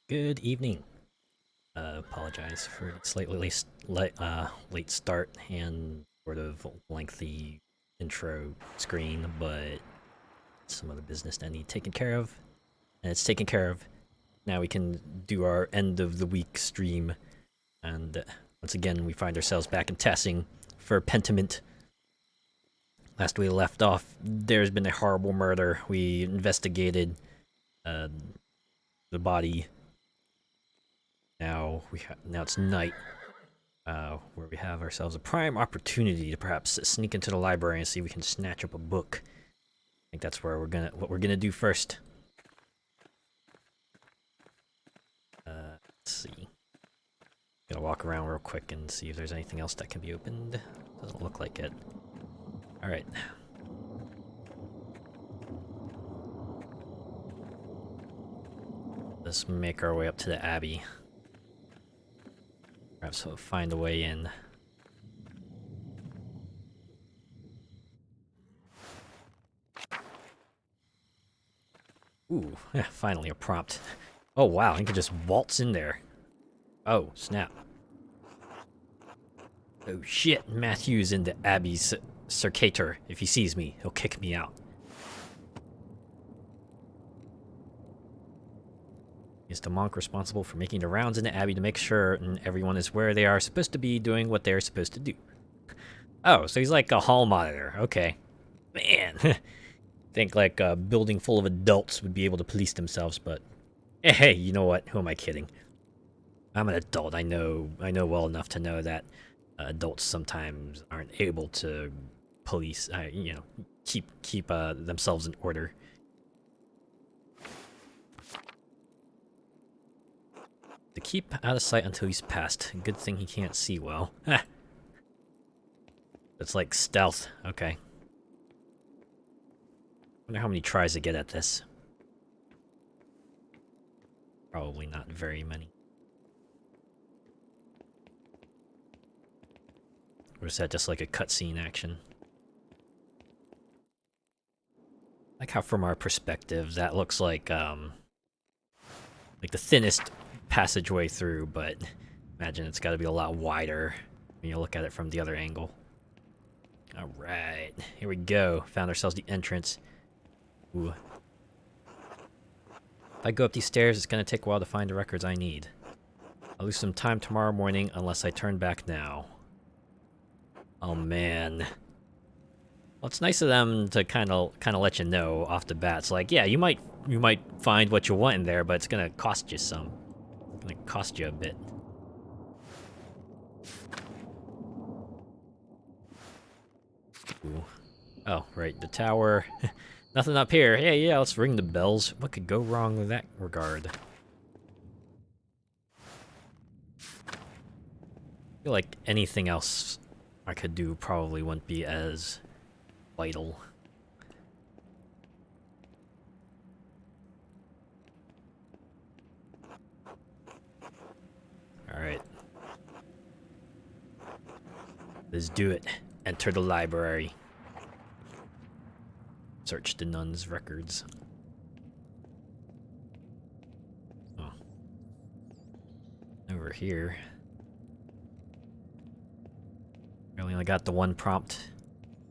Good evening. Apologize for the slightly late start and sort of lengthy intro screen, but some other business that I need taken care of, and it's taken care of. Now we can do our end of the week stream, and once again we find ourselves back in Tassing for Pentiment. Last we left off, there's been a horrible murder. We investigated uh, the body. Now it's night, where we have ourselves a prime opportunity to perhaps sneak into the library and see if we can snatch up a book. I think that's where what we're gonna do first. Let's see. Gonna walk around real quick and see if there's anything else that can be opened. Doesn't look like it. All right. Let's make our way up to the Abbey. Perhaps we'll find a way in. Ooh, yeah, finally a prompt. Oh wow, I can just waltz in there. Oh, snap. Oh shit, Matthew's in the Abbey's circator. If he sees me, he'll kick me out. Is the monk responsible for making the rounds in the Abbey to make sure everyone is where they are supposed to be doing what they're supposed to do? Oh, so he's like a hall monitor. Okay. Man. Think like a building full of adults would be able to police themselves, but hey, you know what? Who am I kidding? I'm an adult. I know well enough to know that adults sometimes aren't able to police, keep themselves in order. To keep out of sight until he's passed. Good thing he can't see well. It's like stealth. Okay. Wonder how many tries to get at this. Probably not very many. Or is that just like a cutscene action? Like how from our perspective, that looks like the thinnest passageway through, but imagine it's got to be a lot wider when you look at it from the other angle. All right, here we go. Found ourselves the entrance. Ooh. If I go up these stairs, it's gonna take a while to find the records I need. I'll lose some time tomorrow morning unless I turn back now. Oh man. Well, it's nice of them to kind of let you know off the bat. It's like, yeah, you might find what you want in there, but it's gonna cost you some. It's gonna cost you a bit. Ooh. Oh, right, the tower. Nothing up here. Hey, yeah, let's ring the bells. What could go wrong with that regard? I feel like anything else I could do probably wouldn't be as vital. Alright. Let's do it. Enter the library. Search the nun's records. Oh. Over here. Really only got the one prompt.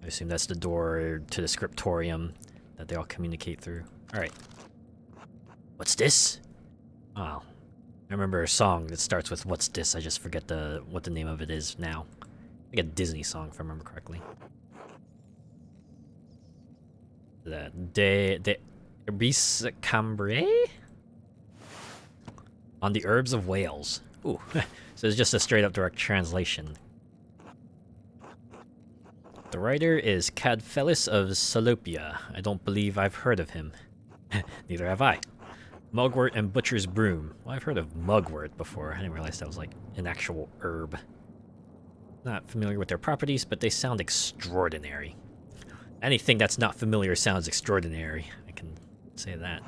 I assume that's the door to the scriptorium that they all communicate through. Alright. What's this? Oh. I remember a song that starts with "What's this?" I just forget what the name of it is now. Like a Disney song, if I remember correctly. The De Herbis Cambrai? On the Herbs of Wales. Ooh. So it's just a straight up direct translation. The writer is Cadphelis of Salopia. I don't believe I've heard of him. Neither have I. Mugwort and Butcher's Broom. Well, I've heard of mugwort before. I didn't realize that was like an actual herb. Not familiar with their properties, but they sound extraordinary. Anything that's not familiar sounds extraordinary. I can say that.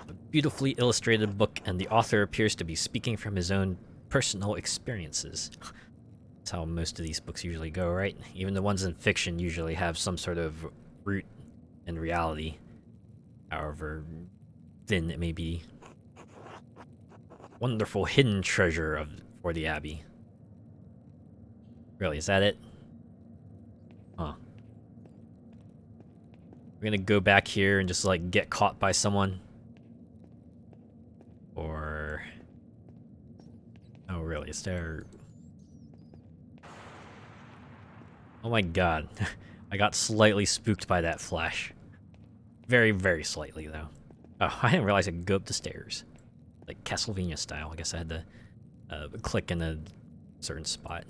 A beautifully illustrated book, and the author appears to be speaking from his own personal experiences. That's how most of these books usually go, right? Even the ones in fiction usually have some sort of root in reality, however thin it may be. Wonderful hidden treasure for the Abbey. Really, is that it? Huh. We're gonna go back here and just like get caught by someone. Or... Oh really, is there... Oh my god. I got slightly spooked by that flash. Very, very slightly though. Oh, I didn't realize I could go up the stairs. Like Castlevania style. I guess I had to click in a certain spot.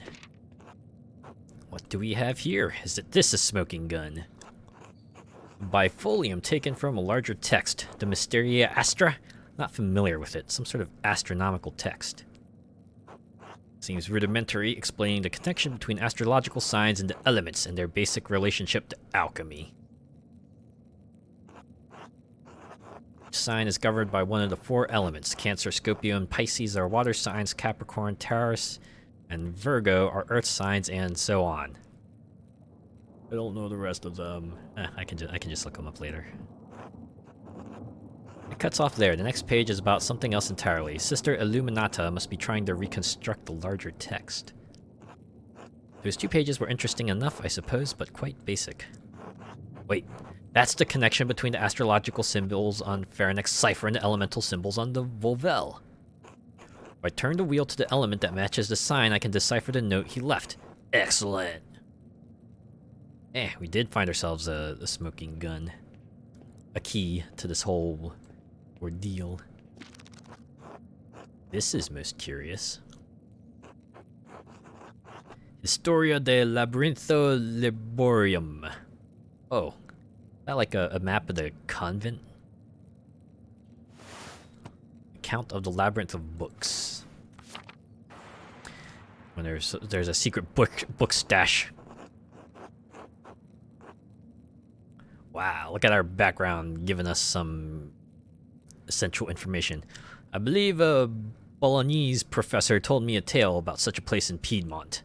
What do we have here? Is it this a smoking gun? Bifolium taken from a larger text. The Mysteria Astra? Not familiar with it. Some sort of astronomical text. Seems rudimentary, explaining the connection between astrological signs and the elements and their basic relationship to alchemy. Each sign is governed by one of the 4 elements. Cancer, Scorpio, and Pisces are water signs, Capricorn, Taurus, and Virgo are earth signs, and so on. I don't know the rest of them. I can just look them up later. It cuts off there. The next page is about something else entirely. Sister Illuminata must be trying to reconstruct the larger text. Those 2 pages were interesting enough, I suppose, but quite basic. Wait, that's the connection between the astrological symbols on Farinek's cipher and the elemental symbols on the Volvel. If I turn the wheel to the element that matches the sign, I can decipher the note he left. Excellent! We did find ourselves a smoking gun. A key to this whole ordeal. This is most curious. Historia de Labyrintho Liborium. Oh, is that like a map of the convent? Account of the Labyrinth of Books. When there's a secret book stash. Wow, look at our background giving us some essential information. I believe a Bolognese professor told me a tale about such a place in Piedmont.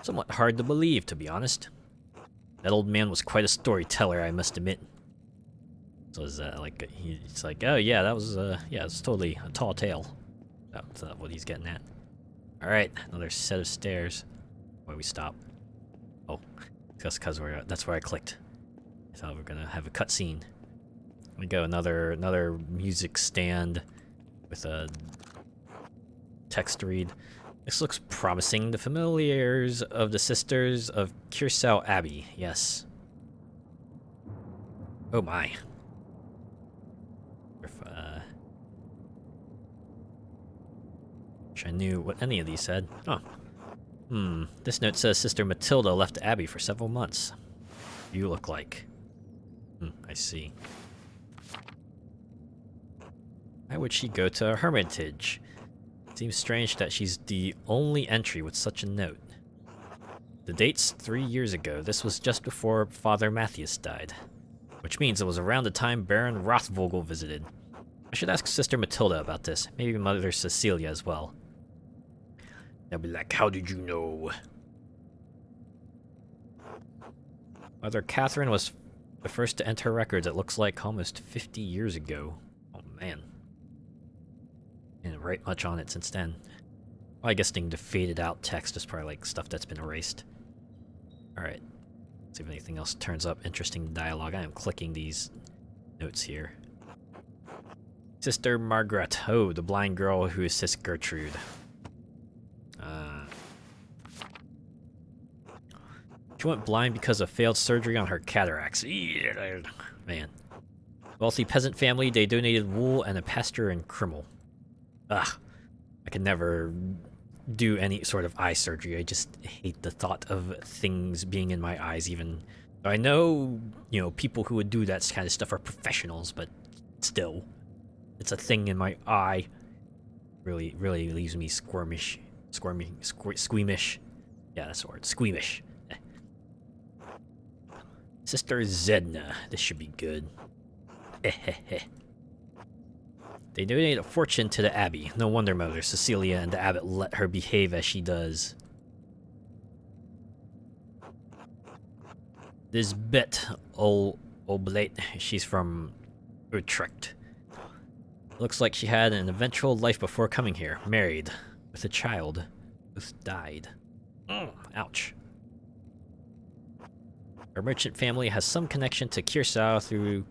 Somewhat hard to believe, to be honest. That old man was quite a storyteller, I must admit. So is that like he's like, oh yeah, that was yeah, it's totally a tall tale. That's what he's getting at. All right, another set of stairs. Where we stop? Oh, just because that's where I clicked. I thought we were gonna have a cutscene. We go another music stand with a text to read. This looks promising. The familiars of the Sisters of Kirsau Abbey. Yes. Oh my. Wish I knew what any of these said. Oh. This note says Sister Matilda left the Abbey for several months. You look like. I see. Why would she go to a hermitage? Seems strange that she's the only entry with such a note. The date's 3 years ago. This was just before Father Matthias died. Which means it was around the time Baron Rothvogel visited. I should ask Sister Matilda about this. Maybe Mother Cecilia as well. They'll be like, how did you know? Mother Catherine was the first to enter records, it looks like almost 50 years ago. Oh man. Didn't write much on it since then. Well, I guess the faded out text is probably like stuff that's been erased. Alright. See if anything else turns up. Interesting dialogue. I am clicking these notes here. Sister Margaret. Oh, the blind girl who assists Gertrude. She went blind because of failed surgery on her cataracts. Man. Wealthy peasant family, they donated wool and a pasture in Krimmel. Ugh. I could never do any sort of eye surgery. I just hate the thought of things being in my eyes even. I know, you know, people who would do that kind of stuff are professionals, but still. It's a thing in my eye. Really leaves me squeamish. Squeamish. Yeah, that's the word. Squeamish. Sister Zedna. This should be good. They donated a fortune to the Abbey. No wonder Mother Cecilia and the abbot let her behave as she does. This Bet Oblate, she's from Utrecht. Looks like she had an eventual life before coming here. Married. With a child. Both died. Ouch. Her merchant family has some connection to Kirsau through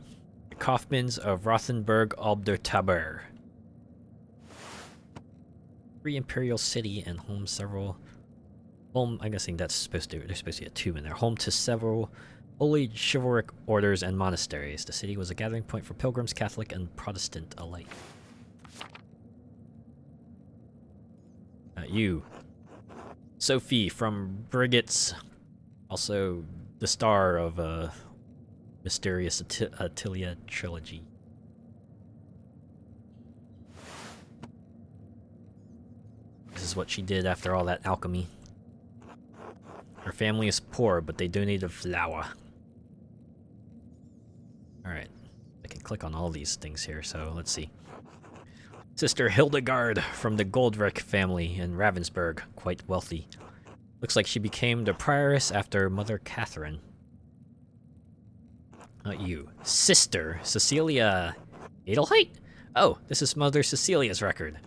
the Kaufmans of Rothenburg ob der Tauber. Free Imperial City and home several... I'm guessing that's supposed to... There's supposed to be a tomb in there. Home to several holy chivalric orders and monasteries. The city was a gathering point for pilgrims, Catholic and Protestant alike. You. Sophie from Brigates. Also the star of Mysterious Attilia trilogy. This is what she did after all that alchemy. Her family is poor, but they donated flour. Alright. I can click on all these things here, so let's see. Sister Hildegard from the Goldreich family in Ravensburg, quite wealthy. Looks like she became the prioress after Mother Catherine. Not you. Sister Cecilia Adelheid? Oh, this is Mother Cecilia's record.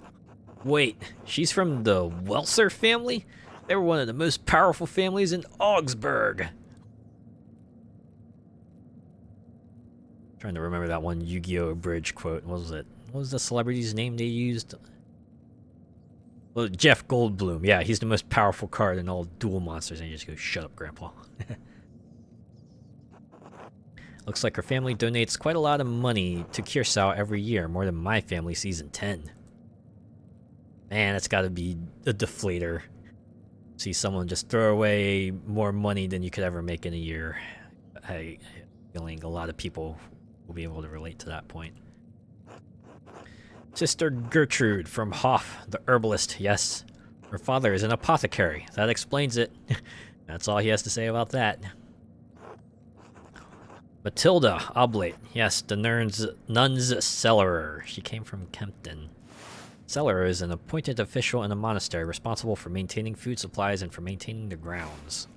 Wait, she's from the Welser family? They were one of the most powerful families in Augsburg. Trying to remember that one Yu-Gi-Oh! Bridge quote. What was it? What was the celebrity's name they used? Well, Jeff Goldblum. Yeah, he's the most powerful card in all Duel Monsters. And you just go, shut up, Grandpa. Looks like her family donates quite a lot of money to Kirsau every year, more than my family season 10. Man, that's gotta be a deflator. See someone just throw away more money than you could ever make in a year. I feeling a lot of people will be able to relate to that point. Sister Gertrude from Hoff, the herbalist, yes. Her father is an apothecary. That explains it. That's all he has to say about that. Matilda Oblate, yes, the nun's cellarer. She came from Kempten. Cellarer is an appointed official in a monastery responsible for maintaining food supplies and for maintaining the grounds.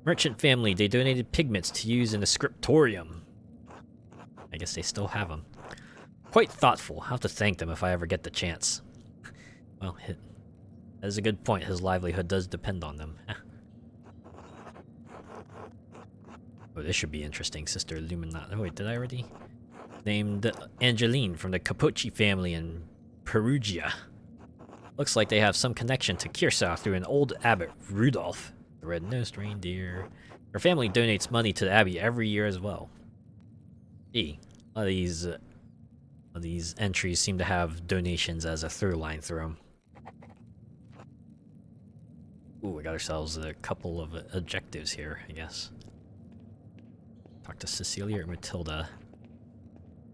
Merchant family, they donated pigments to use in the scriptorium. I guess they still have them. Quite thoughtful. I'll have to thank them if I ever get the chance. Well, that is a good point. His livelihood does depend on them. Oh, this should be interesting. Sister Luminat. Oh, wait, did I already? Named Angeline from the Capocci family in Perugia. Looks like they have some connection to Kirsau through an old abbot, Rudolph, the red-nosed reindeer. Her family donates money to the abbey every year as well. Gee, a lot of these entries seem to have donations as a through line through them. Ooh, we got ourselves a couple of objectives here, I guess. Talk to Cecilia or Matilda.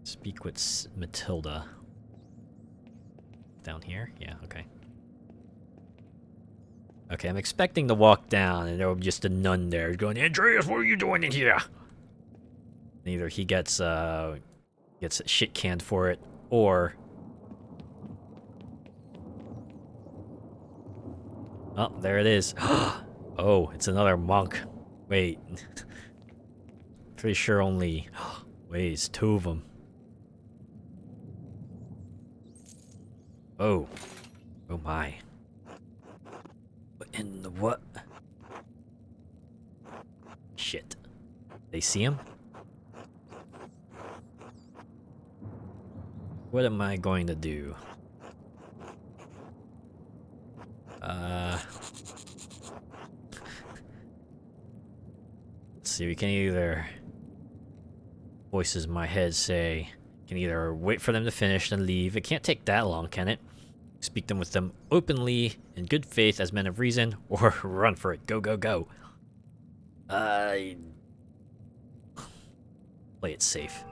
Speak with Matilda. Down here? Yeah, okay. Okay, I'm expecting to walk down and there will be just a nun there going, Andreas, what are you doing in here? And either he gets shit canned for it, or... Oh, there it is. Oh, it's another monk. Wait. Pretty sure only... Wait, it's two of them. Oh. Oh my. What in the what? Shit. They see him? What am I going to do? Let's see, we can either... Voices in my head say... Can either wait for them to finish and leave. It can't take that long, can it? Speak them with them openly, in good faith as men of reason, or run for it. Go, go, go. Play it safe.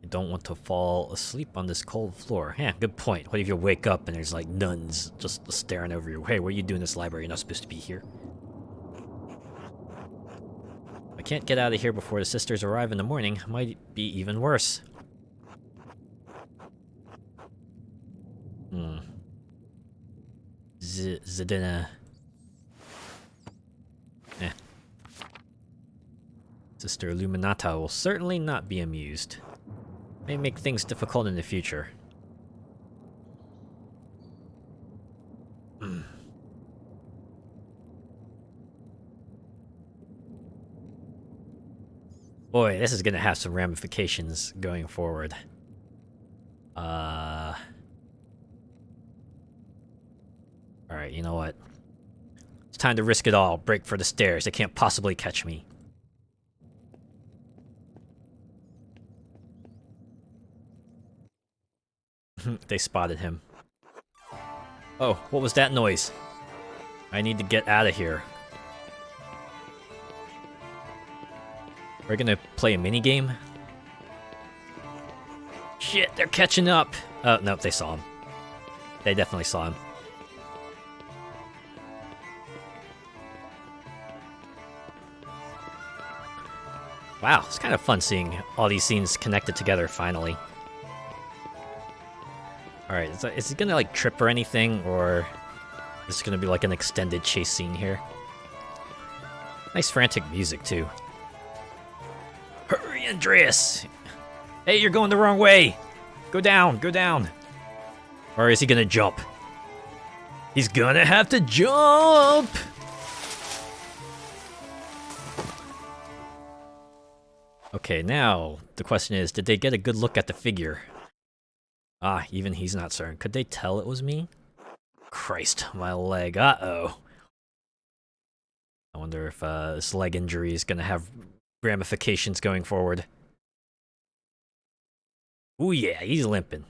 I don't want to fall asleep on this cold floor. Yeah, good point. What if you wake up and there's like nuns just staring over you? Hey, what are you doing in this library? You're not supposed to be here. I can't get out of here before the sisters arrive in the morning. Might be even worse. Zedina. Eh. Sister Illuminata will certainly not be amused. May make things difficult in the future. Boy, this is gonna have some ramifications going forward. Alright, you know what? It's time to risk it all. Break for the stairs. They can't possibly catch me. They spotted him. Oh, what was that noise? I need to get out of here. We're gonna play a minigame? Shit, they're catching up! Oh, nope, they saw him. They definitely saw him. Wow, it's kind of fun seeing all these scenes connected together finally. Alright, is it gonna like trip or anything, or is it gonna be like an extended chase scene here? Nice frantic music too. Hurry, Andreas! Hey, you're going the wrong way! Go down, go down! Or is he gonna jump? He's gonna have to jump! Okay, now the question is, did they get a good look at the figure? Ah, even he's not certain. Could they tell it was me? Christ, my leg. Uh-oh. I wonder if this leg injury is gonna have ramifications going forward. Ooh yeah, he's limping.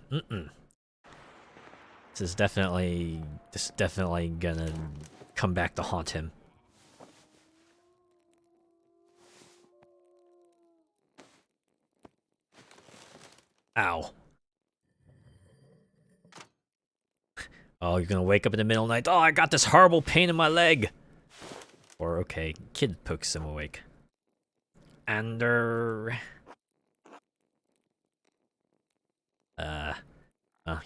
This is definitely gonna come back to haunt him. Ow. Oh, you're gonna wake up in the middle of the night. Oh, I got this horrible pain in my leg. Or, okay, kid pokes him awake. And,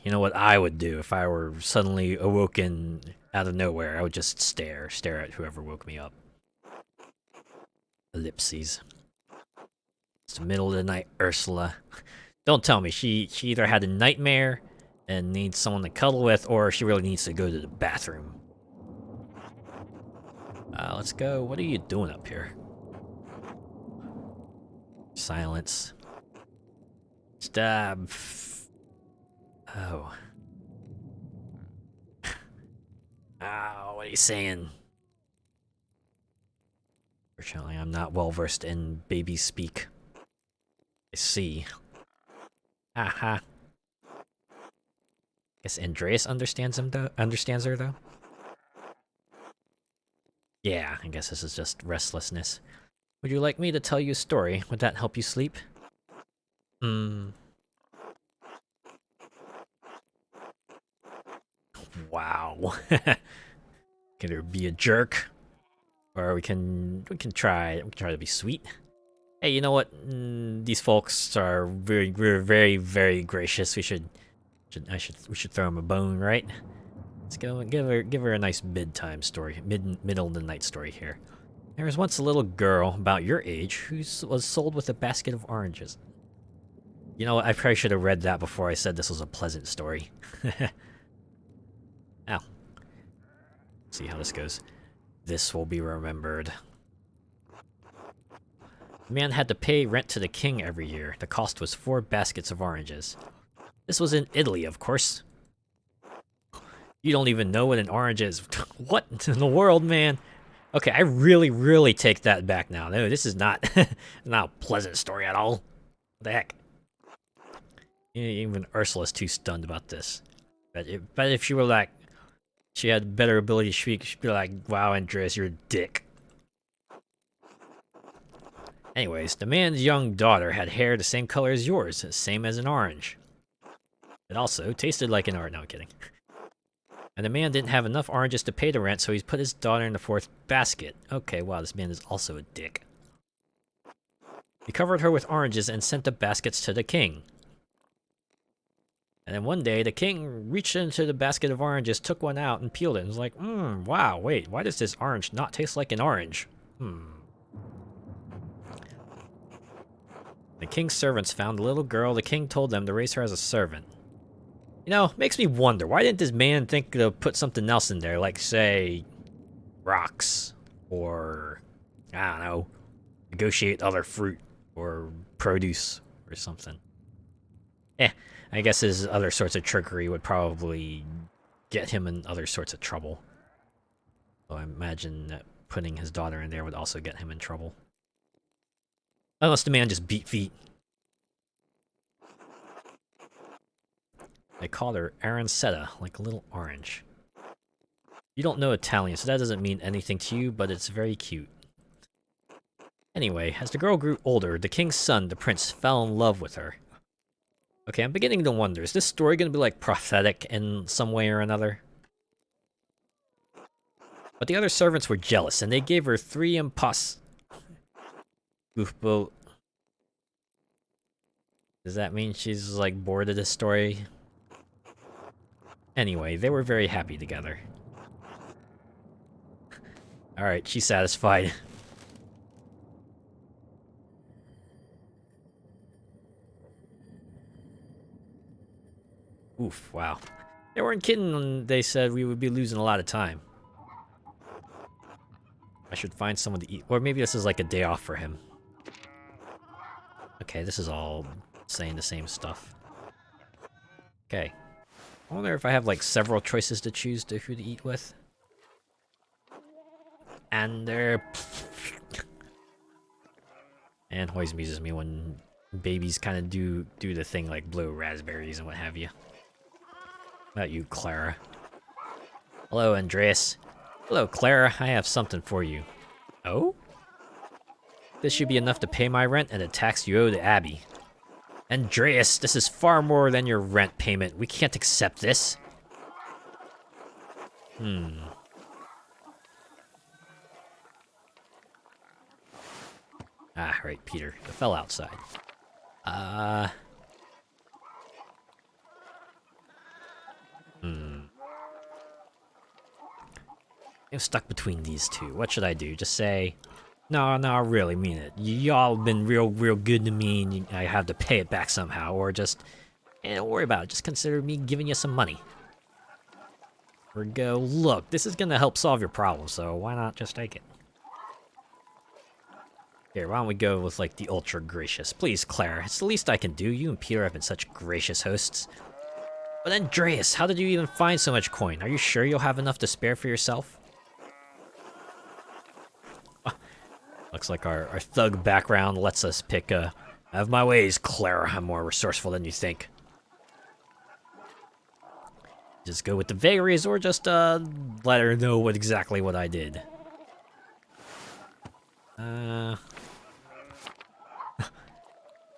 you know what I would do if I were suddenly awoken out of nowhere? I would just stare at whoever woke me up. Ellipses. It's the middle of the night, Ursula. Don't tell me she either had a nightmare and needs someone to cuddle with, or she really needs to go to the bathroom. Let's go. What are you doing up here? Silence. Stab. Oh. What are you saying? Fortunately, I'm not well versed in baby speak. I see. Haha. Guess Andreas understands him though. Understands her though. Yeah, I guess this is just restlessness. Would you like me to tell you a story? Would that help you sleep? Wow. Can there be a jerk? Or we can try to be sweet. Hey, you know what? These folks are very gracious. We should throw them a bone, right? Let's give her a nice bedtime story, middle of the night story here. There was once a little girl about your age who was sold with a basket of oranges. You know what? I probably should have read that before I said this was a pleasant story. Ow. See how this goes. This will be remembered. The man had to pay rent to the king every year. The cost was 4 baskets of oranges. This was in Italy, of course. You don't even know what an orange is. What in the world, man? Okay, I really take that back now. No, this is not not a pleasant story at all. What the heck? Even Ursula's too stunned about this. But if she were like, she had better ability to speak, she'd be like, wow, Andreas, you're a dick. Anyways, the man's young daughter had hair the same color as yours, same as an orange. It also tasted like an orange. No, I'm kidding. And the man didn't have enough oranges to pay the rent, so he's put his daughter in the 4th basket. Okay, wow, this man is also a dick. He covered her with oranges and sent the baskets to the king. And then one day, the king reached into the basket of oranges, took one out, and peeled it, and was like, wow, wait, why does this orange not taste like an orange? The king's servants found the little girl. The king told them to raise her as a servant. You know, makes me wonder, why didn't this man think to put something else in there, like, say, rocks, or, I don't know, negotiate other fruit, or produce, or something. I guess his other sorts of trickery would probably get him in other sorts of trouble. So I imagine that putting his daughter in there would also get him in trouble. Unless the man just beat feet. They called her Arancetta, like a little orange. You don't know Italian, so that doesn't mean anything to you, but it's very cute. Anyway, as the girl grew older, the king's son, the prince, fell in love with her. Okay, I'm beginning to wonder, is this story gonna be like prophetic in some way or another? But the other servants were jealous, and they gave her 3 Goofboat. Does that mean she's like bored of this story? Anyway, they were very happy together. Alright, she's satisfied. Oof, wow. They weren't kidding when they said we would be losing a lot of time. I should find someone to eat. Or maybe this is like a day off for him. Okay, this is all saying the same stuff. Okay. I wonder if I have like several choices to choose to who to eat with. And and always amuses me when babies kind of do the thing like blow raspberries and what have you. About you, Clara. Hello, Andreas. Hello, Clara. I have something for you. Oh? This should be enough to pay my rent and the tax you owe to Abby. Andreas, this is far more than your rent payment. We can't accept this. Ah, right, Peter. It fell outside. I'm stuck between these two. What should I do? Just say, no, I really mean it. Y'all been real good to me, and I have to pay it back somehow. Or just, don't worry about it. Just consider me giving you some money. Or go, look, this is gonna help solve your problem, so why not just take it? Here, why don't we go with, like, the ultra gracious? Please, Claire, it's the least I can do. You and Peter have been such gracious hosts. But Andreas, how did you even find so much coin? Are you sure you'll have enough to spare for yourself? Looks like our thug background lets us pick, have my ways, Clara. I'm more resourceful than you think. Just go with the vagaries, or just, let her know exactly what I did. I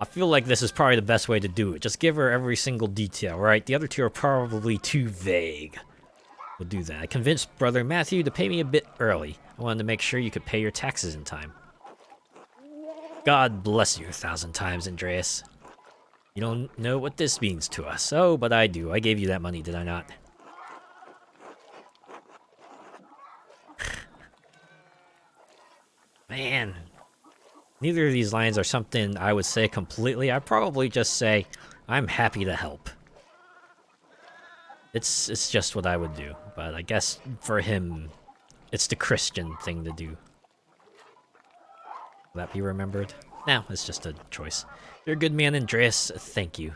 feel like this is probably the best way to do it. Just give her every single detail, right? The other two are probably too vague. We'll do that. I convinced Brother Matthew to pay me a bit early. I wanted to make sure you could pay your taxes in time. God bless you 1,000 times, Andreas. You don't know what this means to us. Oh, but I do. I gave you that money, did I not? Man. Neither of these lines are something I would say completely. I'd probably just say, I'm happy to help. It's just what I would do. But I guess for him, it's the Christian thing to do. Will that be remembered? No, it's just a choice. You're a good man, Andreas. Thank you.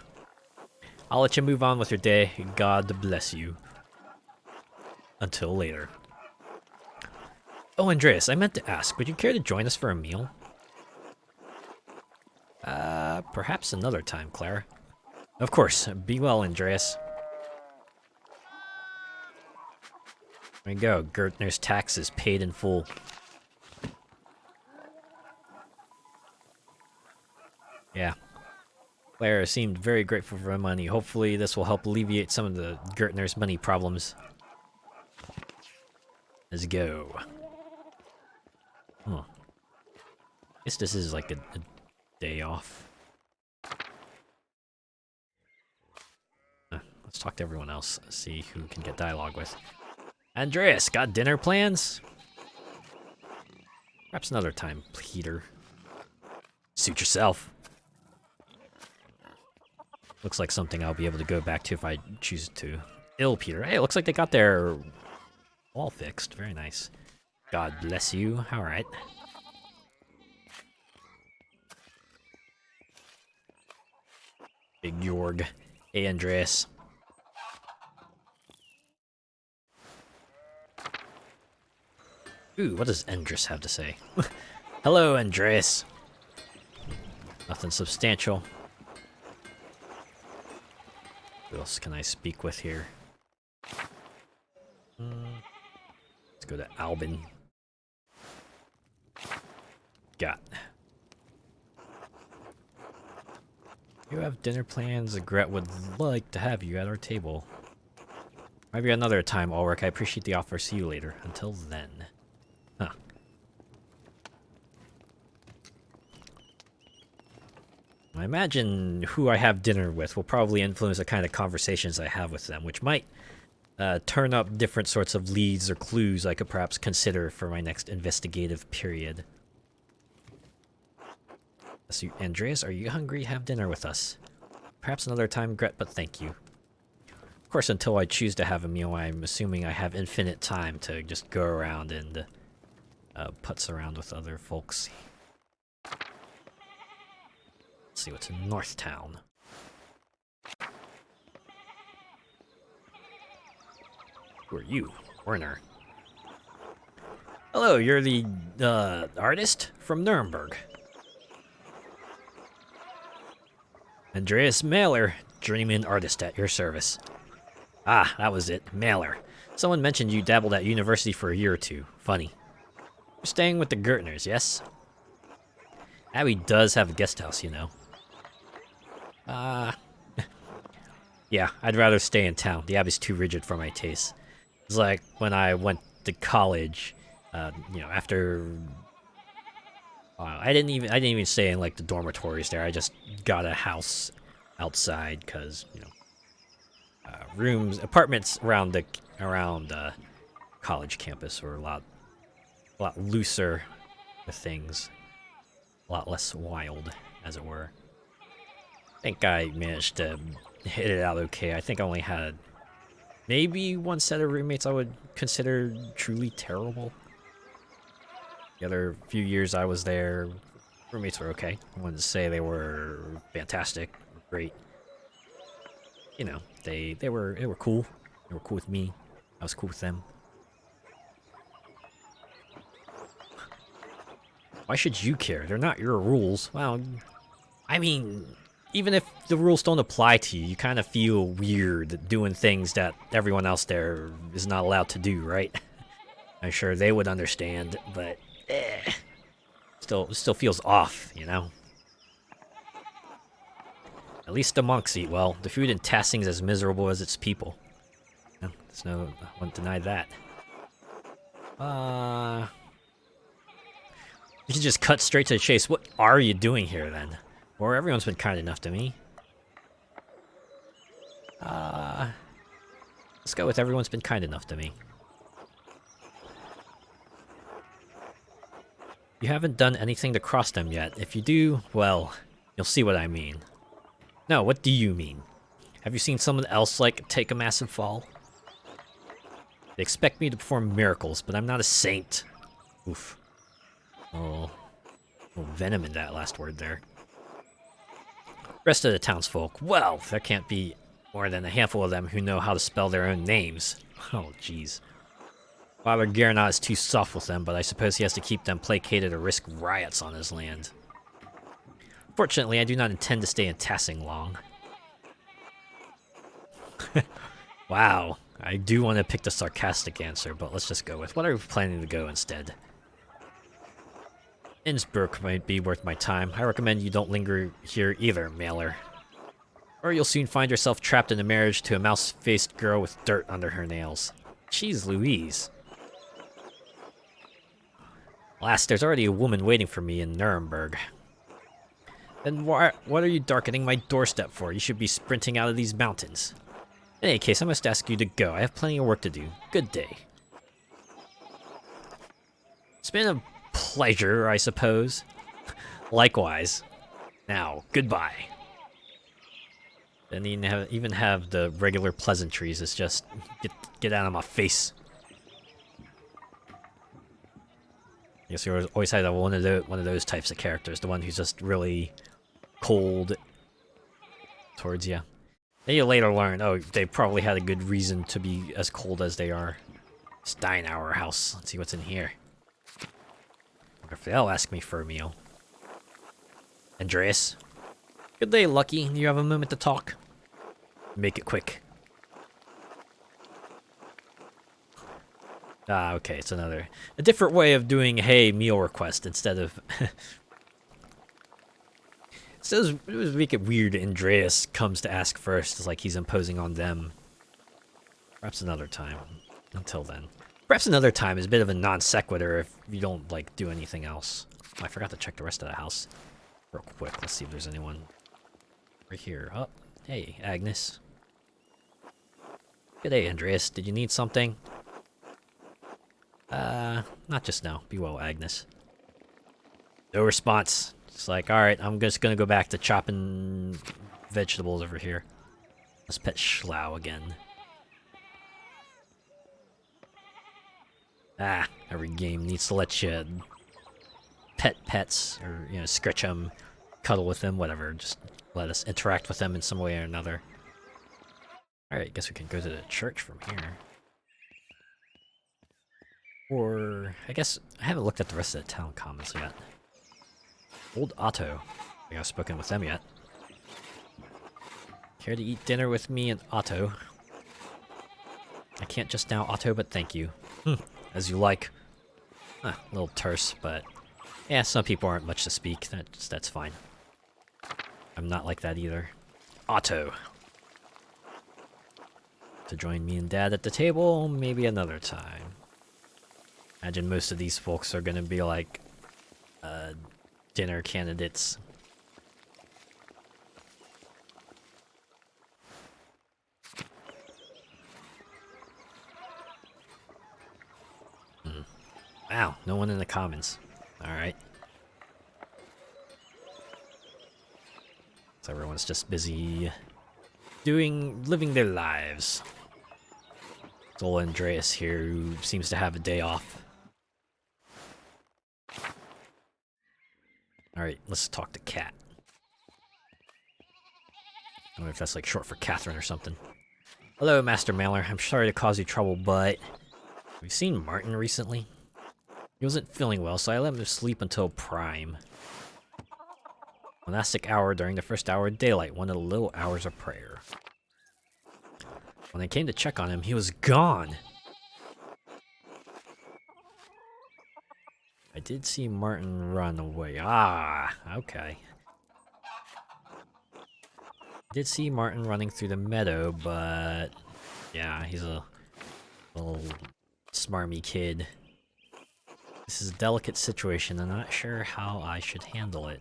I'll let you move on with your day. God bless you. Until later. Oh, Andreas, I meant to ask, would you care to join us for a meal? Perhaps another time, Clara. Of course. Be well, Andreas. There you go. Gertner's taxes paid in full. Yeah. Clara seemed very grateful for my money. Hopefully this will help alleviate some of the Gertner's money problems. Let's go. Huh. Guess this is like a day off. Let's talk to everyone else. See who can get dialogue with. Andreas, got dinner plans? Perhaps another time, Peter. Suit yourself. Looks like something I'll be able to go back to if I choose to. Ill Peter. Hey, it looks like they got their wall fixed. Very nice. God bless you. Alright. Big Jorg. Hey, Andreas. Ooh, what does Andres have to say? Hello, Andres. Nothing substantial. Who else can I speak with here? Let's go to Albin. Got. You have dinner plans. Gret would like to have you at our table. Maybe another time, Ulrich. I appreciate the offer. See you later. Until then. Huh. I imagine who I have dinner with will probably influence the kind of conversations I have with them, which might turn up different sorts of leads or clues I could perhaps consider for my next investigative period. So, Andreas, are you hungry? Have dinner with us. Perhaps another time, Gret, but thank you. Of course, until I choose to have a meal, I'm assuming I have infinite time to just go around and putz around with other folks. Let's see what's in Northtown. Who are you? Werner. Hello, you're the artist from Nuremberg. Andreas Mahler, journeyman artist at your service. Ah, that was it. Mahler. Someone mentioned you dabbled at university for a year or two. Funny. You're staying with the Gertners, yes? Abbey does have a guest house, you know. Yeah, I'd rather stay in town. The Abbey's too rigid for my taste. It's like when I went to college, you know, after... I didn't even stay in like the dormitories there. I just got a house outside because, you know, apartments around the college campus were a lot looser with things, a lot less wild, as it were. I think I managed to hit it out okay. I think I only had maybe one set of roommates I would consider truly terrible. The other few years I was there, roommates were okay. I wouldn't say they were fantastic, great. You know, they were cool. They were cool with me. I was cool with them. Why should you care? They're not your rules. Well, I mean, even if the rules don't apply to you, you kind of feel weird doing things that everyone else there is not allowed to do, right? I'm sure they would understand, but still feels off, you know? At least the monks eat well. The food in Tassing's as miserable as its people. No, I won't deny that. You can just cut straight to the chase. What are you doing here, then? Or everyone's been kind enough to me. Let's go with everyone's been kind enough to me. You haven't done anything to cross them yet. If you do, well, you'll see what I mean. No, what do you mean? Have you seen someone else, like, take a massive fall? They expect me to perform miracles, but I'm not a saint. Oof. Oh, venom in that last word there. Rest of the townsfolk, well, there can't be more than a handful of them who know how to spell their own names. Oh, jeez. Father Gernot is too soft with them, but I suppose he has to keep them placated or risk riots on his land. Fortunately, I do not intend to stay in Tassing long. Wow, I do want to pick the sarcastic answer, but let's just go with what are we planning to go instead? Innsbruck might be worth my time. I recommend you don't linger here either, Mailer. Or you'll soon find yourself trapped in a marriage to a mouse-faced girl with dirt under her nails. Jeez Louise. Alas, there's already a woman waiting for me in Nuremberg. Then what are you darkening my doorstep for? You should be sprinting out of these mountains. In any case, I must ask you to go. I have plenty of work to do. Good day. It's been a pleasure, I suppose. Likewise. Now, goodbye. And even have the regular pleasantries. It's just get out of my face. I guess you always had one of those types of characters, the one who's just really cold towards you. Then you later learn, oh, they probably had a good reason to be as cold as they are. Steinauer house. Let's see what's in here. Wonder if they'll ask me for a meal. Andreas. Good day, Lucky. You have a moment to talk? Make it quick. Ah, okay, it's a different way of doing, hey, meal request instead of... So it was make it weird Andreas comes to ask first. It's like he's imposing on them. Perhaps another time. Until then. Perhaps another time is a bit of a non sequitur if you don't, like, do anything else. Oh, I forgot to check the rest of the house. Real quick, let's see if there's anyone right here. Oh, hey, Agnes. Good day, Andreas. Did you need something? Not just now. Be well, Agnes. No response. It's like, alright, I'm just gonna go back to chopping vegetables over here. Let's pet Schlau again. Ah, every game needs to let you pet pets, or, you know, scratch them, cuddle with them, whatever. Just let us interact with them in some way or another. Alright, guess we can go to the church from here. Or, I guess, I haven't looked at the rest of the town commons yet. Old Otto. I think I've spoken with them yet. Care to eat dinner with me and Otto? I can't just now, Otto, but thank you. As you like. A little terse, but... yeah, some people aren't much to speak. That's fine. I'm not like that either. Otto. To join me and Dad at the table, maybe another time. Imagine most of these folks are gonna be like... dinner candidates. Wow, no one in the commons. Alright. So everyone's just busy living their lives. It's old Andreas here who seems to have a day off. Alright, let's talk to Kat. I don't know if that's like short for Catherine or something. Hello, Master Mailer. I'm sorry to cause you trouble, but... have you seen Martin recently? He wasn't feeling well, so I let him sleep until prime. Monastic hour during the first hour of daylight, one of the little hours of prayer. When I came to check on him, he was gone! I did see Martin run away. Ah, okay. I did see Martin running through the meadow, but... yeah, he's a little smarmy kid. This is a delicate situation. I'm not sure how I should handle it.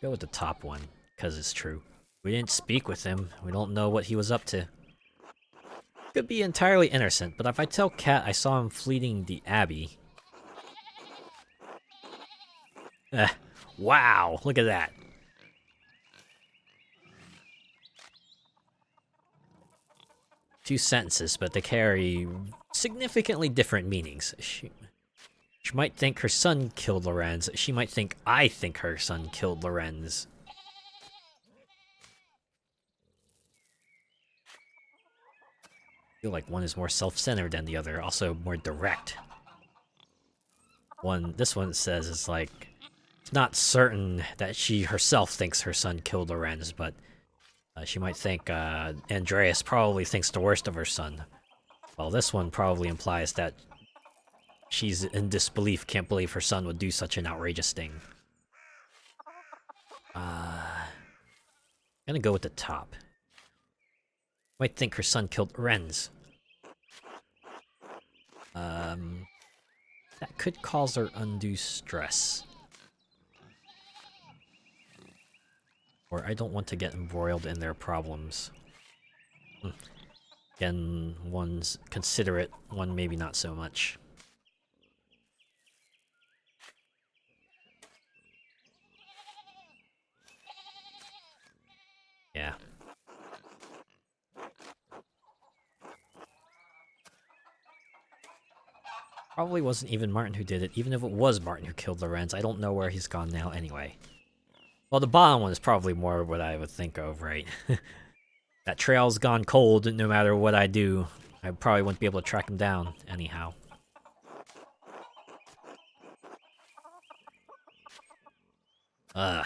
Go with the top one, because it's true. We didn't speak with him. We don't know what he was up to. Could be entirely innocent, but if I tell Kat I saw him fleeing the Abbey... wow, look at that. Two sentences, but they carry significantly different meanings. She might think her son killed Lorenz. She might think I think her son killed Lorenz. I feel like one is more self-centered than the other, also more direct. This one says it's like, it's not certain that she herself thinks her son killed Lorenz, but she might think Andreas probably thinks the worst of her son. Well, this one probably implies that she's in disbelief, can't believe her son would do such an outrageous thing. I'm gonna go with the top. Might think her son killed Lorenz. That could cause her undue stress. Or I don't want to get embroiled in their problems. Again, one's considerate, one maybe not so much. Probably wasn't even Martin who did it. Even if it was Martin who killed Lorenz, I don't know where he's gone now anyway. Well, the bottom one is probably more what I would think of, right? That trail's gone cold no matter what I do. I probably wouldn't be able to track him down anyhow. I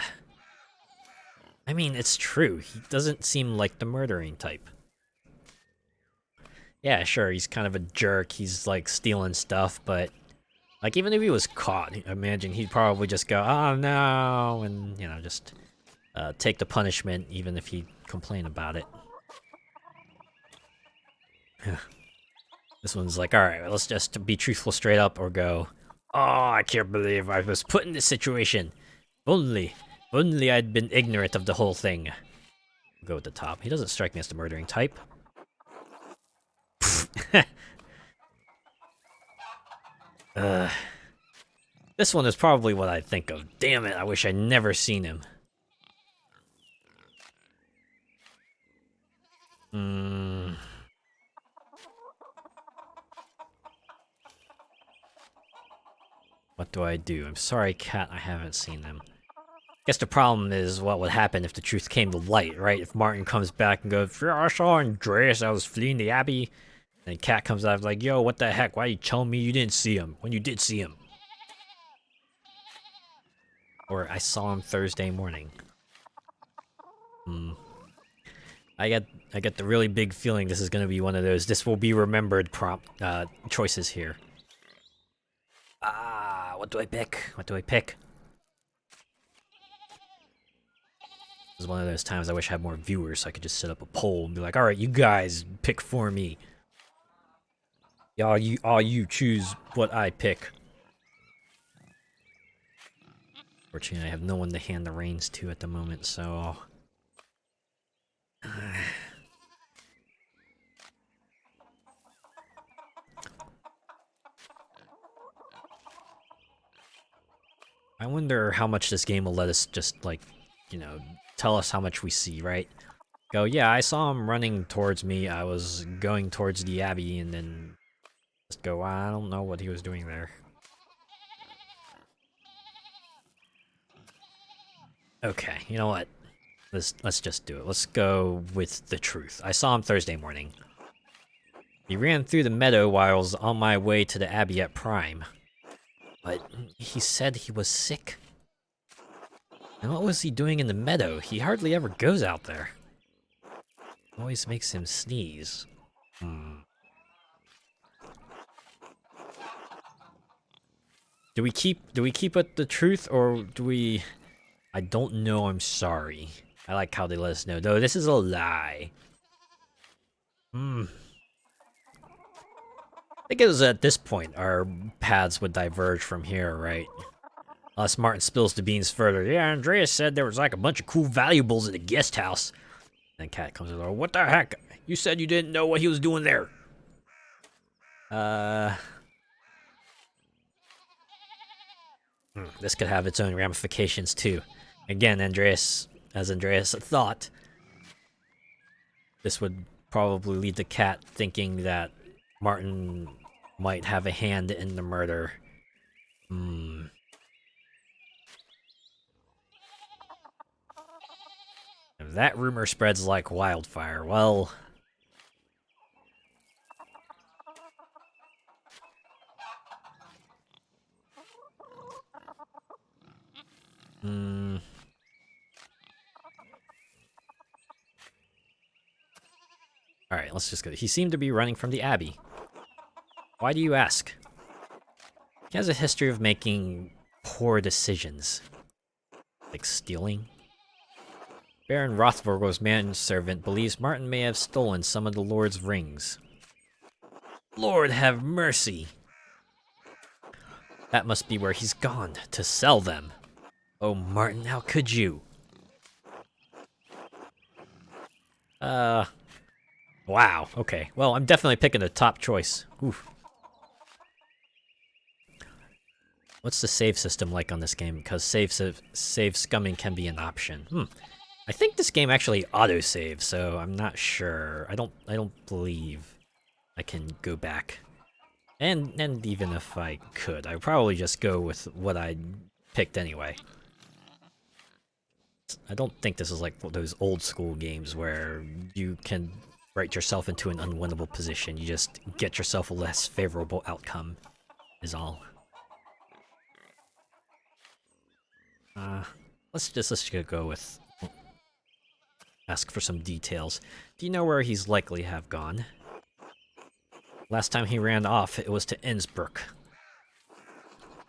mean, it's true. He doesn't seem like the murdering type. Yeah, sure, he's kind of a jerk. He's like stealing stuff, but like even if he was caught, I imagine he'd probably just go, "Oh no," and you know, just take the punishment, even if he'd complain about it. This one's like, all right, let's just be truthful straight up, or go, "Oh, I can't believe I was put in this situation. If only I'd been ignorant of the whole thing." I'll go with the top. He doesn't strike me as the murdering type. This one is probably what I think of. Damn it, I wish I'd never seen him. What do I do? I'm sorry, Cat, I haven't seen him. Guess the problem is what would happen if the truth came to light, right? If Martin comes back and goes, "Yeah, I saw Andreas, I was fleeing the Abbey." And Cat comes out like, "Yo, what the heck? Why are you telling me you didn't see him when you did see him?" Or I saw him Thursday morning. I get the really big feeling this is gonna be one of those "this will be remembered" choices here. What do I pick? What do I pick? This is one of those times I wish I had more viewers so I could just set up a poll and be like, "All right, you guys pick for me. All you choose what I pick." Fortunately, I have no one to hand the reins to at the moment, so I wonder how much this game will let us just, like, you know, tell us how much we see, right? Go, yeah, I saw him running towards me, I was going towards the Abbey, and then just go, I don't know what he was doing there. Okay, you know what? Let's just do it. Let's go with the truth. I saw him Thursday morning. He ran through the meadow while I was on my way to the Abbey at Prime. But he said he was sick. And what was he doing in the meadow? He hardly ever goes out there. Always makes him sneeze. Do we keep it the truth, or do we... I don't know, I'm sorry. I like how they let us know. No, this is a lie. I think it was at this point our paths would diverge from here, right? Unless Martin spills the beans further. Yeah, Andreas said there was like a bunch of cool valuables in the guest house. Then Cat comes along. What the heck? You said you didn't know what he was doing there. This could have its own ramifications too. Again, as Andreas thought, this would probably lead to Cat thinking that Martin might have a hand in the murder. If that rumor spreads like wildfire, well... Alright, let's just go. He seemed to be running from the Abbey. Why do you ask? He has a history of making poor decisions. Like stealing. Baron Rothburg's manservant believes Martin may have stolen some of the Lord's rings. Lord have mercy! That must be where he's gone, to sell them. Oh, Martin, how could you? Wow, okay. Well, I'm definitely picking the top choice. Oof. What's the save system like on this game? Because save scumming can be an option. I think this game actually autosaves, so I'm not sure. I don't believe I can go back. And even if I could, I'd probably just go with what I picked anyway. I don't think this is like those old school games where you can write yourself into an unwinnable position. You just get yourself a less favorable outcome, is all. Let's just go with... ask for some details. Do you know where he's likely have gone? Last time he ran off, it was to Innsbruck.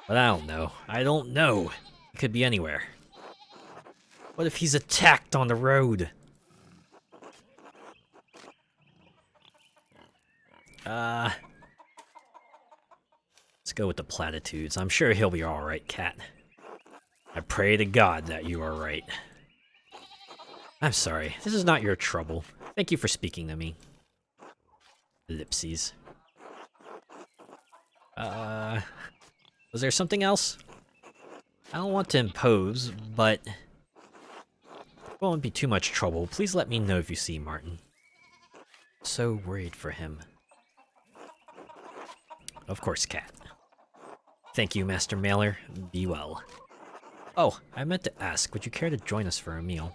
But I don't know. I don't know. It could be anywhere. What if he's attacked on the road? Let's go with the platitudes. I'm sure he'll be alright, Cat. I pray to God that you are right. I'm sorry. This is not your trouble. Thank you for speaking to me. Ellipses. Was there something else? I don't want to impose, but... it won't be too much trouble. Please let me know if you see Martin. So worried for him. Of course, Cat. Thank you, Master Mailer. Be well. Oh, I meant to ask, would you care to join us for a meal?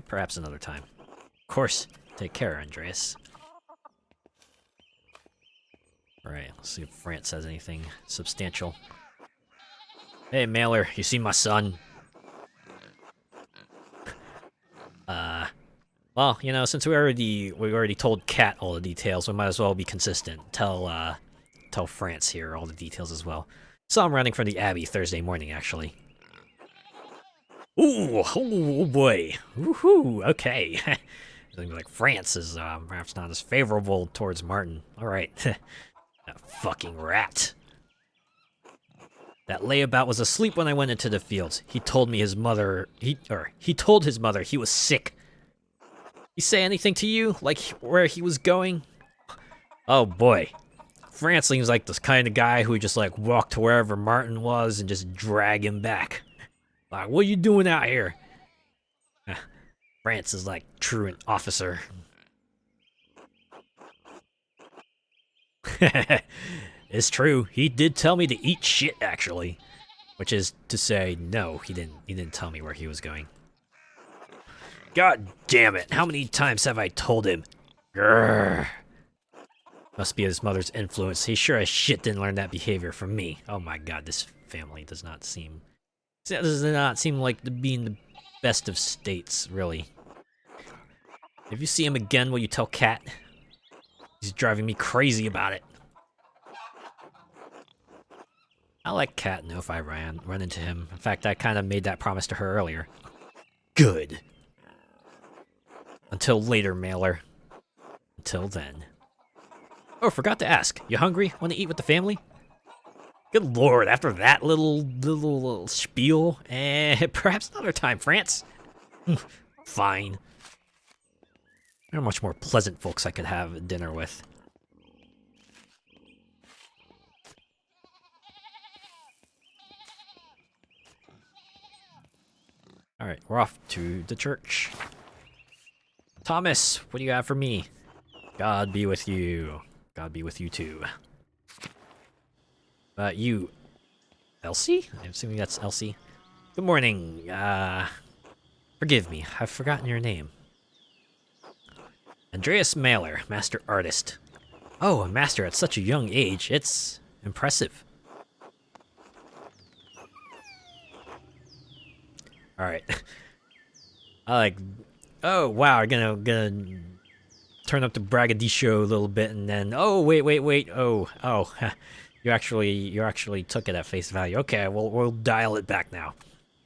Perhaps another time. Of course. Take care, Andreas. Alright, let's see if France has anything substantial. Hey, Mailer, you see my son? Well, you know, since we already told Cat all the details, we might as well be consistent. Tell France here all the details as well. So I'm running from the Abbey Thursday morning, actually. Ooh, oh boy. Woohoo, okay. Like France is perhaps not as favorable towards Martin. Alright. That fucking rat. That layabout was asleep when I went into the fields. He told me his mother... He told his mother he was sick. He say anything to you? Like where he was going? Oh boy. France seems like this kind of guy who would just like walk to wherever Martin was and just drag him back. Like, what are you doing out here? France is like truant officer. It's true. He did tell me to eat shit, actually. Which is to say, no, he didn't tell me where he was going. God damn it. How many times have I told him? Grrr. Must be his mother's influence. He sure as shit didn't learn that behavior from me. Oh my god, this family does not seem like to be in the best of states, really. If you see him again, will you tell Cat? He's driving me crazy about it. I'll let Cat know if I run into him. In fact, I kind of made that promise to her earlier. Good. Until later, Mailer. Until then. Oh, forgot to ask. You hungry? Want to eat with the family? Good lord, after that little spiel, perhaps another time, France. Fine. There are much more pleasant folks I could have dinner with. Alright, we're off to the church. Thomas, what do you have for me? God be with you. God be with you too. You... Elsie? I'm assuming that's Elsie. Good morning. Forgive me, I've forgotten your name. Andreas Mailer, Master Artist. Oh, a master at such a young age. It's impressive. Alright. Oh, wow, I'm gonna turn up the braggadocio a little bit and then... Oh, wait. Oh. You actually took it at face value. Okay, we'll dial it back now.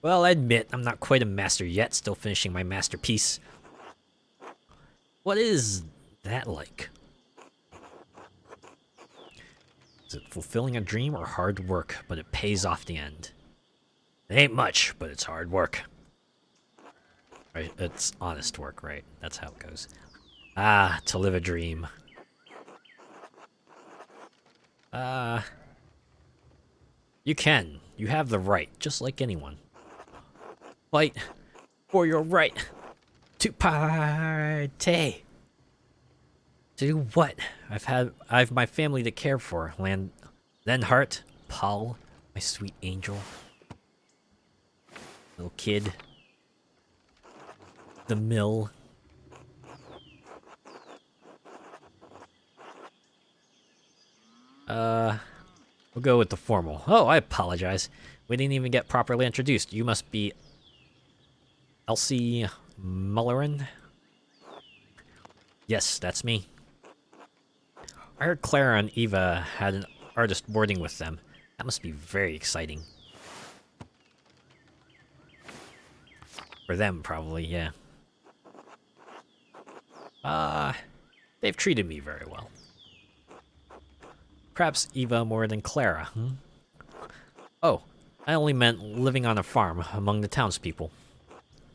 Well, I admit, I'm not quite a master yet, still finishing my masterpiece. What is that like? Is it fulfilling a dream or hard work, but it pays off the end? It ain't much, but it's hard work. Right, it's honest work, right? That's how it goes. Ah, to live a dream. You can. You have the right, just like anyone. Fight for your right to party. to do what? I've my family to care for. Lenhart, Paul, my sweet angel. Little kid. The mill. We'll go with the formal. Oh, I apologize. We didn't even get properly introduced. You must be Elsie Mullerin? Yes, that's me. I heard Clara and Eva had an artist boarding with them. That must be very exciting. For them, probably, yeah. They've treated me very well. Perhaps Eva more than Clara, hmm? Oh, I only meant living on a farm among the townspeople.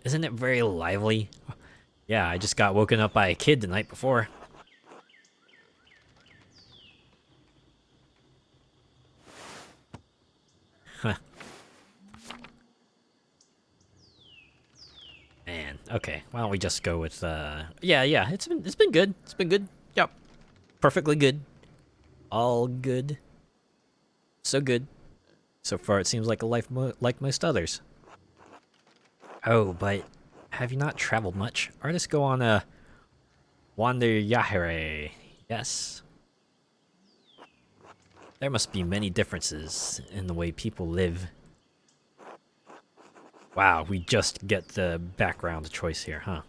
Isn't it very lively? Yeah, I just got woken up by a kid the night before. Huh. Man, okay. Why don't we just go with yeah, it's been good. It's been good. Yep. Perfectly good. All good. So good. So far it seems like a life like most others. Oh, but have you not traveled much? Artists go on a Wanderjahre. Yes. There must be many differences in the way people live. Wow, we just get the background choice here, huh?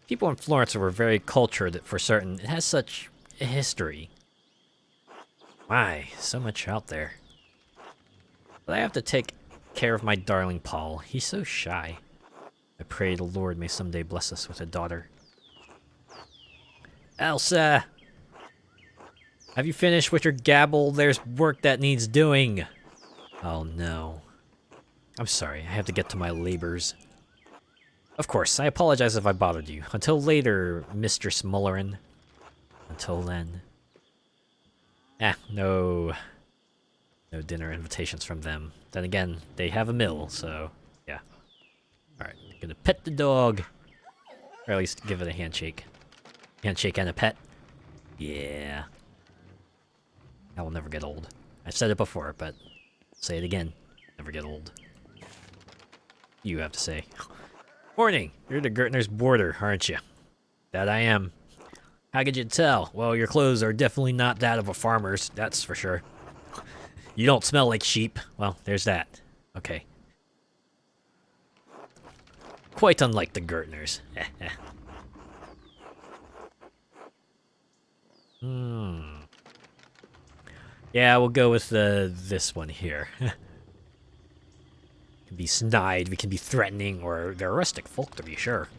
People in Florence were very cultured for certain. It has such a history. My, so much out there. But I have to take care of my darling Paul. He's so shy. I pray the Lord may someday bless us with a daughter. Elsa! Have you finished with your gabble? There's work that needs doing. Oh no. I'm sorry, I have to get to my labors. Of course, I apologize if I bothered you. Until later, Mistress Mullerin. Until then. No dinner invitations from them. Then again, they have a mill, so yeah. Alright, gonna pet the dog. Or at least give it a handshake. Handshake and a pet. Yeah. That will never get old. I've said it before, but say it again. Never get old. You have to say. Morning! You're the Gertner's boarder, aren't you? That I am. How could you tell? Well, your clothes are definitely not that of a farmer's, that's for sure. You don't smell like sheep. Well, there's that. Okay. Quite unlike the Gertners. Yeah, we'll go with this one here. We can be snide, we can be threatening, or they're rustic folk to be sure.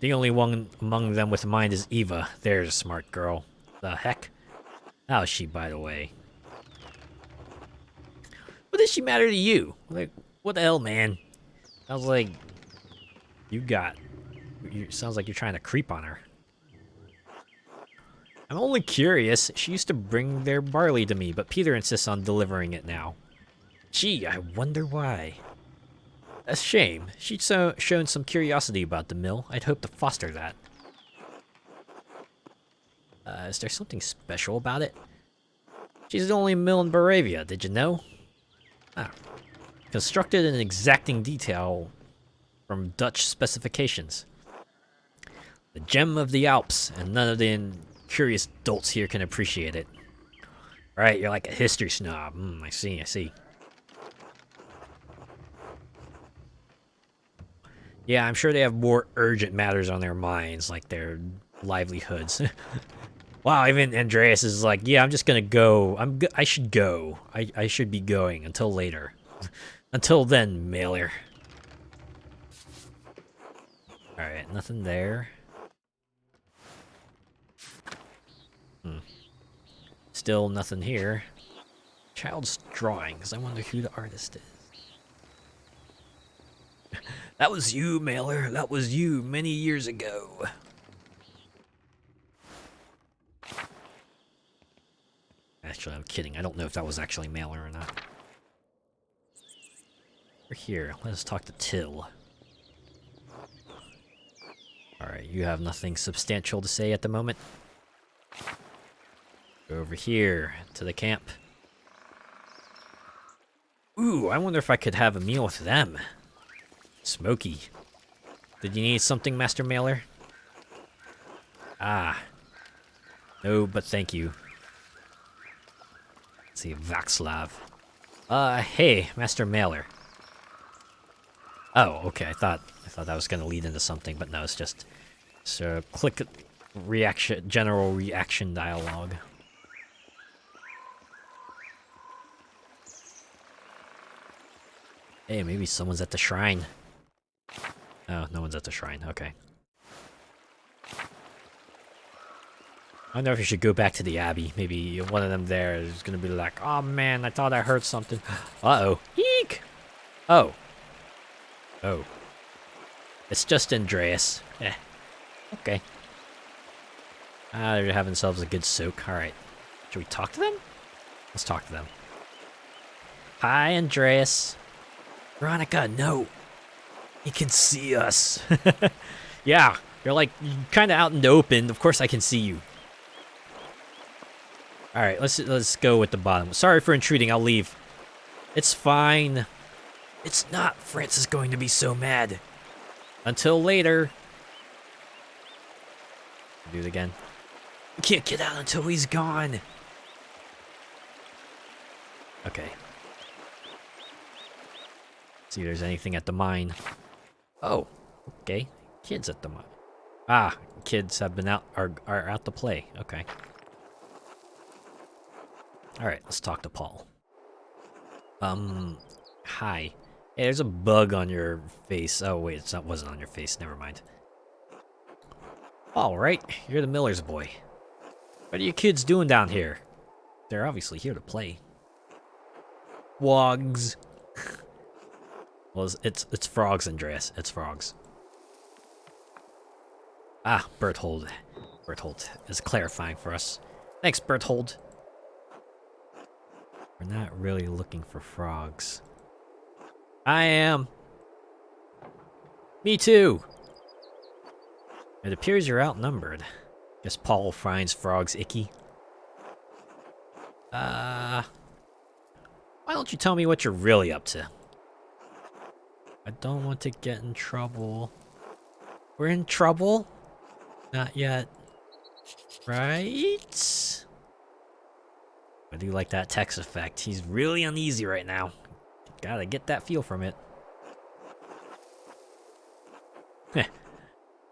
The only one among them with a mind is Eva. There's a smart girl. The heck? How is she, by the way? What does she matter to you? Like, what the hell, man? Sounds like sounds like you're trying to creep on her. I'm only curious. She used to bring their barley to me, but Peter insists on delivering it now. Gee, I wonder why. A shame. She'd shown some curiosity about the mill. I'd hoped to foster that. Is there something special about it? She's the only mill in Moravia, did you know? Ah. Constructed in exacting detail from Dutch specifications. The gem of the Alps, and none of the curious dolts here can appreciate it. Right, you're like a history snob. I see, I see. Yeah, I'm sure they have more urgent matters on their minds, like their livelihoods. Wow, even Andreas is like, yeah, I'm just gonna go. I should go. I should be going until later. Until then, mailer. Alright, nothing there. Still nothing here. Child's drawings. I wonder who the artist is. That was you, mailer. That was you many years ago. Actually, I'm kidding. I don't know if that was actually mailer or not. We're here. Let us talk to Till. Alright, You have nothing substantial to say at the moment. Go over here to the camp. Ooh, I wonder if I could have a meal with them. Smoky. Did you need something, Master Mailer? Ah. No, but thank you. Let's see, Vaxlav. Hey, Master Mailer. Oh, okay, I thought that was gonna lead into something, but no, it's just so click reaction, general reaction dialogue. Hey, maybe someone's at the shrine. Oh, no one's at the shrine. Okay. I wonder if you should go back to the Abbey. Maybe one of them there is gonna be like, "Oh man, I thought I heard something." Uh-oh. Eek! Oh. Oh. It's just Andreas. Eh. Okay. Ah, they're having themselves a good soak. Alright. Should we talk to them? Let's talk to them. Hi, Andreas. Veronica, no. You can see us. Yeah, you're like kind of out in the open. Of course I can see you. Alright, let's go with the bottom. Sorry for intruding, I'll leave. It's fine. It's not. Francis is going to be so mad. Until later. Do it again. We can't get out until he's gone. Okay. See if there's anything at the mine. Oh, okay. Kids at the mine. Ah, kids have been out are out to play. Okay. Alright, let's talk to Paul. Hi. Hey, there's a bug on your face. Oh wait, it wasn't on your face, never mind. Alright, you're the miller's boy. What are you kids doing down here? They're obviously here to play. Wogs. Well, it's frogs, Andreas. It's frogs. Ah, Berthold. Berthold is clarifying for us. Thanks, Berthold. We're not really looking for frogs. I am. Me too. It appears you're outnumbered. Guess Paul finds frogs icky. Why don't you tell me what you're really up to? I don't want to get in trouble. We're in trouble? Not yet. Right? I do like that text effect. He's really uneasy right now. Gotta get that feel from it. Heh.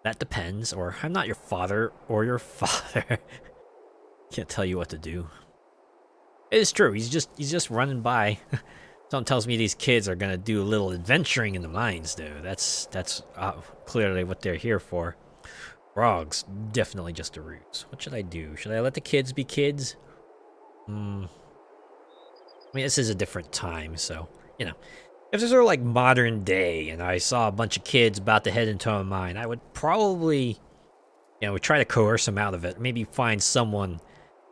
That depends, or I'm not your father or your father. Can't tell you what to do. It is true, he's just running by. Something tells me these kids are gonna do a little adventuring in the mines, though. That's clearly what they're here for. Frogs, definitely just a ruse. What should I do? Should I let the kids be kids? I mean, this is a different time, so, you know. If this were like modern day and I saw a bunch of kids about to head into a mine, I would probably, you know, try to coerce them out of it. Maybe find someone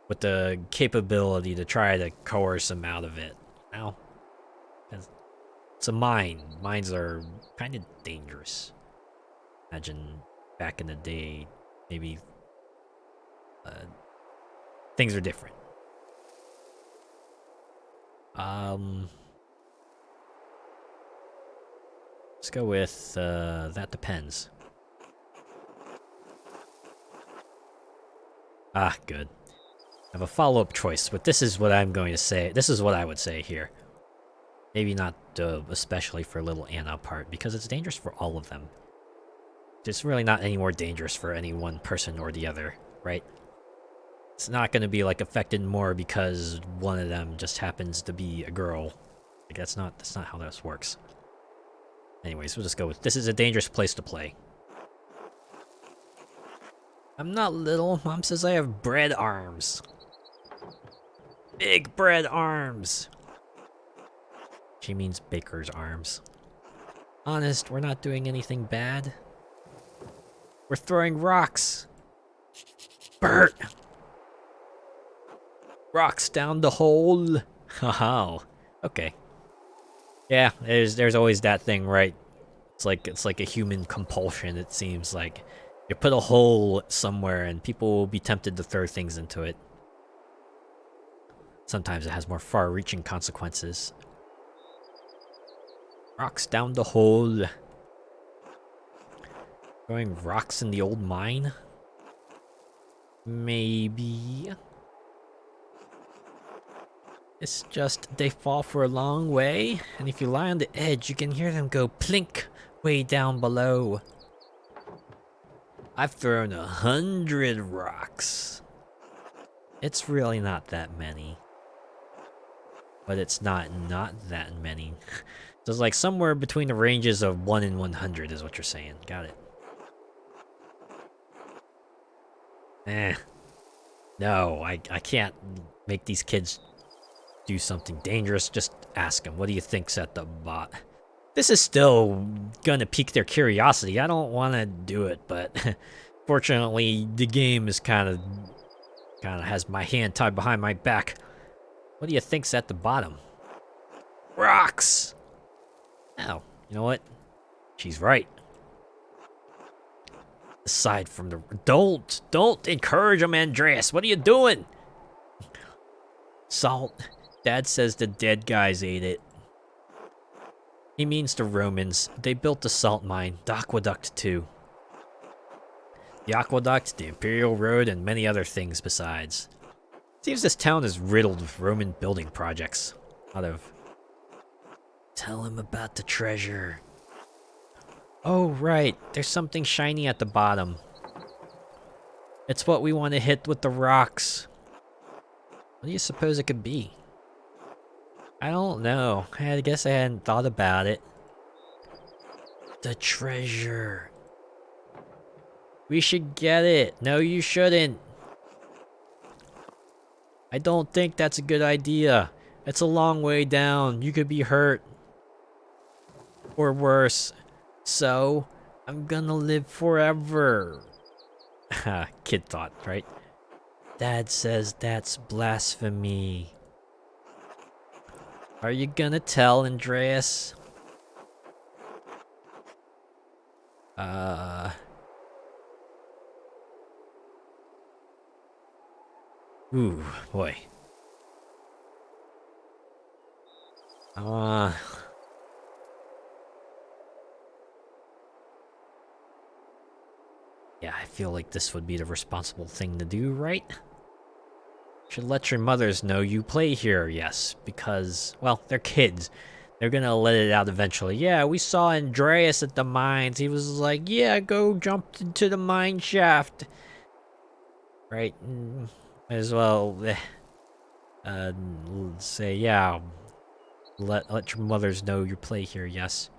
with the capability to try to coerce them out of it. Now, it's a mine. Mines are kind of dangerous. Imagine back in the day, maybe things are different. Let's go with, that depends. Ah, good. I have a follow-up choice, but this is what I'm going to say. This is what I would say here. Maybe not, especially for little Anna part, because it's dangerous for all of them. It's really not any more dangerous for any one person or the other, right? It's not going to be, like, affected more because one of them just happens to be a girl. Like, that's not how this works. Anyways, we'll just go with, this is a dangerous place to play. I'm not little. Mom says I have bread arms. Big bread arms. She means baker's arms. Honest, we're not doing anything bad. We're throwing rocks. Bert! Rocks down the hole. Haha. Okay. Yeah, there's always that thing, right? It's like a human compulsion, it seems like. You put a hole somewhere and people will be tempted to throw things into it. Sometimes it has more far-reaching consequences. Rocks down the hole. Throwing rocks in the old mine? Maybe. It's just they fall for a long way, and if you lie on the edge, you can hear them go plink way down below. I've thrown 100 rocks. It's really not that many. But it's not that many. So it's like somewhere between the ranges of 1 and 100 is what you're saying. Got it. No, I can't make these kids do something dangerous. Just ask them, what do you think's at the bot? This is still gonna pique their curiosity. I don't want to do it, but fortunately, the game is kind of has my hand tied behind my back. What do you think's at the bottom? Rocks! Oh, you know what? She's right. Aside from the... Don't encourage him, Andreas. What are you doing? Salt. Dad says the dead guys ate it. He means the Romans. They built the salt mine, the aqueduct too. The aqueduct, the Imperial Road, and many other things besides. Seems this town is riddled with Roman building projects. Tell him about the treasure. Oh, right. There's something shiny at the bottom. It's what we want to hit with the rocks. What do you suppose it could be? I don't know. I guess I hadn't thought about it. The treasure. We should get it. No, you shouldn't. I don't think that's a good idea. It's a long way down. You could be hurt. Or worse. So, I'm gonna live forever. Kid thought, right? Dad says that's blasphemy. Are you gonna tell, Andreas? Ooh, boy. Yeah, I feel like this would be the responsible thing to do, right? Should let your mothers know you play here, yes, because, well, they're kids. They're gonna let it out eventually. Yeah, we saw Andreas at the mines. He was like, yeah, go jump into the mine shaft. Right? Might as well say, yeah, let your mothers know you play here, yes.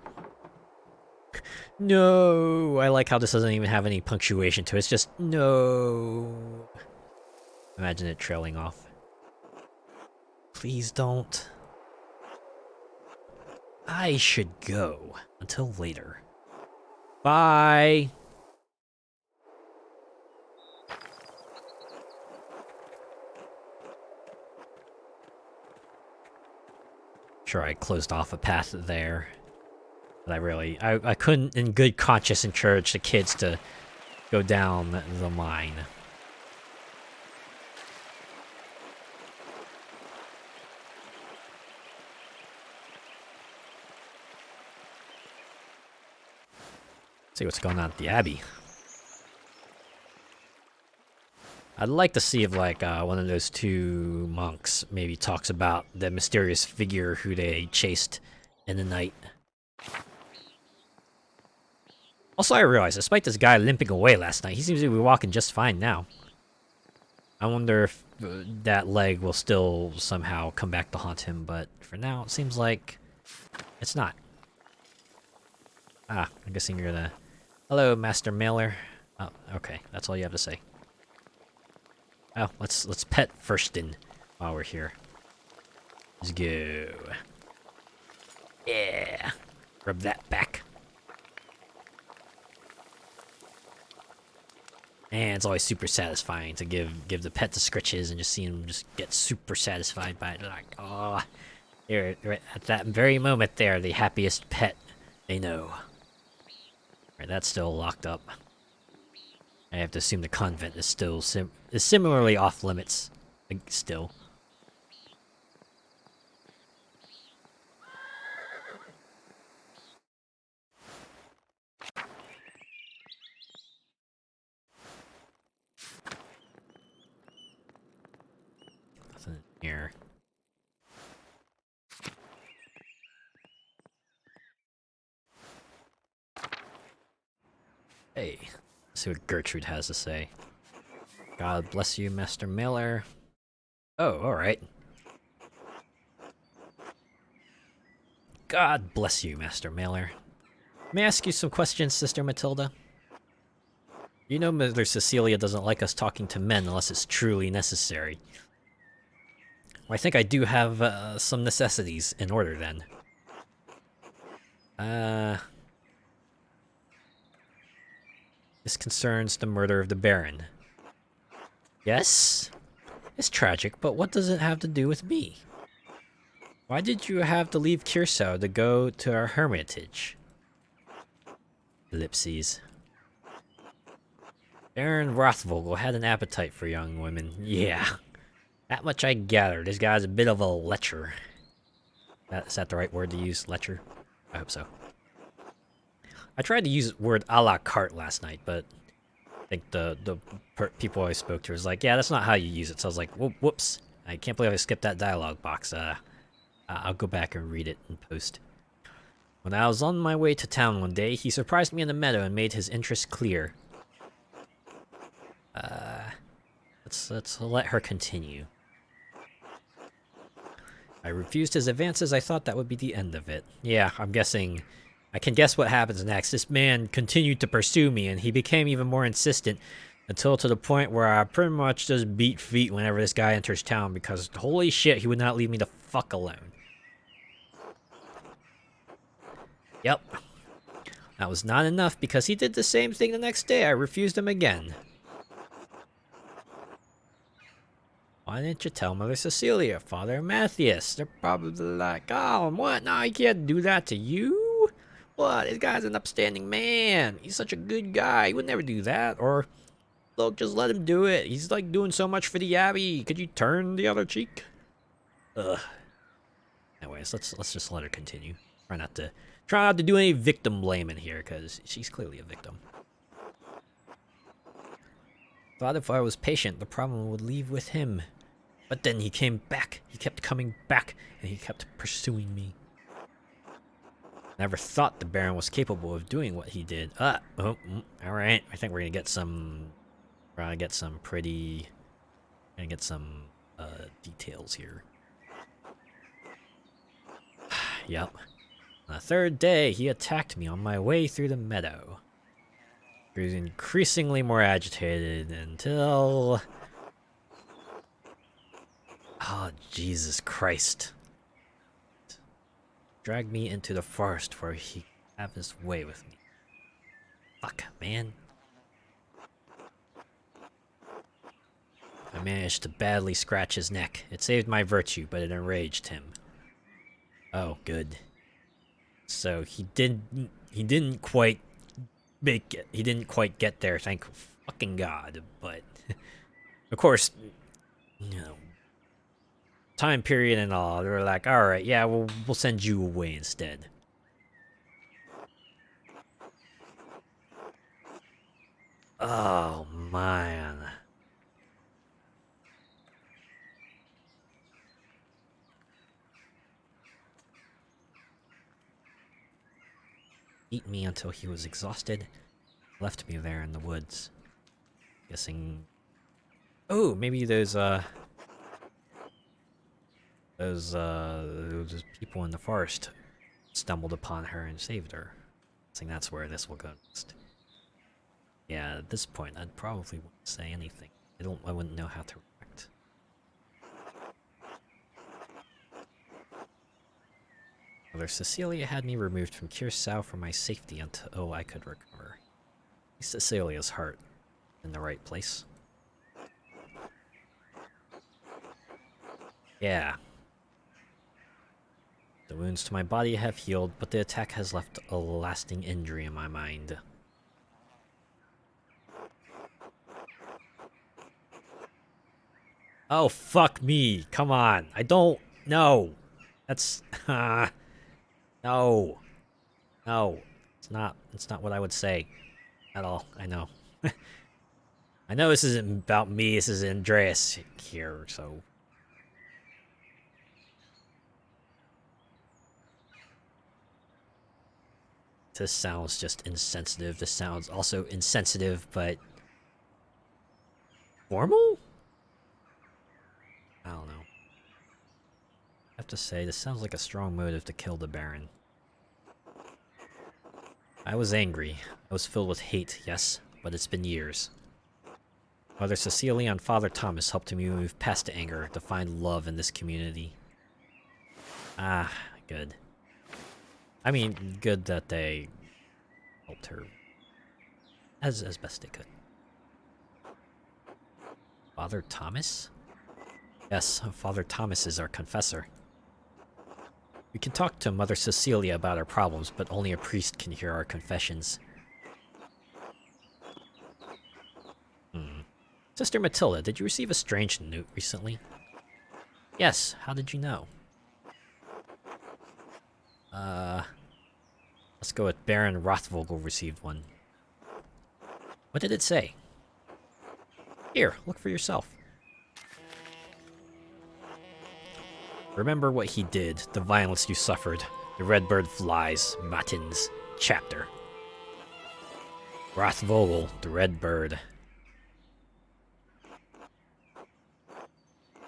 No, I like how this doesn't even have any punctuation to it. It's just, no. Imagine it trailing off. Please don't. I should go. Until later. Bye! Sure, I closed off a path there. But I couldn't in good conscience encourage the kids to go down the mine. See what's going on at the Abbey. I'd like to see if, like, one of those two monks maybe talks about the mysterious figure who they chased in the night. Also, I realized, despite this guy limping away last night, he seems to be walking just fine now. I wonder if that leg will still somehow come back to haunt him, but for now, it seems like it's not. Ah, I'm guessing you're the... Hello, Master Mailer. Oh, okay, that's all you have to say. Oh, let's pet Firstin while we're here. Let's go. Yeah, rub that back. And it's always super satisfying to give the pet the scritches and just see him just get super satisfied by it. Like, oh, they're at that very moment they're the happiest pet they know. Right, that's still locked up. I have to assume the convent is still similarly off limits. Like, still. Nothing here. Hey, let's see what Gertrude has to say. God bless you, Master Miller. Oh, alright. God bless you, Master Mailer. May I ask you some questions, Sister Matilda? You know Mother Cecilia doesn't like us talking to men unless it's truly necessary. Well, I think I do have some necessities in order then. This concerns the murder of the Baron. Yes? It's tragic, but what does it have to do with me? Why did you have to leave Kirsau to go to our hermitage? Ellipses. Baron Rothvogel had an appetite for young women. Yeah. That much I gather. This guy's a bit of a lecher. Is that the right word to use? Lecher? I hope so. I tried to use the word a la carte last night, but I think the people I spoke to was like, yeah, that's not how you use it. So I was like, whoops. I can't believe I skipped that dialogue box. I'll go back and read it in post. When I was on my way to town one day, he surprised me in the meadow and made his interest clear. Let's let her continue. I refused his advances. I thought that would be the end of it. Yeah, I'm guessing. I can guess what happens next. This man continued to pursue me, and he became even more insistent until to the point where I pretty much just beat feet whenever this guy enters town because holy shit, he would not leave me the fuck alone. Yep. That was not enough because he did the same thing the next day. I refused him again. Why didn't you tell Mother Cecilia, Father Matthias? They're probably like, oh, what? No, he can't do that to you? What? This guy's an upstanding man. He's such a good guy. He would never do that. Or, look, just let him do it. He's like doing so much for the Abbey. Could you turn the other cheek? Ugh. Anyways, let's just let her continue. Try not to do any victim blaming here, because she's clearly a victim. Thought if I was patient, the problem would leave with him. But then he came back. He kept coming back, and he kept pursuing me. Never thought the Baron was capable of doing what he did. Alright. I think we're gonna get some... We're gonna get some pretty... We're gonna get some, details here. Yep. On the third day, he attacked me on my way through the meadow. He was increasingly more agitated until... Oh, Jesus Christ. Dragged me into the forest where he could have his way with me. Fuck, man. I managed to badly scratch his neck. It saved my virtue, but it enraged him. Oh, good. So he didn't quite make it. He didn't quite get there, thank fucking God. But of course, you know, time period and all, they were like, all right, yeah, we'll send you away instead. Oh man. Eat me until he was exhausted. Left me there in the woods. Guessing. Oh, maybe those people in the forest stumbled upon her and saved her. I think that's where this will go next. Yeah, at this point, I'd probably wouldn't say anything. I wouldn't know how to react. Mother Cecilia had me removed from Kirsau for my safety until I could recover. Cecilia's heart in the right place. Yeah. The wounds to my body have healed, but the attack has left a lasting injury in my mind. Oh, fuck me. Come on. I don't... No. That's... no. No. It's not what I would say. At all. I know. I know this isn't about me. This is Andreas here, so... This sounds just insensitive. This sounds also insensitive, but... Formal? I don't know. I have to say, this sounds like a strong motive to kill the Baron. I was angry. I was filled with hate, yes, but it's been years. Mother Cecilia and Father Thomas helped me move past the anger to find love in this community. Ah, good. I mean, good that they helped her as best they could. Father Thomas? Yes, Father Thomas is our confessor. We can talk to Mother Cecilia about our problems, but only a priest can hear our confessions. Sister Matilda, did you receive a strange note recently? Yes, how did you know? Let's go with Baron Rothvogel received one. What did it say? Here, look for yourself. Remember what he did, the violence you suffered, the redbird flies, Matins, chapter. Rothvogel, the red bird.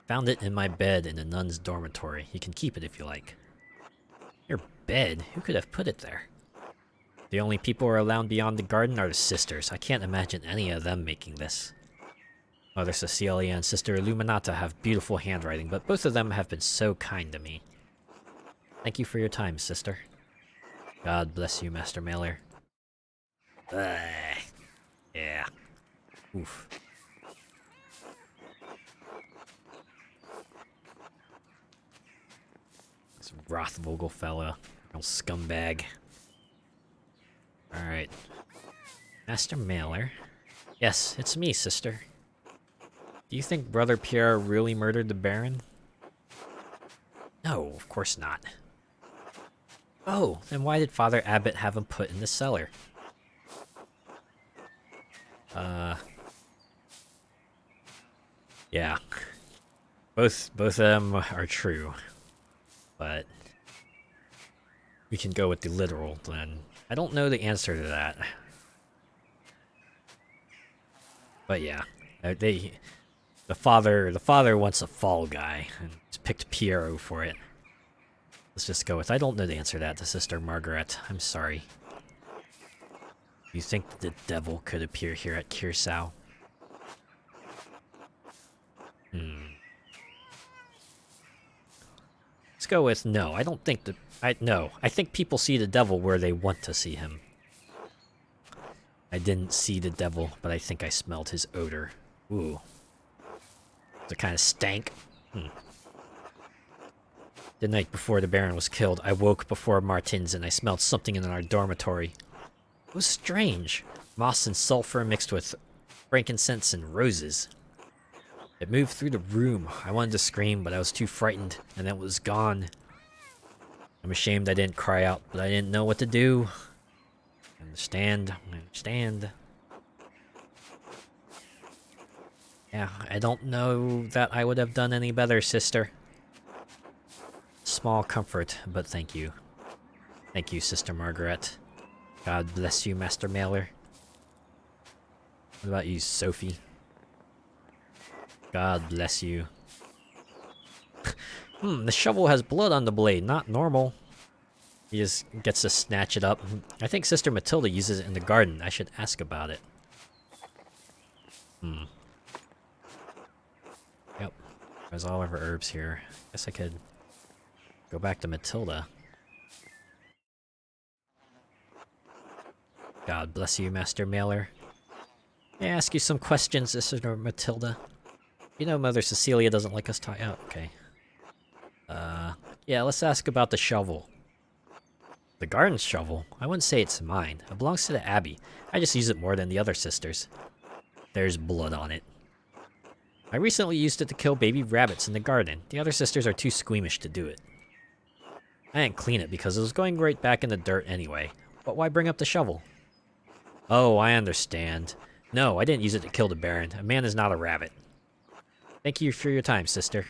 Found it in my bed in the nun's dormitory. You can keep it if you like. Your bed? Who could have put it there? The only people who are allowed beyond the garden are the sisters. I can't imagine any of them making this. Mother Cecilia and Sister Illuminata have beautiful handwriting, but both of them have been so kind to me. Thank you for your time, sister. God bless you, Master Mailer. Yeah. Oof. This Rothvogel fella. Real scumbag. Alright. Master Mailer. Yes, it's me, sister. Do you think Brother Pierre really murdered the Baron? No, of course not. Oh, then why did Father Abbot have him put in the cellar? Yeah. Both of them are true. But we can go with the literal then. I don't know the answer to that. But yeah, the father wants a fall guy and he's picked Piero for it. Let's just go with I don't know the answer to that to Sister Margaret. I'm sorry. You think the devil could appear here at Kirsau? Let's go with no. I don't think no. I think people see the devil where they want to see him. I didn't see the devil, but I think I smelled his odor. Ooh. The kind of stank. The night before the Baron was killed, I woke before Martin's and I smelled something in our dormitory. It was strange. Moss and sulfur mixed with frankincense and roses. It moved through the room. I wanted to scream, but I was too frightened, and then it was gone. I'm ashamed I didn't cry out, but I didn't know what to do. I understand. Yeah, I don't know that I would have done any better, sister. Small comfort, but thank you. Thank you, Sister Margaret. God bless you, Master Mailer. What about you, Sophie? God bless you. The shovel has blood on the blade, not normal. He just gets to snatch it up. I think Sister Matilda uses it in the garden. I should ask about it. Yep. There's all of our herbs here. Guess I could go back to Matilda. God bless you, Master Mailer. May I ask you some questions, Sister Matilda? You know Mother Cecilia doesn't like us talking. Oh, okay. Yeah, let's ask about the shovel. The garden shovel? I wouldn't say it's mine. It belongs to the Abbey. I just use it more than the other sisters. There's blood on it. I recently used it to kill baby rabbits in the garden. The other sisters are too squeamish to do it. I didn't clean it because it was going right back in the dirt anyway. But why bring up the shovel? Oh, I understand. No, I didn't use it to kill the Baron. A man is not a rabbit. Thank you for your time, sister.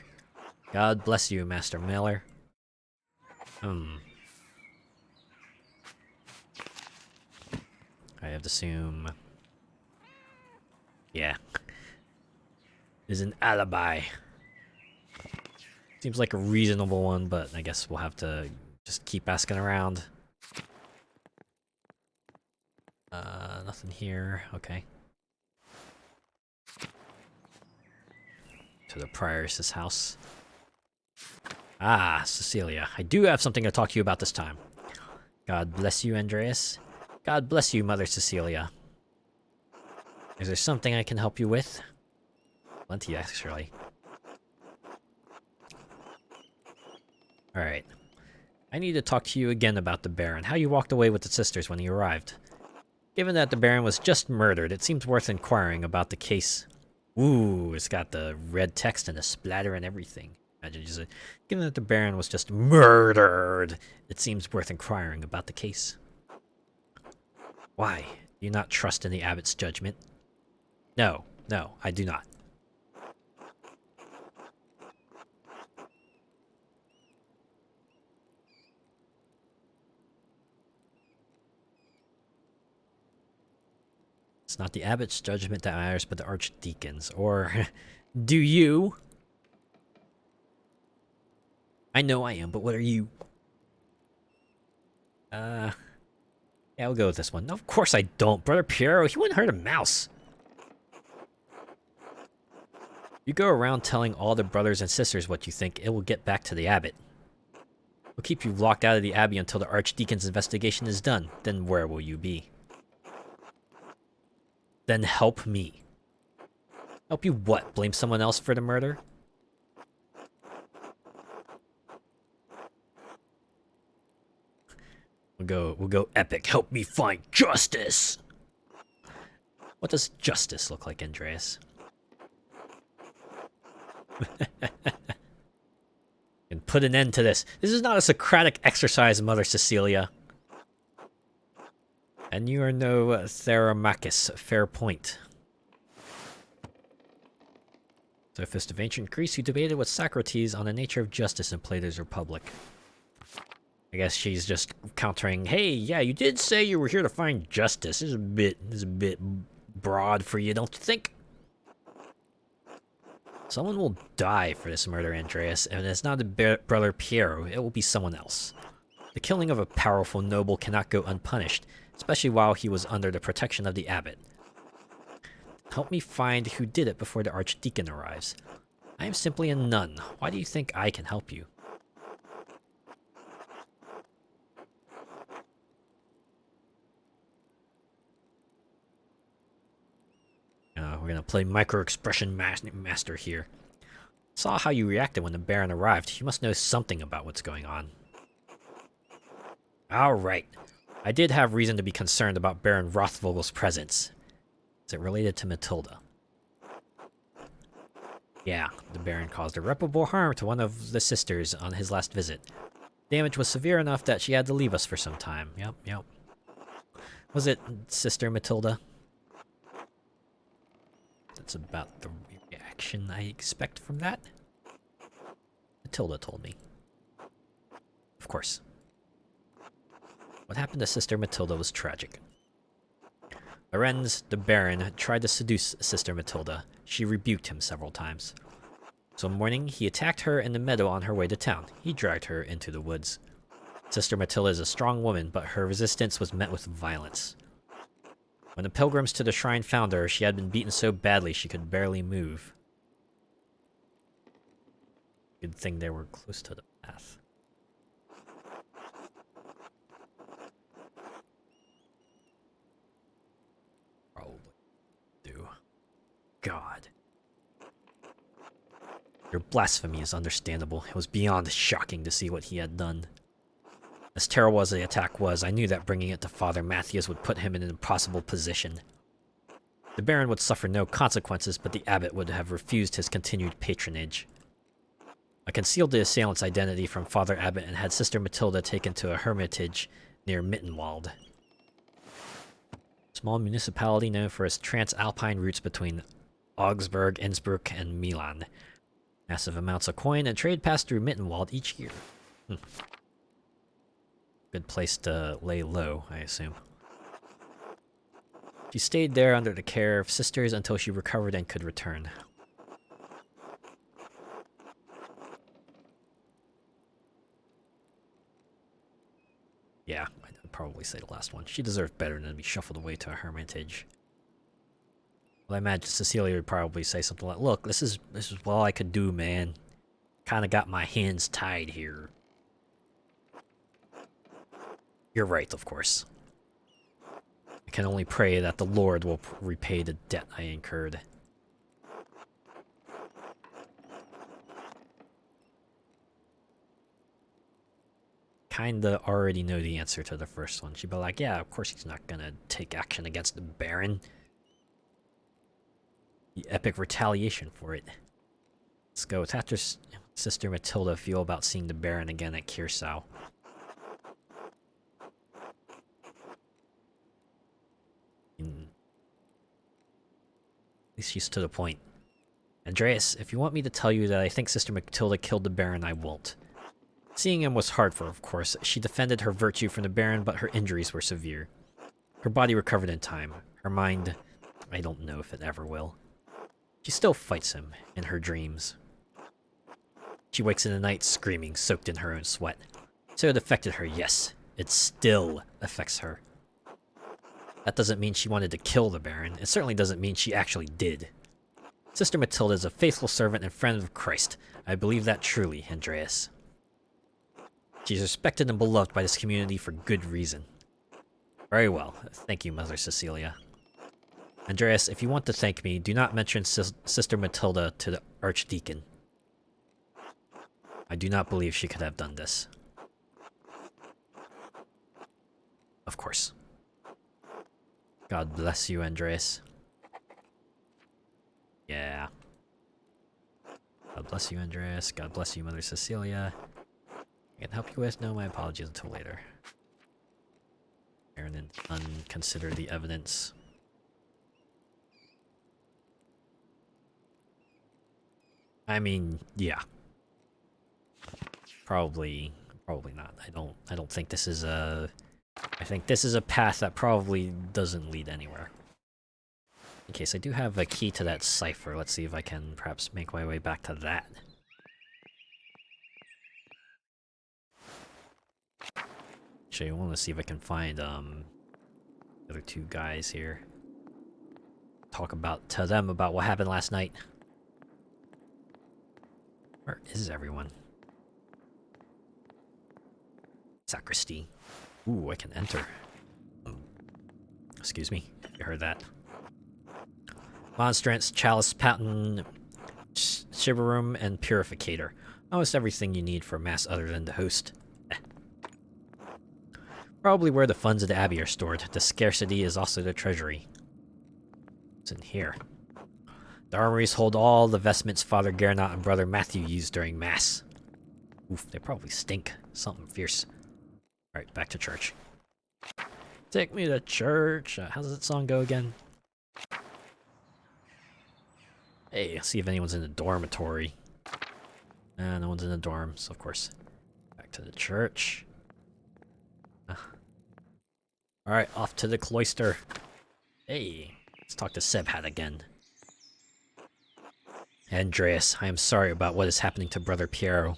God bless you, Master Miller. I have to assume... Yeah. Is an alibi. Seems like a reasonable one, but I guess we'll have to just keep asking around. Nothing here. Okay. To the prioress's house. Ah, Cecilia. I do have something to talk to you about this time. God bless you, Andreas. God bless you, Mother Cecilia. Is there something I can help you with? Plenty, actually. Alright. I need to talk to you again about the Baron. How you walked away with the sisters when he arrived. Given that the Baron was just murdered, it seems worth inquiring about the case. Ooh, it's got the red text and the splatter and everything. Imagine just given that the Baron was just murdered, it seems worth inquiring about the case. Why? Do you not trust in the abbot's judgment? No, I do not. It's not the abbot's judgment that matters, but the archdeacon's. Or, do you? I know I am, but what are you? Yeah, we'll go with this one. No, of course I don't. Brother Piero, he wouldn't hurt a mouse. You go around telling all the brothers and sisters what you think, it will get back to the abbot. We'll keep you locked out of the abbey until the archdeacon's investigation is done. Then where will you be? Then help me. Help you what? Blame someone else for the murder? We'll go epic. Help me find justice! What does justice look like, Andreas? And put an end to this. This is not a Socratic exercise, Mother Cecilia. And you are no Thermachus. Fair point. Sophist of ancient Greece who debated with Socrates on the nature of justice in Plato's Republic. I guess she's just countering, hey, yeah, you did say you were here to find justice. This is a bit broad for you, don't you think? Someone will die for this murder, Andreas, and it's not Brother Piero, it will be someone else. The killing of a powerful noble cannot go unpunished, especially while he was under the protection of the abbot. Help me find who did it before the archdeacon arrives. I am simply a nun. Why do you think I can help you? We're gonna play micro-expression master here. Saw how you reacted when the Baron arrived. You must know something about what's going on. Alright. I did have reason to be concerned about Baron Rothvogel's presence. Is it related to Matilda? Yeah, the Baron caused irreparable harm to one of the sisters on his last visit. Damage was severe enough that she had to leave us for some time. Yep. Was it Sister Matilda? That's about the reaction I expect from that. Matilda told me. Of course. What happened to Sister Matilda was tragic. Lorenz, the Baron, tried to seduce Sister Matilda. She rebuked him several times. Some morning, he attacked her in the meadow on her way to town. He dragged her into the woods. Sister Matilda is a strong woman, but her resistance was met with violence. When the pilgrims to the shrine found her, she had been beaten so badly she could barely move. Good thing they were close to the path. Probably do. God. Your blasphemy is understandable. It was beyond shocking to see what he had done. As terrible as the attack was, I knew that bringing it to Father Matthias would put him in an impossible position. The Baron would suffer no consequences, but the abbot would have refused his continued patronage. I concealed the assailant's identity from Father Abbot and had Sister Matilda taken to a hermitage near Mittenwald. Small municipality known for its transalpine routes between Augsburg, Innsbruck, and Milan. Massive amounts of coin and trade pass through Mittenwald each year. Good place to lay low, I assume. She stayed there under the care of sisters until she recovered and could return. Yeah, I'd probably say the last one. She deserved better than to be shuffled away to a hermitage. Well, I imagine Cecilia would probably say something like, "Look, this is all I could do, man. Kinda got my hands tied here." You're right, of course. I can only pray that the Lord will repay the debt I incurred. Kinda already know the answer to the first one. She'd be like, yeah, of course he's not gonna take action against the Baron. The epic retaliation for it. Let's go. How does Sister Matilda feel about seeing the Baron again at Kirsau? At least she's to the point. Andreas, if you want me to tell you that I think Sister Matilda killed the Baron, I won't. Seeing him was hard for her, of course. She defended her virtue from the Baron, but her injuries were severe. Her body recovered in time. Her mind, I don't know if it ever will. She still fights him in her dreams. She wakes in the night screaming, soaked in her own sweat. So it affected her, yes. It still affects her. That doesn't mean she wanted to kill the Baron. It certainly doesn't mean she actually did. Sister Matilda is a faithful servant and friend of Christ. I believe that truly, Andreas. She is respected and beloved by this community for good reason. Very well. Thank you, Mother Cecilia. Andreas, if you want to thank me, do not mention Sister Matilda to the Archdeacon. I do not believe she could have done this. Of course. God bless you, Andreas. Yeah. God bless you, Andreas. God bless you, Mother Cecilia. I can help you with? No, my apologies until later. Aaron and unconsider the evidence. I mean, yeah. Probably not. I don't think this is a... I think this is a path that probably doesn't lead anywhere. In case I do have a key to that cipher, let's see if I can perhaps make my way back to that. Actually, I want to see if I can find the other two guys here. Tell them about what happened last night. Where is everyone? Sacristy. Ooh, I can enter. Excuse me, you heard that. Monstrance, Chalice, Patent, Shiverum, and Purificator. Almost everything you need for mass other than the host. Probably where the funds of the Abbey are stored. The scarcity is also the treasury. What's in here? The armories hold all the vestments Father Gernot and Brother Matthew used during Mass. Oof, they probably stink. Something fierce. Alright, back to church. Take me to church. How does that song go again? Hey, let's see if anyone's in the dormitory. No one's in the dorms, of course. Back to the church. Alright, off to the cloister. Hey, let's talk to Sebhat again. Andreas, I am sorry about what is happening to Brother Piero.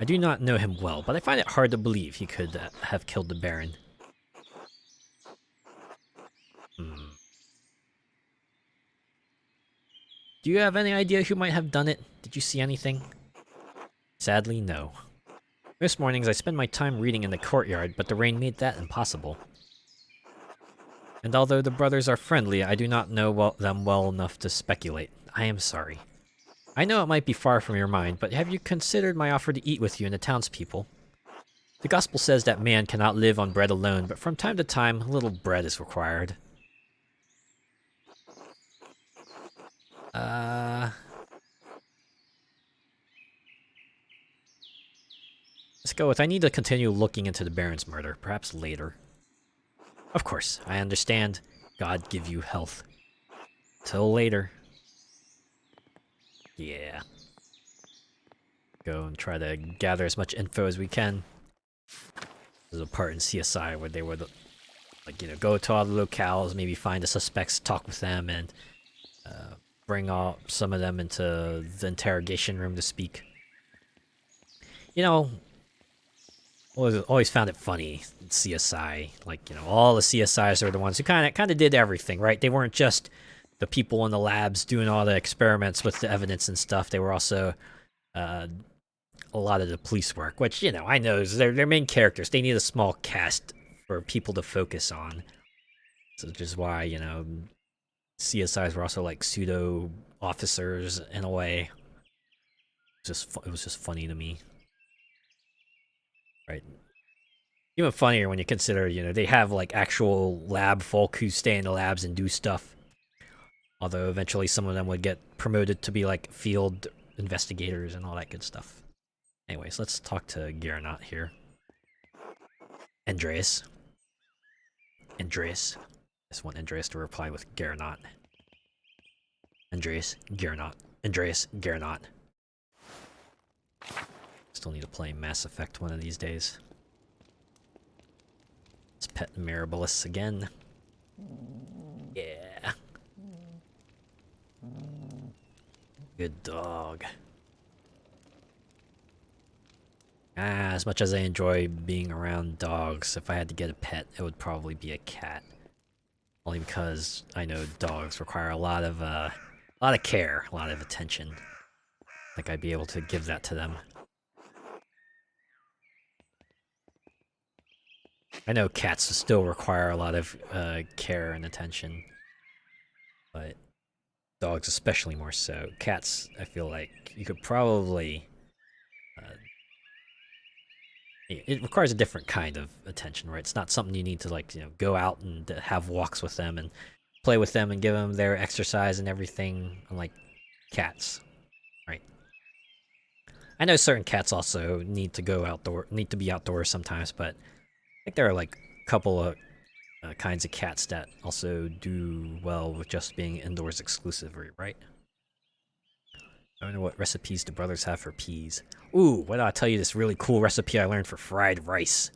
I do not know him well, but I find it hard to believe he could have killed the Baron. Do you have any idea who might have done it? Did you see anything? Sadly, no. Most mornings I spend my time reading in the courtyard, but the rain made that impossible. And although the brothers are friendly, I do not know them well enough to speculate. I am sorry. I know it might be far from your mind, but have you considered my offer to eat with you and the townspeople? The gospel says that man cannot live on bread alone, but from time to time, a little bread is required. Uh, let's go with I need to continue looking into the Baron's murder, perhaps later. Of course, I understand. God give you health. Till later. Yeah. Go and try to gather as much info as we can. There's a part in CSI where they would, like, you know, go to all the locales, maybe find the suspects, talk with them, and bring all some of them into the interrogation room to speak. You know, always found it funny in CSI. Like, you know, all the CSIs are the ones who kind of did everything, right? They weren't just the people in the labs doing all the experiments with the evidence and stuff. They were also a lot of the police work, which, you know, I know is their main characters. They need a small cast for people to focus on. So which is why, you know, CSIs were also like pseudo officers in a way. It was just funny to me, right? Even funnier when you consider, you know, they have like actual lab folk who stay in the labs and do stuff. Although eventually some of them would get promoted to be like field investigators and all that good stuff. Anyways, let's talk to Gernot here. Andreas. Andreas. I just want Andreas to reply with Gernot. Andreas, Gernot. Andreas, Gernot. Still need to play Mass Effect one of these days. Let's pet Mirabilis again. Yeah. Good dog. As much as I enjoy being around dogs, if I had to get a pet, it would probably be a cat. Only because I know dogs require a lot of care, a lot of attention. I think I'd be able to give that to them. I know cats still require a lot of care and attention, but dogs especially more so. Cats, I feel like you could probably... it requires a different kind of attention, right? It's not something you need to, like, you know, go out and have walks with them and play with them and give them their exercise and everything, unlike cats, right? I know certain cats also need to be outdoors sometimes, but I think there are like a couple of kinds of cats that also do well with just being indoors exclusively, right? I don't know what recipes the brothers have for peas. Ooh, why don't I tell you this really cool recipe I learned for fried rice?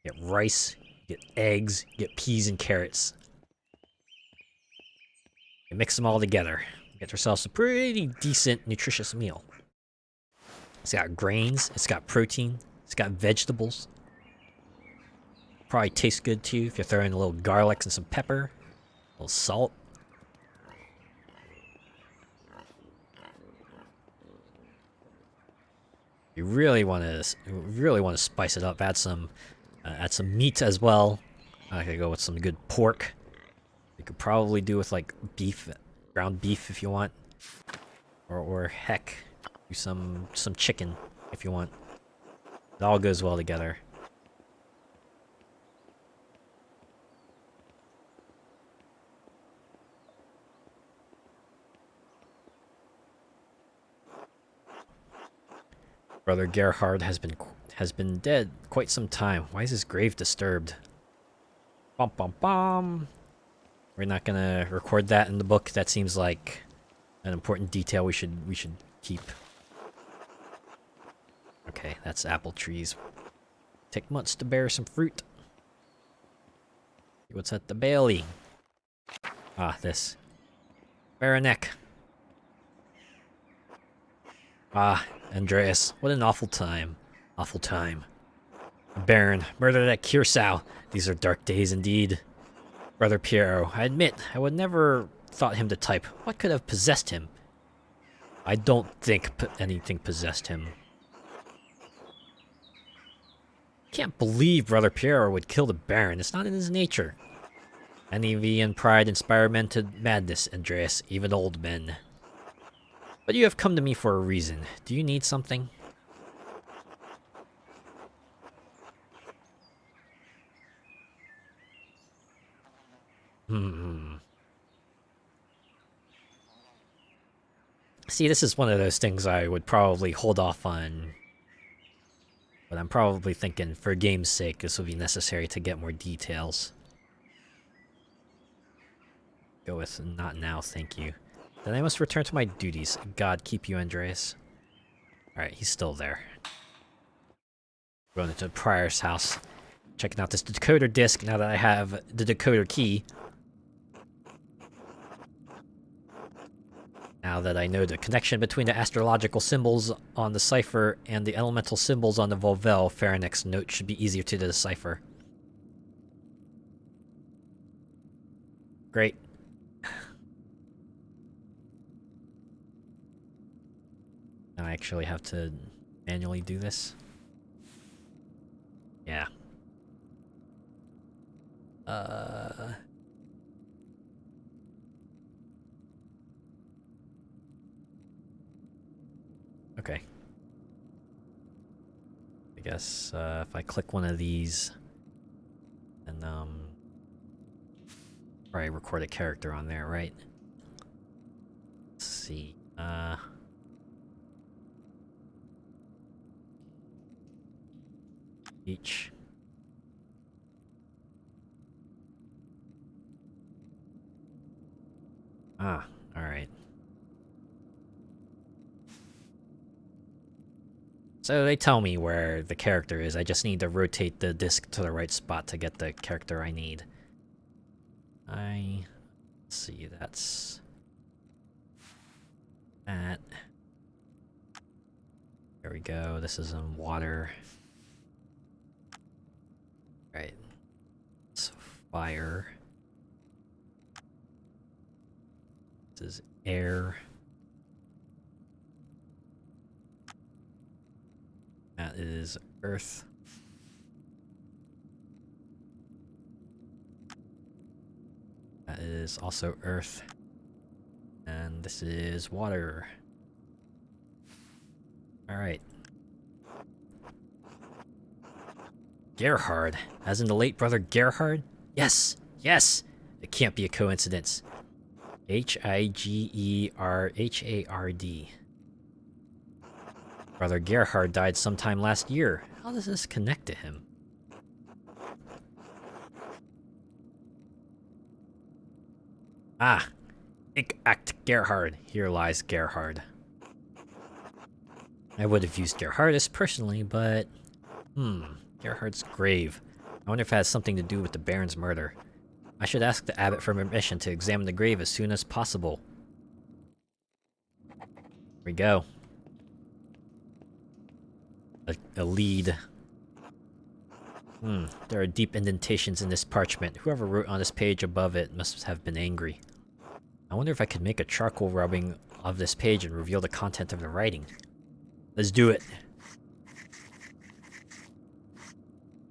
Get rice, get eggs, get peas and carrots. You mix them all together. Get yourself a pretty decent, nutritious meal. It's got grains, it's got protein, it's got vegetables. Probably tastes good too if you're throwing a little garlic and some pepper, a little salt. You really want to spice it up. Add some meat as well. I could go with some good pork. You could probably do with like beef, ground beef if you want, or heck, do some chicken if you want. It all goes well together. Brother Gerhard has been dead quite some time. Why is his grave disturbed? Bum bum bum. We're not gonna record that in the book. That seems like an important detail we should keep. Okay, that's apple trees. Take months to bear some fruit. What's at the Bailey? Ah, this. Baronek. Ah, Andreas. What an awful time. Awful time. Baron, murdered at Curacao. These are dark days indeed. Brother Piero, I admit, I would never thought him to type. What could have possessed him? I don't think anything possessed him. Can't believe Brother Piero would kill the Baron. It's not in his nature. Envy and pride inspire men to madness, Andreas, even old men. But you have come to me for a reason. Do you need something? Hmm. See, this is one of those things I would probably hold off on. But I'm probably thinking, for game's sake, this will be necessary to get more details. Go with not now, thank you. Then I must return to my duties. God keep you, Andreas. Alright, he's still there. Going into Pryor's house. Checking out this decoder disc now that I have the decoder key. Now that I know the connection between the astrological symbols on the cipher and the elemental symbols on the Volvel, Farinek's note should be easier to decipher. Great. Now I actually have to manually do this? Yeah. Okay. I guess, if I click one of these, and, probably record a character on there, right? Let's see, each. Ah, alright. So they tell me where the character is, I just need to rotate the disc to the right spot to get the character I need. Let's see, that's... that. There we go, this is in water. Right. It's fire. This is air. That is earth. That is also earth. And this is water. Alright. Gerhard, as in the late brother Gerhard? Yes! Yes! It can't be a coincidence. Higerhard. Brother Gerhard died sometime last year. How does this connect to him? Ah! Ik act Gerhard. Here lies Gerhard. I would have used Gerhardus personally, but... Gerhard's grave. I wonder if it has something to do with the Baron's murder. I should ask the abbot for permission to examine the grave as soon as possible. Here we go. A lead. There are deep indentations in this parchment. Whoever wrote on this page above it must have been angry. I wonder if I could make a charcoal rubbing of this page and reveal the content of the writing. Let's do it.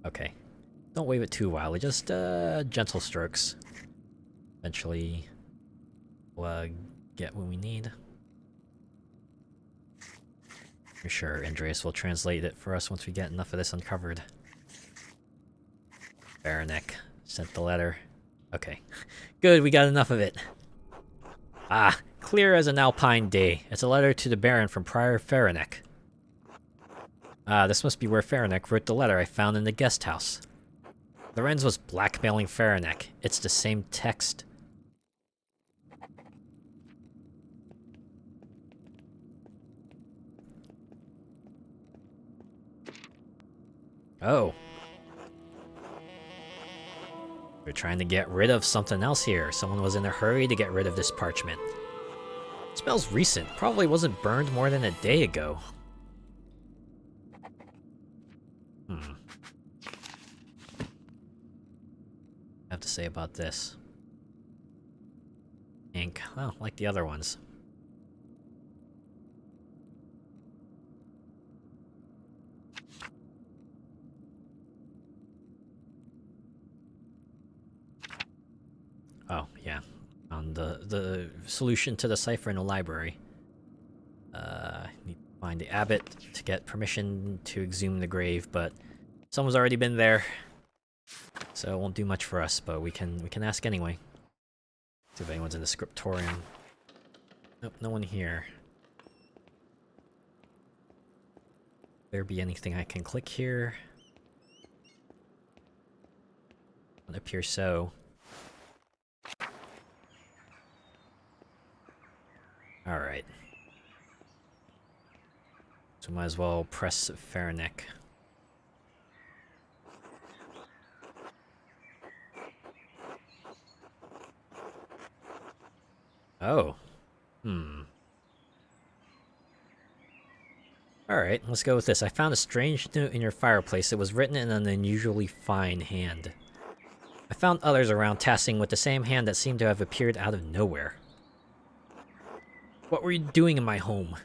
Okay. Don't wave it too wildly, just gentle strokes. Eventually, we'll get what we need. For sure, Andreas will translate it for us once we get enough of this uncovered. Farenek sent the letter. Okay. Good, we got enough of it. Ah, clear as an alpine day. It's a letter to the Baron from Prior Farenek. Ah, this must be where Farenek wrote the letter I found in the guest house. Lorenz was blackmailing Farenek. It's the same text. Oh. We're trying to get rid of something else here. Someone was in a hurry to get rid of this parchment. It smells recent. Probably wasn't burned more than a day ago. I have to say about this. Ink. Oh, like the other ones. Oh, yeah. On the solution to the cipher in the library. Need to find the abbot to get permission to exhume the grave, but someone's already been there. So it won't do much for us, but we can ask anyway. See if anyone's in the scriptorium. Nope, no one here. There be anything I can click here? It appears so. Alright. So might as well press Fahrenheit. Oh. Alright, let's go with this. I found a strange note in your fireplace. It was written in an unusually fine hand. I found others around Tassing with the same hand that seemed to have appeared out of nowhere. What were you doing in my home?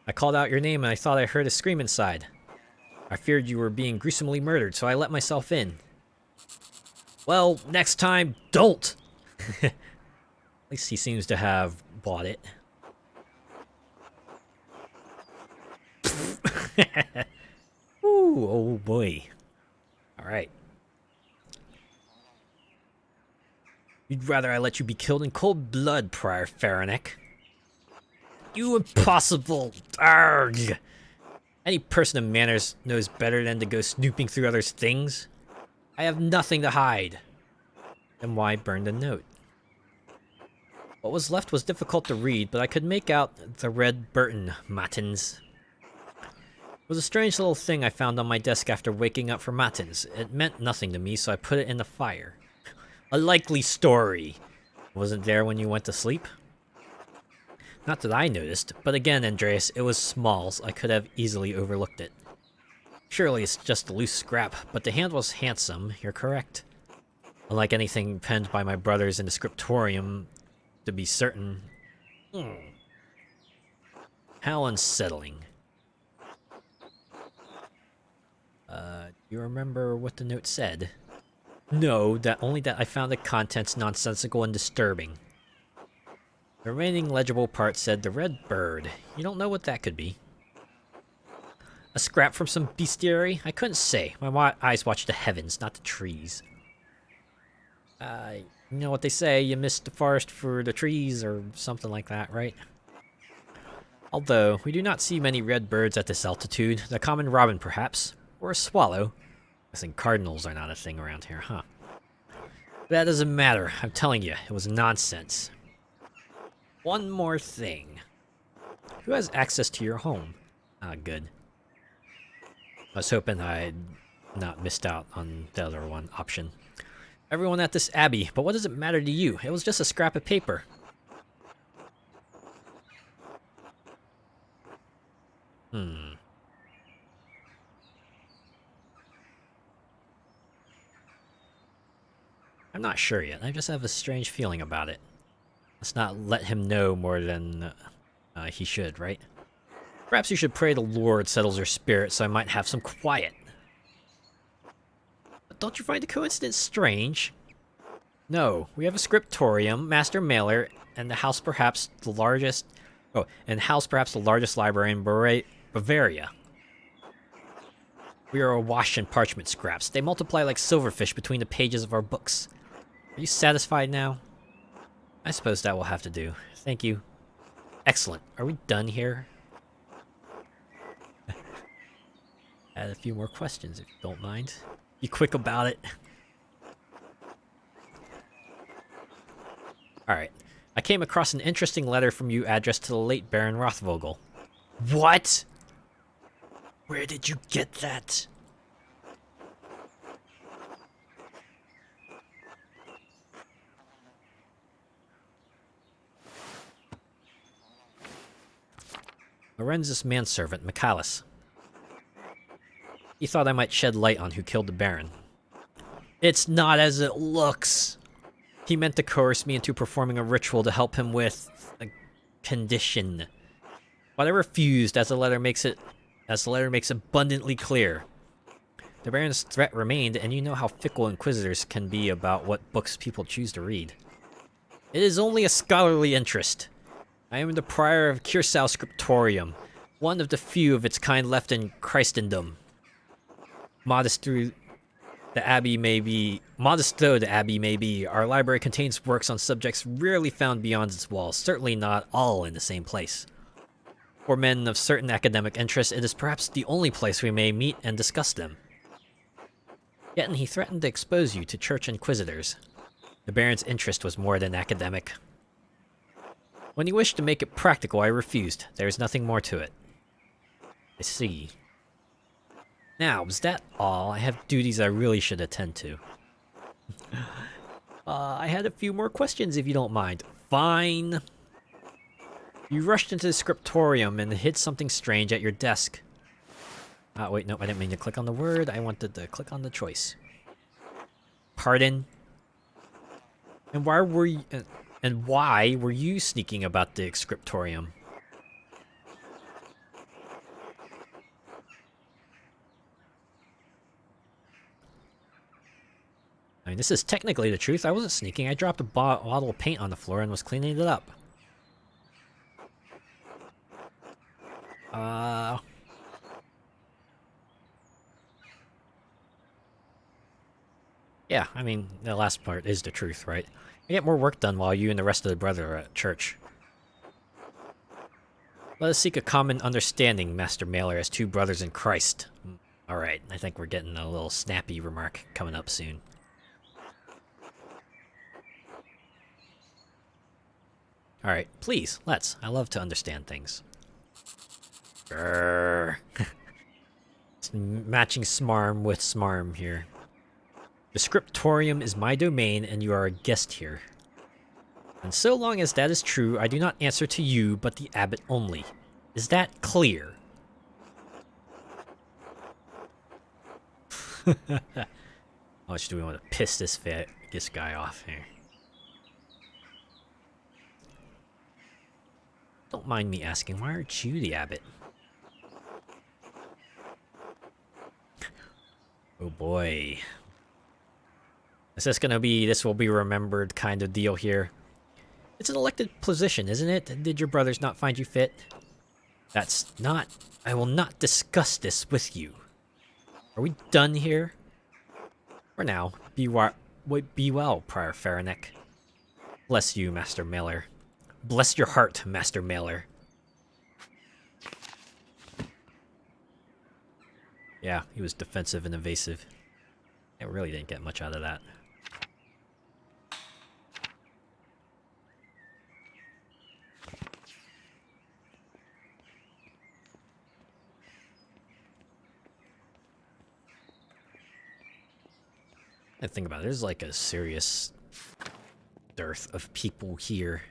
I called out your name and I thought I heard a scream inside. I feared you were being gruesomely murdered, so I let myself in. Well, next time, don't! At least he seems to have bought it. Ooh, oh boy. Alright. You'd rather I let you be killed in cold blood, Prior Fahrenheit. You impossible! Arrgh! Any person of manners knows better than to go snooping through others' things. I have nothing to hide. Then why burn the note? What was left was difficult to read, but I could make out the red Burton matins. It was a strange little thing I found on my desk after waking up for matins. It meant nothing to me, so I put it in the fire. A likely story. Wasn't there when you went to sleep? Not that I noticed, but again, Andreas, it was small, so I could have easily overlooked it. Surely it's just a loose scrap, but the hand was handsome, you're correct. Unlike anything penned by my brothers in the scriptorium, to be certain. How unsettling. Do you remember what the note said? No, only that I found the contents nonsensical and disturbing. The remaining legible part said the red bird. You don't know what that could be. A scrap from some bestiary? I couldn't say. My eyes watched the heavens, not the trees. You know what they say, you missed the forest for the trees, or something like that, right? Although, we do not see many red birds at this altitude. The common robin, perhaps. Or a swallow. I think cardinals are not a thing around here, huh? That doesn't matter. I'm telling you, it was nonsense. One more thing. Who has access to your home? Ah, good. I was hoping I'd not missed out on the other one option. Everyone at this abbey, but what does it matter to you? It was just a scrap of paper. I'm not sure yet. I just have a strange feeling about it. Let's not let him know more than he should, right? Perhaps you should pray the Lord settles your spirit so I might have some quiet. But don't you find the coincidence strange? No, we have a scriptorium, master mailer, and the house perhaps the largest... Oh, and house perhaps the largest library in Bavaria. We are awash in parchment scraps. They multiply like silverfish between the pages of our books. Are you satisfied now? I suppose that will have to do. Thank you. Excellent. Are we done here? Add a few more questions if you don't mind. Be quick about it. Alright. I came across an interesting letter from you addressed to the late Baron Rothvogel. What? Where did you get that? Lorenz's manservant, Michaelis. He thought I might shed light on who killed the Baron. It's not as it looks. He meant to coerce me into performing a ritual to help him with a condition. But I refused, as the letter makes abundantly clear. The Baron's threat remained, and you know how fickle inquisitors can be about what books people choose to read. It is only a scholarly interest. I am the prior of Kirsau Scriptorium, one of the few of its kind left in Christendom. Modest through The Abbey may be modest though the Abbey may be, our library contains works on subjects rarely found beyond its walls, certainly not all in the same place. For men of certain academic interests, it is perhaps the only place we may meet and discuss them. Yet he threatened to expose you to church inquisitors. The Baron's interest was more than academic. When he wished to make it practical, I refused. There is nothing more to it. I see. Now, was that all? I have duties I really should attend to. I had a few more questions if you don't mind. Fine. You rushed into the scriptorium and hid something strange at your desk. Wait, no, I didn't mean to click on the word. I wanted to click on the choice. Pardon? And why were you sneaking about the scriptorium? I mean, this is technically the truth. I wasn't sneaking. I dropped a bottle of paint on the floor and was cleaning it up. Yeah, I mean, the last part is the truth, right? I get more work done while you and the rest of the brother are at church. Let us seek a common understanding, Master Mailer, as two brothers in Christ. Alright, I think we're getting a little snappy remark coming up soon. Alright, please, let's. I love to understand things. Grrr. It's matching smarm with smarm here. The scriptorium is my domain, and you are a guest here. And so long as that is true, I do not answer to you, but the abbot only. Is that clear? How much do we want to piss this guy off here? Don't mind me asking, why aren't you the abbot? Oh boy. Is this gonna be, this will be remembered kind of deal here? It's an elected position, isn't it? Did your brothers not find you fit? That's not... I will not discuss this with you. Are we done here? For now, be well, Prior Faranek. Bless you, Master Mailer. Bless your heart, Master Mailer. Yeah, he was defensive and evasive. I really didn't get much out of that. I think about it, there's like a serious dearth of people here.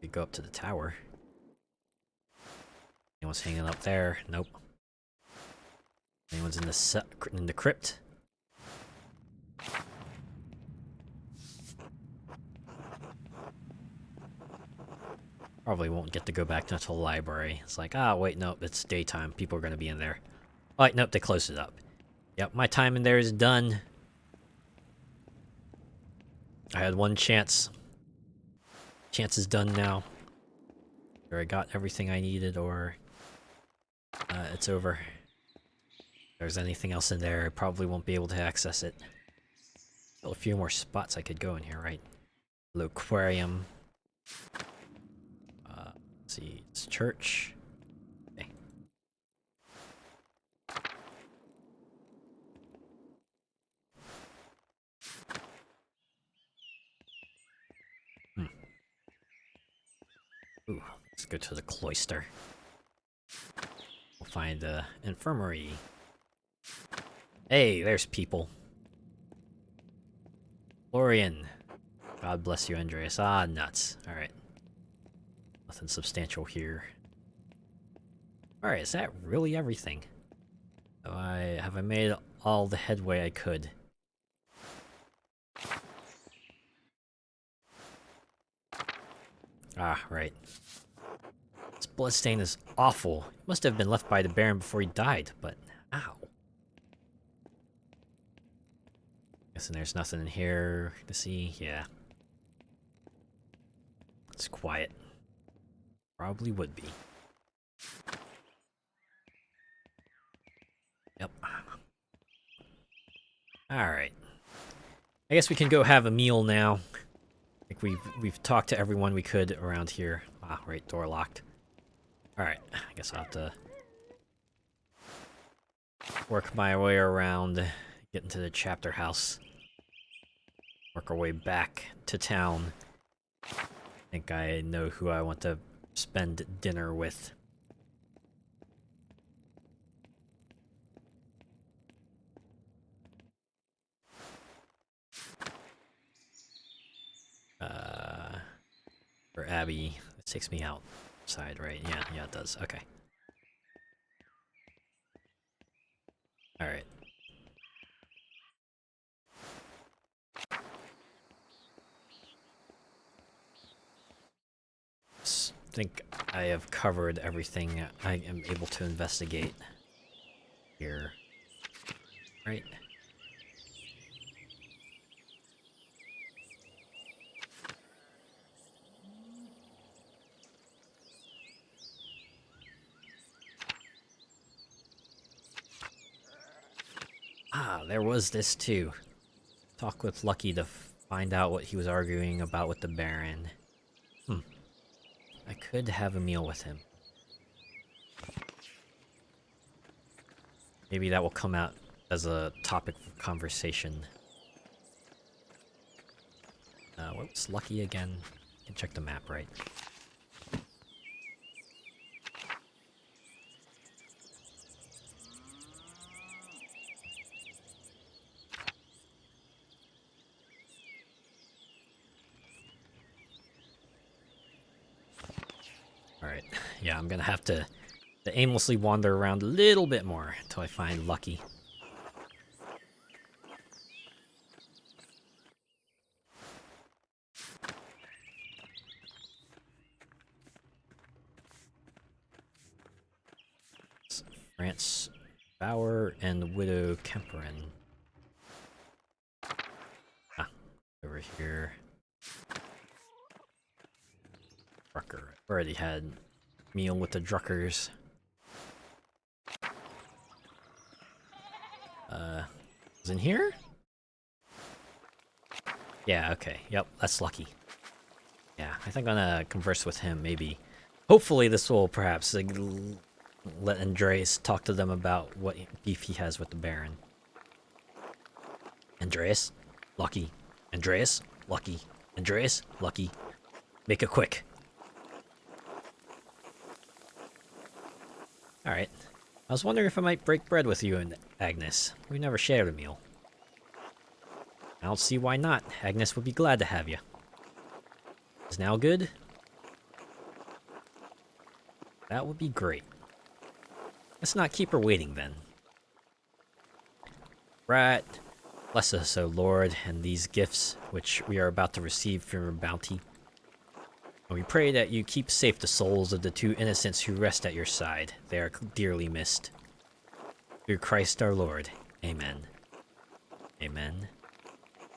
We go up to the tower. Anyone's hanging up there? Nope. Anyone's in the crypt? Probably won't get to go back to the library. It's like, wait, nope, it's daytime. People are gonna be in there. Oh, wait, nope, they closed it up. Yep, my time in there is done. I had one chance. Chance is done now. Either I got everything I needed, or it's over. If there's anything else in there, I probably won't be able to access it. Still a few more spots I could go in here, right? Aquarium. Let's see, it's church. Okay. Ooh, let's go to the cloister. We'll find the infirmary. Hey, there's people. Florian. God bless you, Andreas. Nuts. Alright. Nothing substantial here. Alright, is that really everything? Have I made all the headway I could? Right. This bloodstain is awful. It must have been left by the Baron before he died, but ow. Guessing there's nothing in here to see. Yeah. It's quiet. Probably would be. Yep. Alright. I guess we can go have a meal now. I think we've talked to everyone we could around here. Ah, right, door locked. Alright, I guess I'll have to work my way around, get into the chapter house. Work our way back to town. I think I know who I want to spend dinner with. For Abby, it takes me outside, right? Yeah, it does. Okay. Alright. Think I have covered everything I am able to investigate here. Right? Ah, there was this too. Talk with Lucky to find out what he was arguing about with the Baron. I could have a meal with him. Maybe that will come out as a topic for conversation. What was Lucky again? I can check the map, right? Alright, yeah, I'm gonna have to aimlessly wander around a little bit more until I find Lucky. France Bower and Widow Kemperin. Ah, over here. Drucker. Already had meal with the Druckers. Was in here? Yeah, okay. Yep, that's Lucky. Yeah, I think I'm gonna converse with him, maybe. Hopefully this will perhaps let Andreas talk to them about what beef he has with the Baron. Andreas? Lucky. Andreas? Lucky. Andreas? Lucky. Make it quick. Alright. I was wondering if I might break bread with you and Agnes. We never shared a meal. I don't see why not. Agnes would be glad to have you. Is now good? That would be great. Let's not keep her waiting then. Right. Bless us, O Lord, and these gifts which we are about to receive from your bounty. And we pray that you keep safe the souls of the two innocents who rest at your side. They are dearly missed. Through Christ our Lord. Amen. Amen.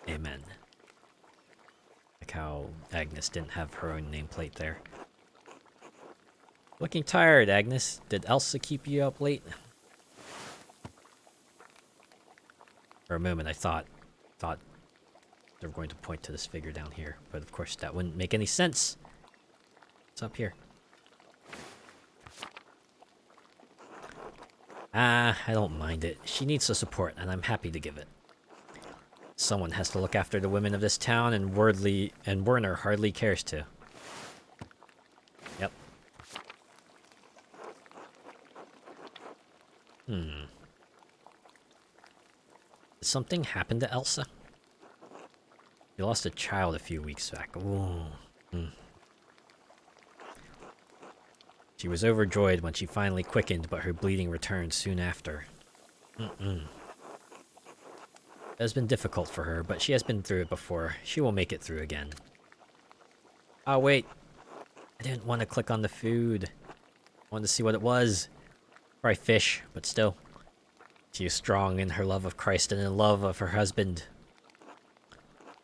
Amen. Like how Agnes didn't have her own nameplate there. Looking tired, Agnes. Did Elsa keep you up late? For a moment I thought they were going to point to this figure down here, but of course that wouldn't make any sense. What's up here? Ah, I don't mind it. She needs the support, and I'm happy to give it. Someone has to look after the women of this town, and Werner hardly cares to. Yep. Did something happen to Elsa? She lost a child a few weeks back. Ooh. She was overjoyed when she finally quickened, but her bleeding returned soon after. It has been difficult for her, but she has been through it before. She will make it through again. Oh, wait. I didn't want to click on the food. I wanted to see what it was. Probably fish, but still. She is strong in her love of Christ and in love of her husband.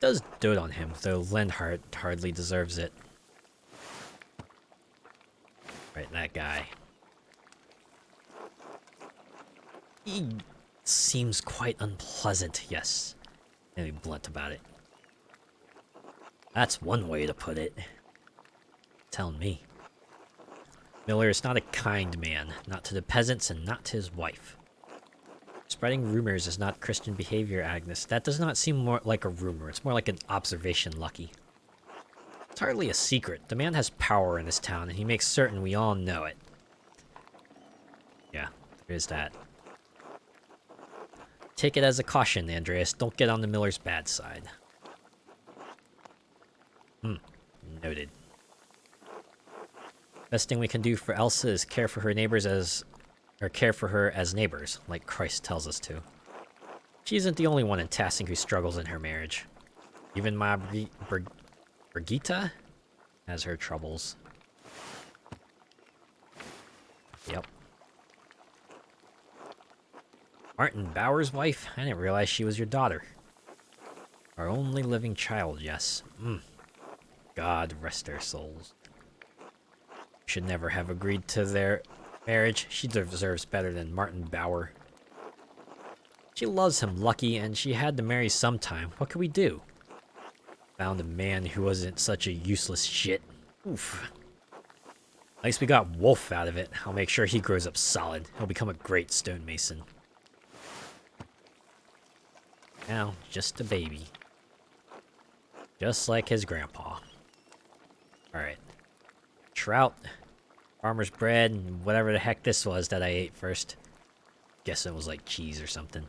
Does dote on him, though Lenhart hardly deserves it. Right, that guy. He seems quite unpleasant, yes. Let me be blunt about it. That's one way to put it. Telling me. Miller is not a kind man, not to the peasants and not to his wife. Spreading rumors is not Christian behavior, Agnes. That does not seem more like a rumor. It's more like an observation, Lucky. It's hardly a secret. The man has power in this town, and he makes certain we all know it. Yeah, there is that. Take it as a caution, Andreas. Don't get on the Miller's bad side. Noted. Best thing we can do for Elsa is care for her neighbors care for her as neighbors, like Christ tells us to. She isn't the only one in Tassing who struggles in her marriage. Even my Brigitta has her troubles. Yep. Martin Bauer's wife? I didn't realize she was your daughter. Our only living child, yes. God rest their souls. Should never have agreed to their marriage. She deserves better than Martin Bauer. She loves him, Lucky, and she had to marry sometime. What could we do? Found a man who wasn't such a useless shit. Oof. At least we got Wolf out of it. I'll make sure he grows up solid. He'll become a great stonemason. Now, just a baby. Just like his grandpa. Alright. Trout. Farmer's bread, and whatever the heck this was that I ate first. Guess it was like cheese or something.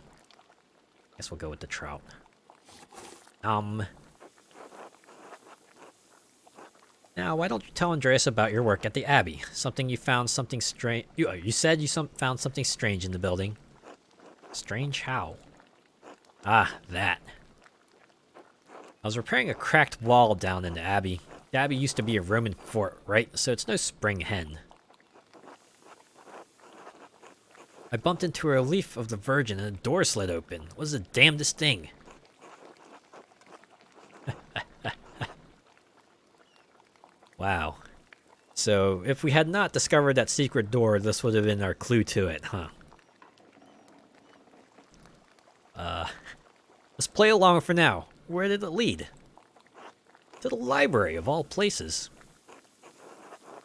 Guess we'll go with the trout. Now, why don't you tell Andreas about your work at the Abbey? You found something strange. You said you found something strange in the building. Strange how? Ah, that. I was repairing a cracked wall down in the Abbey. The Abbey used to be a Roman fort, right? So it's no spring hen. I bumped into a relief of the Virgin and a door slid open. What was the damnedest thing? Wow. So, if we had not discovered that secret door, this would have been our clue to it, huh? Let's play along for now. Where did it lead? To the library, of all places.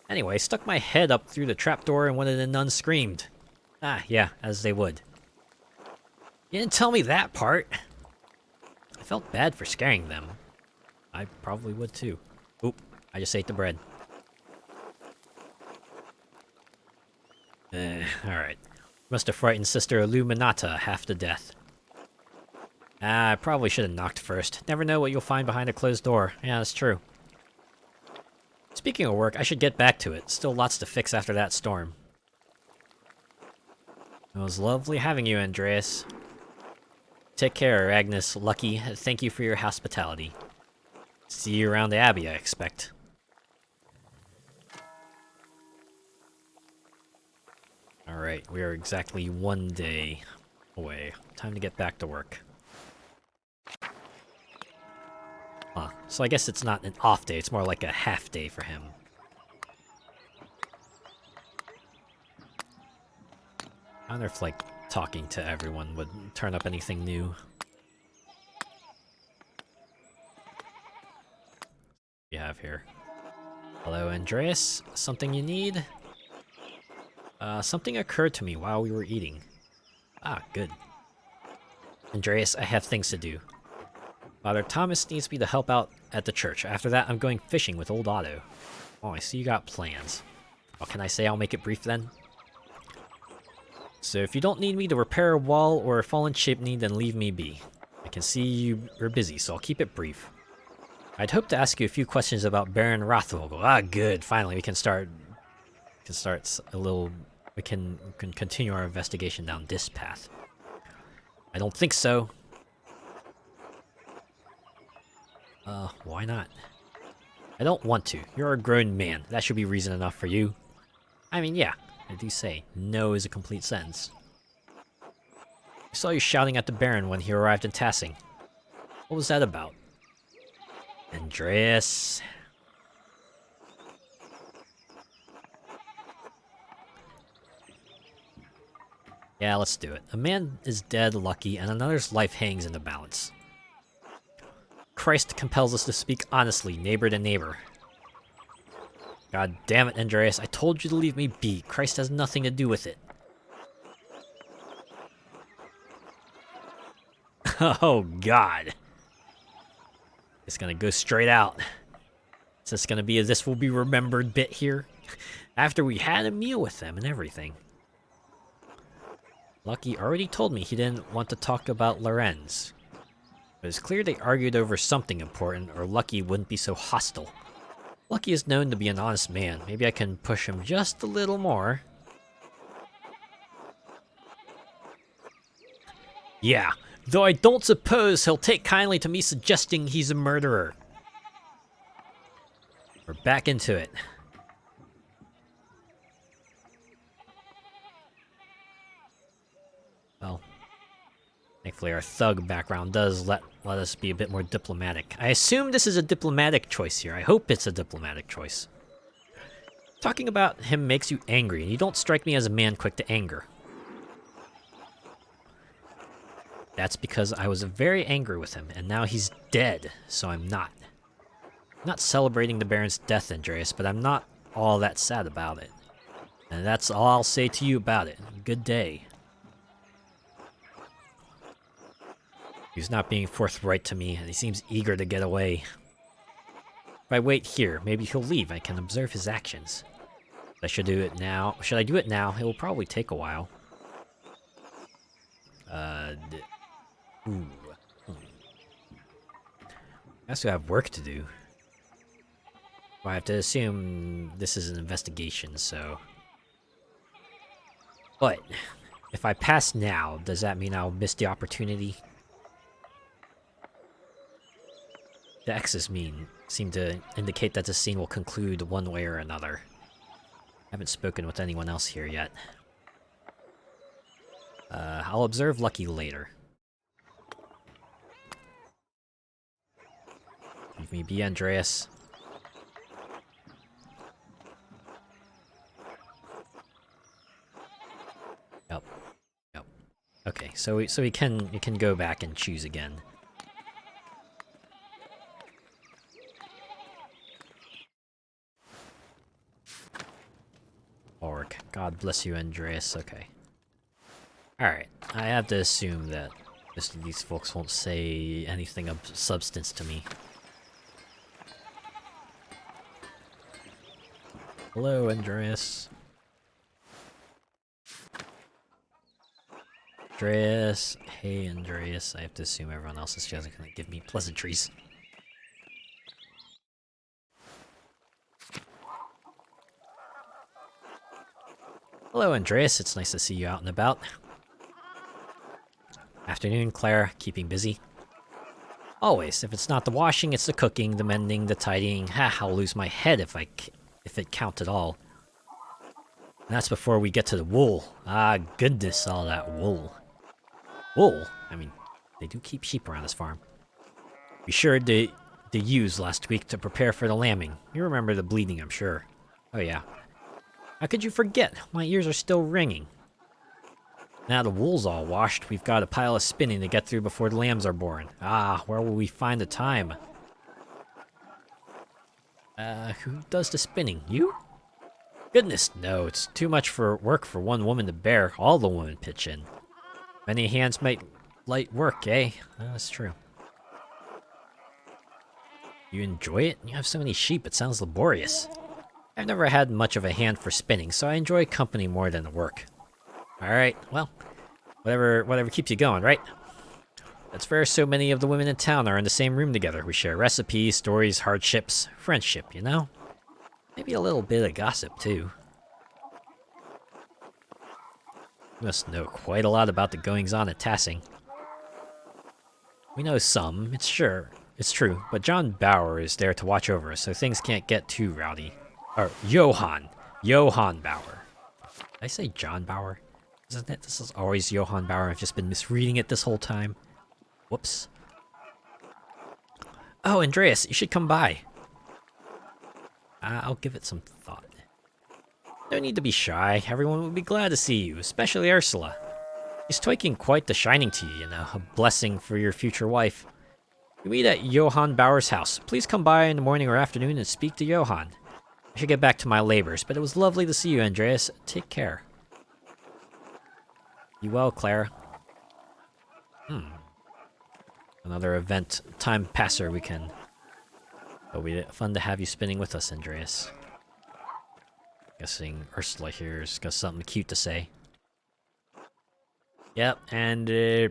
Anyway, stuck my head up through the trapdoor and one of the nuns screamed. Ah, yeah, as they would. You didn't tell me that part. I felt bad for scaring them. I probably would too. Oop, I just ate the bread. Alright. Must have frightened Sister Illuminata half to death. Ah, I probably should have knocked first. Never know what you'll find behind a closed door. Yeah, that's true. Speaking of work, I should get back to it. Still lots to fix after that storm. It was lovely having you, Andreas. Take care, Agnes. Lucky. Thank you for your hospitality. See you around the Abbey, I expect. Alright, we are exactly 1 day away. Time to get back to work. Huh. So I guess it's not an off day, it's more like a half day for him. I wonder if, like, talking to everyone would turn up anything new. What do you have here? Hello, Andreas. Something you need? Something occurred to me while we were eating. Ah, good. Andreas, I have things to do. Father Thomas needs me to help out at the church. After that, I'm going fishing with old Otto. Oh, I see you got plans. What can I say? I'll make it brief then. So if you don't need me to repair a wall or a fallen chimney, then leave me be. I can see you're busy, so I'll keep it brief. I'd hope to ask you a few questions about Baron Rothvogel. Ah, good. Finally, we can start a little. We can continue our investigation down this path. I don't think so. Why not? I don't want to. You're a grown man. That should be reason enough for you. I mean, yeah, I do say no is a complete sentence. I saw you shouting at the Baron when he arrived in Tassing. What was that about? Andreas. Yeah, let's do it. A man is dead, Lucky, and another's life hangs in the balance. Christ compels us to speak honestly, neighbor to neighbor. God damn it, Andreas, I told you to leave me be. Christ has nothing to do with it. Oh, God. It's gonna go straight out. Is this gonna be a this will be remembered bit here? After we had a meal with them and everything. Lucky already told me he didn't want to talk about Lorenz. But it's clear they argued over something important, or Lucky wouldn't be so hostile. Lucky is known to be an honest man. Maybe I can push him just a little more. Yeah, though I don't suppose he'll take kindly to me suggesting he's a murderer. We're back into it. Well, thankfully our thug background does let us be a bit more diplomatic. I assume this is a diplomatic choice here. I hope it's a diplomatic choice. Talking about him makes you angry, and you don't strike me as a man quick to anger. That's because I was very angry with him, and now he's dead, so I'm not. I'm not celebrating the Baron's death, Andreas, but I'm not all that sad about it. And that's all I'll say to you about it. Good day. He's not being forthright to me, and he seems eager to get away. If I wait here, maybe he'll leave. I can observe his actions. I should do it now. Should I do it now? It will probably take a while. Ooh. I also have work to do. Well, I have to assume this is an investigation, so... But, if I pass now, does that mean I'll miss the opportunity? The X's seem to indicate that the scene will conclude one way or another. I haven't spoken with anyone else here yet. I'll observe Lucky later. Leave me be, Andreas. Yep. Yep. Okay, so we can go back and choose again. Orc. God bless you, Andreas. Okay. Alright. I have to assume that most of these folks won't say anything of substance to me. Hello, Andreas. Andreas. Hey, Andreas. I have to assume everyone else is just gonna give me pleasantries. Hello, Andreas. It's nice to see you out and about. Afternoon, Claire. Keeping busy? Always. If it's not the washing, it's the cooking, the mending, the tidying. Ha, I'll lose my head if it counts at all. And that's before we get to the wool. Ah, goodness, all that wool. Wool? I mean, they do keep sheep around this farm. We sure did the ewes last week to prepare for the lambing. You remember the bleeding, I'm sure. Oh yeah. How could you forget? My ears are still ringing. Now the wool's all washed, we've got a pile of spinning to get through before the lambs are born. Ah, where will we find the time? Who does the spinning? You? Goodness, no, it's too much for work for one woman to bear. All the women pitch in. Many hands make light work, eh? That's true. You enjoy it? You have so many sheep, it sounds laborious. I've never had much of a hand for spinning, so I enjoy company more than the work. Alright, well, whatever keeps you going, right? That's fair, so many of the women in town are in the same room together. We share recipes, stories, hardships, friendship, you know? Maybe a little bit of gossip, too. You must know quite a lot about the goings-on at Tassing. We know some, it's true, but John Bauer is there to watch over us, so things can't get too rowdy. Or, Johann Bauer. Did I say John Bauer? Isn't it? This is always Johann Bauer. I've just been misreading it this whole time. Whoops. Oh, Andreas, you should come by. I'll give it some thought. No need to be shy. Everyone would be glad to see you, especially Ursula. He's taking quite the shining to you, you know, a blessing for your future wife. You meet at Johann Bauer's house. Please come by in the morning or afternoon and speak to Johann. I should get back to my labors, but it was lovely to see you, Andreas. Take care. You well, Clara? Another event time passer we can. But we fun to have you spinning with us, Andreas. Guessing Ursula here has got something cute to say. Yep, and I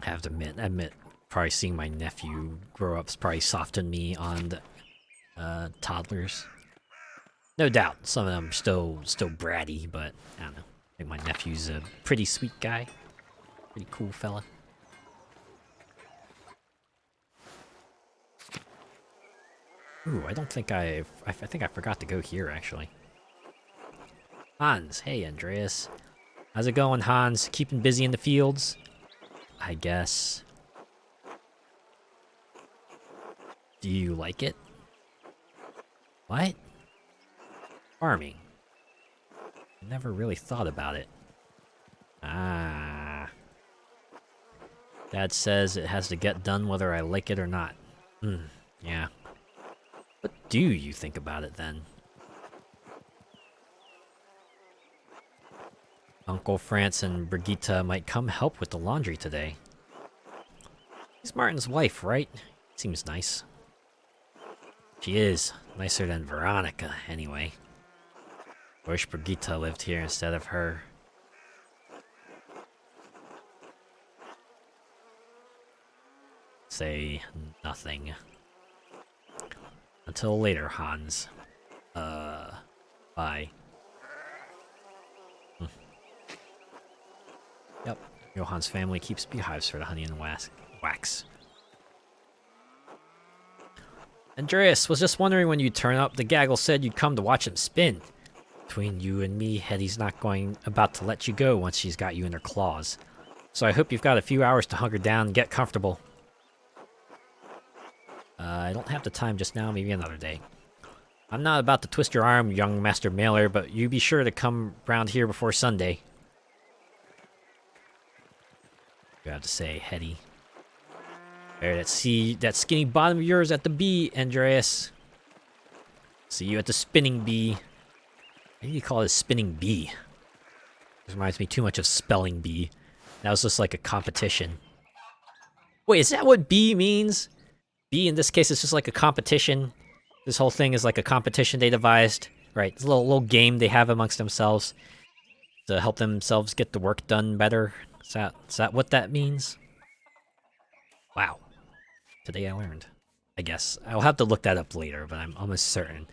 have to admit, probably seeing my nephew grow up's probably softened me on the toddlers. No doubt, some of them are still bratty, but I don't know. I think my nephew's a pretty sweet guy, pretty cool fella. Ooh, I don't think I think I forgot to go here, actually. Hans, hey Andreas. How's it going, Hans? Keeping busy in the fields? I guess. Do you like it? What? Farming. Never really thought about it. Ah. Dad says it has to get done whether I like it or not. Yeah. What do you think about it, then? Uncle France and Brigitte might come help with the laundry today. She's Martin's wife, right? Seems nice. She is. Nicer than Veronica, anyway. Wish Brigitte lived here instead of her. Say nothing. Until later, Hans. Bye. Yep. Johan's family keeps beehives for the honey and wax. Andreas, was just wondering when you'd turn up. The gaggle said you'd come to watch him spin. Between you and me, Hetty's not about to let you go once she's got you in her claws. So I hope you've got a few hours to hunker down and get comfortable. I don't have the time just now, maybe another day. I'm not about to twist your arm, young Master Mailer, but you be sure to come round here before Sunday. You have to say, Hetty. There, that skinny bottom of yours at the bee, Andreas. See you at the spinning bee. Maybe you call it a spinning bee. This reminds me too much of spelling bee. That was just like a competition. Wait, is that what bee means? Bee in this case is just like a competition. This whole thing is like a competition they devised. Right, it's a little game they have amongst themselves to help themselves get the work done better. Is that what that means? Wow. Today I learned. I guess. I'll have to look that up later, but I'm almost certain.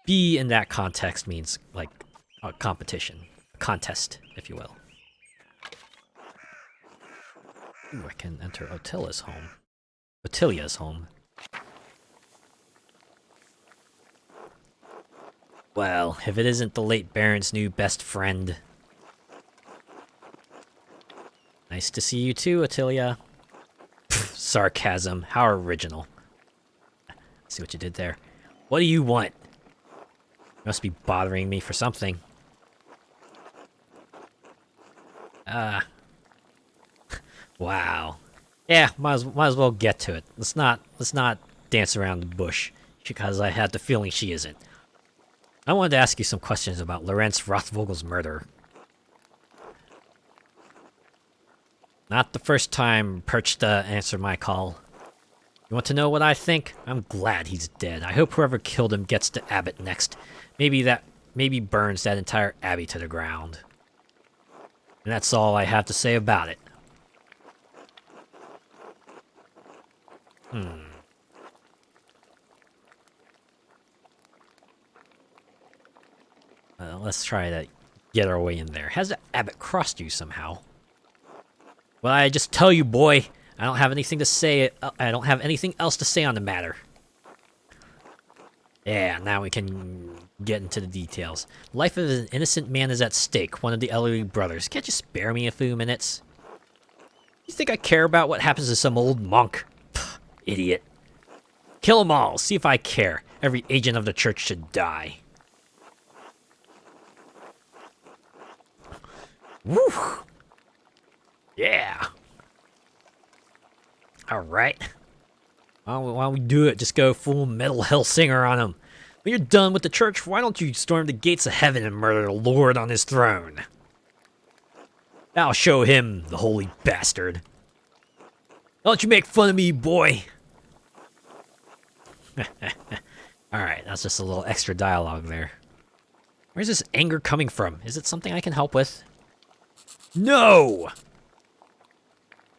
Bee in that context means, like, a competition. A contest, if you will. Ooh, I can enter Ottilia's home. Well, if it isn't the late Baron's new best friend. Nice to see you too, Ottilia. Sarcasm. How original. See what you did there. What do you want? You must be bothering me for something. Wow. Yeah, might as well get to it. Let's not dance around the bush, because I had the feeling she isn't. I wanted to ask you some questions about Lorenz Rothvogel's murder. Not the first time Perchta answered my call. You want to know what I think? I'm glad he's dead. I hope whoever killed him gets to Abbott next. Maybe burns that entire abbey to the ground. And that's all I have to say about it. Let's try to get our way in there. Has the Abbot crossed you somehow? Well, I just tell you, boy, I don't have anything to say. I don't have anything else to say on the matter. Yeah, now we can get into the details. Life of an innocent man is at stake, one of the elderly brothers. Can't you spare me a few minutes? You think I care about what happens to some old monk? Pff, idiot. Kill 'em all, see if I care. Every agent of the church should die. Woo! Yeah! Alright. Why don't we do it? Just go full metal hellsinger on him. When you're done with the church, why don't you storm the gates of heaven and murder the Lord on his throne? I'll show him, the holy bastard. Don't you make fun of me, boy! Alright, that's just a little extra dialogue there. Where's this anger coming from? Is it something I can help with? No!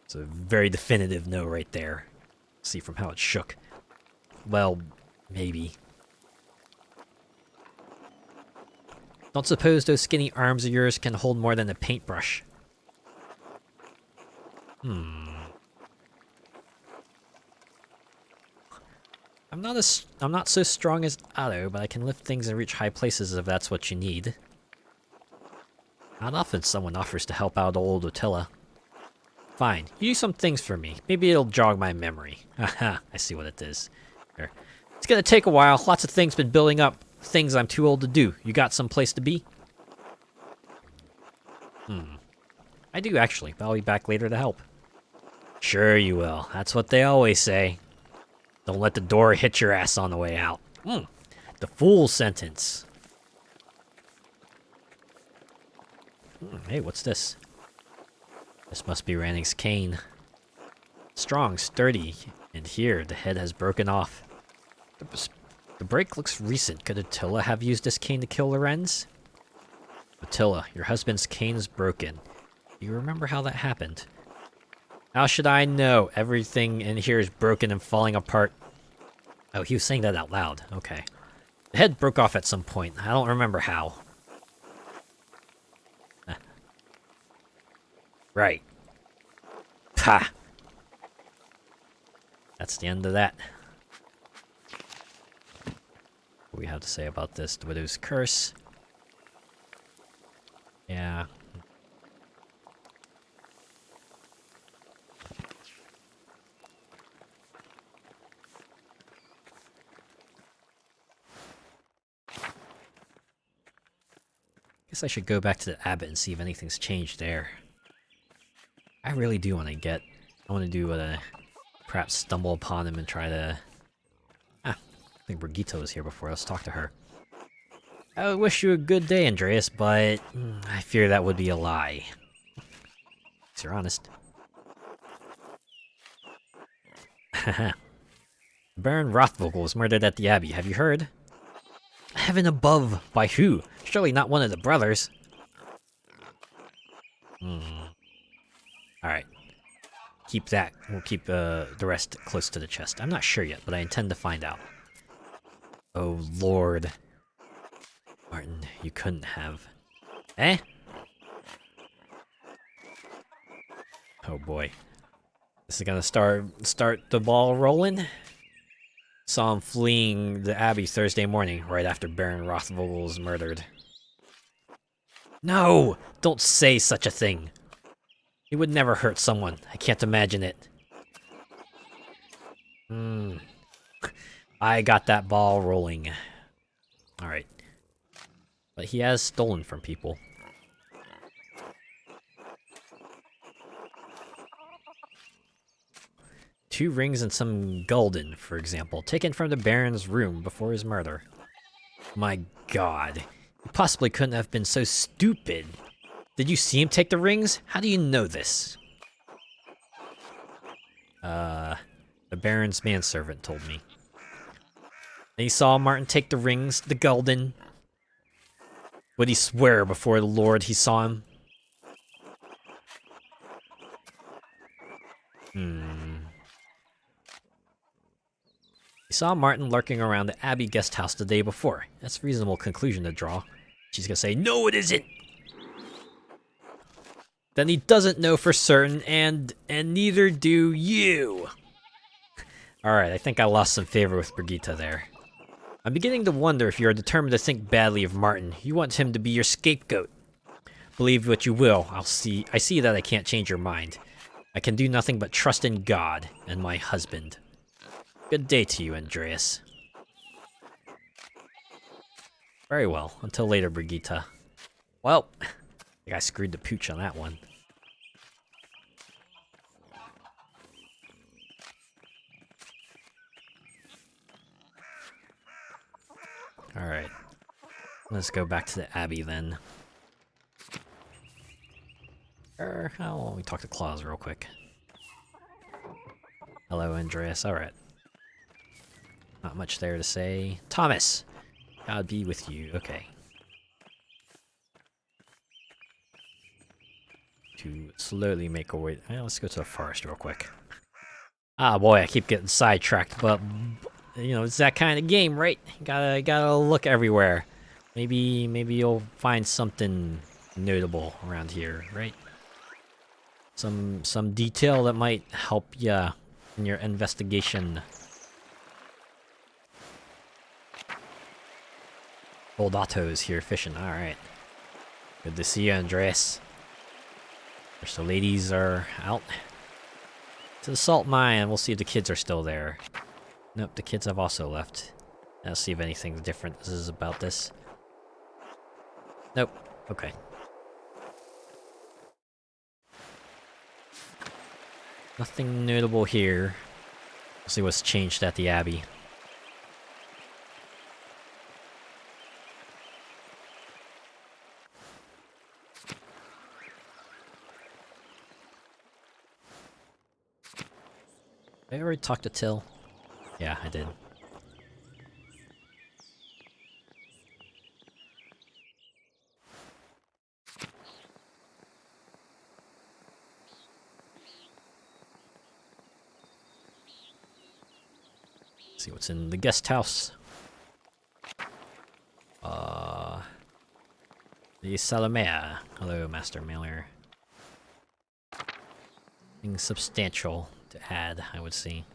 It's a very definitive no right there. See from how it shook. Well, maybe. Don't suppose those skinny arms of yours can hold more than a paintbrush. I'm not so strong as Otto, but I can lift things and reach high places if that's what you need. Not often someone offers to help out old Attila. Fine, you do some things for me. Maybe it'll jog my memory. Haha, I see what it is. There. It's gonna take a while. Lots of things been building up. Things I'm too old to do. You got some place to be? I do actually, but I'll be back later to help. Sure you will. That's what they always say. Don't let the door hit your ass on the way out. The full sentence. Hey, what's this? This must be Ranning's cane. Strong, sturdy, and here the head has broken off. The break looks recent. Could Attila have used this cane to kill the Wrens? Attila, your husband's cane's broken. You remember how that happened? How should I know? Everything in here is broken and falling apart. Oh, he was saying that out loud. Okay. The head broke off at some point. I don't remember how. Right. Ha! That's the end of that. What do we have to say about this? The Widow's Curse. Yeah. Guess I should go back to the Abbot and see if anything's changed there. I really do want to I want to do what perhaps stumble upon him and try to... I think Brigitte was here before. Let's talk to her. I would wish you a good day, Andreas, but I fear that would be a lie. If you're honest. Baron Rothvogel was murdered at the Abbey. Have you heard? Heaven above! By who? Surely not one of the brothers. Alright. Keep that. We'll keep the rest close to the chest. I'm not sure yet, but I intend to find out. Oh, Lord. Martin, you couldn't have. Eh? Oh boy. This is gonna start the ball rolling. Saw him fleeing the Abbey Thursday morning, right after Baron Rothvogel was murdered. No! Don't say such a thing! He would never hurt someone. I can't imagine it. I got that ball rolling. Alright. But he has stolen from people. Two rings and some gulden, for example, taken from the Baron's room before his murder. My god. He possibly couldn't have been so stupid. Did you see him take the rings? How do you know this? The Baron's manservant told me. And he saw Martin take the rings, the gulden. Would he swear before the Lord he saw him? He saw Martin lurking around the Abbey guest house the day before. That's a reasonable conclusion to draw. She's gonna say, no it isn't! Then he doesn't know for certain, and neither do you! Alright, I think I lost some favor with Brigitte there. I'm beginning to wonder if you are determined to think badly of Martin. You want him to be your scapegoat. Believe what you will, I see that I can't change your mind. I can do nothing but trust in God and my husband. Good day to you, Andreas. Very well. Until later, Brigitte. Well, I think I screwed the pooch on that one. Alright. Let's go back to the Abbey then. Let me talk to Claus real quick. Hello, Andreas. Alright. Not much there to say. Thomas! God be with you. Okay. To slowly make our way... Well, let's go to the forest real quick. Ah, boy, I keep getting sidetracked, but... You know, it's that kind of game, right? You gotta look everywhere. Maybe you'll find something notable around here, right? Some detail that might help ya in your investigation. Old Otto's here fishing. Alright. Good to see you, Andreas. The ladies are out to the salt mine. We'll see if the kids are still there. Nope, the kids have also left. Let's see if anything different is about this. Nope. Okay. Nothing notable here. We'll see what's changed at the Abbey. Did I already talk to Till? Yeah, I did. Let's see what's in the guest house. The Salamea. Hello, Master Mailer. Nothing substantial to add, I would see.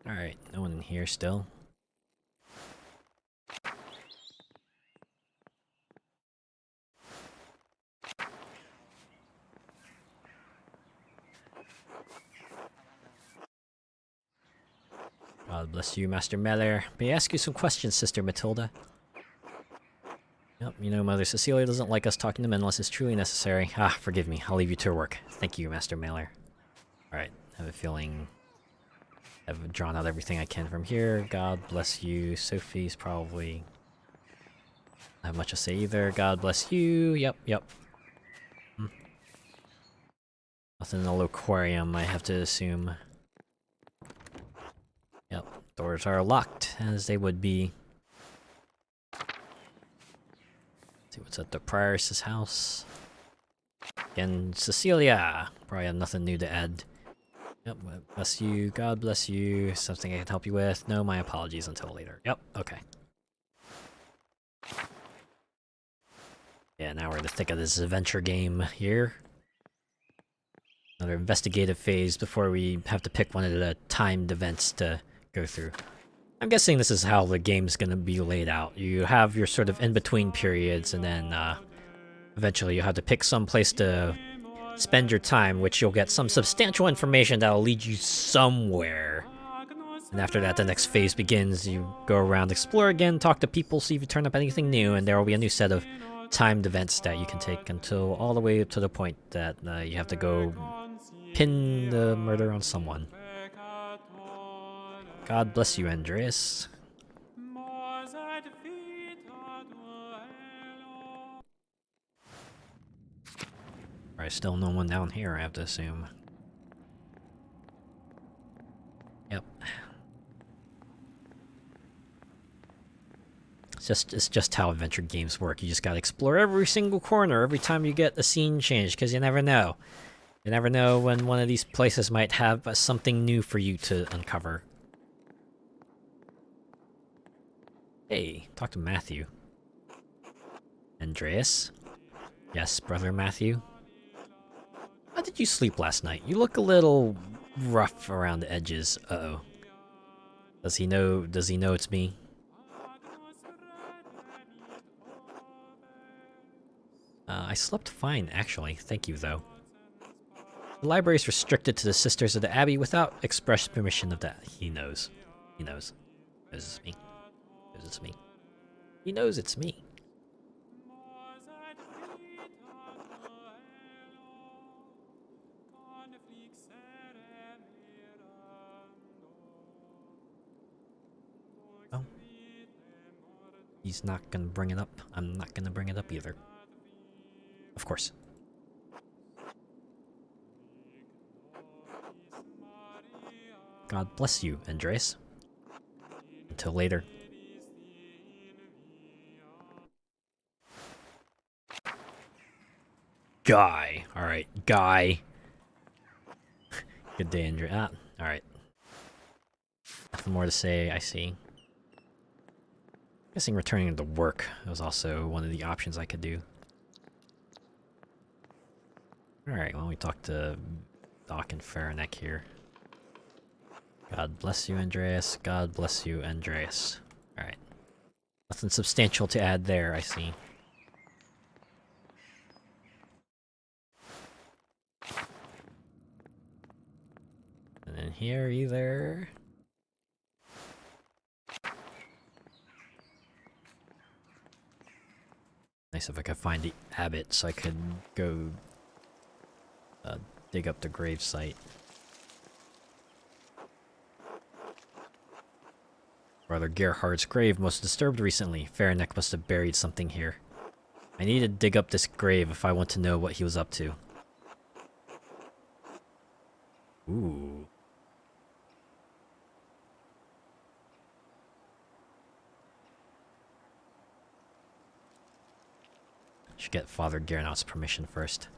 Alright, no one in here still. God bless you, Master Meller. May I ask you some questions, Sister Matilda? Yep, you know, Mother Cecilia doesn't like us talking to men unless it's truly necessary. Ah, forgive me. I'll leave you to your work. Thank you, Master Mailer. Alright, I have a feeling I've drawn out everything I can from here. God bless you. Sophie's probably not have much to say either. God bless you. Yep. Nothing in the aquarium, I have to assume. Yep, doors are locked, as they would be. See what's at the Prioress's house. Again, Cecilia! Probably have nothing new to add. Yep, bless you, God bless you. Something I can help you with? No, my apologies until later. Yep, okay. Yeah, now we're in the thick of this adventure game here. Another investigative phase before we have to pick one of the timed events to go through. I'm guessing this is how the game's gonna be laid out. You have your sort of in-between periods, and then eventually you have to pick some place to spend your time, which you'll get some substantial information that'll lead you somewhere. And after that, the next phase begins. You go around, explore again, talk to people, see if you turn up anything new, and there will be a new set of timed events that you can take until all the way up to the point that you have to go pin the murder on someone. God bless you, Andreas. Alright, still no one down here, I have to assume. Yep. It's just how adventure games work. You just gotta explore every single corner every time you get a scene change, because you never know. You never know when one of these places might have something new for you to uncover. Hey, talk to Matthew. Andreas? Yes, brother Matthew? How did you sleep last night? You look a little rough around the edges. Uh-oh. Does he know it's me? I slept fine, actually. Thank you, though. The library is restricted to the Sisters of the Abbey without express permission of that. He knows. He knows. He knows it's me. He knows it's me. He knows it's me. Oh. He's not gonna bring it up. I'm not gonna bring it up either. Of course. God bless you, Andreas. Until later. Guy. Alright, Guy. Good day, Andreas. Ah, alright. Nothing more to say, I see. Guessing returning to work was also one of the options I could do. Alright, well, we talked to Doc and Faranek here. God bless you, Andreas. God bless you, Andreas. Alright. Nothing substantial to add there, I see. And then here, either... Nice if I could find the abbot so I could go dig up the grave site. Brother Gerhard's grave was disturbed recently. Faranek must have buried something here. I need to dig up this grave if I want to know what he was up to. Ooh. Should get Father Gernot's permission first.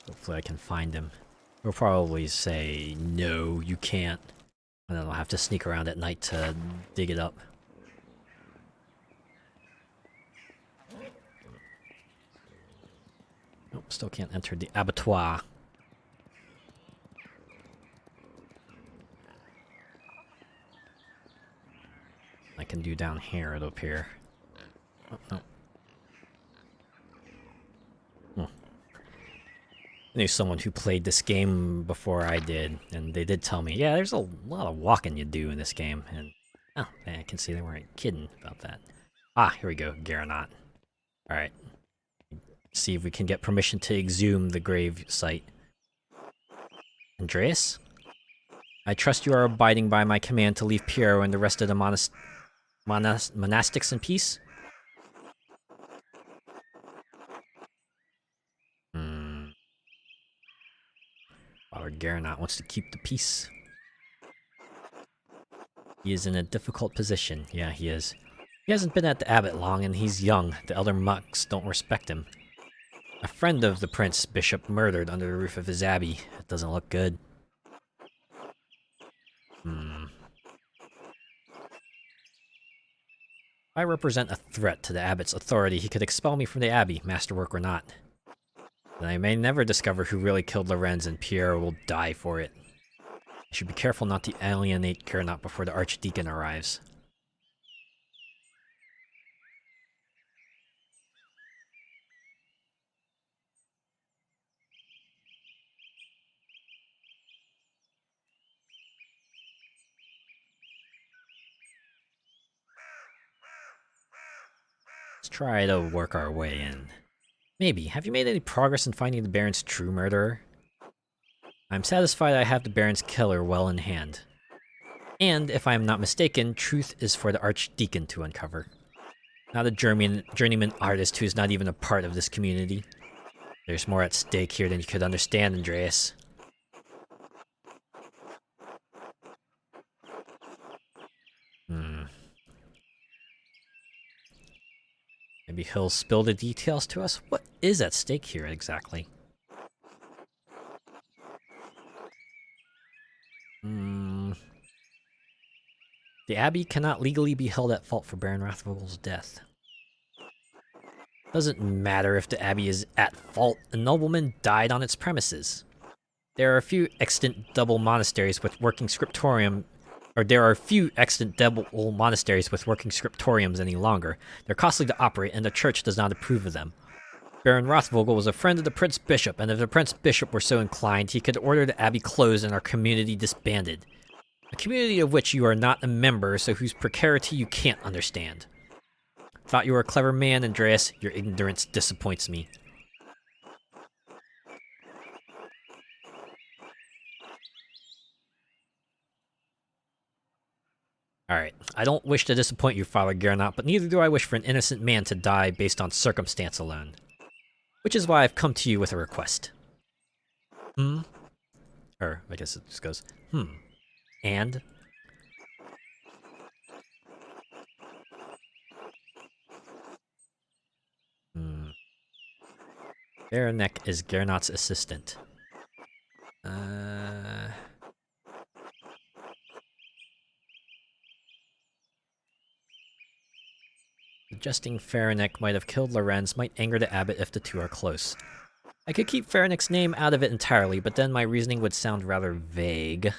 Hopefully I can find him. He'll probably say, no, you can't. And then I'll have to sneak around at night to dig it up. Nope, still can't enter the abattoir. I can do down here, it'll appear. Oh, no. I knew someone who played this game before I did, and they did tell me, yeah, there's a lot of walking you do in this game, and oh, I can see they weren't kidding about that. Ah, here we go, Garanot. Alright. See if we can get permission to exhume the grave site. Andreas? I trust you are abiding by my command to leave Piero and the rest of the monastics in peace? Father Garanot wants to keep the peace. He is in a difficult position. Yeah, he is. He hasn't been at the abbot long, and he's young. The elder monks don't respect him. A friend of the prince bishop murdered under the roof of his abbey. It doesn't look good. If I represent a threat to the abbot's authority, he could expel me from the abbey, masterwork or not. Then I may never discover who really killed Lorenz, and Piero will die for it. I should be careful not to alienate Gernot before the archdeacon arrives. Let's try to work our way in. Maybe. Have you made any progress in finding the Baron's true murderer? I'm satisfied I have the Baron's killer well in hand. And, if I am not mistaken, truth is for the Archdeacon to uncover. Not a journeyman artist who is not even a part of this community. There's more at stake here than you could understand, Andreas. Maybe he'll spill the details to us? What is at stake here, exactly? The Abbey cannot legally be held at fault for Baron Rathvogel's death. Doesn't matter if the Abbey is at fault, a nobleman died on its premises. There are a few extant double monasteries with working scriptorium there are few extant devil monasteries with working scriptoriums any longer. They're costly to operate, and the church does not approve of them. Baron Rothvogel was a friend of the Prince Bishop, and if the Prince Bishop were so inclined, he could order the abbey closed and our community disbanded. A community of which you are not a member, so whose precarity you can't understand. Thought you were a clever man, Andreas. Your ignorance disappoints me. Alright, I don't wish to disappoint you, Father Gernot, but neither do I wish for an innocent man to die based on circumstance alone. Which is why I've come to you with a request. Or, I guess it just goes, And? Berenek is Gernot's assistant. Suggesting Faranek might have killed Lorenz might anger the abbot if the two are close. I could keep Faranek's name out of it entirely, but then my reasoning would sound rather vague.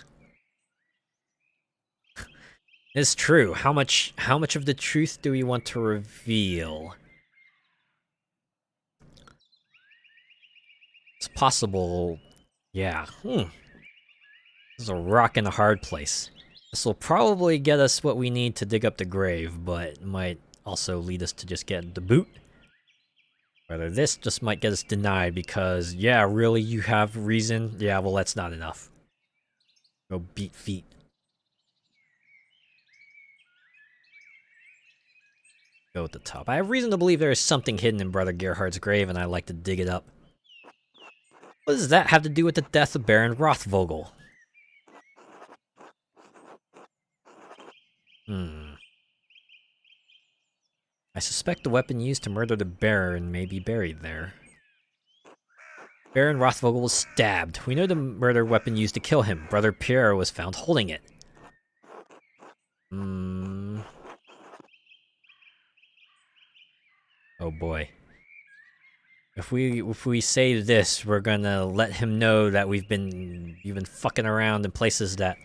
It's true. How much of the truth do we want to reveal? It's possible. Yeah. This is a rock in a hard place. This will probably get us what we need to dig up the grave, but it might also lead us to just get the boot. Whether this just might get us denied because, yeah, really, you have reason? Yeah, well, that's not enough. Go beat feet. Go at the top. I have reason to believe there is something hidden in Brother Gerhard's grave, and I'd like to dig it up. What does that have to do with the death of Baron Rothvogel? I suspect the weapon used to murder the Baron may be buried there. Baron Rothvogel was stabbed. We know the murder weapon used to kill him. Brother Pierre was found holding it. Oh boy. If we say this, we're gonna let him know that we've been fucking around in places that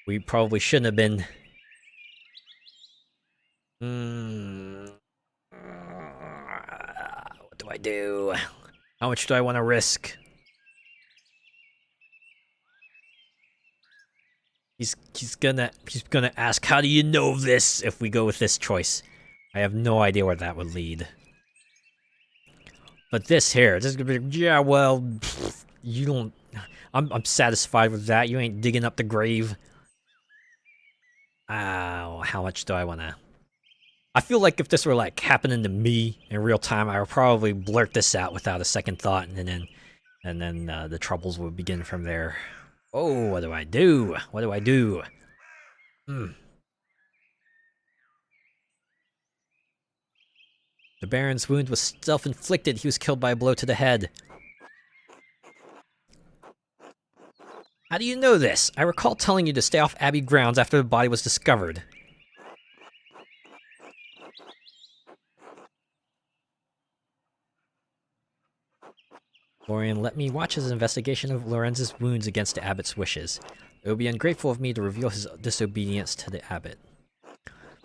we probably shouldn't have been. What do I do? How much do I want to risk? He's gonna ask, how do you know this if we go with this choice? I have no idea where that would lead. But this is gonna be, yeah, well, you don't, I'm satisfied with that. You ain't digging up the grave. Oh, how much do I wanna? I feel like if this were like happening to me in real time, I would probably blurt this out without a second thought, and then the troubles would begin from there. Oh, what do I do? What do I do? The Baron's wound was self-inflicted. He was killed by a blow to the head. How do you know this? I recall telling you to stay off Abbey grounds after the body was discovered. Florian let me watch his investigation of Lorenz's wounds against the abbot's wishes. It would be ungrateful of me to reveal his disobedience to the abbot.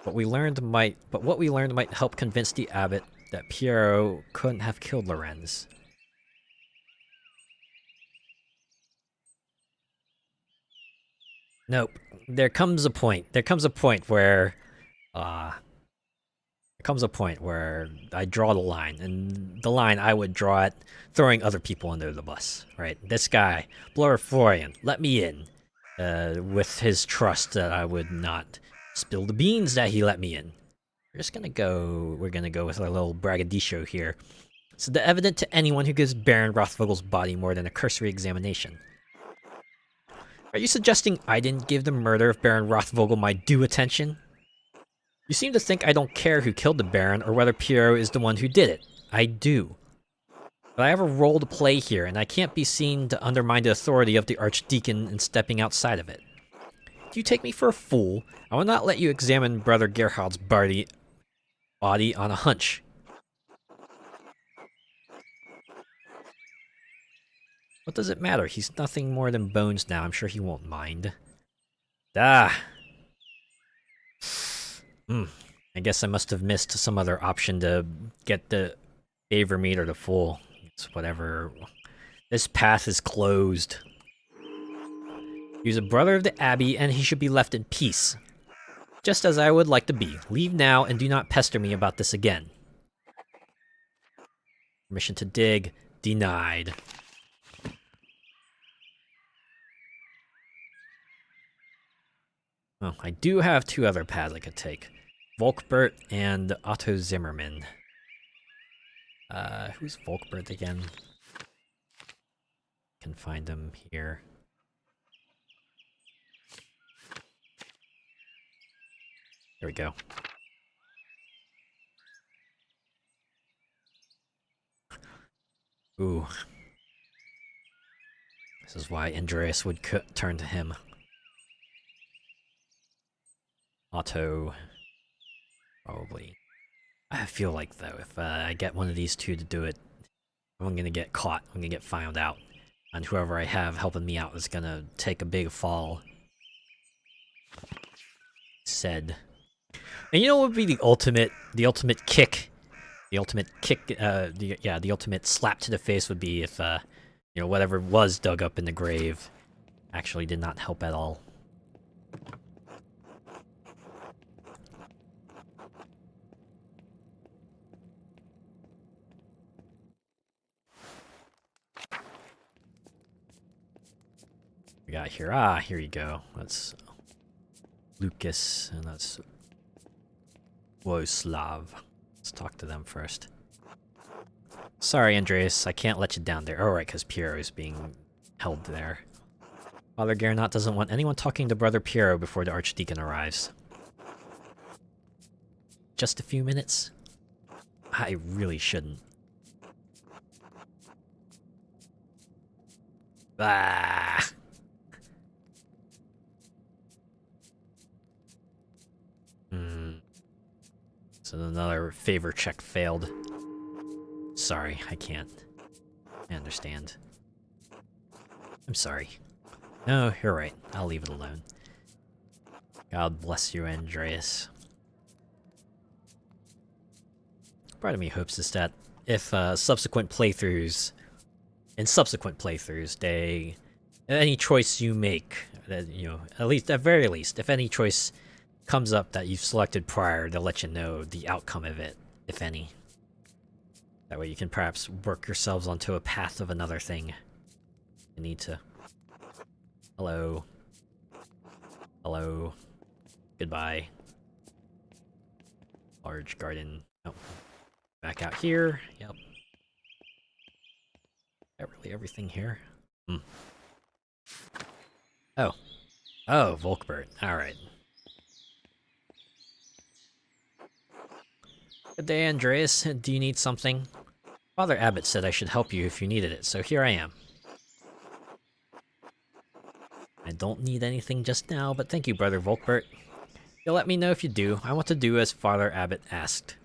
But what we learned might help convince the abbot that Piero couldn't have killed Lorenz. Nope. There comes a point where I draw the line, and the line I would draw at throwing other people under the bus, right? This guy, Blur Florian, let me in, with his trust that I would not spill the beans that he let me in. We're gonna go with a little braggadocio here. So the evident to anyone who gives Baron Rothvogel's body more than a cursory examination. Are you suggesting I didn't give the murder of Baron Rothvogel my due attention? You seem to think I don't care who killed the Baron or whether Piero is the one who did it. I do. But I have a role to play here, and I can't be seen to undermine the authority of the Archdeacon in stepping outside of it. Do you take me for a fool? I will not let you examine Brother Gerhard's body on a hunch. What does it matter? He's nothing more than bones now. I'm sure he won't mind. Ah! Hmm. I guess I must have missed some other option to get the favor meter to full. It's whatever. This path is closed. He was a brother of the Abbey, and he should be left in peace. Just as I would like to be. Leave now, and do not pester me about this again. Permission to dig denied. Oh, I do have two other paths I could take. Volkbert and Otto Zimmerman. Who's Volkbert again? Can find him here. There we go. Ooh. This is why Andreas would turn to him. Otto. Probably. I feel like, though, if I get one of these two to do it, I'm gonna get caught. I'm gonna get found out. And whoever I have helping me out is gonna take a big fall. Said. And you know what would be the ultimate kick? The ultimate kick, the ultimate slap to the face would be if, you know, whatever was dug up in the grave actually did not help at all. We got here. Ah, here you go. That's Lucas, and that's Woslav. Let's talk to them first. Sorry, Andreas, I can't let you down there. Alright, because Piero is being held there. Father Gernot doesn't want anyone talking to Brother Piero before the Archdeacon arrives. Just a few minutes? I really shouldn't. Ah! So another favor check failed. Sorry, I can't. I understand. I'm sorry. No, you're right. I'll leave it alone. God bless you, Andreas. Part of me hopes is that if in subsequent playthroughs, they, any choice you make, that you know, at very least, if any choice comes up that you've selected prior, they'll let you know the outcome of it, if any. That way you can perhaps work yourselves onto a path of another thing. You need to. Hello. Hello. Goodbye. Large garden. Oh. Back out here. Yep. Got really everything here. Hmm. Oh. Oh, Volkbert. Alright. Good day, Andreas. Do you need something? Father Abbot said I should help you if you needed it, so here I am. I don't need anything just now, but thank you, Brother Volkbert. You'll let me know if you do. I want to do as Father Abbot asked.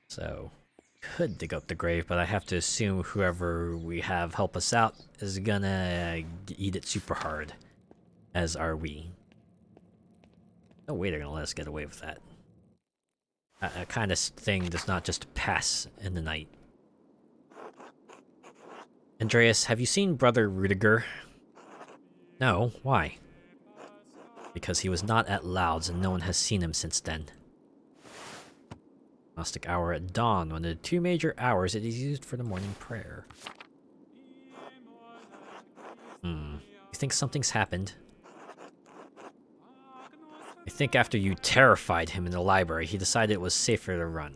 So, could dig up the grave, but I have to assume whoever we have help us out is gonna eat it super hard. As are we. No way they're gonna let us get away with that. That kind of thing does not just pass in the night. Andreas, have you seen Brother Rudiger? No, why? Because he was not at Loud's and no one has seen him since then. Gnostic hour at dawn, one of the two major hours it is used for the morning prayer. You think something's happened? I think after you terrified him in the library, he decided it was safer to run.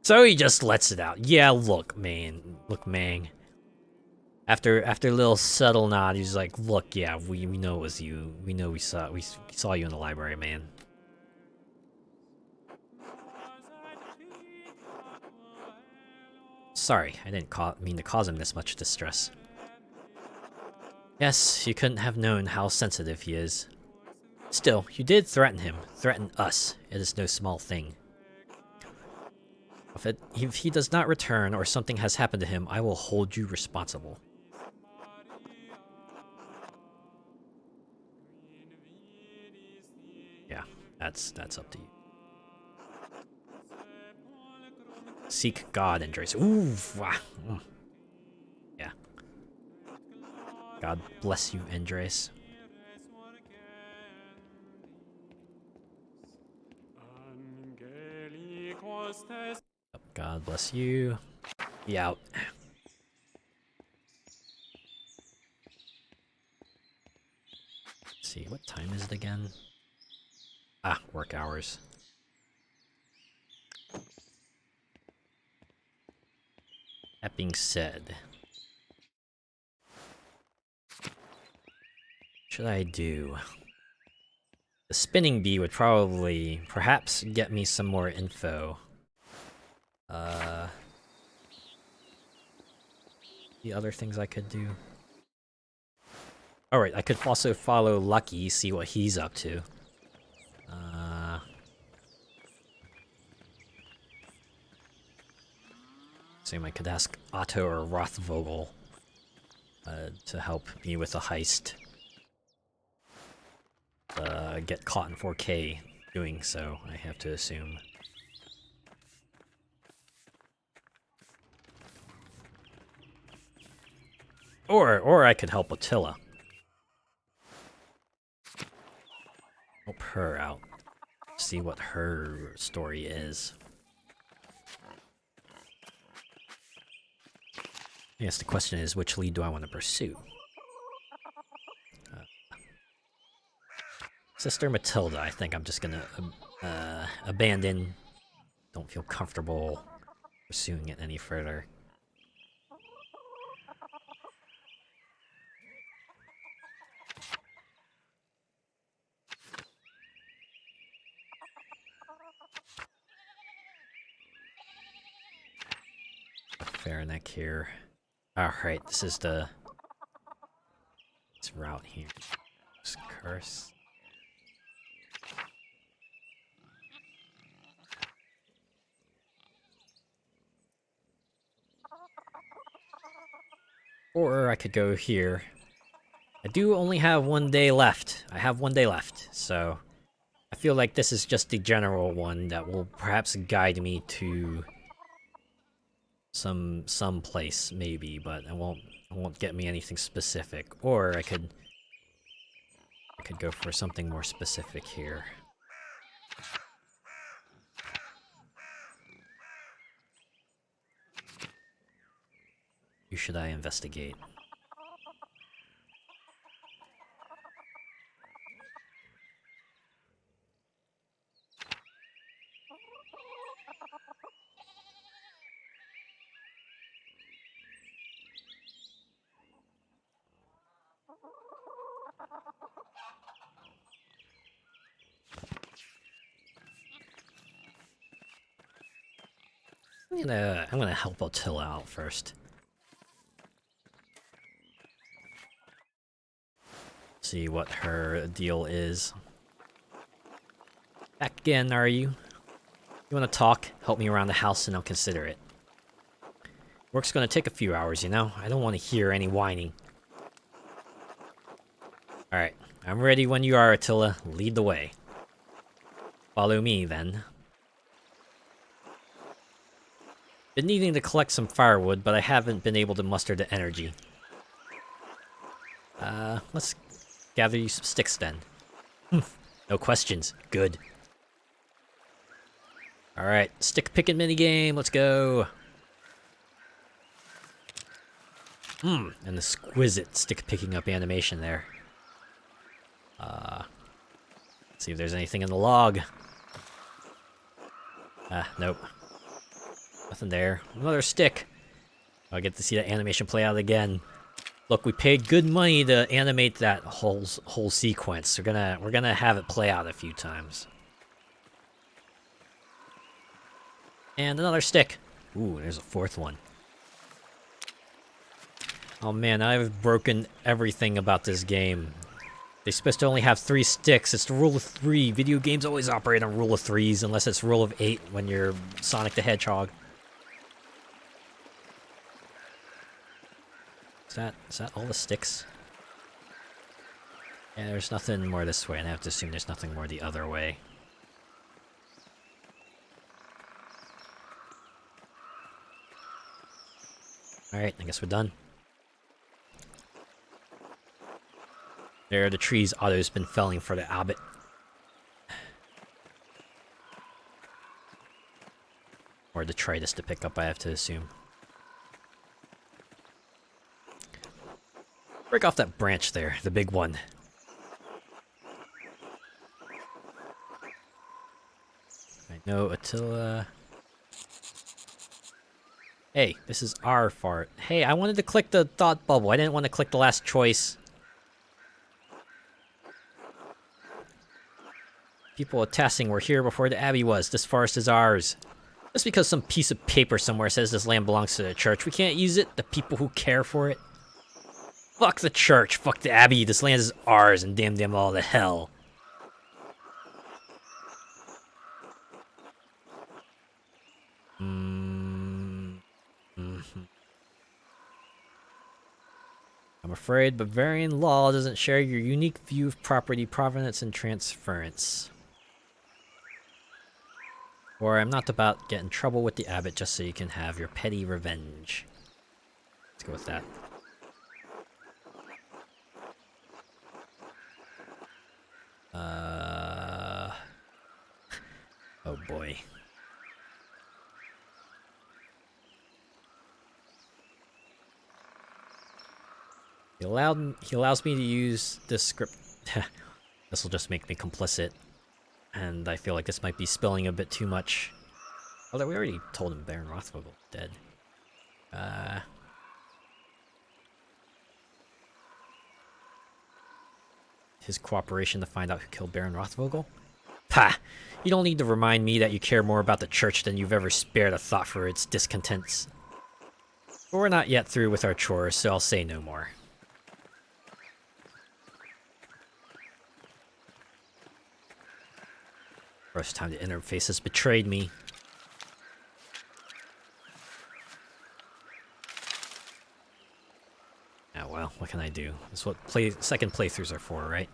So he just lets it out. Yeah, look, man. Look, Mang. After a little subtle nod, he's like, look, yeah, we know it was you. We know we saw you in the library, man. Sorry, I didn't mean to cause him this much distress. Yes, you couldn't have known how sensitive he is. Still, you did threaten him. Threaten us. It is no small thing. If he does not return or something has happened to him, I will hold you responsible. Yeah, that's up to you. Seek God, Andres. Ooh, wow. Yeah. God bless you, Andres. God bless you. Be out. Let's see, what time is it again? Ah, work hours. That being said, what should I do? The spinning bee would probably, perhaps, get me some more info. The other things I could do. Alright, I could also follow Lucky, see what he's up to. Assume I could ask Otto or Rothvogel to help me with a heist. Get caught in 4K doing so, I have to assume. Or I could help Attila. Help her out. See what her story is. I guess the question is, which lead do I want to pursue? Sister Matilda, I think I'm just gonna abandon. Don't feel comfortable pursuing it any further. Fairneck here. Alright, this is the... this route here. This curse. Or I could go here. I do only have 1 day left. I have 1 day left, so... I feel like this is just the general one that will perhaps guide me to... some place, maybe, but it won't get me anything specific. Or I could go for something more specific here. Who should I investigate? I'm gonna help Attila out first. See what her deal is. Back again, are you? You wanna talk? Help me around the house and I'll consider it. Work's gonna take a few hours, you know? I don't want to hear any whining. Alright, I'm ready when you are, Attila. Lead the way. Follow me, then. Been needing to collect some firewood, but I haven't been able to muster the energy. Let's gather you some sticks, then. No questions. Good. Alright, stick picking minigame, let's go! An exquisite stick picking up animation there. Let's see if there's anything in the log. Nope. Nothing there. Another stick! I get to see that animation play out again. Look, we paid good money to animate that whole sequence. We're gonna have it play out a few times. And another stick. Ooh, there's a fourth one. Oh man, I've broken everything about this game. They're supposed to only have 3 sticks. It's the rule of 3. Video games always operate on rule of 3s, unless it's rule of 8 when you're Sonic the Hedgehog. Is that all the sticks? Yeah, there's nothing more this way, and I have to assume there's nothing more the other way. Alright, I guess we're done. There are the trees Otto's been felling for the abbot. Or detritus to pick up, I have to assume. Break off that branch there, the big one. I know Attila... Hey, this is our fart. Hey, I wanted to click the thought bubble. I didn't want to click the last choice. People at Tassing were here before the abbey was. This forest is ours. Just because some piece of paper somewhere says this land belongs to the church, we can't use it? The people who care for it? Fuck the church, fuck the abbey, this land is ours, and damn them all to hell. I'm afraid Bavarian law doesn't share your unique view of property provenance and transference. Or I'm not about to get in trouble with the abbot just so you can have your petty revenge. Let's go with that. Oh boy. He allows me to use this script. This will just make me complicit. And I feel like this might be spilling a bit too much. Although we already told him Baron Rothvogel dead. His cooperation to find out who killed Baron Rothvogel? Pah! You don't need to remind me that you care more about the church than you've ever spared a thought for its discontents. But we're not yet through with our chores, so I'll say no more. First time the interface has betrayed me. Oh well, what can I do? That's what second playthroughs are for, right?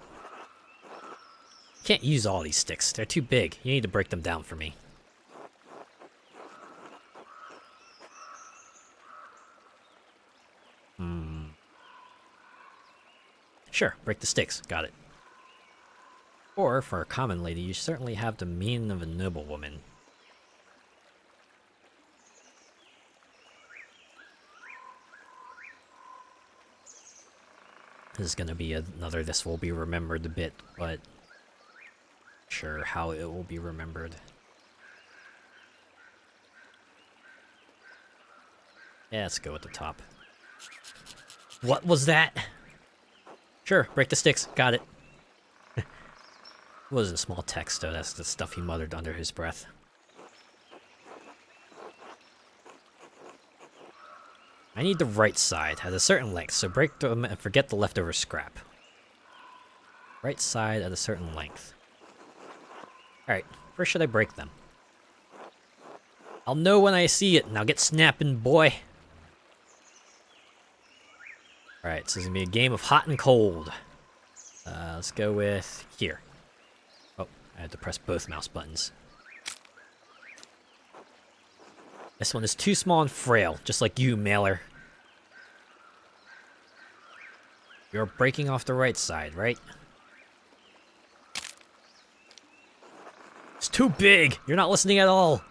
Can't use all these sticks. They're too big. You need to break them down for me. Sure, break the sticks. Got it. Or, for a common lady, you certainly have the mien of a noblewoman. This is gonna be another this will be remembered bit, but... sure, how it will be remembered. Yeah, let's go at the top. What was that? Sure, break the sticks. Got it. It wasn't small text, though. That's the stuff he muttered under his breath. I need the right side at a certain length, so break them and forget the leftover scrap. Right side at a certain length. Alright, where should I break them? I'll know when I see it, and I'll get snapping, boy. Alright, so it's gonna be a game of hot and cold. Let's go with here. Oh, I had to press both mouse buttons. This one is too small and frail, just like you, Mailer. You're breaking off the right side, right? It's too big! You're not listening at all!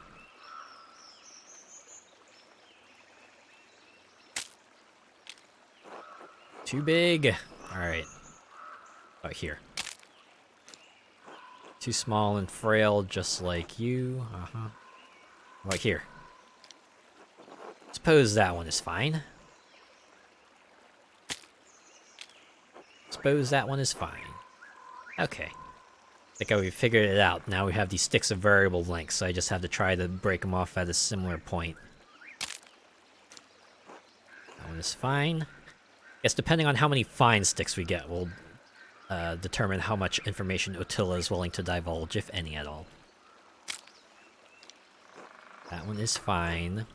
Too big. Alright. About here. Too small and frail, just like you. Right here. Suppose that one is fine. Suppose that one is fine. Okay. I think we figured it out. Now we have these sticks of variable length, so I just have to try to break them off at a similar point. That one is fine. Guess depending on how many fine sticks we get will determine how much information Attila is willing to divulge, if any at all. That one is fine.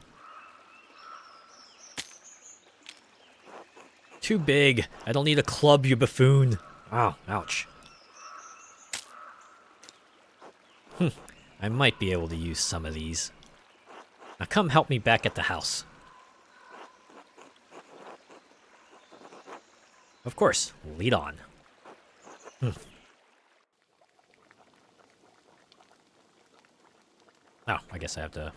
Too big. I don't need a club, you buffoon. Oh, ouch. I might be able to use some of these. Now come help me back at the house. Of course, lead on. Oh, I guess I have to...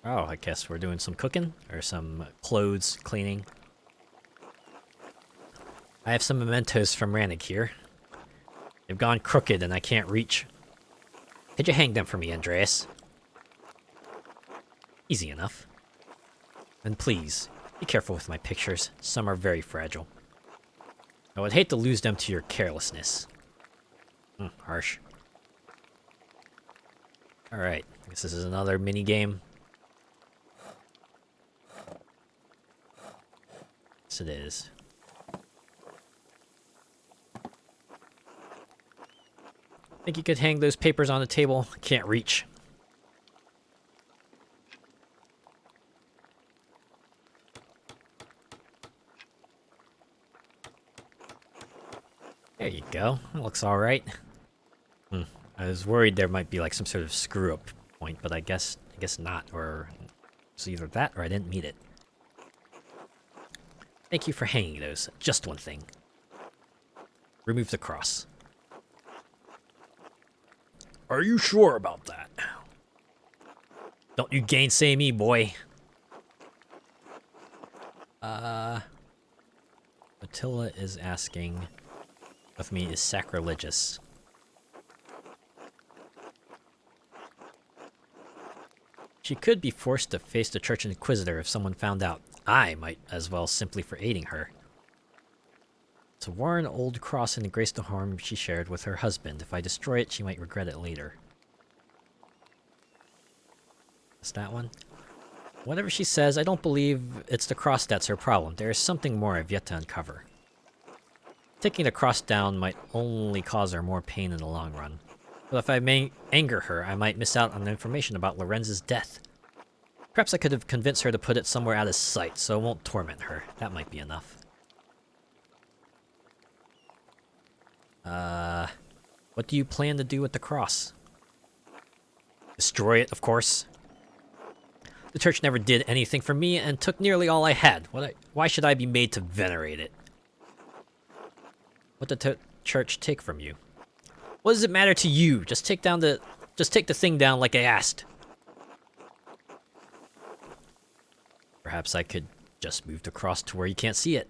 Oh, I guess we're doing some cooking, or some clothes cleaning. I have some mementos from Rannig here. They've gone crooked and I can't reach. Could you hang them for me, Andreas? Easy enough. And please, be careful with my pictures. Some are very fragile. I would hate to lose them to your carelessness. Harsh. Alright, I guess this is another mini game. Yes, it is. Think you could hang those papers on the table? Can't reach. There you go. That looks alright. I was worried there might be like some sort of screw-up point, but I guess not, or it's either that or I didn't meet it. Thank you for hanging those. Just one thing. Remove the cross. Are you sure about that? Don't you gainsay me, boy. Attila is asking if me is sacrilegious. She could be forced to face the Church Inquisitor if someone found out. I might as well simply for aiding her. To war an old cross and grace the harm she shared with her husband. If I destroy it, she might regret it later. Is that one? Whatever she says, I don't believe it's the cross that's her problem. There is something more I've yet to uncover. Taking the cross down might only cause her more pain in the long run. But if I may anger her, I might miss out on the information about Lorenz's death. Perhaps I could have convinced her to put it somewhere out of sight, so it won't torment her. That might be enough. What do you plan to do with the cross? Destroy it, of course. The church never did anything for me and took nearly all I had. Why should I be made to venerate it? What did the church take from you? What does it matter to you? Just take the thing down like I asked. Perhaps I could just move the cross to where you can't see it.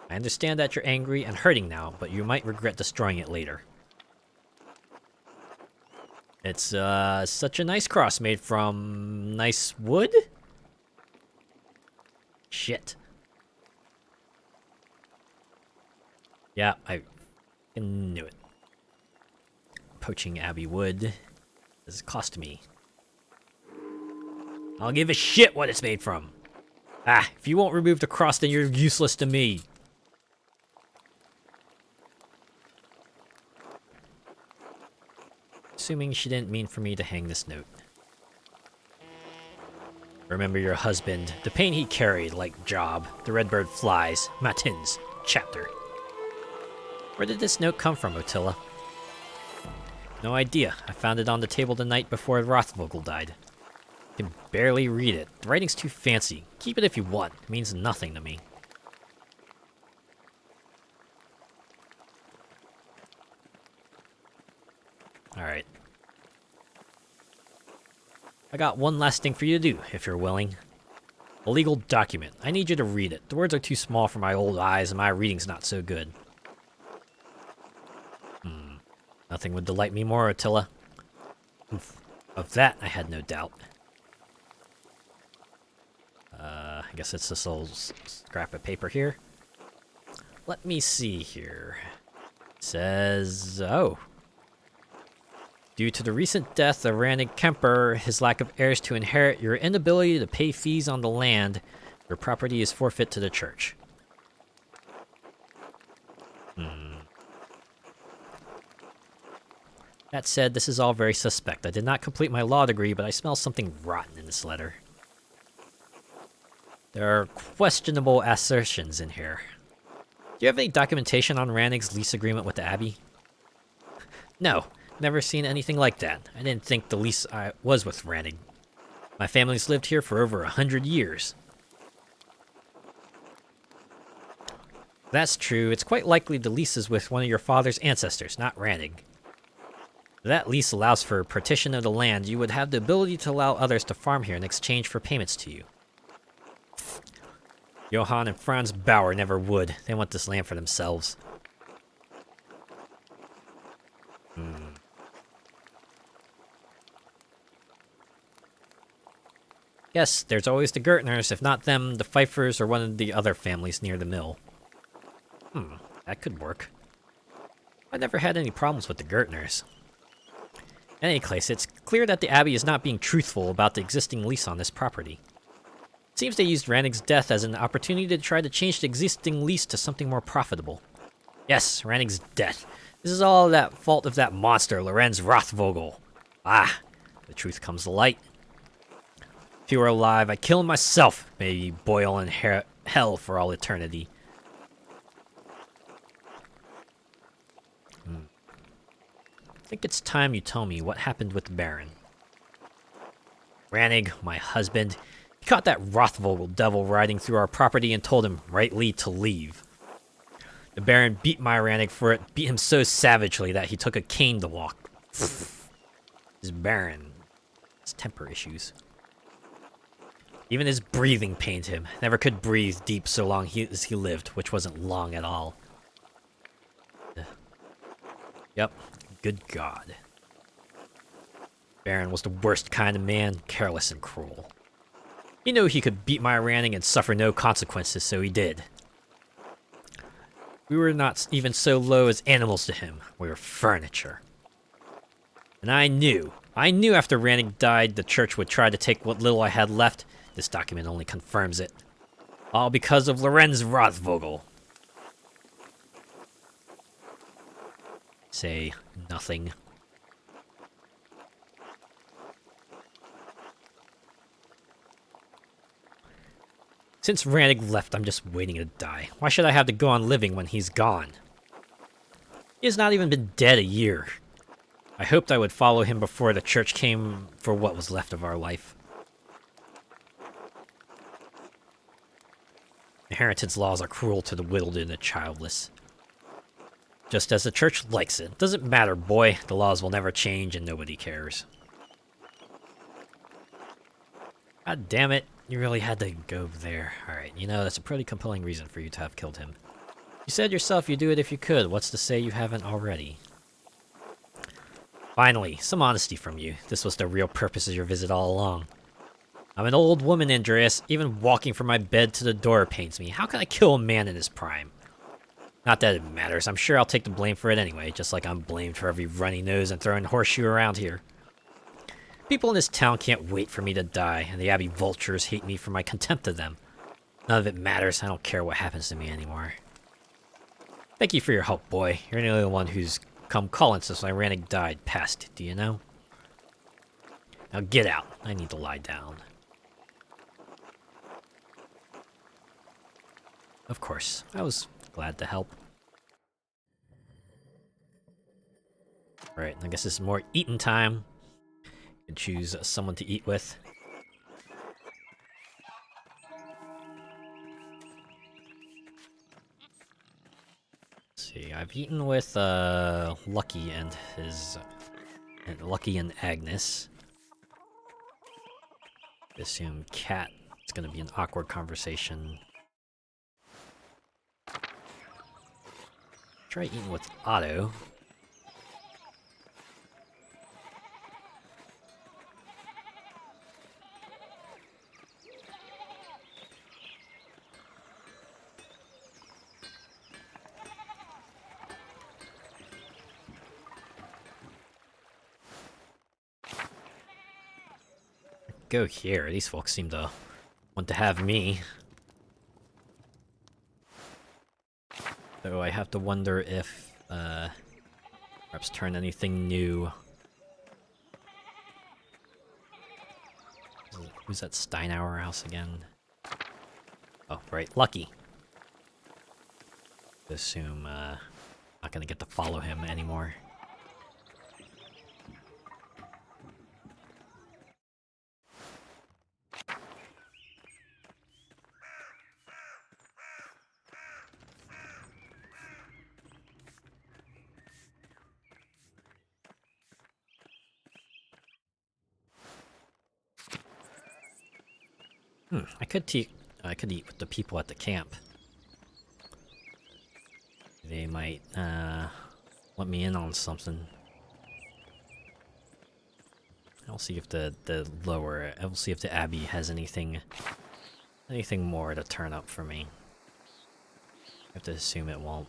I understand that you're angry and hurting now, but you might regret destroying it later. It's such a nice cross made from nice wood? Shit. Yeah, I knew it. Poaching Abbey wood has cost me. I'll give a shit what it's made from. If you won't remove the cross, then you're useless to me. Assuming she didn't mean for me to hang this note. Remember your husband, the pain he carried, like Job, the redbird flies, Matins, chapter. Where did this note come from, Attila? No idea. I found it on the table the night before Rothvogel died. I can barely read it. The writing's too fancy. Keep it if you want. It means nothing to me. Alright. I got one last thing for you to do, if you're willing. A legal document. I need you to read it. The words are too small for my old eyes, and my reading's not so good. Nothing would delight me more, Attila. Of that, I had no doubt. I guess it's this little scrap of paper here. Let me see here. It says... Oh. Due to the recent death of Rannig Kemper, his lack of heirs to inherit, your inability to pay fees on the land, your property is forfeit to the church. That said, this is all very suspect. I did not complete my law degree, but I smell something rotten in this letter. There are questionable assertions in here. Do you have any documentation on Rannick's lease agreement with the Abbey? No, never seen anything like that. I didn't think the lease I was with Rannick. My family's lived here for over 100 years. That's true. It's quite likely the lease is with one of your father's ancestors, not Rannig. That lease allows for partition of the land. You would have the ability to allow others to farm here in exchange for payments to you. Johann and Franz Bauer never would. They want this land for themselves. Yes, there's always the Gertners. If not them, the Pfeiffers or one of the other families near the mill. That could work. I never had any problems with the Gertners. In any case, it's clear that the Abbey is not being truthful about the existing lease on this property. It seems they used Rannig's death as an opportunity to try to change the existing lease to something more profitable. Yes, Rannig's death. This is all that fault of that monster, Lorenz Rothvogel. Ah, the truth comes to light. If he were alive, I'd kill him myself. Maybe boil in hell for all eternity. I think it's time you tell me what happened with the Baron. Rannig, my husband, he caught that Rothvogel devil riding through our property and told him rightly to leave. The Baron beat my Rannig for it, beat him so savagely that he took a cane to walk. This Baron has temper issues. Even his breathing pained him. Never could breathe deep so long as he lived, which wasn't long at all. Yep. Good God. Baron was the worst kind of man, careless and cruel. He knew he could beat my Ranning and suffer no consequences, so he did. We were not even so low as animals to him. We were furniture. And I knew after Ranning died, the church would try to take what little I had left. This document only confirms it. All because of Lorenz Rothvogel. Say nothing. Since Rannig left, I'm just waiting to die. Why should I have to go on living when he's gone? He has not even been dead a year. I hoped I would follow him before the church came for what was left of our life. Inheritance laws are cruel to the widowed and the childless. Just as the church likes it. Doesn't matter, boy. The laws will never change and nobody cares. God damn it. You really had to go there. Alright, you know, that's a pretty compelling reason for you to have killed him. You said yourself you'd do it if you could. What's to say you haven't already? Finally, some honesty from you. This was the real purpose of your visit all along. I'm an old woman, Andreas. Even walking from my bed to the door pains me. How can I kill a man in his prime? Not that it matters. I'm sure I'll take the blame for it anyway, just like I'm blamed for every runny nose and throwing horseshoe around here. People in this town can't wait for me to die, and the Abbey vultures hate me for my contempt of them. None of it matters. I don't care what happens to me anymore. Thank you for your help, boy. You're the only one who's come calling since my Rannig died passed, do you know? Now get out. I need to lie down. Of course. I was glad to help. Alright, I guess this is more eating time. You can choose someone to eat with. Let's see, I've eaten with Lucky and Lucky and Agnes. I assume Cat. It's gonna be an awkward conversation. Try eating with Otto. Go here. These folks seem to want to have me. So I have to wonder if, perhaps turn anything new. Who's at Steinauer house again? Oh, right, Lucky. Assume not gonna get to follow him anymore. I could eat with the people at the camp. They might let me in on something. I'll see if I'll see if the Abbey has anything more to turn up for me. I have to assume it won't.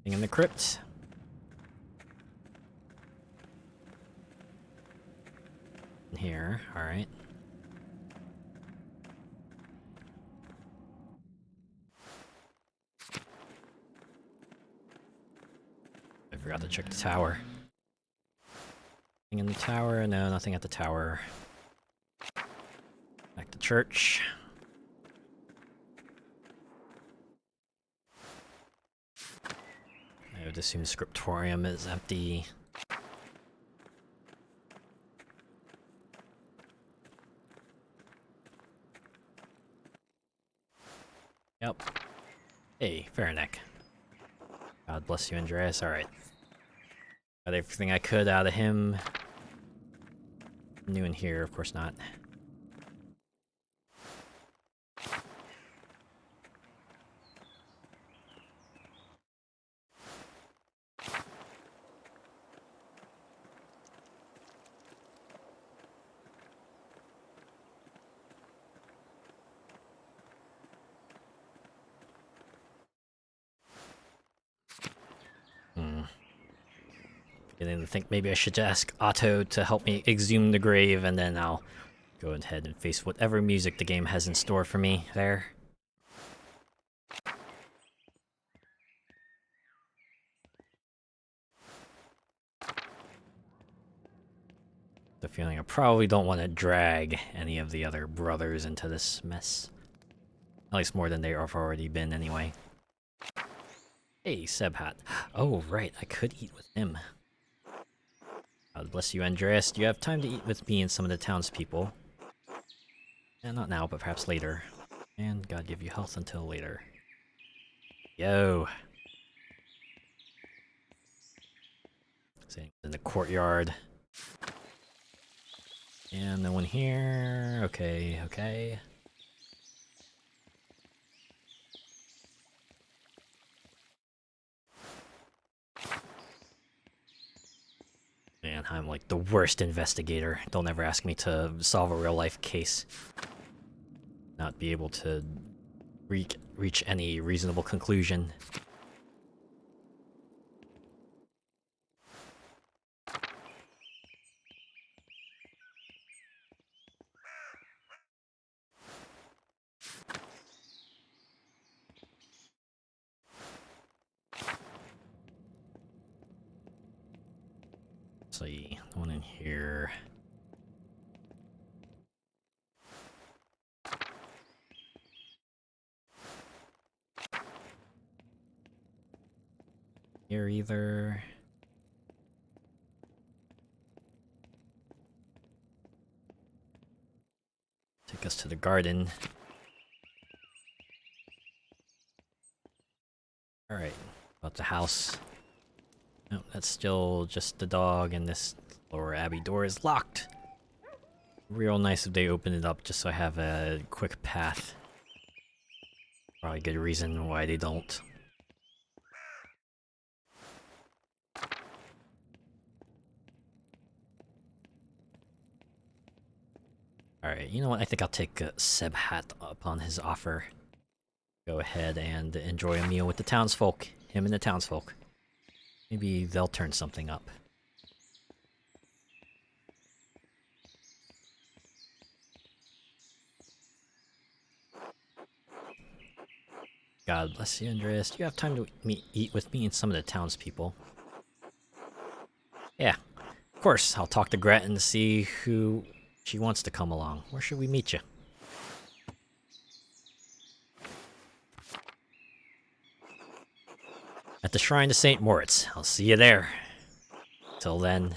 In the crypt. Here, alright. I forgot to check the tower. Nothing in the tower? No, nothing at the tower. Back to church. I would assume the scriptorium is empty. Yep. Hey, Fairneck. God bless you, Andreas. Alright. Got everything I could out of him. New in here, of course not. Beginning to think maybe I should ask Otto to help me exhume the grave, and then I'll go ahead and face whatever music the game has in store for me there. The feeling I probably don't want to drag any of the other brothers into this mess. At least more than they have already been anyway. Hey, Sebhat. Oh, right, I could eat with him. God bless you, Andreas. Do you have time to eat with me and some of the townspeople? And not now, but perhaps later. And God give you health until later. Yo! Sitting in the courtyard. And no one here. Okay, okay. Man, I'm like the worst investigator. Don't ever ask me to solve a real-life case. Not be able to reach any reasonable conclusion. Let's see, one in here. Here either. Take us to the garden. Alright, about the house. No, that's still just the dog, and this lower Abbey door is locked. Real nice if they open it up just so I have a quick path. Probably a good reason why they don't. Alright, you know what? I think I'll take Sebhat up on his offer. Go ahead and enjoy a meal with the townsfolk. Him and the townsfolk. Maybe they'll turn something up. God bless you, Andreas. Do you have time to eat with me and some of the townspeople? Yeah, of course. I'll talk to Gretchen to see who she wants to come along. Where should we meet you? At the Shrine to St. Moritz. I'll see you there. Till then.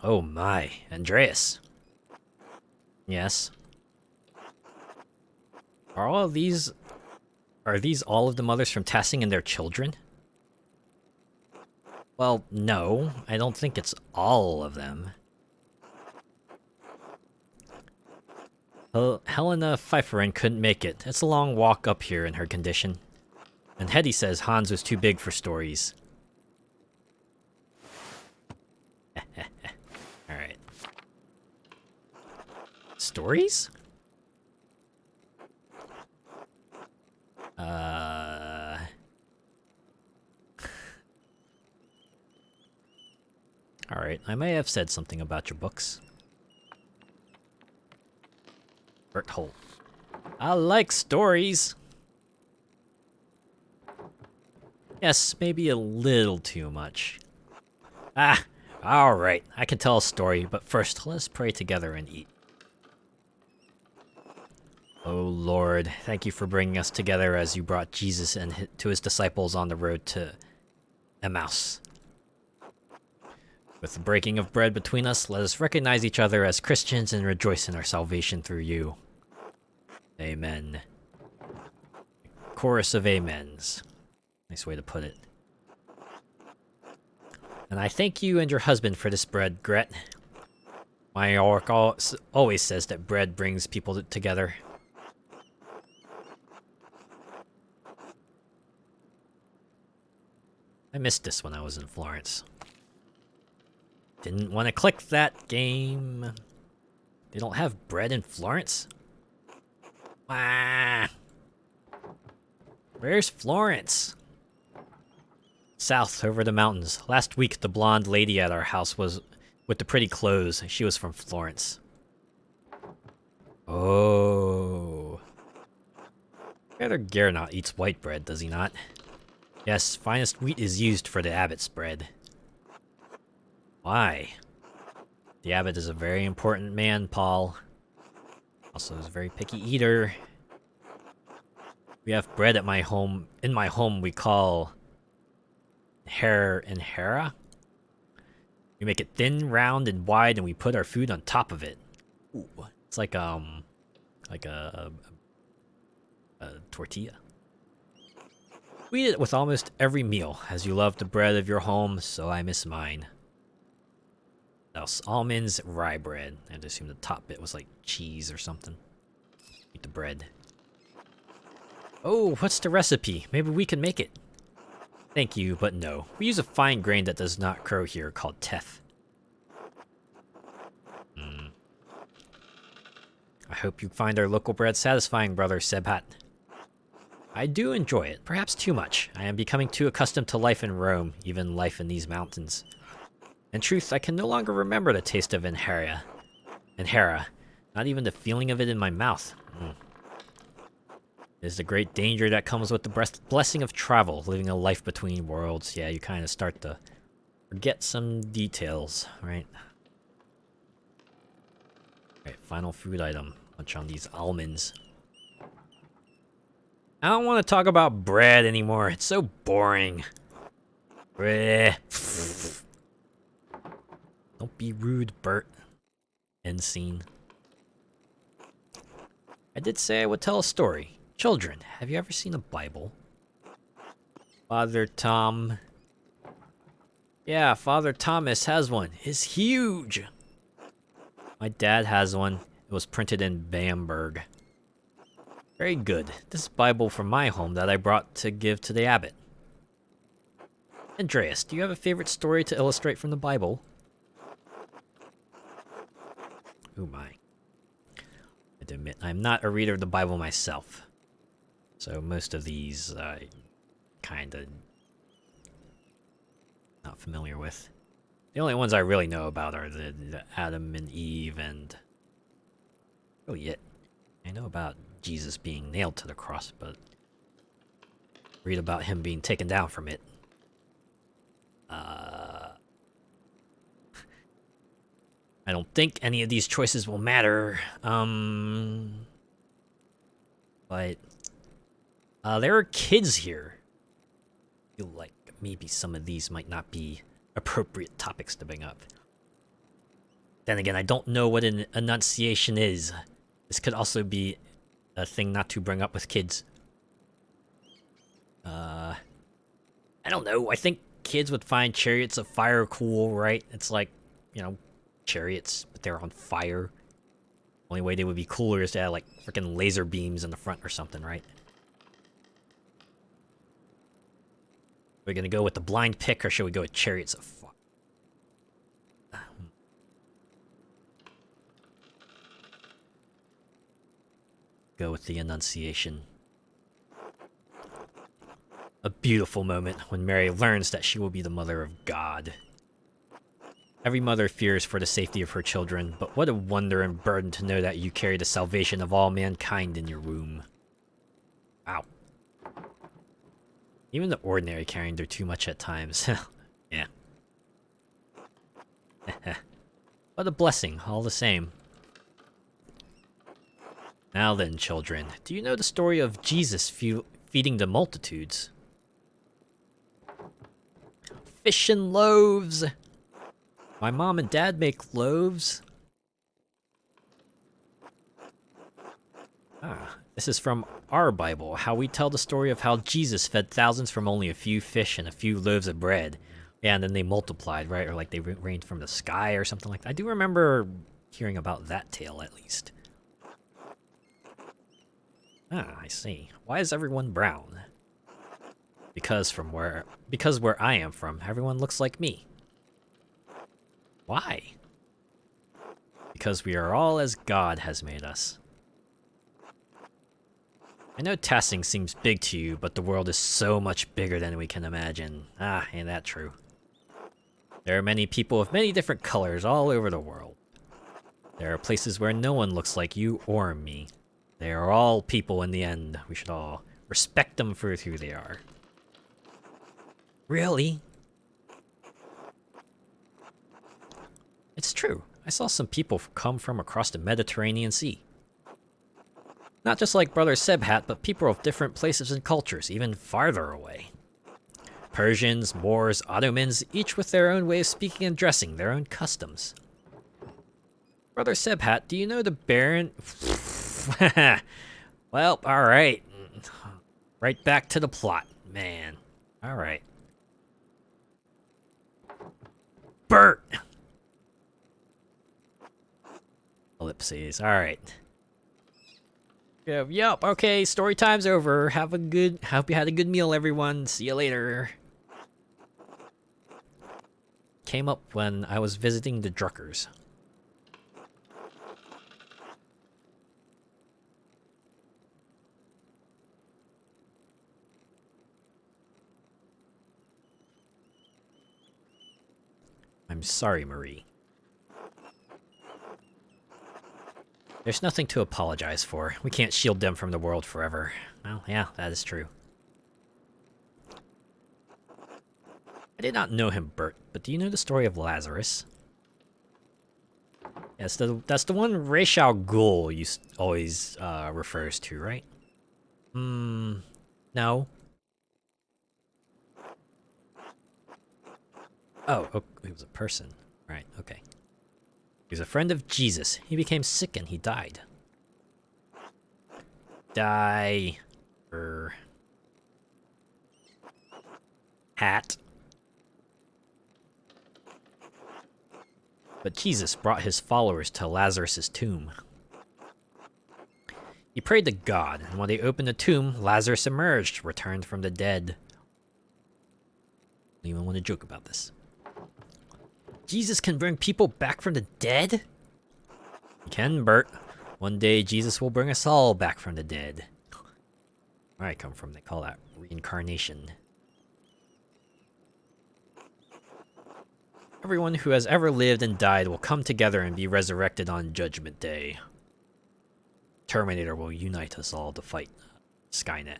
Oh my, Andreas. Yes. Are these all of the mothers from Tassing and their children? Well, no. I don't think it's all of them. Helena Pfeifferin couldn't make it. It's a long walk up here in her condition. And Hetty says Hans was too big for stories. Alright. Stories? Alright, I may have said something about your books. Berthold. I like stories. Yes, maybe a little too much. Ah, alright, I can tell a story, but first, let us pray together and eat. Oh Lord, thank you for bringing us together as you brought Jesus and to his disciples on the road to Emmaus. With the breaking of bread between us, let us recognize each other as Christians and rejoice in our salvation through you. Amen. Chorus of amens. Nice way to put it. And I thank you and your husband for this bread, Gret. My orc always says that bread brings people together. I missed this when I was in Florence. Didn't want to click that game. They don't have bread in Florence? Ah. Where's Florence? South, over the mountains. Last week, the blonde lady at our house was with the pretty clothes. She was from Florence. Oh. Rather Gernot eats white bread, does he not? Yes, finest wheat is used for the abbot's bread. Why? The abbot is a very important man, Paul. Also, is a very picky eater. We have bread at my home. In my home, we call Her and Hera. We make it thin, round, and wide, and we put our food on top of it. Ooh, it's like a tortilla. We eat it with almost every meal. As you love the bread of your home, so I miss mine. Else, almonds, rye bread. I'd assume the top bit was like cheese or something. Eat the bread. Oh, what's the recipe? Maybe we can make it. Thank you, but no. We use a fine grain that does not grow here called teff. I hope you find our local bread satisfying, Brother Sebhat. I do enjoy it, perhaps too much. I am becoming too accustomed to life in Rome, even life in these mountains. In truth, I can no longer remember the taste of Hera. Not even the feeling of it in my mouth. There's the great danger that comes with the blessing of travel, living a life between worlds. Yeah, you kind of start to forget some details, right? Alright, final food item. Munch on these almonds. I don't want to talk about bread anymore. It's so boring. Bleh. Don't be rude, Bert. End scene. I did say I would tell a story. Children, have you ever seen a Bible? Father Tom. Yeah, Father Thomas has one. It's huge. My dad has one. It was printed in Bamberg. Very good. This is Bible from my home that I brought to give to the abbot. Andreas, do you have a favorite story to illustrate from the Bible? Oh my. I admit, I'm not a reader of the Bible myself. So most of these, I kinda not familiar with. The only ones I really know about are the Adam and Eve and Really it. I know about Jesus being nailed to the cross, but read about him being taken down from it. I don't think any of these choices will matter. But there are kids here. I feel like maybe some of these might not be appropriate topics to bring up. Then again, I don't know what an enunciation is. This could also be a thing not to bring up with kids. I don't know. I think kids would find Chariots of Fire cool, right? It's like, you know, chariots, but they're on fire. Only way they would be cooler is to have, like, freaking laser beams in the front or something, right? We're gonna go with the blind pick, or should we go with Chariots of Fire? Go with the Annunciation. A beautiful moment when Mary learns that she will be the mother of God. Every mother fears for the safety of her children, but what a wonder and burden to know that you carry the salvation of all mankind in your womb. Wow. Even the ordinary carrying their too much at times. Yeah. What a blessing, all the same. Now then, children, do you know the story of Jesus feeding the multitudes? Fish and loaves! My mom and dad make loaves. This is from our Bible, how we tell the story of how Jesus fed thousands from only a few fish and a few loaves of bread. Yeah, and then they multiplied, right? Or like they rained from the sky or something like that. I do remember hearing about that tale, at least. I see. Why is everyone brown? Because where I am from, everyone looks like me. Why? Because we are all as God has made us. I know Tassing seems big to you, but the world is so much bigger than we can imagine. Ain't that true? There are many people of many different colors all over the world. There are places where no one looks like you or me. They are all people in the end. We should all respect them for who they are. Really? It's true. I saw some people come from across the Mediterranean Sea. Not just like Brother Sebhat, but people of different places and cultures, even farther away. Persians, Moors, Ottomans, each with their own way of speaking and dressing, their own customs. Brother Sebhat, do you know the Baron? Well, alright. Right back to the plot, man. Alright. Bert! Ellipses, alright. Yep, okay, story time's over. Hope you had a good meal, everyone. See you later. Came up when I was visiting the Druckers. I'm sorry, Marie. There's nothing to apologize for. We can't shield them from the world forever. Well, yeah, that is true. I did not know him, Bert, but do you know the story of Lazarus? Yes, that's the one Ra's al Ghul always refers to, right? No. Oh, he was a person. Right, okay. He was a friend of Jesus. He became sick and he died. Hat. But Jesus brought his followers to Lazarus' tomb. He prayed to God, and when they opened the tomb, Lazarus emerged, returned from the dead. Anyone want to joke about this? Jesus can bring people back from the dead? He can, Bert. One day, Jesus will bring us all back from the dead. Where I come from, they call that reincarnation. Everyone who has ever lived and died will come together and be resurrected on Judgment Day. Terminator will unite us all to fight Skynet.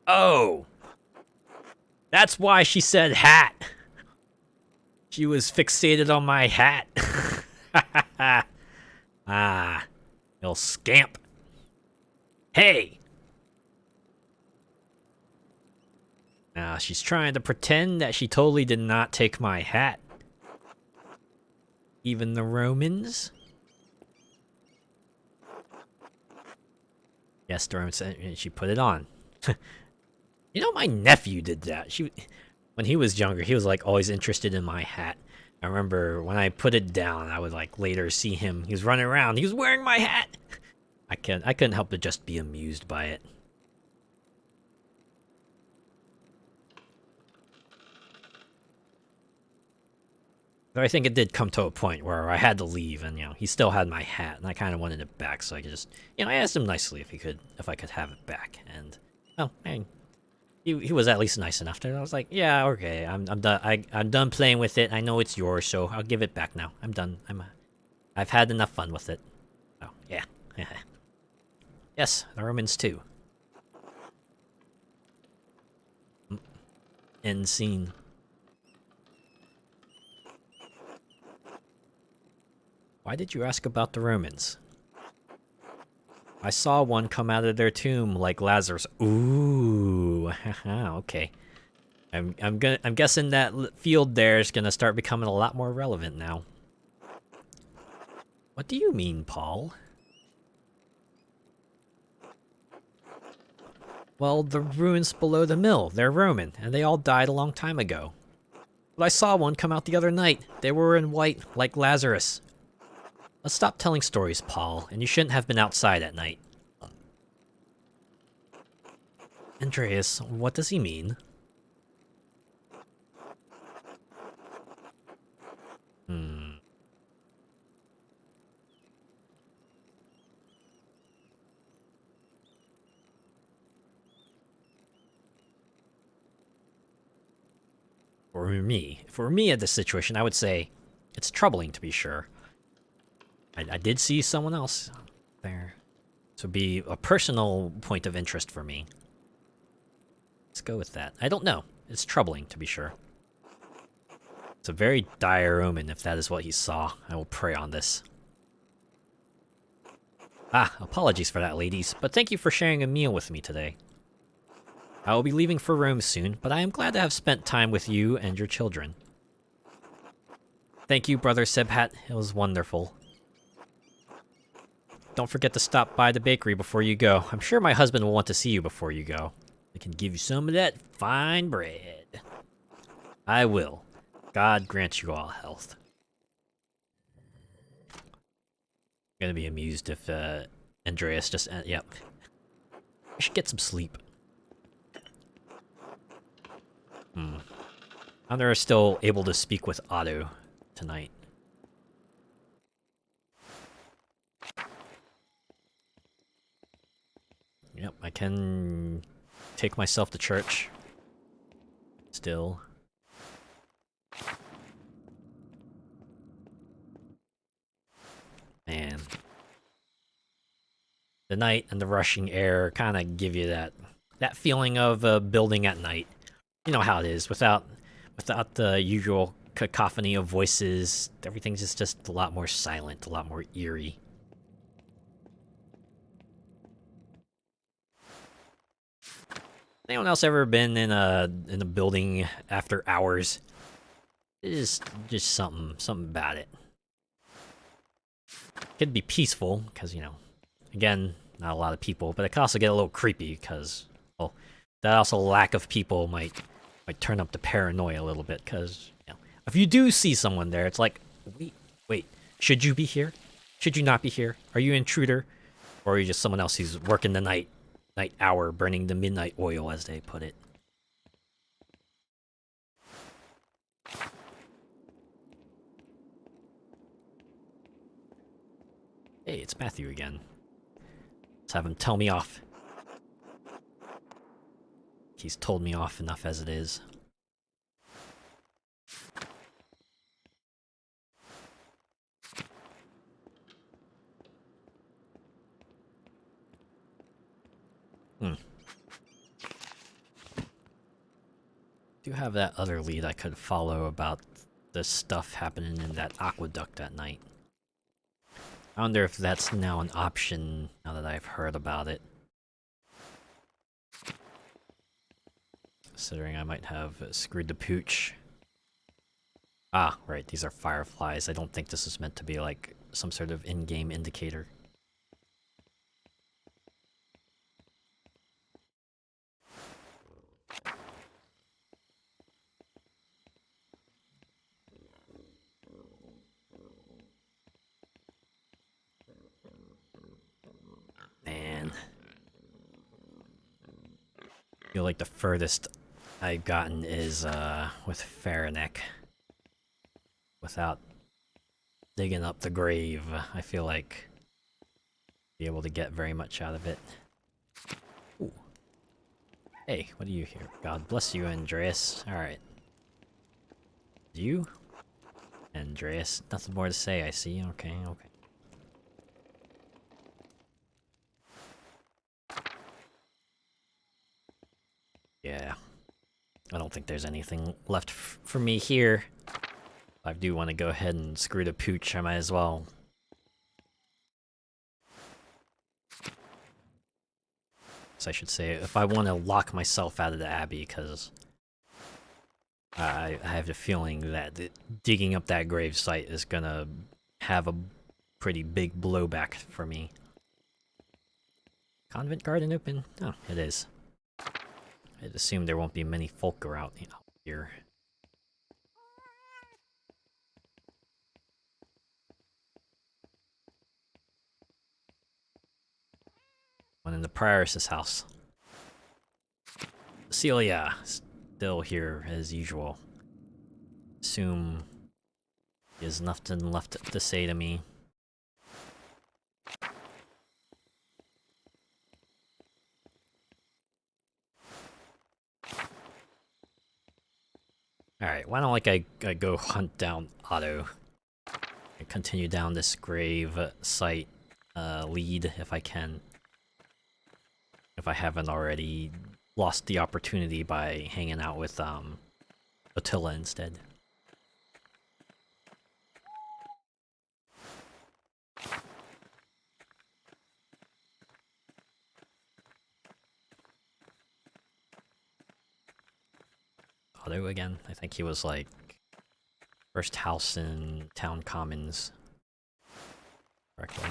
Oh! That's why she said hat! She was fixated on my hat. Ah, little scamp. Hey! Now she's trying to pretend that she totally did not take my hat. Even the Romans? Yes, the Romans, and she put it on. You know, my nephew did that. When he was younger, he was like always interested in my hat. I remember when I put it down, I would like later see him. He was running around. He was wearing my hat. I couldn't help but just be amused by it. But I think it did come to a point where I had to leave, and he still had my hat, and I kind of wanted it back, so I could just, I asked him nicely if I could have it back, and man, he was at least nice enough. I was like, yeah, okay, I'm done. I'm done playing with it. I know it's yours, so I'll give it back now. I'm done. I've had enough fun with it. Oh yeah, yes, the Romans too. End scene. Why did you ask about the Romans? I saw one come out of their tomb like Lazarus. Ooh, okay. I'm guessing that field there is gonna start becoming a lot more relevant now. What do you mean, Paul? Well, the ruins below the mill, they're Roman, and they all died a long time ago. But I saw one come out the other night. They were in white, like Lazarus. Let's stop telling stories, Paul, and you shouldn't have been outside at night. Andreas, what does he mean? For me at this situation, I would say it's troubling to be sure. I did see someone else there. This would be a personal point of interest for me. Let's go with that. I don't know. It's troubling to be sure. It's a very dire omen if that is what he saw. I will pray on this. Ah, apologies for that, ladies, but thank you for sharing a meal with me today. I will be leaving for Rome soon, but I am glad to have spent time with you and your children. Thank you, Brother Sebhat. It was wonderful. Don't forget to stop by the bakery before you go. I'm sure my husband will want to see you before you go. I can give you some of that fine bread. I will. God grant you all health. I'm gonna be amused if Andreas just... yep. I should get some sleep. I'm still able to speak with Otto tonight. Yep, I can take myself to church. Still. Man. The night and the rushing air kind of give you that feeling of building at night. You know how it is, without the usual cacophony of voices, everything's just a lot more silent, a lot more eerie. Anyone else ever been in a building after hours? It is just something about it. It could be peaceful, because, again, not a lot of people, but it could also get a little creepy, because, well, that also lack of people might turn up the paranoia a little bit, because, if you do see someone there, it's like, wait, should you be here? Should you not be here? Are you an intruder? Or are you just someone else who's working the night hour, burning the midnight oil, as they put it? Hey, it's Matthew again. Let's have him tell me off. He's told me off enough as it is. Hmm. Do have that other lead I could follow about the stuff happening in that aqueduct at night. I wonder if that's now an option now that I've heard about it. Considering I might have screwed the pooch. Ah, right, these are fireflies. I don't think this is meant to be like some sort of in-game indicator. Man. I feel like the furthest I've gotten is with Faranek. Without digging up the grave, I feel like be able to get very much out of it. Ooh. Hey, what do you hear? God bless you, Andreas. Alright. You? Andreas, nothing more to say, I see. Okay, okay. Yeah. I don't think there's anything left for me here. If I do want to go ahead and screw the pooch, I might as well. So I should say, if I want to lock myself out of the Abbey, because I have the feeling that digging up that grave site is gonna have a pretty big blowback for me. Convent garden open? Oh, it is. I'd assume there won't be many folk around here. One in the prioress's house. Celia, still here as usual. Assume he has nothing left to say to me. Alright, why don't I go hunt down Otto and continue down this grave site lead if I can. If I haven't already lost the opportunity by hanging out with Attila instead. Otto again? I think he was like first house in Town Commons. Correctly.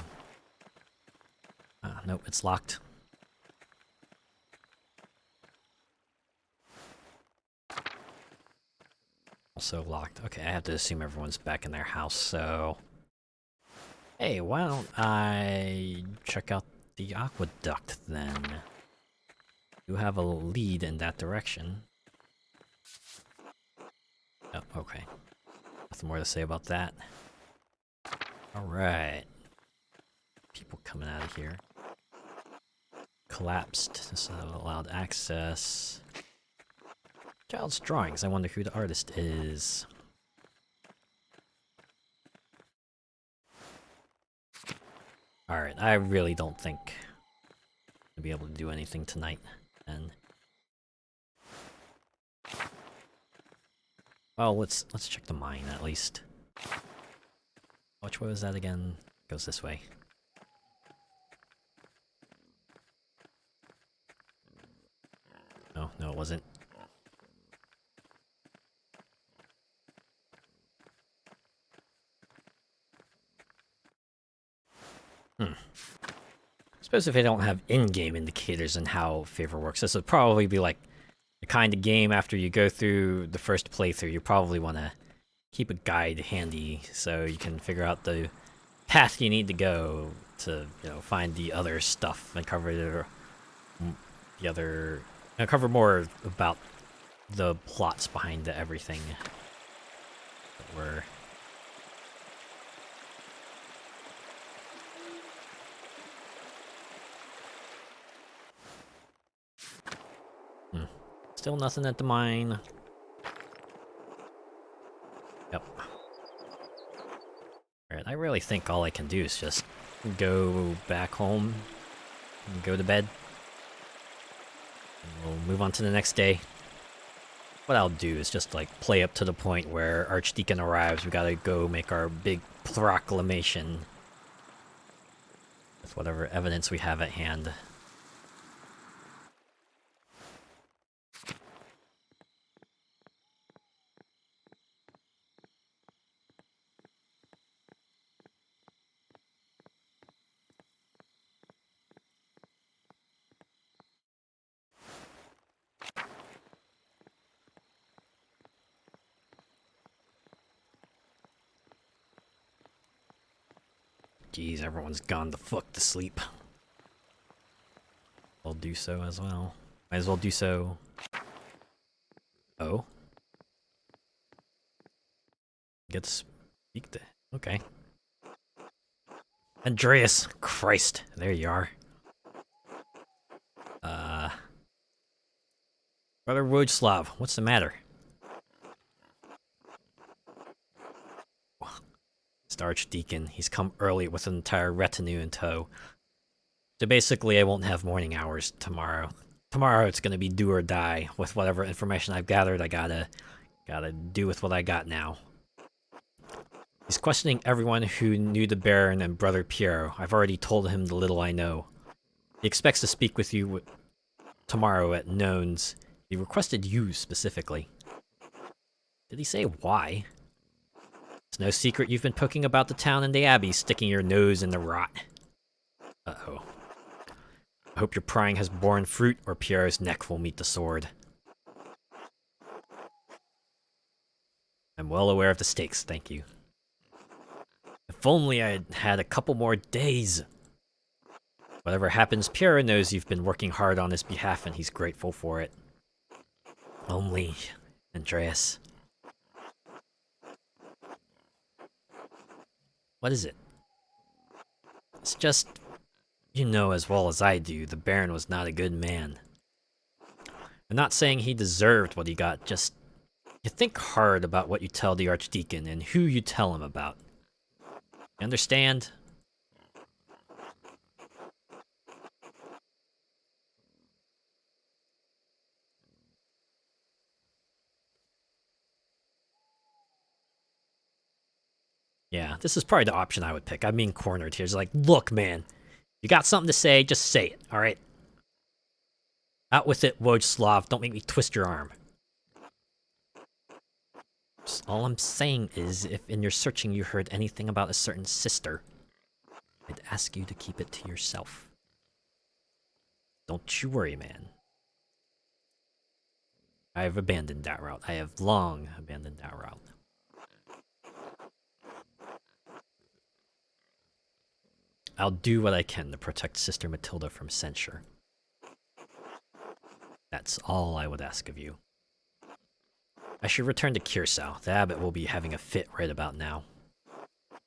Nope, it's locked. Also locked. Okay, I have to assume everyone's back in their house, so... Hey, why don't I check out the aqueduct then? You have a lead in that direction. Oh, okay. Nothing more to say about that. Alright. People coming out of here. Collapsed, so allowed access. Child's drawings, I wonder who the artist is. Alright, I really don't think I'll be able to do anything tonight, and... Well, let's check the mine at least. Which way was that again? Goes this way. No, no, it wasn't. Suppose if they don't have in-game indicators on how favor works, this would probably be like the kind of game after you go through the first playthrough, you probably want to keep a guide handy so you can figure out the path you need to go to, you know, find the other stuff and cover the other, cover more about the plots behind everything that were. Still nothing at the mine. Yep. Alright, I really think all I can do is just go back home and go to bed. We'll move on to the next day. What I'll do is just like play up to the point where Archdeacon arrives. We gotta go make our big proclamation with whatever evidence we have at hand. Jeez, everyone's gone the fuck to sleep. I'll do so as well. Might as well do so. Oh? Get to speak to... Okay. Andreas! Christ, there you are. Brother Wojslav, what's the matter? It's the Archdeacon. He's come early with an entire retinue in tow. So basically, I won't have morning hours tomorrow. Tomorrow, it's gonna be do or die. With whatever information I've gathered, I gotta do with what I got now. He's questioning everyone who knew the Baron and Brother Piero. I've already told him the little I know. He expects to speak with you tomorrow at Nones. He requested you specifically. Did he say why? It's no secret you've been poking about the town and the abbey, sticking your nose in the rot. Uh-oh. I hope your prying has borne fruit, or Piero's neck will meet the sword. I'm well aware of the stakes, thank you. If only I had a couple more days. Whatever happens, Piero knows you've been working hard on his behalf, and he's grateful for it. Only, Andreas. What is it? It's just, you know as well as I do, the Baron was not a good man. I'm not saying he deserved what he got, just you think hard about what you tell the Archdeacon and who you tell him about. You understand? Yeah, this is probably the option I would pick. I'm being cornered here. It's like, look, man, you got something to say, just say it, alright? Out with it, Wojslav. Don't make me twist your arm. All I'm saying is, if in your searching you heard anything about a certain sister, I'd ask you to keep it to yourself. Don't you worry, man. I have abandoned that route. I have long abandoned that route. I'll do what I can to protect Sister Matilda from censure. That's all I would ask of you. I should return to Kirsau. The abbot will be having a fit right about now.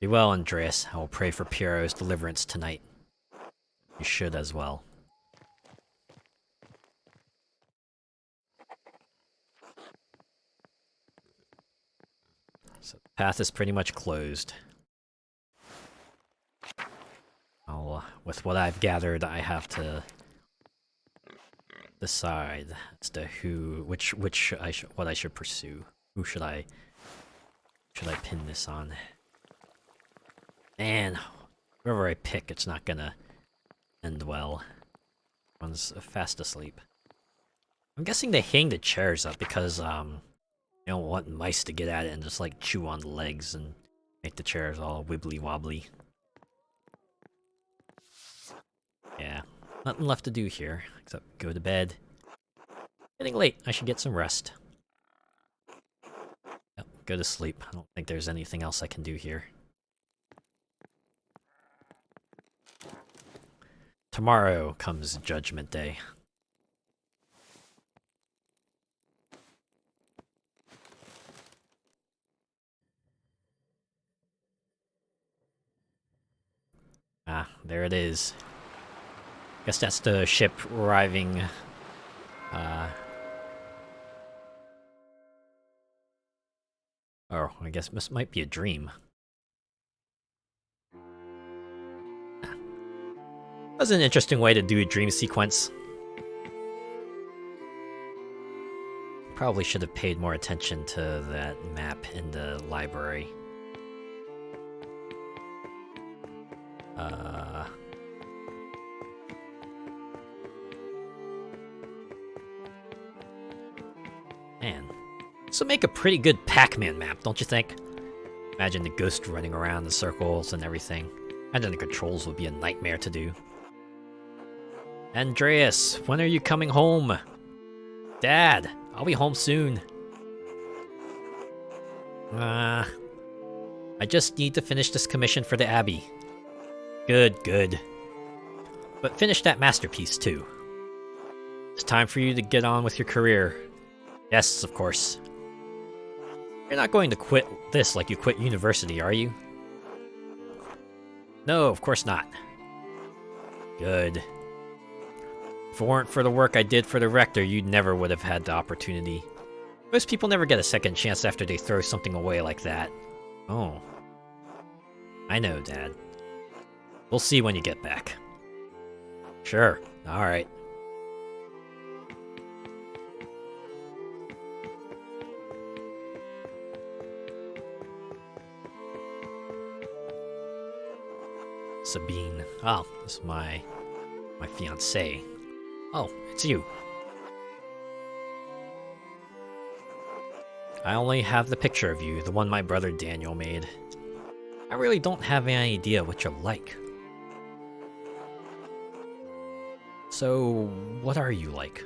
Be well, Andreas. I will pray for Piero's deliverance tonight. You should as well. So the path is pretty much closed. With what I've gathered, I have to decide as to what I should pursue. Who should I pin this on? Man, whoever I pick, it's not gonna end well. One's fast asleep. I'm guessing they hang the chairs up because they don't want mice to get at it and just like chew on the legs and make the chairs all wibbly wobbly. Yeah, nothing left to do here except go to bed. Getting late, I should get some rest. Yep, go to sleep. I don't think there's anything else I can do here. Tomorrow comes Judgment Day. Ah, there it is. Guess that's the ship arriving. Oh, I guess this might be a dream. That's an interesting way to do a dream sequence. Probably should have paid more attention to that map in the library. Man. This would make a pretty good Pac-Man map, don't you think? Imagine the ghost running around in circles and everything. And then the controls would be a nightmare to do. Andreas, when are you coming home? Dad, I'll be home soon. I just need to finish this commission for the Abbey. Good, good. But finish that masterpiece, too. It's time for you to get on with your career. Yes, of course. You're not going to quit this like you quit university, are you? No, of course not. Good. If it weren't for the work I did for the rector, you never would have had the opportunity. Most people never get a second chance after they throw something away like that. Oh. I know, Dad. We'll see when you get back. Sure, alright. Sabine. Oh, this is my fiancée. Oh, it's you. I only have the picture of you, the one my brother Daniel made. I really don't have any idea what you're like. So, what are you like?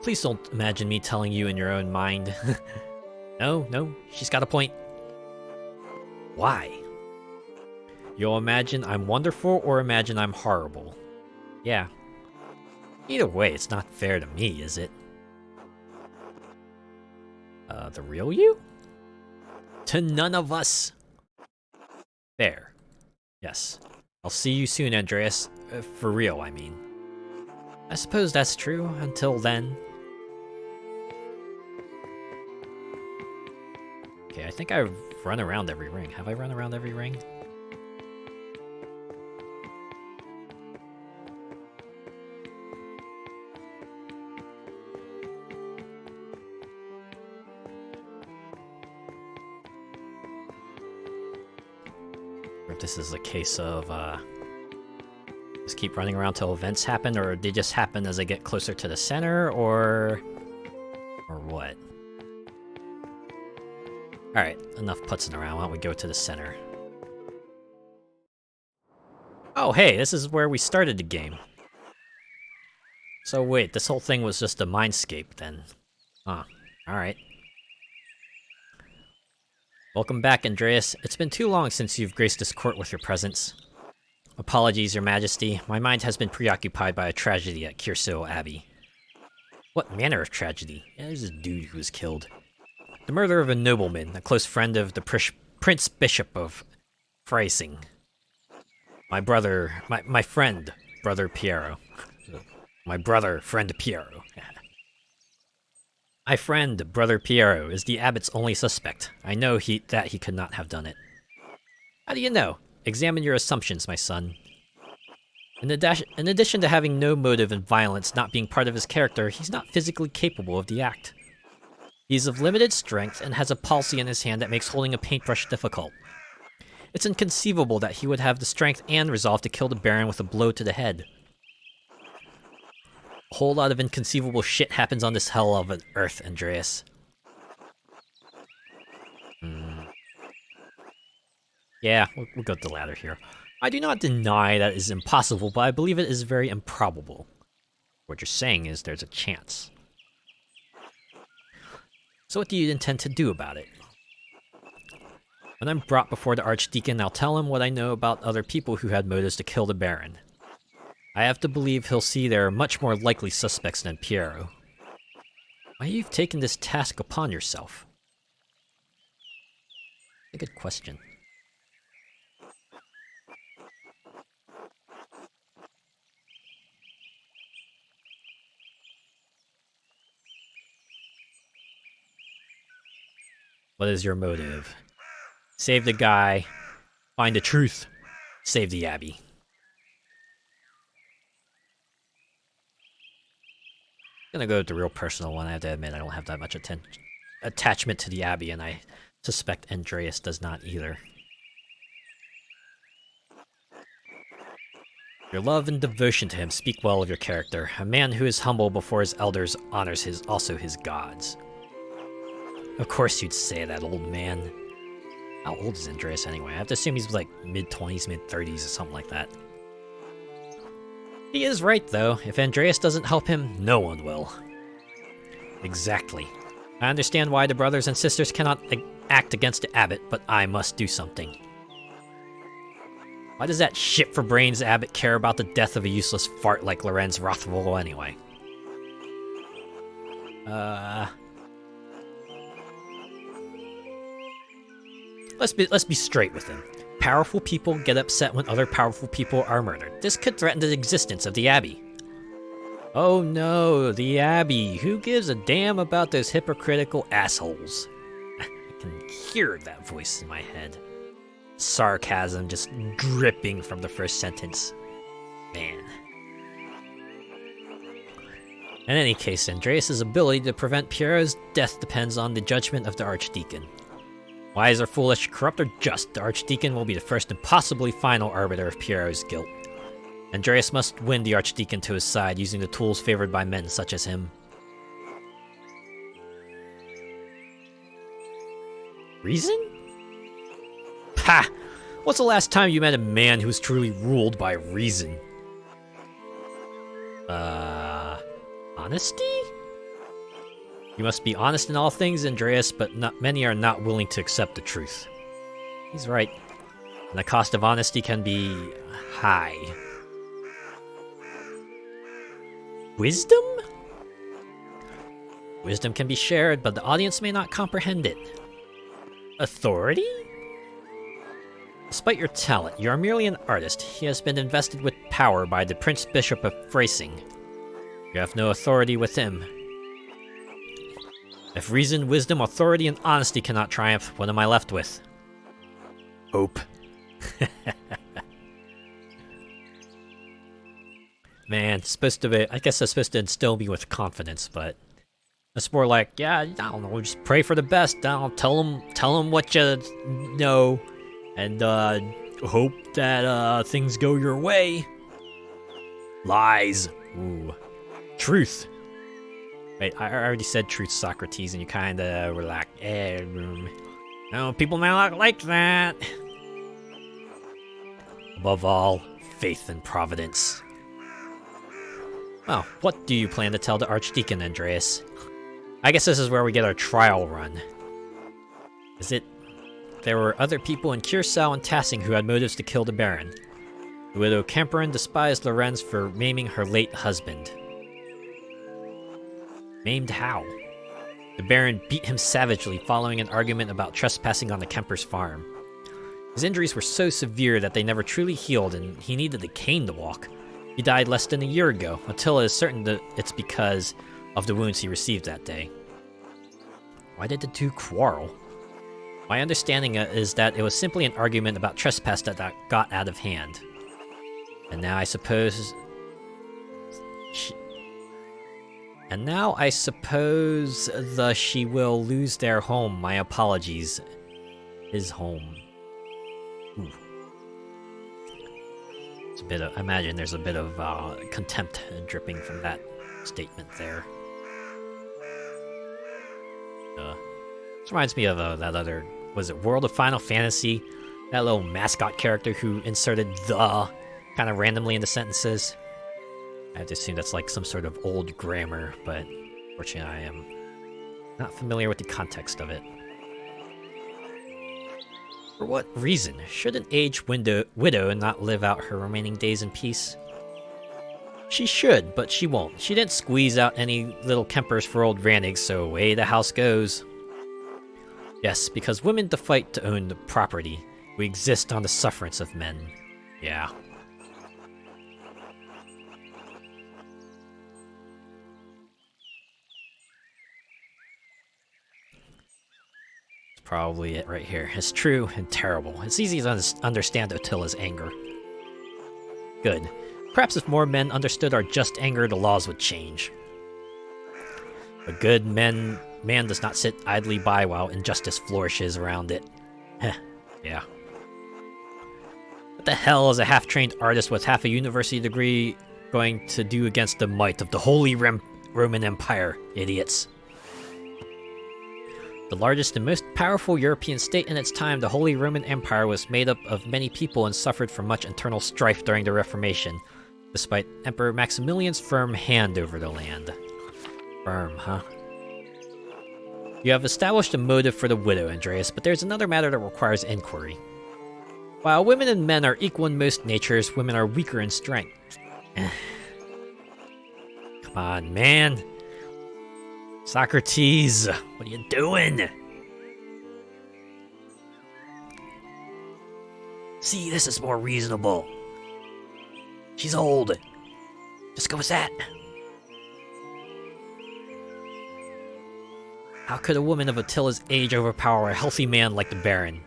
Please don't imagine me telling you in your own mind. No, she's got a point. Why? You'll imagine I'm wonderful or imagine I'm horrible. Yeah. Either way, it's not fair to me, is it? The real you? To none of us. There. Yes. I'll see you soon, Andreas. For real, I mean. I suppose that's true, until then. Okay, I think I've run around every ring. Have I run around every ring? Or if this is a case of, just keep running around till events happen, or they just happen as I get closer to the center, or what? Alright, enough putzing around. Why don't we go to the center? Oh, hey, this is where we started the game. So wait, this whole thing was just a mindscape then. Huh, alright. Welcome back, Andreas. It's been too long since you've graced this court with your presence. Apologies, Your Majesty. My mind has been preoccupied by a tragedy at Kierso Abbey. What manner of tragedy? Yeah, there's this dude who was killed. The murder of a nobleman, a close friend of the Prince Bishop of Freising. My friend, Brother Piero. My brother, friend Piero. My friend, Brother Piero, is the abbot's only suspect. I know that he could not have done it. How do you know? Examine your assumptions, my son. In addition to having no motive and violence not being part of his character, he's not physically capable of the act. He's of limited strength and has a palsy in his hand that makes holding a paintbrush difficult. It's inconceivable that he would have the strength and resolve to kill the Baron with a blow to the head. A whole lot of inconceivable shit happens on this hell of an earth, Andreas. Yeah, we'll go to the ladder here. I do not deny that it is impossible, but I believe it is very improbable. What you're saying is there's a chance. So what do you intend to do about it? When I'm brought before the Archdeacon, I'll tell him what I know about other people who had motives to kill the Baron. I have to believe he'll see there are much more likely suspects than Piero. Why you've taken this task upon yourself? A good question. What is your motive? Save the guy, find the truth, save the Abbey. Gonna go with the real personal one. I have to admit, I don't have that much attachment to the Abbey, and I suspect Andreas does not either. Your love and devotion to him speak well of your character. A man who is humble before his elders honors also his gods. Of course you'd say that, old man. How old is Andreas anyway? I have to assume he's like mid-20s, mid-30s, or something like that. He is right, though. If Andreas doesn't help him, no one will. Exactly. I understand why the brothers and sisters cannot act against the abbot, but I must do something. Why does that shit-for-brains abbot care about the death of a useless fart like Lorenz Rothvogel anyway? Let's be straight with him. Powerful people get upset when other powerful people are murdered. This could threaten the existence of the Abbey. Oh no, the Abbey. Who gives a damn about those hypocritical assholes? I can hear that voice in my head. Sarcasm just dripping from the first sentence. Man. In any case, Andreas' ability to prevent Piero's death depends on the judgment of the Archdeacon. Wise or foolish, corrupt or just, the Archdeacon will be the first and possibly final arbiter of Piero's guilt. Andreas must win the Archdeacon to his side using the tools favored by men such as him. Reason? Ha! What's the last time you met a man who was truly ruled by reason? Honesty? You must be honest in all things, Andreas, but not many are not willing to accept the truth. He's right. And the cost of honesty can be high. Wisdom? Wisdom can be shared, but the audience may not comprehend it. Authority? Despite your talent, you are merely an artist. He has been invested with power by the Prince Bishop of Fracing. You have no authority with him. If reason, wisdom, authority, and honesty cannot triumph, what am I left with? Hope. Man, it's supposed to be, I guess that's supposed to instill me with confidence, but it's more like, yeah, I don't know, just pray for the best. Tell them what you know, and hope that things go your way. Lies. Ooh. Truth. Wait, I already said truth, Socrates, and you kinda were like, no, people may not like that. Above all, faith in Providence. Well, what do you plan to tell the Archdeacon, Andreas? I guess this is where we get our trial run. Is it? There were other people in Curacao and Tassing who had motives to kill the Baron. The widow Kemperin despised Lorenz for maiming her late husband. Maimed how? The Baron beat him savagely following an argument about trespassing on the Kemper's farm. His injuries were so severe that they never truly healed, and he needed a cane to walk. He died less than a year ago. Attila is certain that it's because of the wounds he received that day. Why did the two quarrel? My understanding is that it was simply an argument about trespass that got out of hand. And now I suppose she will lose their home. My apologies. His home. Ooh. It's a bit of, I imagine there's a bit of contempt dripping from that statement there. This reminds me of that other, was it World of Final Fantasy? That little mascot character who inserted the kind of randomly into sentences. I have to assume that's like some sort of old grammar, but fortunately I am not familiar with the context of it. For what reason? Should an aged widow not live out her remaining days in peace? She should, but she won't. She didn't squeeze out any little Kempers for old Rannigs, so away the house goes. Yes, because women to fight to own the property. We exist on the sufferance of men. Yeah. Probably it right here. It's true and terrible. It's easy to understand Attila's anger. Good. Perhaps if more men understood our just anger, the laws would change. A good man does not sit idly by while injustice flourishes around it. Heh, yeah. What the hell is a half-trained artist with half a university degree going to do against the might of the Holy Roman Empire, idiots? The largest and most powerful European state in its time, the Holy Roman Empire was made up of many people and suffered from much internal strife during the Reformation, despite Emperor Maximilian's firm hand over the land. Firm, huh? You have established a motive for the widow, Andreas, but there's another matter that requires inquiry. While women and men are equal in most natures, women are weaker in strength. Come on, man. Socrates, what are you doing? See, this is more reasonable. She's old. Just go with that. How could a woman of Attila's age overpower a healthy man like the Baron?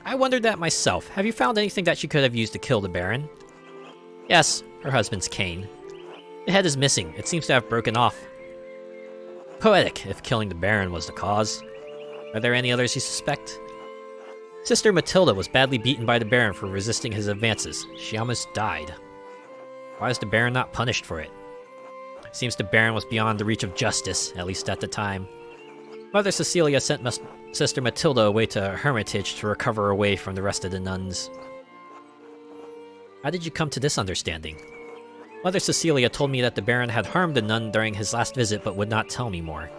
I wondered that myself. Have you found anything that she could have used to kill the Baron? Yes, her husband's cane. The head is missing. It seems to have broken off. Poetic, if killing the Baron was the cause. Are there any others you suspect? Sister Matilda was badly beaten by the Baron for resisting his advances. She almost died. Why is the Baron not punished for it? Seems the Baron was beyond the reach of justice, at least at the time. Mother Cecilia sent Sister Matilda away to a hermitage to recover away from the rest of the nuns. How did you come to this understanding? Mother Cecilia told me that the Baron had harmed a nun during his last visit but would not tell me more.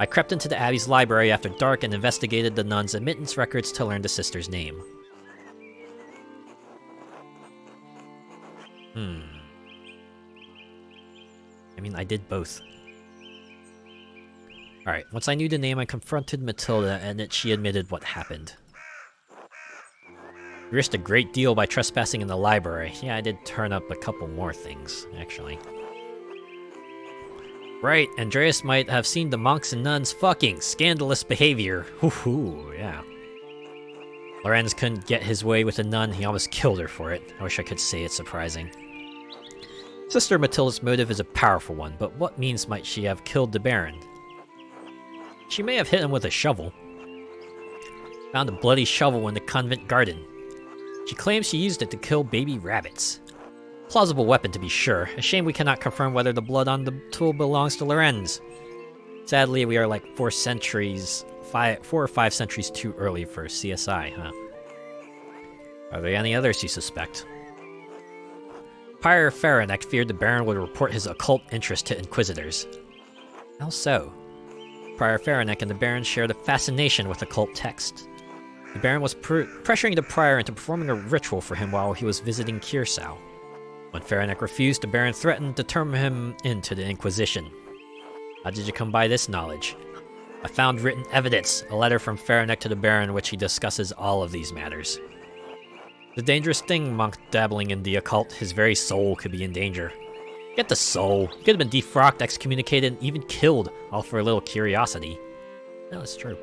I crept into the Abbey's library after dark and investigated the nuns' admittance records to learn the sister's name. I mean, I did both. Alright, once I knew the name, I confronted Matilda, and she admitted what happened. You risked a great deal by trespassing in the library. Yeah, I did turn up a couple more things, actually. Right, Andreas might have seen the monks and nuns fucking. Scandalous behavior. Hoo-hoo, yeah. Lorenz couldn't get his way with a nun, he almost killed her for it. I wish I could say it's surprising. Sister Matilda's motive is a powerful one, but what means might she have killed the Baron? She may have hit him with a shovel. Found a bloody shovel in the convent garden. She claims she used it to kill baby rabbits. Plausible weapon to be sure. A shame we cannot confirm whether the blood on the tool belongs to Lorenz. Sadly, we are like 4 or 5 centuries too early for CSI, huh? Are there any others you suspect? Prior Faranek feared the Baron would report his occult interest to Inquisitors. How so? Prior Faranek and the Baron shared a fascination with occult text. The Baron was pressuring the Prior into performing a ritual for him while he was visiting Curacao. When Faranek refused, the Baron threatened to turn him into the Inquisition. How did you come by this knowledge? I found written evidence, a letter from Faranek to the Baron in which he discusses all of these matters. The dangerous thing, monk dabbling in the occult, his very soul could be in danger. Get the soul. He could have been defrocked, excommunicated, and even killed, all for a little curiosity. No, it's true.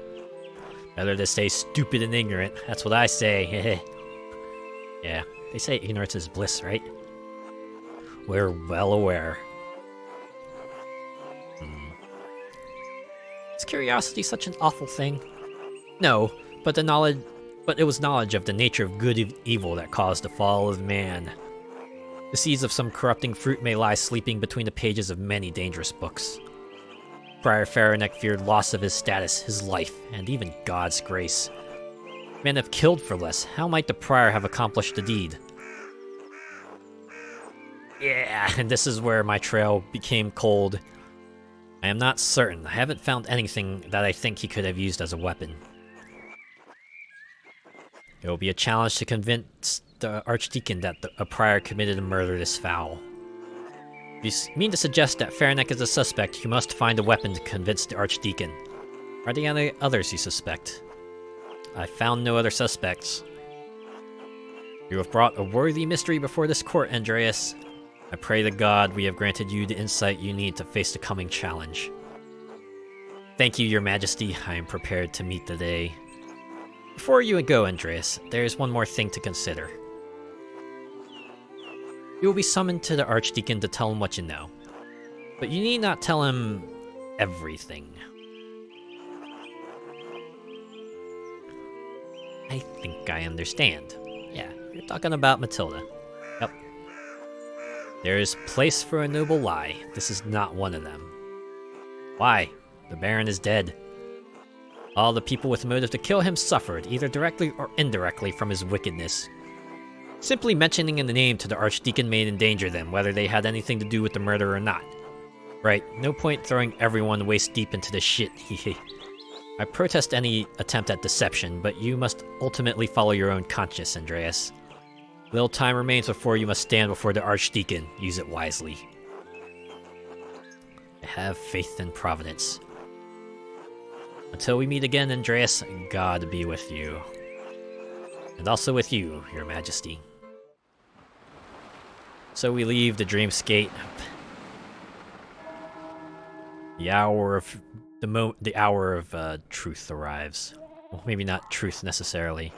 Better to stay stupid and ignorant, that's what I say. Yeah, they say ignorance is bliss, right? We're well aware. Is curiosity such an awful thing? No, but it was knowledge of the nature of good and evil that caused the fall of man. The seeds of some corrupting fruit may lie sleeping between the pages of many dangerous books. Prior Faranek feared loss of his status, his life, and even God's grace. Men have killed for less. How might the Prior have accomplished the deed? Yeah, and this is where my trail became cold. I am not certain. I haven't found anything that I think he could have used as a weapon. It will be a challenge to convince the Archdeacon that a Prior committed a murder this foul. If you mean to suggest that Faranek is a suspect, you must find a weapon to convince the Archdeacon. Are there any others you suspect? I found no other suspects. You have brought a worthy mystery before this court, Andreas. I pray to God we have granted you the insight you need to face the coming challenge. Thank you, Your Majesty. I am prepared to meet the day. Before you go, Andreas, there is one more thing to consider. You will be summoned to the Archdeacon to tell him what you know. But you need not tell him everything. I think I understand. Yeah, you're talking about Matilda. Yep. There is place for a noble lie. This is not one of them. Why? The Baron is dead. All the people with motive to kill him suffered, either directly or indirectly, from his wickedness. Simply mentioning in the name to the Archdeacon may endanger them, whether they had anything to do with the murder or not. Right, no point throwing everyone waist deep into this shit, hehe. I protest any attempt at deception, but you must ultimately follow your own conscience, Andreas. Little time remains before you must stand before the Archdeacon. Use it wisely. I have faith in Providence. Until we meet again, Andreas, God be with you. And also with you, Your Majesty. So we leave the Dreamscape. The hour of truth arrives. Well, maybe not truth necessarily.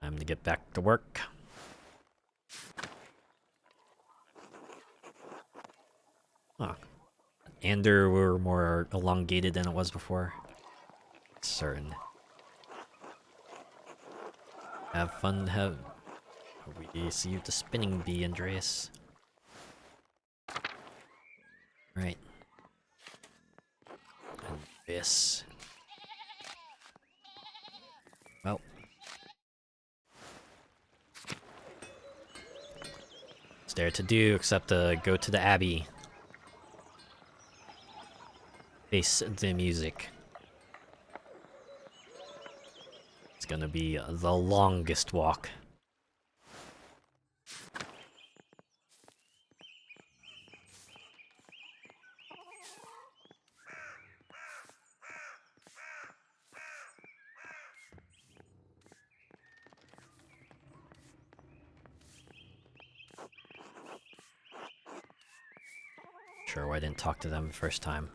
Time to get back to work. Huh. Ander were more elongated than it was before. Certain. Have fun, we see you at the spinning bee, Andreas. Right. And this. Well. What's there to do except to go to the Abbey? Face the music. It's gonna be the longest walk. Sure, why I didn't talk to them the first time.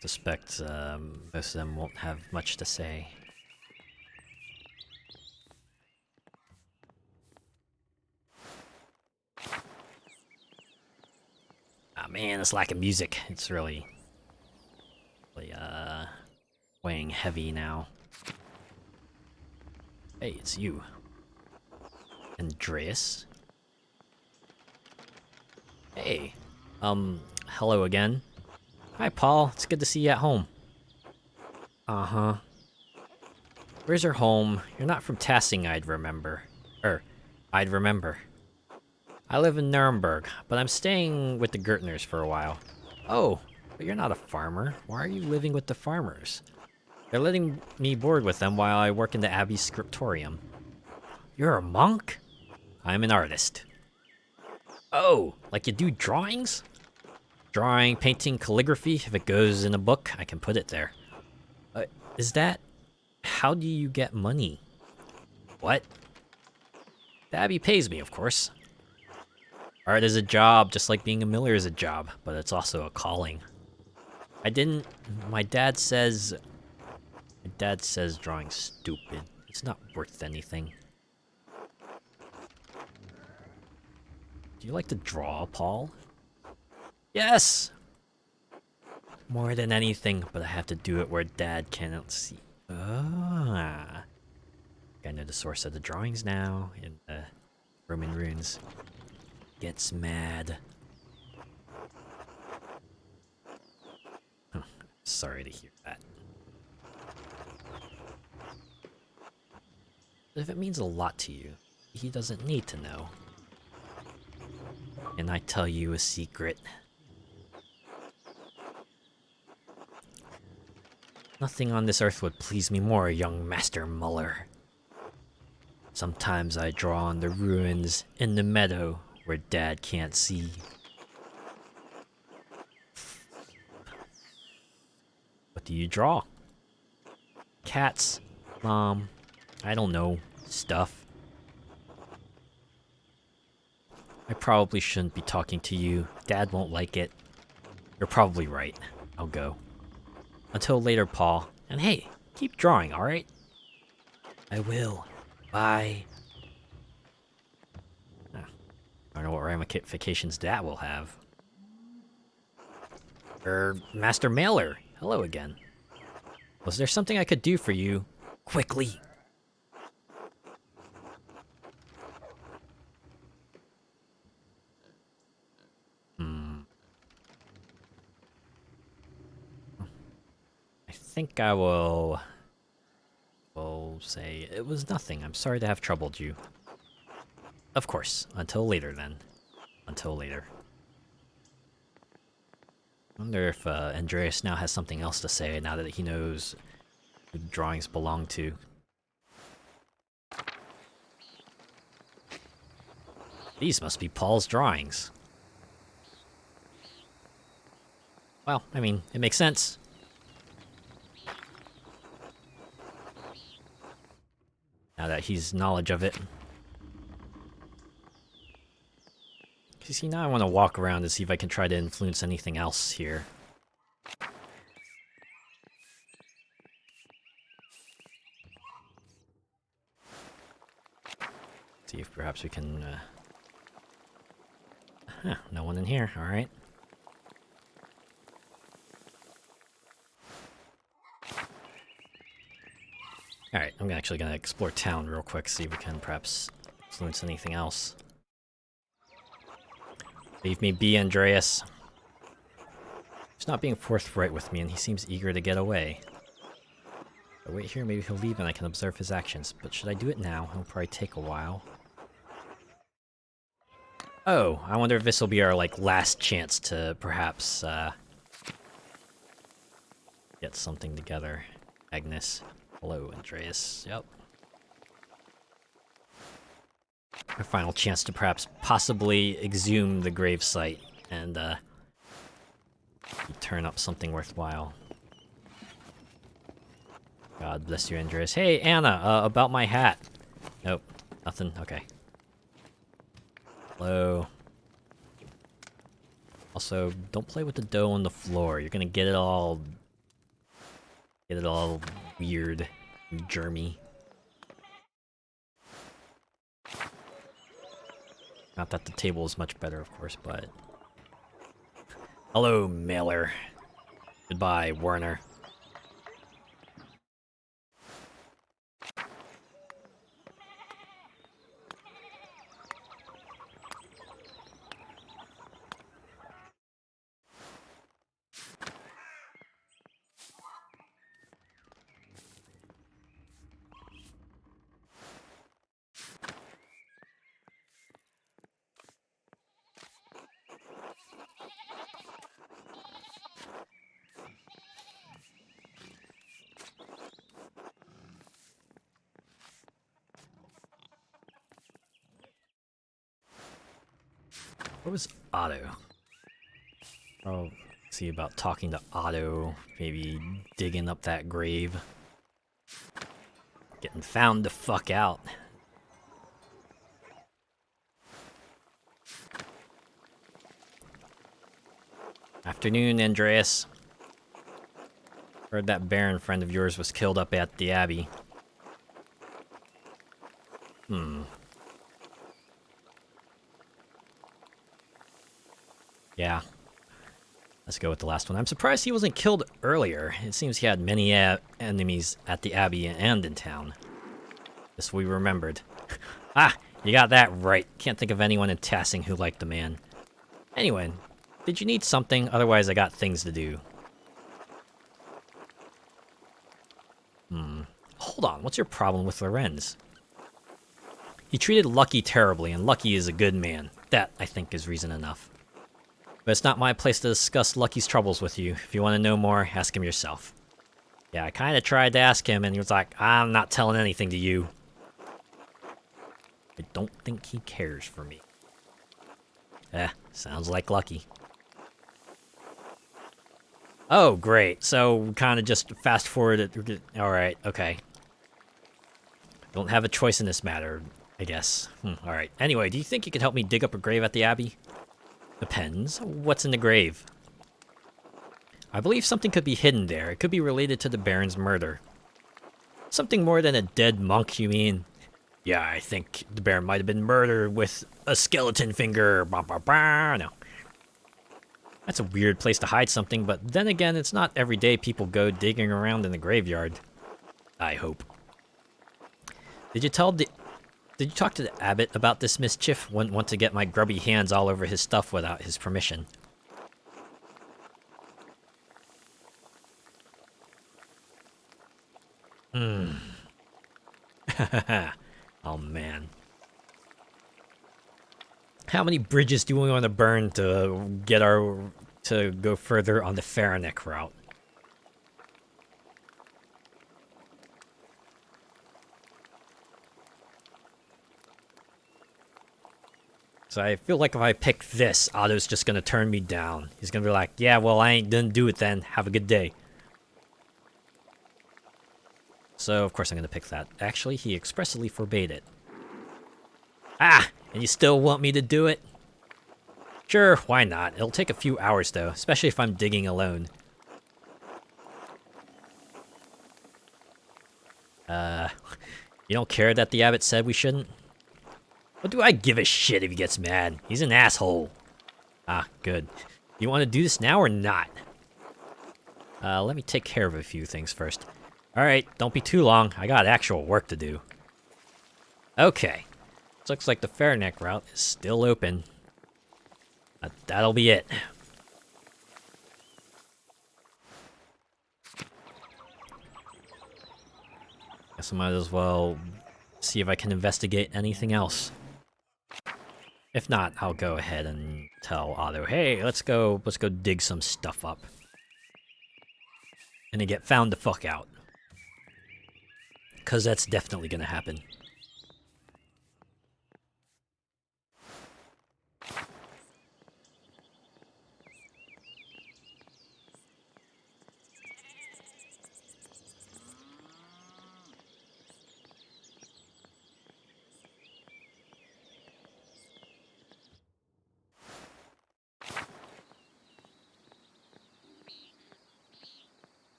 Suspect most of them won't have much to say. Ah man, this lack of music. It's really weighing heavy now. Hey, it's you. Andreas? Hey. Hello again. Hi, Paul. It's good to see you at home. Uh-huh. Where's your home? You're not from Tassing, I'd remember. I'd remember. I live in Nuremberg, but I'm staying with the Gertners for a while. Oh, but you're not a farmer. Why are you living with the farmers? They're letting me board with them while I work in the Abbey scriptorium. You're a monk? I'm an artist. Oh, like you do drawings? Drawing, painting, calligraphy. If it goes in a book, I can put it there. Is that... How do you get money? What? The Abbey pays me, of course. Art is a job, just like being a miller is a job, but it's also a calling. My dad says drawing's stupid. It's not worth anything. Do you like to draw, Paul? Yes! More than anything, but I have to do it where Dad cannot see. Ah. I know the source of the drawings now, in the Roman runes. Gets mad. Huh. Sorry to hear that. But if it means a lot to you, he doesn't need to know. Can I tell you a secret? Nothing on this earth would please me more, young Master Muller. Sometimes I draw on the ruins in the meadow where Dad can't see. What do you draw? Cats, Mom, I don't know, stuff. I probably shouldn't be talking to you. Dad won't like it. You're probably right. I'll go. Until later, Paul. And hey, keep drawing, alright? I will. Bye. I don't know what ramifications that will have. Master Mailer, hello again. Was there something I could do for you? Quickly! I think I will say it was nothing. I'm sorry to have troubled you. Of course. Until later, then. Until later. I wonder if Andreas now has something else to say now that he knows who the drawings belong to. These must be Paul's drawings. Well, I mean, it makes sense. Now that he's knowledge of it. You see, now I want to walk around to see if I can try to influence anything else here. See if perhaps we can, Huh, no one in here, alright. Alright, I'm actually gonna explore town real quick, see if we can perhaps influence anything else. Leave me be, Andreas. He's not being forthright with me, and he seems eager to get away. If I wait here, maybe he'll leave and I can observe his actions. But should I do it now? It'll probably take a while. Oh, I wonder if this will be our, like, last chance to perhaps, get something together. Agnes. Hello, Andreas. Yep. Our final chance to perhaps possibly exhume the gravesite and turn up something worthwhile. God bless you, Andreas. Hey, Anna, about my hat. Nope, nothing. Okay. Hello. Also, don't play with the dough on the floor. You're gonna get it all weird and germy. Not that the table is much better, of course, but... Hello, Mailer. Goodbye, Werner. What was Otto? Oh, see about talking to Otto, maybe digging up that grave. Getting found the fuck out. Afternoon, Andreas. Heard that Baron friend of yours was killed up at the Abbey. Yeah. Let's go with the last one. I'm surprised he wasn't killed earlier. It seems he had many enemies at the Abbey and in town. This we remembered. Ah, you got that right. Can't think of anyone in Tassing who liked the man. Anyway, did you need something? Otherwise, I got things to do. Hold on, what's your problem with Lorenz? He treated Lucky terribly, and Lucky is a good man. That, I think, is reason enough. But it's not my place to discuss Lucky's troubles with you. If you want to know more, ask him yourself. Yeah, I kind of tried to ask him, and he was like, I'm not telling anything to you. I don't think he cares for me. Sounds like Lucky. Oh, great. So, kind of just fast forward it. Alright, okay. Don't have a choice in this matter, I guess. Alright. Anyway, do you think you could help me dig up a grave at the Abbey? Depends. What's in the grave? I believe something could be hidden there. It could be related to the Baron's murder. Something more than a dead monk, you mean? Yeah, I think the Baron might have been murdered with a skeleton finger. Bah, bah, bah. No. That's a weird place to hide something, but then again, it's not every day people go digging around in the graveyard. I hope. Did you talk to the abbot about this mischief? Wouldn't want to get my grubby hands all over his stuff without his permission. Oh man. How many bridges do we want to burn to go further on the Faranek route? So I feel like if I pick this, Otto's just gonna turn me down. He's gonna be like, yeah, well, I ain't gonna do it then. Have a good day. So, of course I'm gonna pick that. Actually, he expressly forbade it. Ah! And you still want me to do it? Sure, why not? It'll take a few hours, though, especially if I'm digging alone. You don't care that the abbot said we shouldn't? What do I give a shit if he gets mad? He's an asshole. Ah, good. You want to do this now or not? Let me take care of a few things first. Alright, don't be too long. I got actual work to do. Okay. Looks like the Faranek route is still open. That'll be it. Guess I might as well see if I can investigate anything else. If not, I'll go ahead and tell Otto, hey, let's go dig some stuff up. And then get found the fuck out. 'Cause that's definitely gonna happen.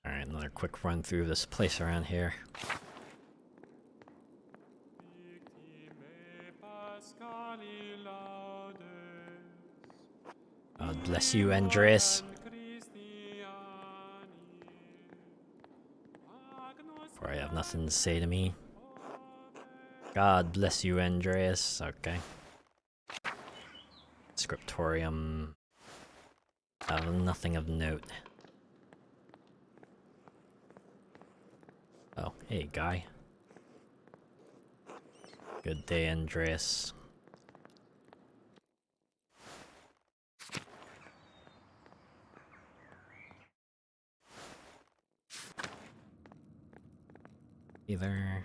Alright, another quick run through this place around here. God bless you, Andreas. For I have nothing to say to me. God bless you, Andreas. Okay. Scriptorium. Nothing of note. Oh, hey, guy. Good day, Andreas. Either.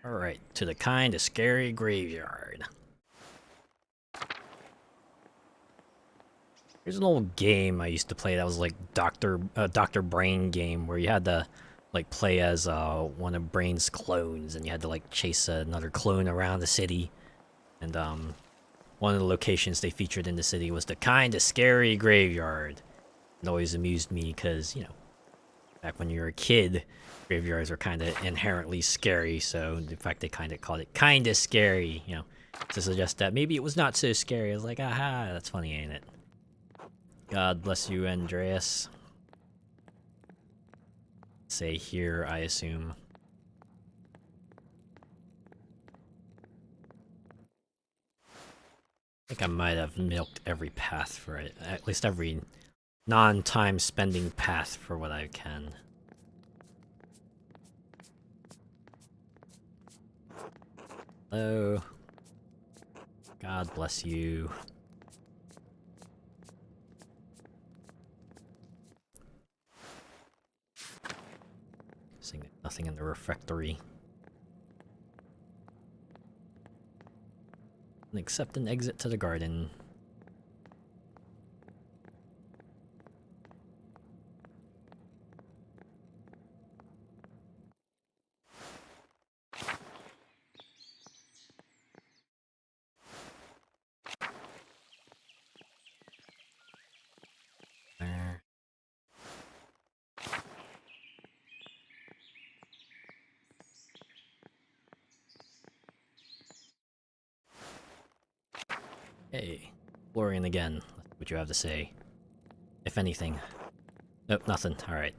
Alright, to the kind of scary graveyard. There's an old game I used to play that was like Dr. Brain game where you had to like play as one of Brain's clones and you had to like chase another clone around the city. And one of the locations they featured in the city was the kind of scary graveyard. It always amused me because, you know, back when you were a kid, graveyards were kind of inherently scary, so in fact they kind of called it kind of scary, you know, to suggest that maybe it was not so scary. I was like, aha, that's funny, ain't it? God bless you, Andreas. Say here, I assume. I think I might have milked every path for it, at least every non-time spending path for what I can. Hello. God bless you. Seeing nothing in the refectory. Except an exit to the garden. There. Hey, Florian again. What you have to say? If anything. Nope, nothing. Alright.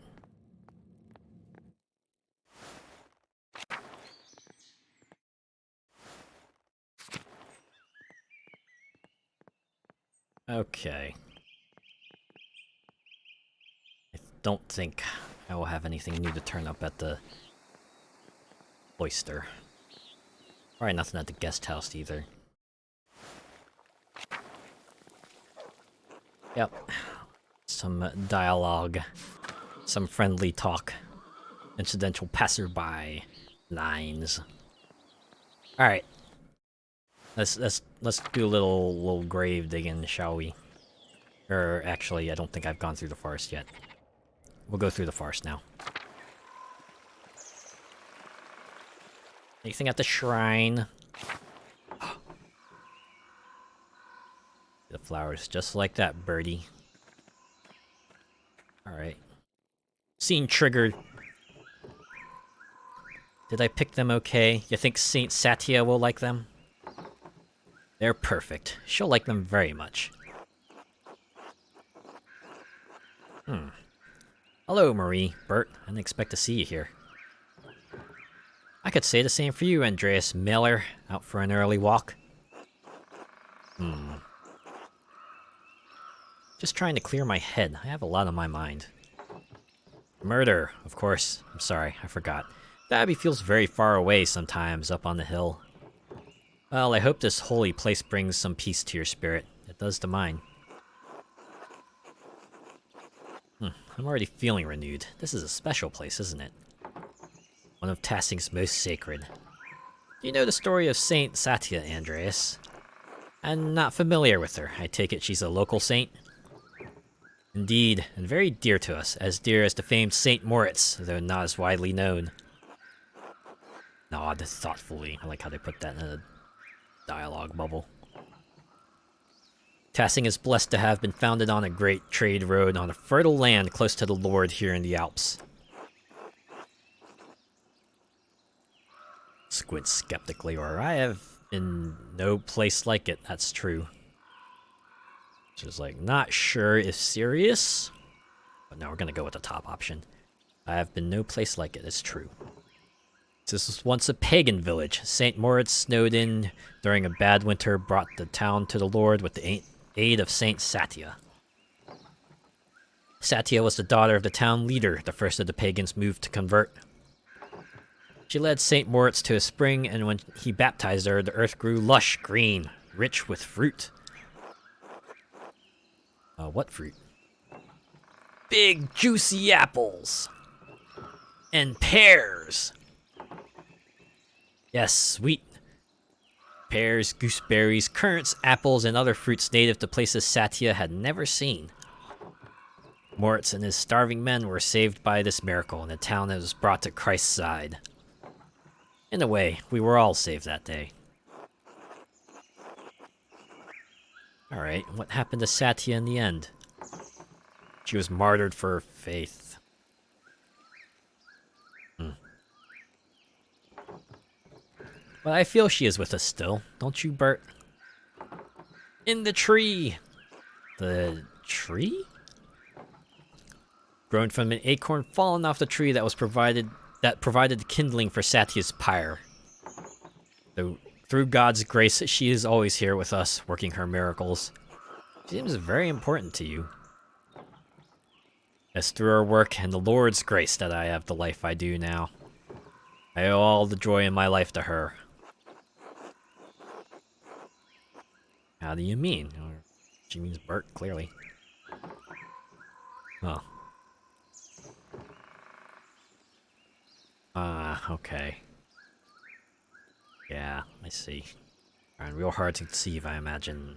Okay. I don't think I will have anything new to turn up at the oyster. Probably nothing at the guest house either. Yep. Some dialogue. Some friendly talk. Incidental passerby lines. Alright. Let's do a little grave digging, shall we? Or actually, I don't think I've gone through the forest yet. We'll go through the forest now. Anything at the shrine? The flowers, just like that, birdie. Alright. Scene triggered. Did I pick them okay? You think Saint Satya will like them? They're perfect. She'll like them very much. Hello, Marie. Bert, I didn't expect to see you here. I could say the same for you, Andreas Miller. Out for an early walk? Just trying to clear my head. I have a lot on my mind. Murder, of course. I'm sorry, I forgot. The Abbey feels very far away sometimes, up on the hill. Well, I hope this holy place brings some peace to your spirit. It does to mine. I'm already feeling renewed. This is a special place, isn't it? One of Tassing's most sacred. Do you know the story of Saint Satya, Andreas? I'm not familiar with her. I take it she's a local saint? Indeed, and very dear to us, as dear as the famed Saint Moritz, though not as widely known. Nod thoughtfully. I like how they put that in a dialogue bubble. Tassing is blessed to have been founded on a great trade road on a fertile land close to the Lord here in the Alps. Squint skeptically, or I have been no place like it, that's true. Just like, not sure if serious. But no, we're gonna go with the top option. I have been no place like it, it's true. This was once a pagan village. St. Moritz snowed in during a bad winter, brought the town to the Lord with the aid of Saint Satya. Satya was the daughter of the town leader, the first of the pagans moved to convert. She led St. Moritz to a spring, and when he baptized her, the earth grew lush, green, rich with fruit. What fruit? Big, juicy apples! And pears! Yes, sweet pears, gooseberries, currants, apples, and other fruits native to places Satya had never seen. Moritz and his starving men were saved by this miracle, and the town was brought to Christ's side. In a way, we were all saved that day. Alright, what happened to Satya in the end? She was martyred for her faith. But I feel she is with us still, don't you, Bert? In the tree! The tree? Grown from an acorn fallen off the tree that provided the kindling for Satya's pyre. Though through God's grace, she is always here with us, working her miracles. She seems very important to you. It's through her work and the Lord's grace that I have the life I do now. I owe all the joy in my life to her. How do you mean? She means Bert, clearly. Oh. Okay. Yeah, I see. Trying real hard to conceive, I imagine.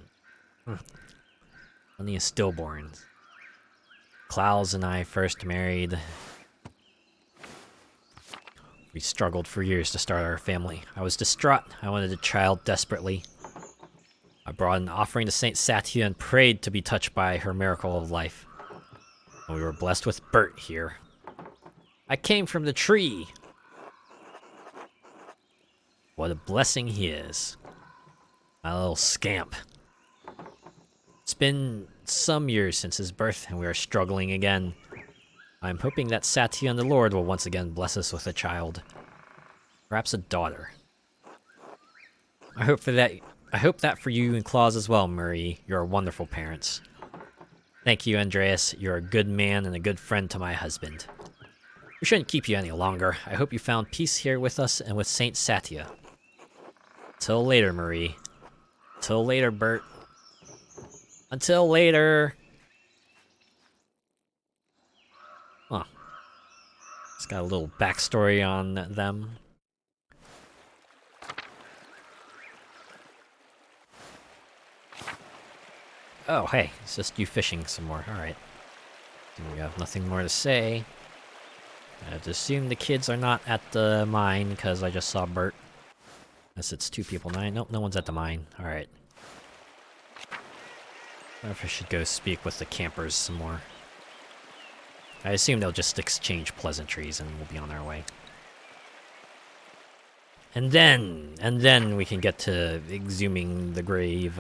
Only a stillborn. Klaus and I first married. We struggled for years to start our family. I was distraught. I wanted a child desperately. I brought an offering to Saint Satya and prayed to be touched by her miracle of life. And we were blessed with Bert here. I came from the tree. What a blessing he is. My little scamp. It's been some years since his birth, and we are struggling again. I'm hoping that Satya and the Lord will once again bless us with a child. Perhaps a daughter. I hope that for you and Claus as well, Marie. You're wonderful parents. Thank you, Andreas. You're a good man and a good friend to my husband. We shouldn't keep you any longer. I hope you found peace here with us and with Saint Satya. Till later, Marie. Till later, Bert. Until later. Huh. It's got a little backstory on them. Oh, hey, it's just you fishing some more. Alright. We have nothing more to say. I have to assume the kids are not at the mine, because I just saw Bert. Unless it's 2 people. Nope, no one's at the mine. Alright. I wonder if I should go speak with the campers some more. I assume they'll just exchange pleasantries and we'll be on our way. And then we can get to exhuming the grave.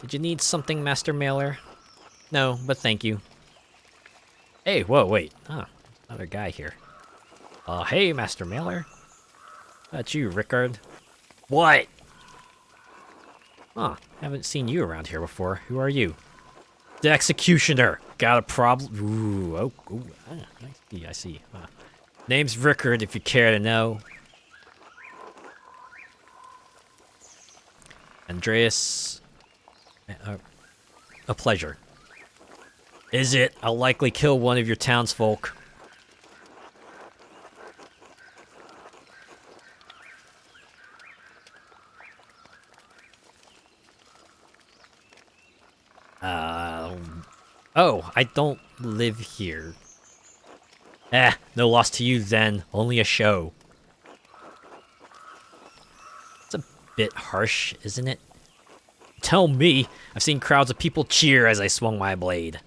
Did you need something, Master Mailer? No, but thank you. Hey, whoa, wait. Ah, another guy here. Hey, Master Mailer. That's you, Rickard. What? Huh, haven't seen you around here before. Who are you? The Executioner. Got a problem? Ooh, I see. Name's Rickard, if you care to know. Andreas... a pleasure. Is it? I'll likely kill one of your townsfolk. Oh, I don't live here. No loss to you then. Only a show. It's a bit harsh, isn't it? Tell me! I've seen crowds of people cheer as I swung my blade.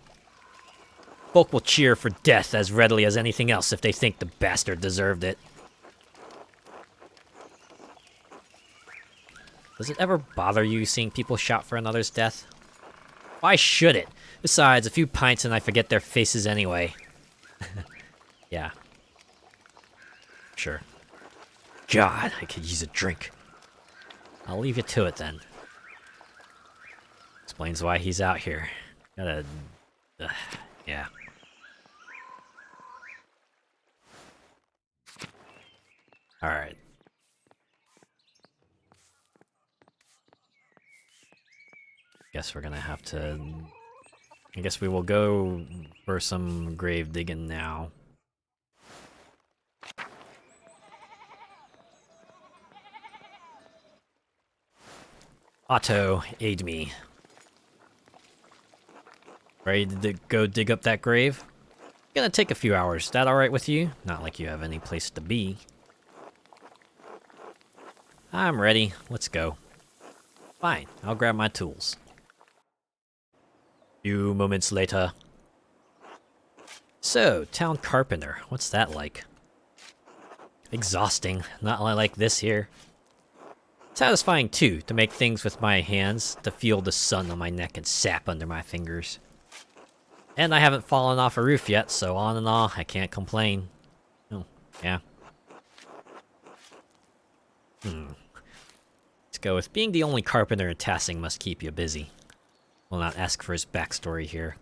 Folk will cheer for death as readily as anything else if they think the bastard deserved it. Does it ever bother you seeing people shout for another's death? Why should it? Besides, a few pints and I forget their faces anyway. Yeah. Sure. God, I could use a drink. I'll leave you to it then. Explains why he's out here. Gotta... yeah. Alright. Guess we're gonna have to... I guess we will go for some grave digging now. Otto, aid me. Ready to go dig up that grave? Gonna take a few hours. That alright with you? Not like you have any place to be. I'm ready. Let's go. Fine, I'll grab my tools. Few moments later. So, town carpenter, what's that like? Exhausting, not like this here. Satisfying too, to make things with my hands, to feel the sun on my neck and sap under my fingers. And I haven't fallen off a roof yet, so on and all, I can't complain. Oh, yeah. Let's go with being the only carpenter in Tassing must keep you busy. Will not ask for his backstory here.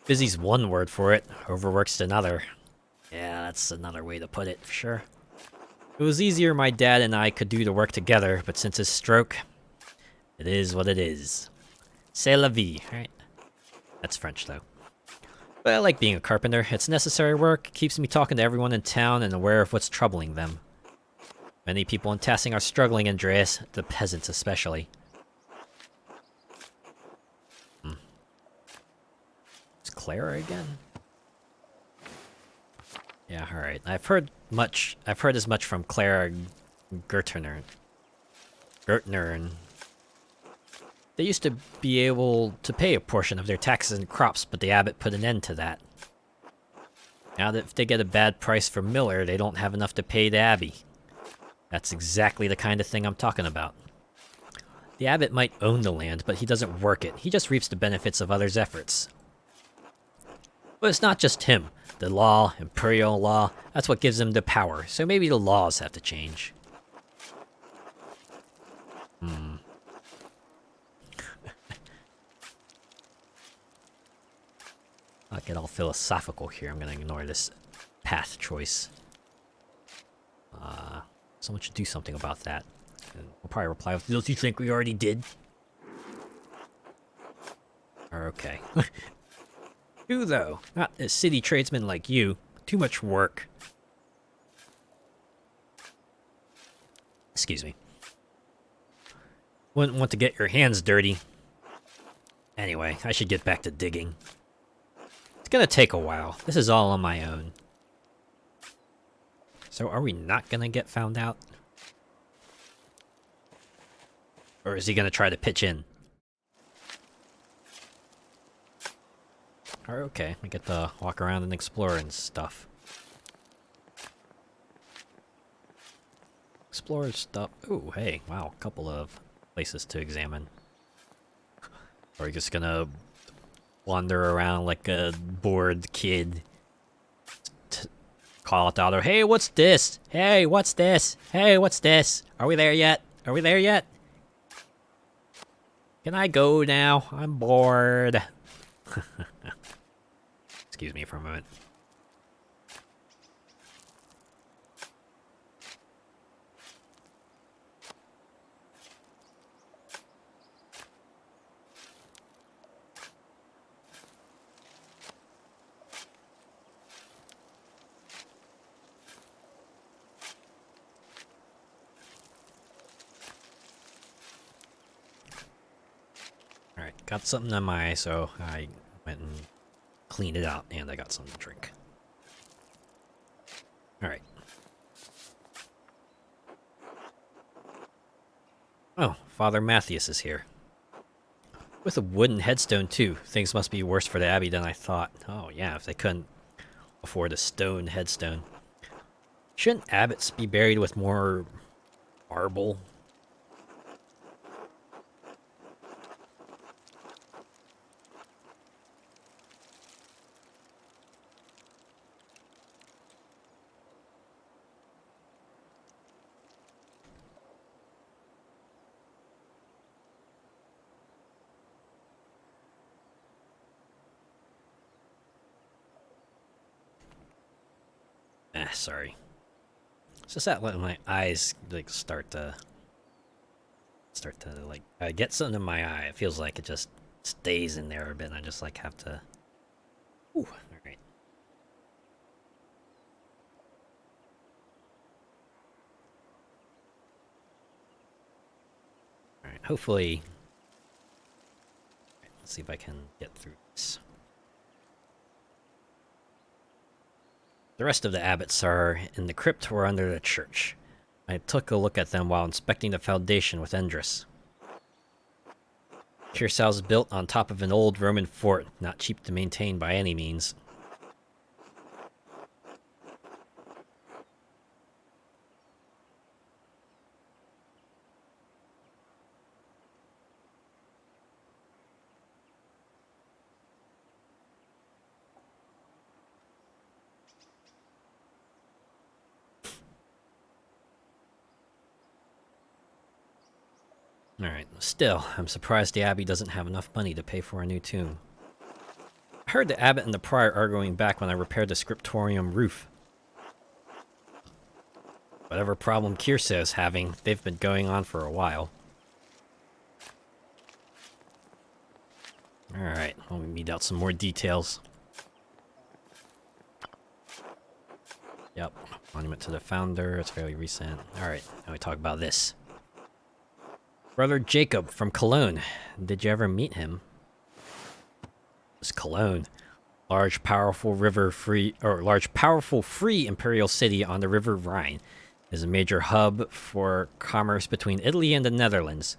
Busy's one word for it, overworked's another. Yeah, that's another way to put it, for sure. It was easier my dad and I could do the work together, but since his stroke, it is what it is. C'est la vie, right? That's French, though. But I like being a carpenter. It's necessary work, keeps me talking to everyone in town and aware of what's troubling them. Many people in Tassing are struggling, Andreas, the peasants especially. It's Clara again? Yeah, alright. I've heard as much from Clara Gertner. They used to be able to pay a portion of their taxes and crops, but the abbot put an end to that. Now that if they get a bad price for Miller, they don't have enough to pay the Abbey. That's exactly the kind of thing I'm talking about. The abbot might own the land, but he doesn't work it. He just reaps the benefits of others' efforts. But it's not just him. The law, imperial law, that's what gives him the power. So maybe the laws have to change. I'll get all philosophical here. I'm gonna ignore this path choice. Someone should do something about that. And we'll probably reply with, "Don't you think we already did?" Or okay. Who though? Not a city tradesman like you. Too much work. Excuse me. Wouldn't want to get your hands dirty. Anyway, I should get back to digging. It's gonna take a while. This is all on my own. So are we not gonna get found out? Or is he gonna try to pitch in? Or okay, I get to walk around and explore and stuff. Explore stuff. Ooh, hey, wow, a couple of places to examine. Or are we just gonna wander around like a bored kid? Call it out, or hey, what's this? Hey, what's this? Hey, what's this? Are we there yet? Are we there yet? Can I go now? I'm bored. Excuse me for a moment. Alright, got something on my eye, so I went and cleaned it out, and I got something to drink. Alright. Oh, Father Matthias is here. With a wooden headstone, too. Things must be worse for the Abbey than I thought. Oh, yeah, if they couldn't afford a stone headstone. Shouldn't abbots be buried with more marble? Sorry. It's just that when my eyes like start to like I get something in my eye. It feels like it just stays in there a bit, and I just like have to. Ooh, all right. All right. Hopefully, let's see if I can get through this. The rest of the abbots are in the crypt or under the church. I took a look at them while inspecting the foundation with Endress. Kirsau is built on top of an old Roman fort, not cheap to maintain by any means. Alright, still, I'm surprised the Abbey doesn't have enough money to pay for a new tomb. I heard the abbot and the prior arguing back when I repaired the scriptorium roof. Whatever problem Kirsau is having, they've been going on for a while. Alright, let me meet out some more details. Yep, monument to the founder, it's fairly recent. Alright, now we talk about this. Brother Jacob from Cologne. Did you ever meet him? It's Cologne. Large, powerful free imperial city on the River Rhine. It is a major hub for commerce between Italy and the Netherlands.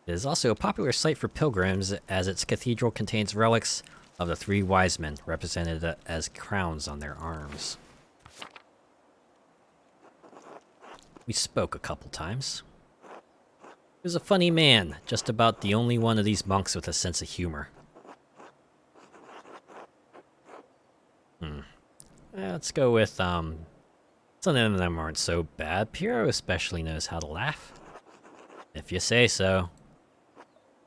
It is also a popular site for pilgrims, as its cathedral contains relics of the three wise men, represented as crowns on their arms. We spoke a couple times. He was a funny man, just about the only one of these monks with a sense of humor. Let's go with, some of them aren't so bad. Piero especially knows how to laugh. If you say so.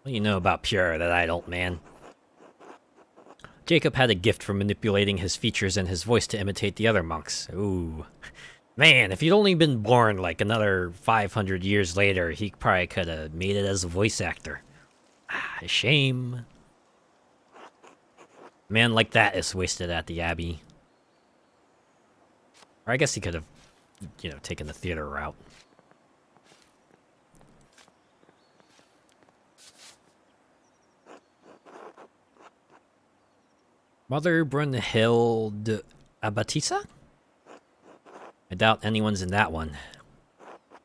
What do you know about Piero that I don't, man? Jacob had a gift for manipulating his features and his voice to imitate the other monks. Ooh. Man, if he'd only been born like another 500 years later, he probably could have made it as a voice actor. Ah, a shame. A man like that is wasted at the Abbey. Or I guess he could have, you know, taken the theater route. Mother Brunhild Abatisa? I doubt anyone's in that one.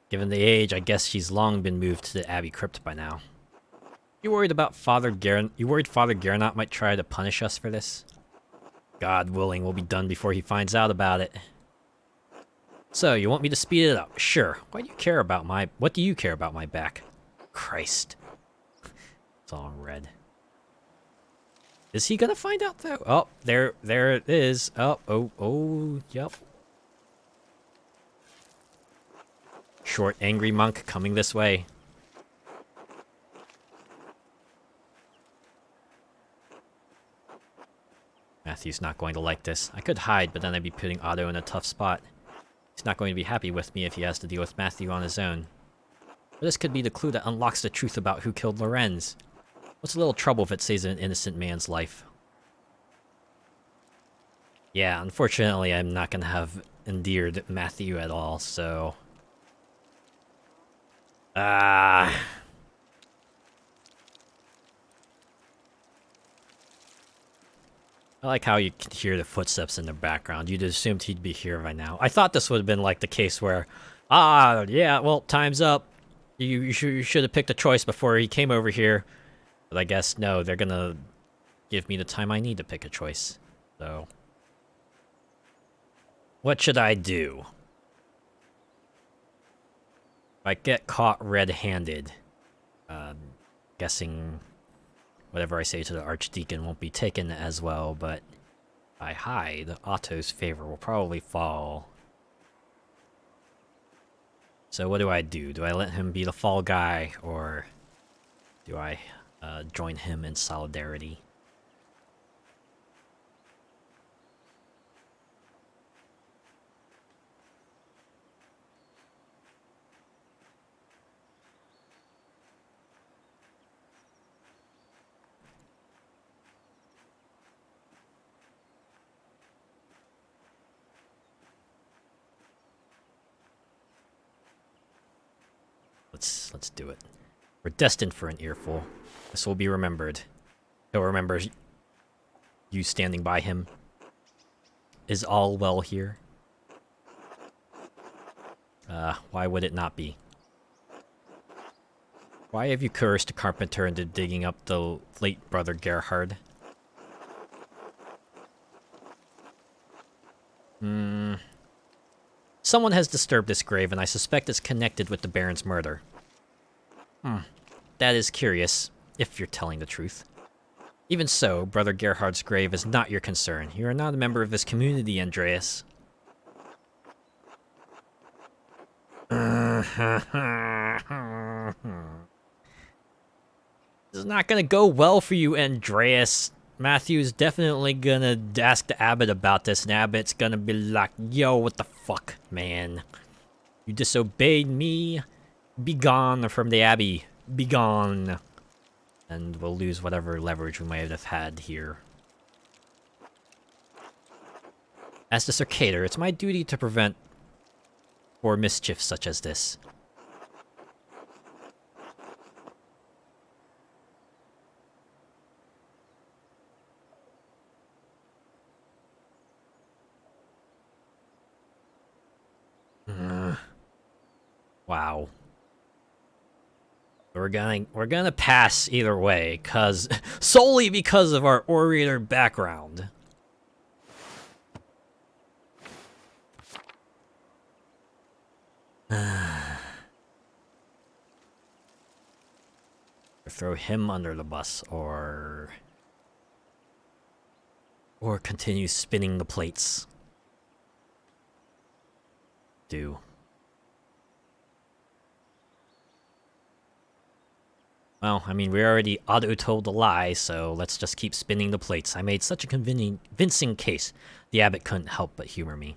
Given the age, I guess she's long been moved to the Abbey crypt by now. You worried Father Gernot might try to punish us for this? God willing, we'll be done before he finds out about it. So, you want me to speed it up? Sure. What do you care about my back? Christ. It's all in red. Is he gonna find out though? Oh, there it is. Oh, yep. Short, angry monk coming this way. Matthew's not going to like this. I could hide, but then I'd be putting Otto in a tough spot. He's not going to be happy with me if he has to deal with Matthew on his own. But this could be the clue that unlocks the truth about who killed Lorenz. What's a little trouble if it saves an innocent man's life? Yeah, unfortunately, I'm not gonna have endeared Matthew at all, so... I like how you can hear the footsteps in the background. You'd assumed he'd be here by now. I thought this would have been like the case where, yeah, well, time's up. You should have picked a choice before he came over here. But I guess, no, they're gonna give me the time I need to pick a choice. So... what should I do? If I get caught red-handed, guessing whatever I say to the Archdeacon won't be taken as well, but if I hide, Otto's favor will probably fall. So what do I do? Do I let him be the fall guy, or do I join him in solidarity? Let's do it. We're destined for an earful. This will be remembered. He'll remember you standing by him. Is all well here? Why would it not be? Why have you coerced a carpenter into digging up the late brother Gerhard? Someone has disturbed this grave, and I suspect it's connected with the Baron's murder. That is curious, if you're telling the truth. Even so, Brother Gerhard's grave is not your concern. You are not a member of this community, Andreas. This is not gonna go well for you, Andreas. Matthew's definitely gonna ask the abbot about this, and abbot's gonna be like, yo, what the fuck, man? You disobeyed me? Be gone from the abbey. Be gone. And we'll lose whatever leverage we might have had here. As the Circator, it's my duty to prevent or mischief such as this. Wow. We're gonna pass either way, cause solely because of our orator background. Throw him under the bus, or continue spinning the plates. Do. Well, I mean, we already auto-told the lie, so let's just keep spinning the plates. I made such a convincing case. The abbot couldn't help but humor me.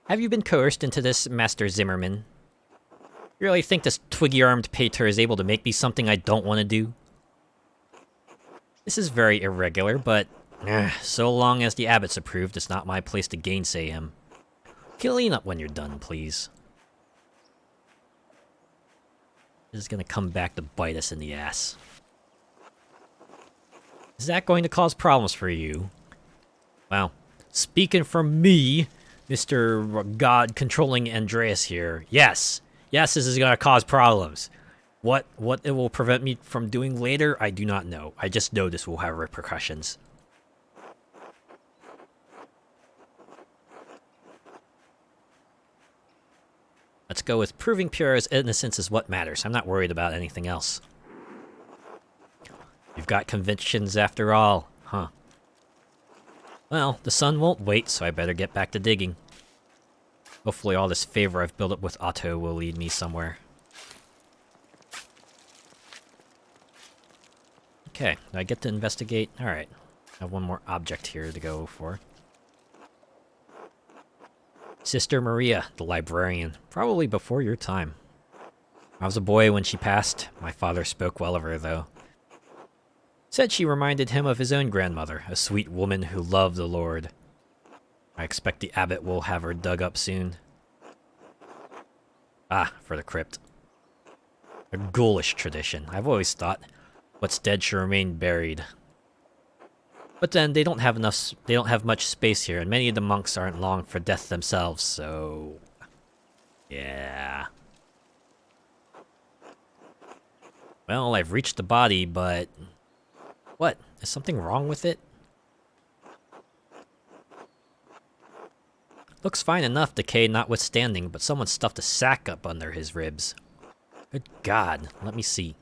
Have you been coerced into this, Master Zimmerman? You really think this twiggy-armed pater is able to make me something I don't want to do? This is very irregular, but so long as the abbot's approved, it's not my place to gainsay him. Clean up when you're done, please. This is gonna come back to bite us in the ass. Is that going to cause problems for you? Well, speaking from me, Mr. God-controlling Andreas here, yes, this is gonna cause problems. What it will prevent me from doing later, I do not know. I just know this will have repercussions. Let's go with proving Pierre's innocence is what matters. I'm not worried about anything else. You've got convictions after all, huh? Well, the sun won't wait, so I better get back to digging. Hopefully all this favor I've built up with Otto will lead me somewhere. Okay, I get to investigate. Alright, I have one more object here to go for. Sister Maria, the librarian, probably before your time. I was a boy when she passed. My father spoke well of her, though. Said she reminded him of his own grandmother, a sweet woman who loved the Lord. I expect the abbot will have her dug up soon. Ah, for the crypt. A ghoulish tradition. I've always thought what's dead should remain buried. But then they don't have much space here, and many of the monks aren't long for death themselves, so yeah. Well, I've reached the body, but what? Is something wrong with it? Looks fine enough, decay notwithstanding, but someone stuffed a sack up under his ribs. Good God, let me see.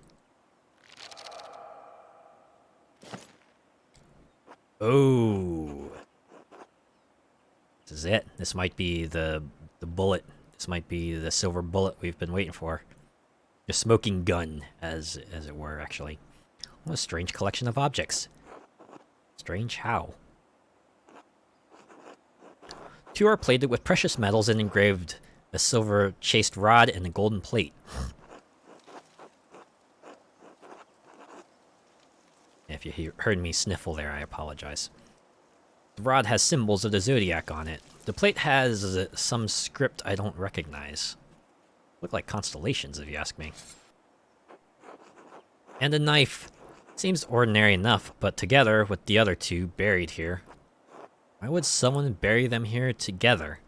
Oh. This is it. This might be the bullet. This might be the silver bullet we've been waiting for. The smoking gun, as it were, actually. What a strange collection of objects. Strange how? Two are plated with precious metals and engraved a silver chased rod and a golden plate. If you heard me sniffle there, I apologize. The rod has symbols of the zodiac on it. The plate has some script I don't recognize. Look like constellations, if you ask me. And a knife. Seems ordinary enough, but together with the other two buried here. Why would someone bury them here together?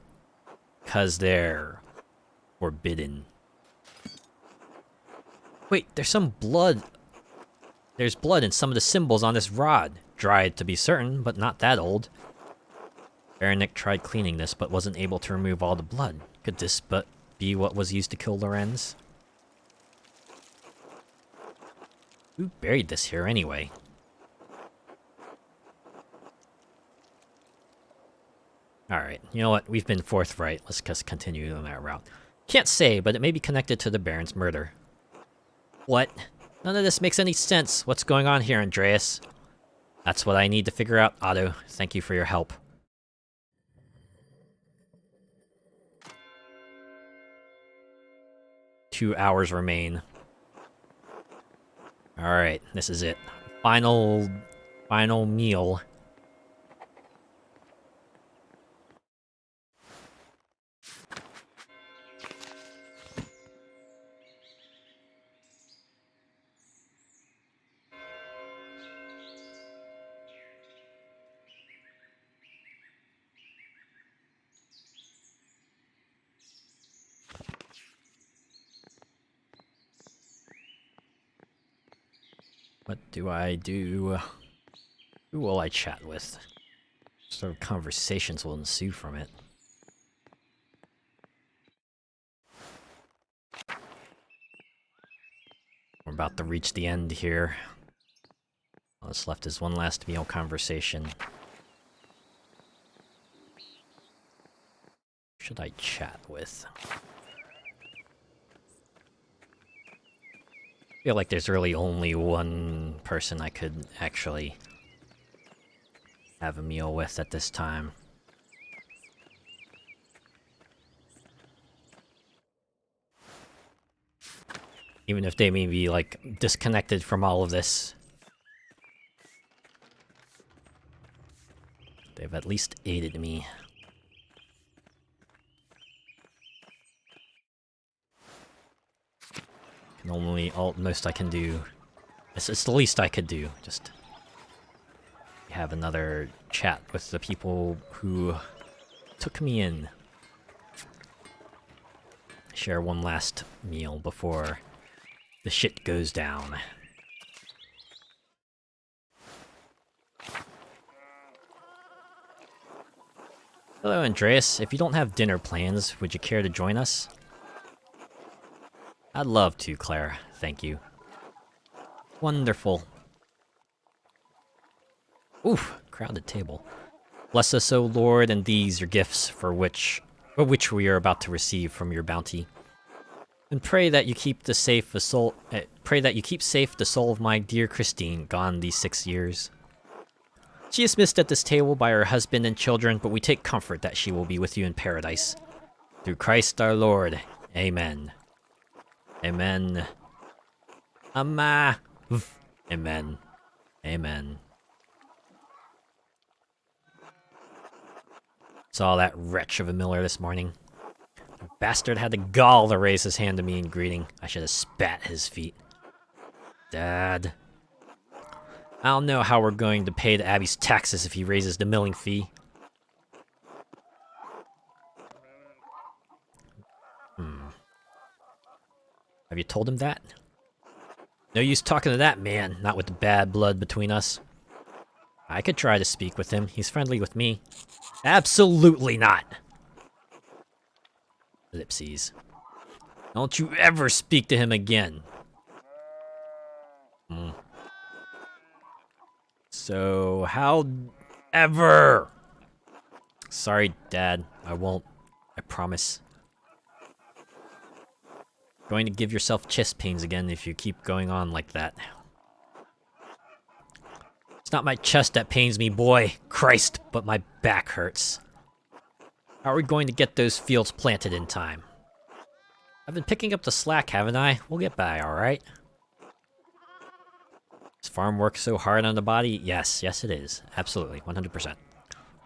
'Cause they're forbidden. Wait, there's some blood. There's blood in some of the symbols on this rod. Dried to be certain, but not that old. Berenick tried cleaning this, but wasn't able to remove all the blood. Could this but be what was used to kill Lorenz? Who buried this here anyway? Alright, you know what? We've been forthright. Let's just continue on that route. Can't say, but it may be connected to the Baron's murder. What? None of this makes any sense. What's going on here, Andreas? That's what I need to figure out, Otto. Thank you for your help. Two hours remain. Alright, this is it. Final meal. What do I do? Who will I chat with? What sort of conversations will ensue from it? We're about to reach the end here. All that's left is one last meal conversation. Who should I chat with? I feel like there's really only one person I could actually have a meal with at this time. Even if they may be, like, disconnected from all of this. They've at least aided me. Can only, most I can do. It's the least I could do. Just have another chat with the people who took me in. Share one last meal before the shit goes down. Hello, Andreas. If you don't have dinner plans, would you care to join us? I'd love to, Claire. Thank you. Wonderful. Oof, crowded table. Bless us, O Lord, and these your gifts for which we are about to receive from your bounty. And pray that you keep safe the soul of my dear Christine, gone these 6 years. She is missed at this table by her husband and children, but we take comfort that she will be with you in paradise. Through Christ our Lord. Amen. Amen. Amma. Amen. Amen. Saw that wretch of a Miller this morning. The bastard had the gall to raise his hand to me in greeting. I should have spat at his feet. Dad. I don't know how we're going to pay the Abbey's taxes if he raises the milling fee. Have you told him that? No use talking to that man, not with the bad blood between us. I could try to speak with him. He's friendly with me. Absolutely not! Ellipses. Don't you ever speak to him again. So, how ever? Sorry, Dad. I won't. I promise. Going to give yourself chest pains again if you keep going on like that. It's not my chest that pains me, boy. Christ, but my back hurts. How are we going to get those fields planted in time? I've been picking up the slack, haven't I? We'll get by, alright? Is farm work so hard on the body? Yes, yes it is. Absolutely, 100%.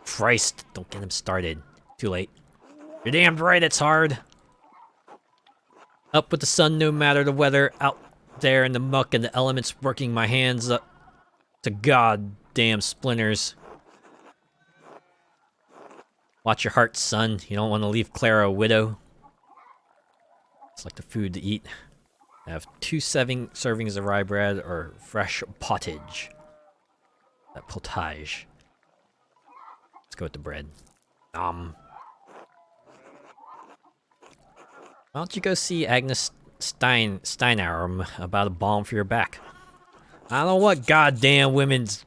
Christ, don't get him started. Too late. You're damned right it's hard. Up with the sun no matter the weather. Out there in the muck and the elements, working my hands up to goddamn splinters. Watch your heart, son. You don't want to leave Clara a widow. It's like the food to eat. I have 2 servings of rye bread or fresh pottage. That potage. Let's go with the bread. Why don't you go see Agnes Steinarm about a balm for your back? I don't know what goddamn women's...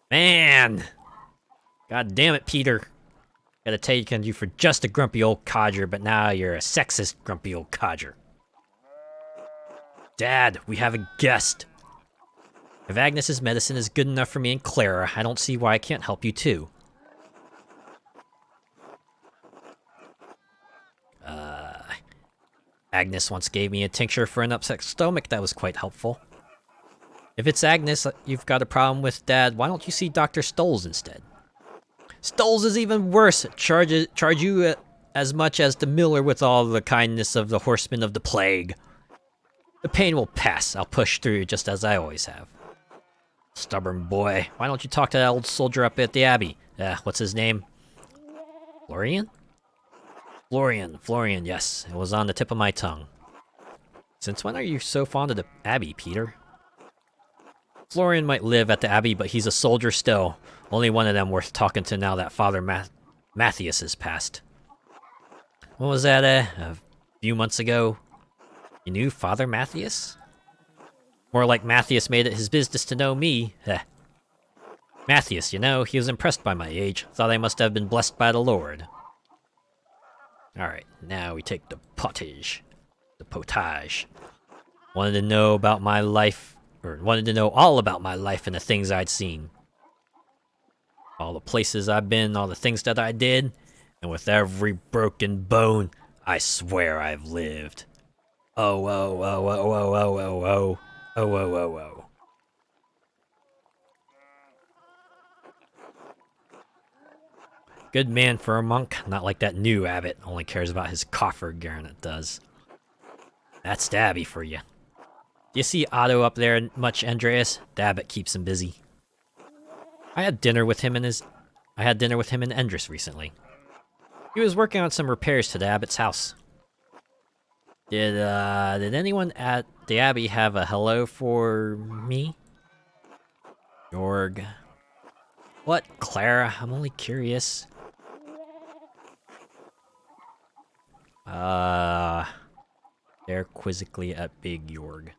Man! God damn it, Peter. Gotta take you for just a grumpy old codger, but now you're a sexist grumpy old codger. Dad, we have a guest. If Agnes's medicine is good enough for me and Clara, I don't see why I can't help you too. Agnes once gave me a tincture for an upset stomach that was quite helpful. If it's Agnes you've got a problem with, Dad, why don't you see Dr. Stolz instead? Stolz is even worse. Charge you as much as the miller with all the kindness of the horsemen of the plague. The pain will pass. I'll push through just as I always have. Stubborn boy. Why don't you talk to that old soldier up at the Abbey? What's his name? Florian? Florian, yes. It was on the tip of my tongue. Since when are you so fond of the Abbey, Peter? Florian might live at the Abbey, but he's a soldier still. Only one of them worth talking to now that Father Matthias has passed. What was that, a few months ago? You knew Father Matthias? More like Matthias made it his business to know me. Matthias, you know, he was impressed by my age. Thought I must have been blessed by the Lord. Alright, now we take the potage. The potage. Wanted to know about my life, or wanted to know all about my life and the things I'd seen. All the places I've been, all the things that I did, and with every broken bone, I swear I've lived. Oh, oh, oh, oh, oh, oh, oh, oh, oh, oh, oh, oh. Good man for a monk, not like that new abbot, only cares about his coffer, Garnet does. That's the Abbey for you. Do you see Otto up there much, Andreas? The abbot keeps him busy. I had dinner with him in Endris recently. He was working on some repairs to the abbot's house. Did anyone at the Abbey have a hello for me? Jorg. What, Clara? I'm only curious. Stare quizzically at Big Jorg.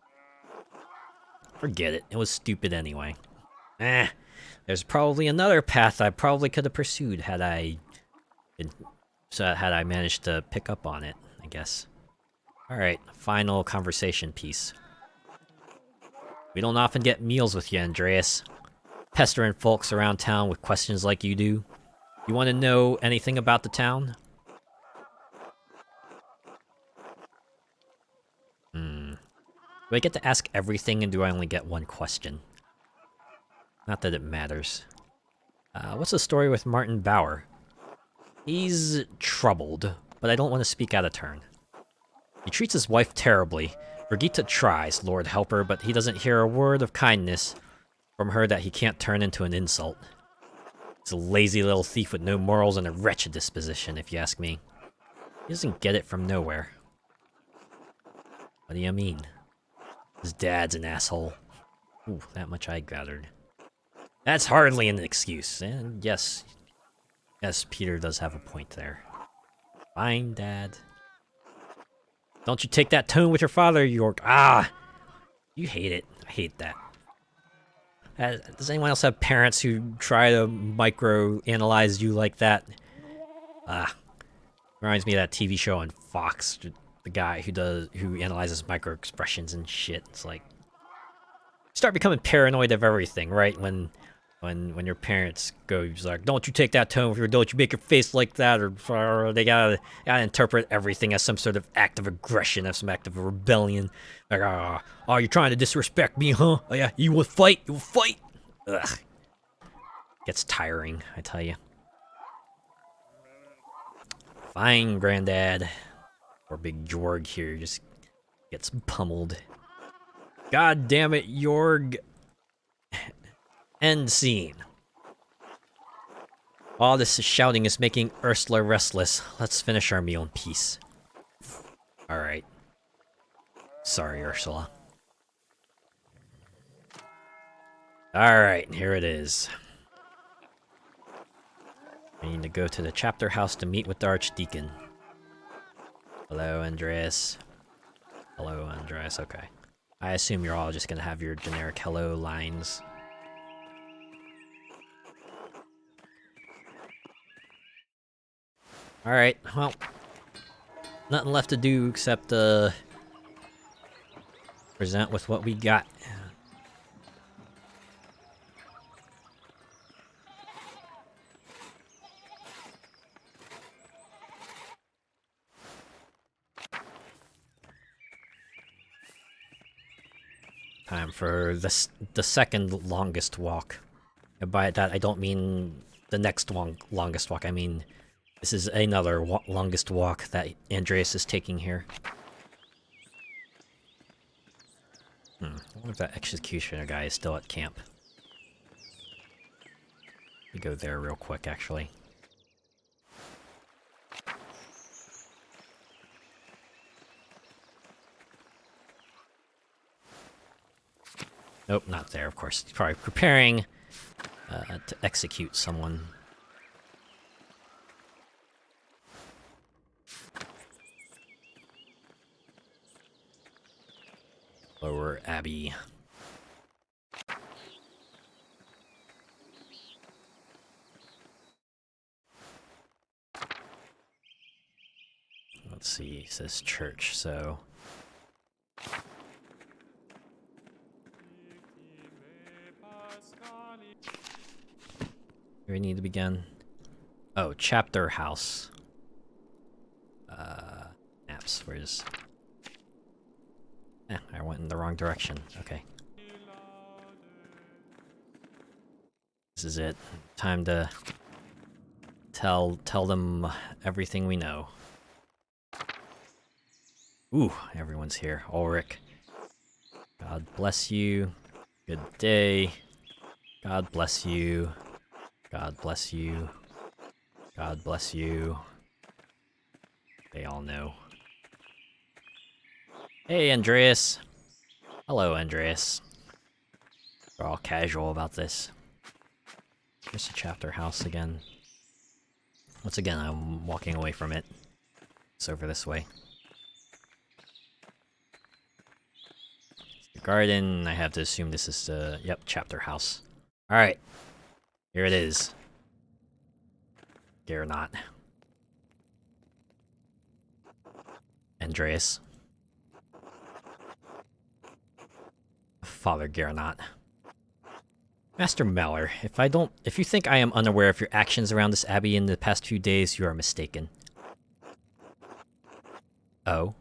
Forget it. It was stupid anyway. There's probably another path I probably could have pursued had I managed to pick up on it, I guess. Alright, final conversation piece. We don't often get meals with you, Andreas. Pestering folks around town with questions like you do. You want to know anything about the town? Do I get to ask everything, and do I only get one question? Not that it matters. What's the story with Martin Bauer? He's troubled, but I don't want to speak out of turn. He treats his wife terribly. Brigitte tries, Lord help her, but he doesn't hear a word of kindness from her that he can't turn into an insult. He's a lazy little thief with no morals and a wretched disposition, if you ask me. He doesn't get it from nowhere. What do you mean? His dad's an asshole. Ooh, that much I gathered. That's hardly an excuse, and yes, Peter does have a point there. Fine, Dad. Don't you take that tone with your father, York. You hate it. I hate that. Does anyone else have parents who try to micro-analyze you like that? Reminds me of that TV show on Fox. The guy who analyzes micro-expressions and shit. It's like, start becoming paranoid of everything, right? When your parents go, he's like, don't you take that tone with your, don't you make your face like that, or they gotta interpret everything as some sort of act of aggression, as some act of rebellion. Like, oh, you're trying to disrespect me, huh? Oh yeah, you will fight, Ugh. Gets tiring, I tell you. Fine, Granddad. Or Big Jorg here just gets pummeled. God damn it, Jorg. End scene. All this shouting is making Ursula restless. Let's finish our meal in peace. Alright. Sorry, Ursula. Alright, here it is. We need to go to the chapter house to meet with the Archdeacon. Hello, Andreas. Hello, Andreas. Okay. I assume you're all just gonna have your generic hello lines. Alright, well, nothing left to do except present with what we got. Time for the second longest walk. And by that, I don't mean the next longest walk. I mean, this is another longest walk that Andreas is taking here. I wonder if that executioner guy is still at camp. We go there real quick, actually. Nope, not there, of course. He's probably preparing to execute someone. Lower Abbey. Let's see, it says church, so... Where we need to begin? Oh, chapter house. Maps, where's... I went in the wrong direction, okay. This is it. Time to tell them everything we know. Ooh, everyone's here. Ulrich. God bless you. Good day. God bless you. God bless you. God bless you. They all know. Hey, Andreas. Hello, Andreas. We're all casual about this. Here's the chapter house again. Once again, I'm walking away from it. It's over this way. The garden, I have to assume this is the... Yep, chapter house. Alright. Here it is. Dare not. Andreas. Father Garnot. Master Meller, if you think I am unaware of your actions around this abbey in the past few days, you are mistaken. Oh?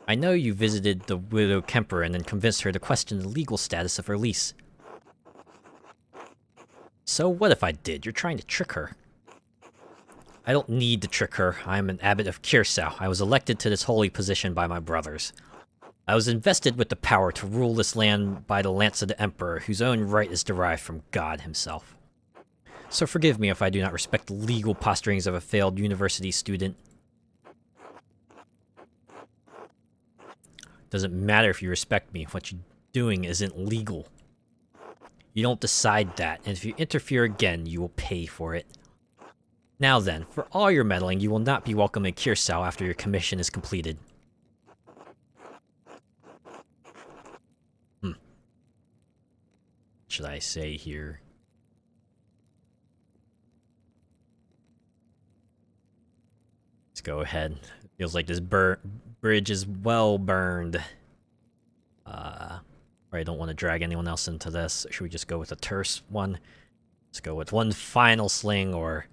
I know you visited the widow Kemper and then convinced her to question the legal status of her lease. So what if I did? You're trying to trick her. I don't need to trick her. I am an abbot of Kirsau. I was elected to this holy position by my brothers. I was invested with the power to rule this land by the lance of the Emperor, whose own right is derived from God himself. So forgive me if I do not respect the legal posturings of a failed university student. Doesn't matter if you respect me, what you're doing isn't legal. You don't decide that, and if you interfere again, you will pay for it. Now then, for all your meddling, you will not be welcome in Kirsau after your commission is completed. Should I say here? Let's go ahead. Feels like this bridge is well burned. I don't want to drag anyone else into this. Should we just go with a terse one? Let's go with one final sling, or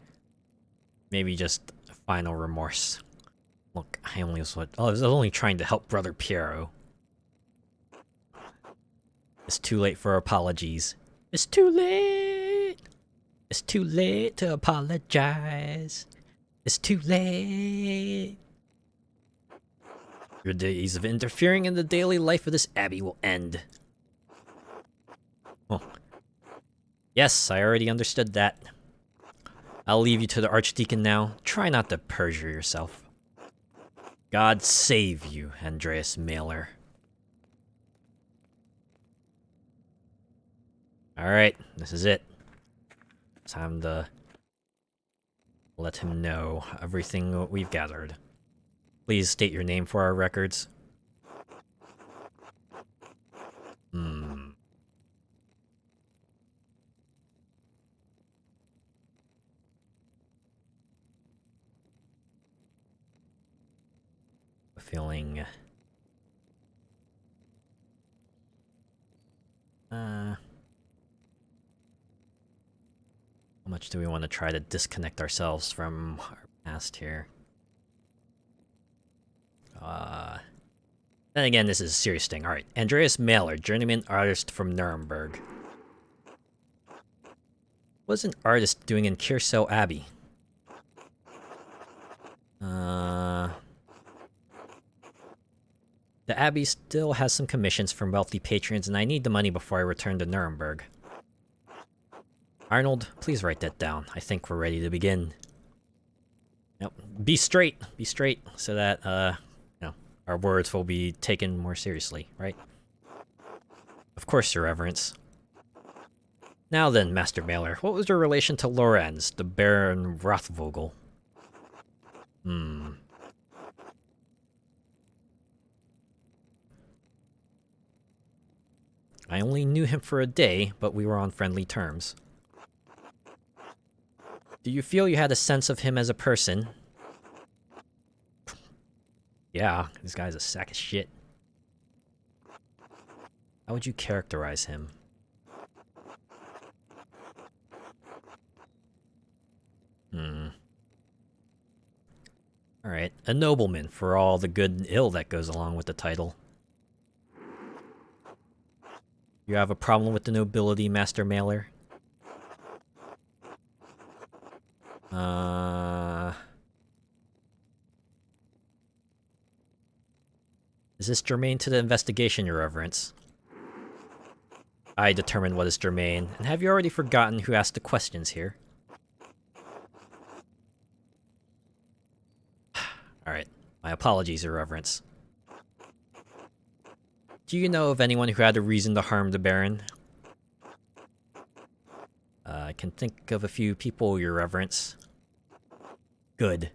maybe just a final remorse. Look, I was only trying to help Brother Piero. It's too late for apologies. It's too late! It's too late to apologize. It's too late. Your days of interfering in the daily life of this abbey will end. Oh. Yes, I already understood that. I'll leave you to the Archdeacon now. Try not to perjure yourself. God save you, Andreas Mailer. Alright, this is it. Time to let him know everything we've gathered. Please state your name for our records. Feeling... How much do we want to try to disconnect ourselves from our past here? Then again, this is a serious thing. Alright, Andreas Mailer, journeyman artist from Nuremberg. What's an artist doing in Kirsau Abbey? The Abbey still has some commissions from wealthy patrons, and I need the money before I return to Nuremberg. Arnold, please write that down. I think we're ready to begin. Yep. Be straight, so that, our words will be taken more seriously, right? Of course, Your Reverence. Now then, Master Mailer, what was your relation to Lorenz, the Baron Rothvogel? I only knew him for a day, but we were on friendly terms. Do you feel you had a sense of him as a person? Yeah, this guy's a sack of shit. How would you characterize him? Alright, a nobleman, for all the good and ill that goes along with the title. You have a problem with the nobility, Master Mailer? Is this germane to the investigation, Your Reverence? I determine what is germane, and have you already forgotten who asked the questions here? Alright, my apologies, Your Reverence. Do you know of anyone who had a reason to harm the Baron? I can think of a few people, Your Reverence. Good.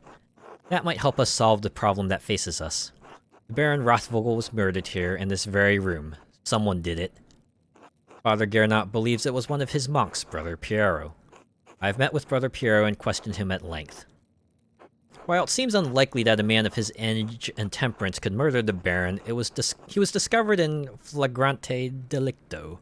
That might help us solve the problem that faces us. The Baron Rothvogel was murdered here in this very room. Someone did it. Father Gernot believes it was one of his monks, Brother Piero. I've met with Brother Piero and questioned him at length. While it seems unlikely that a man of his age and temperance could murder the Baron, he was discovered in flagrante delicto.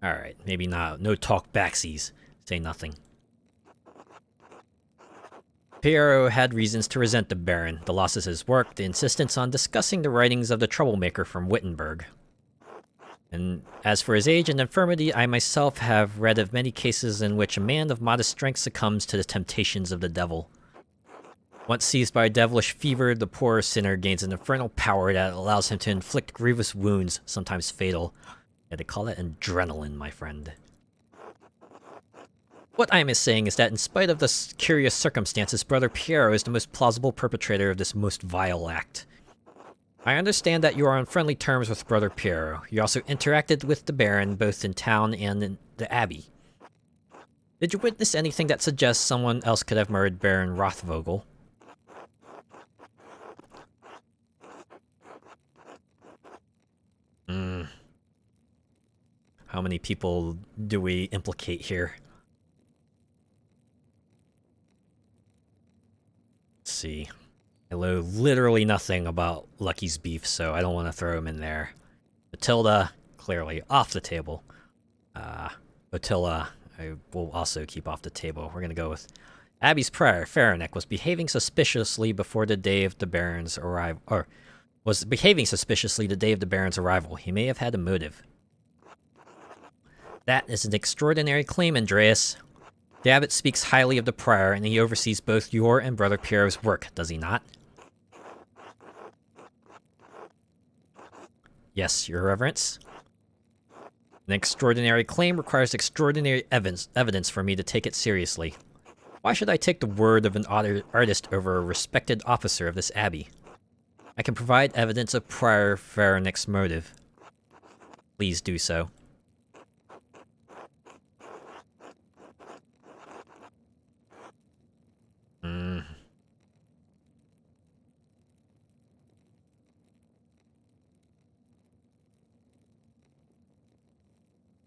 Alright, maybe not. No talk backsies. Say nothing. Piero had reasons to resent the Baron, the loss of his work, the insistence on discussing the writings of the troublemaker from Wittenberg. And as for his age and infirmity, I myself have read of many cases in which a man of modest strength succumbs to the temptations of the devil. Once seized by a devilish fever, the poor sinner gains an infernal power that allows him to inflict grievous wounds, sometimes fatal. Yeah, they call that adrenaline, my friend. What I am saying is that in spite of the curious circumstances, Brother Piero is the most plausible perpetrator of this most vile act. I understand that you are on friendly terms with Brother Piero. You also interacted with the Baron, both in town and in the Abbey. Did you witness anything that suggests someone else could have murdered Baron Rothvogel? How many people do we implicate here? Let's see. I know literally nothing about Lucky's beef, so I don't want to throw him in there. Matilda, clearly off the table. Attila, I will also keep off the table. We're gonna go with Abby's prior, Faranek, was behaving suspiciously before the day of the Baron's arrival, or was behaving suspiciously the day of the Baron's arrival. He may have had a motive. That is an extraordinary claim, Andreas. The abbot speaks highly of the prior, and he oversees both your and Brother Piero's work, does he not? Yes, Your Reverence. An extraordinary claim requires extraordinary evidence for me to take it seriously. Why should I take the word of an artist over a respected officer of this abbey? I can provide evidence of Prior Faranek's motive. Please do so.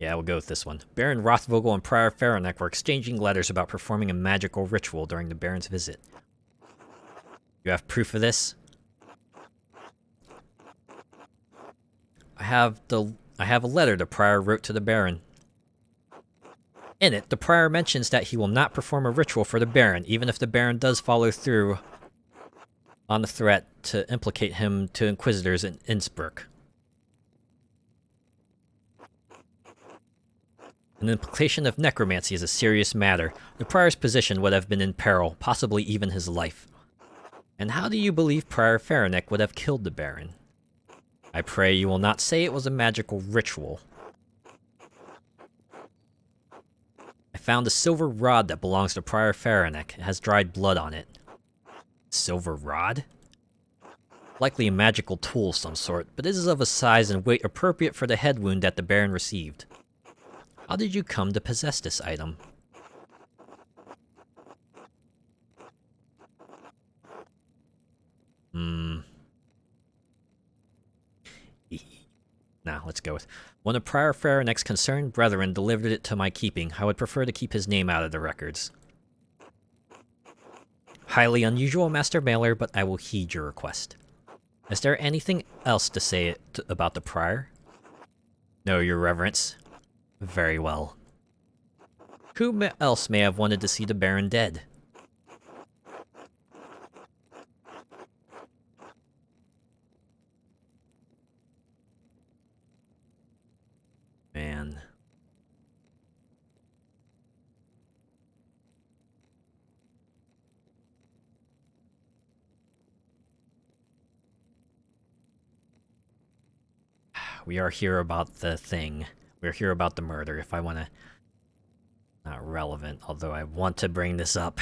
Yeah, we'll go with this one. Baron Rothvogel and Prior Faranek were exchanging letters about performing a magical ritual during the Baron's visit. You have proof of this? I have a letter the Prior wrote to the Baron. In it, the Prior mentions that he will not perform a ritual for the Baron, even if the Baron does follow through on the threat to implicate him to Inquisitors in Innsbruck. An implication of necromancy is a serious matter. The Prior's position would have been in peril, possibly even his life. And how do you believe Prior Faranek would have killed the Baron? I pray you will not say it was a magical ritual. I found a silver rod that belongs to Prior Faranek. It has dried blood on it. Silver rod? Likely a magical tool of some sort, but it is of a size and weight appropriate for the head wound that the Baron received. How did you come to possess this item? Nah, let's go with... When a prior fair and ex-concerned brethren delivered it to my keeping, I would prefer to keep his name out of the records. Highly unusual, Master Mailer, but I will heed your request. Is there anything else to say about the prior? No, your reverence. Very well. Who else may have wanted to see the Baron dead? Man. We are here about the thing. We're here about the murder, if I want to... Not relevant, although I want to bring this up.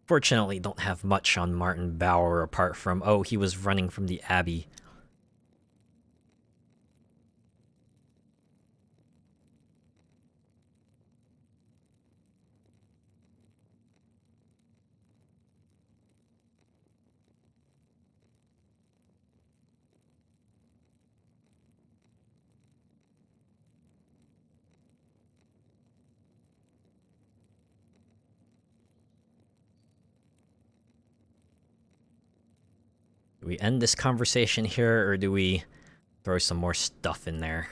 Fortunately, don't have much on Martin Bauer apart from, oh, he was running from the Abbey. Do we end this conversation here, or do we throw some more stuff in there?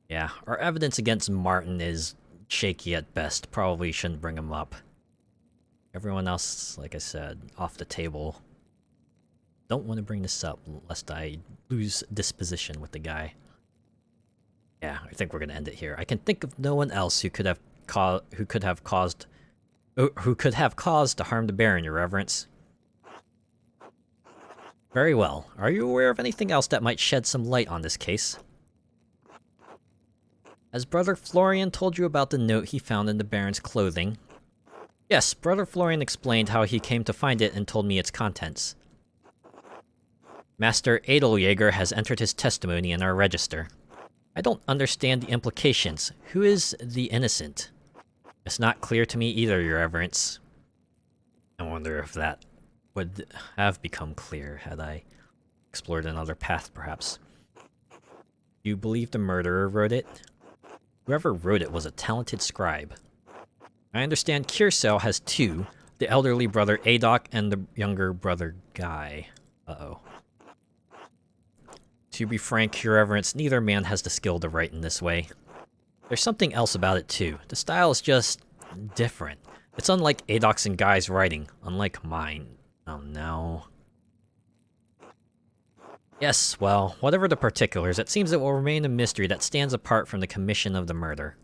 Yeah, our evidence against Martin is shaky at best. Probably shouldn't bring him up. Everyone else, like I said, off the table. Don't want to bring this up, lest I lose disposition with the guy. Yeah, I think we're gonna end it here. I can think of no one else who could have caused to harm the Baron, your reverence. Very well. Are you aware of anything else that might shed some light on this case? Has Brother Florian told you about the note he found in the Baron's clothing? Yes, Brother Florian explained how he came to find it and told me its contents. Master Edeljäger has entered his testimony in our register. I don't understand the implications. Who is the innocent? It's not clear to me either, your reverence. I wonder if that would have become clear had I explored another path, perhaps. You believe the murderer wrote it? Whoever wrote it was a talented scribe. I understand Kiersel has two, the elderly brother Adok and the younger brother Guy. Uh-oh. To be frank, your reverence, neither man has the skill to write in this way. There's something else about it too. The style is just different. It's unlike Adok's and Guy's writing, unlike mine. Oh no. Yes, well, whatever the particulars, it seems it will remain a mystery that stands apart from the commission of the murder.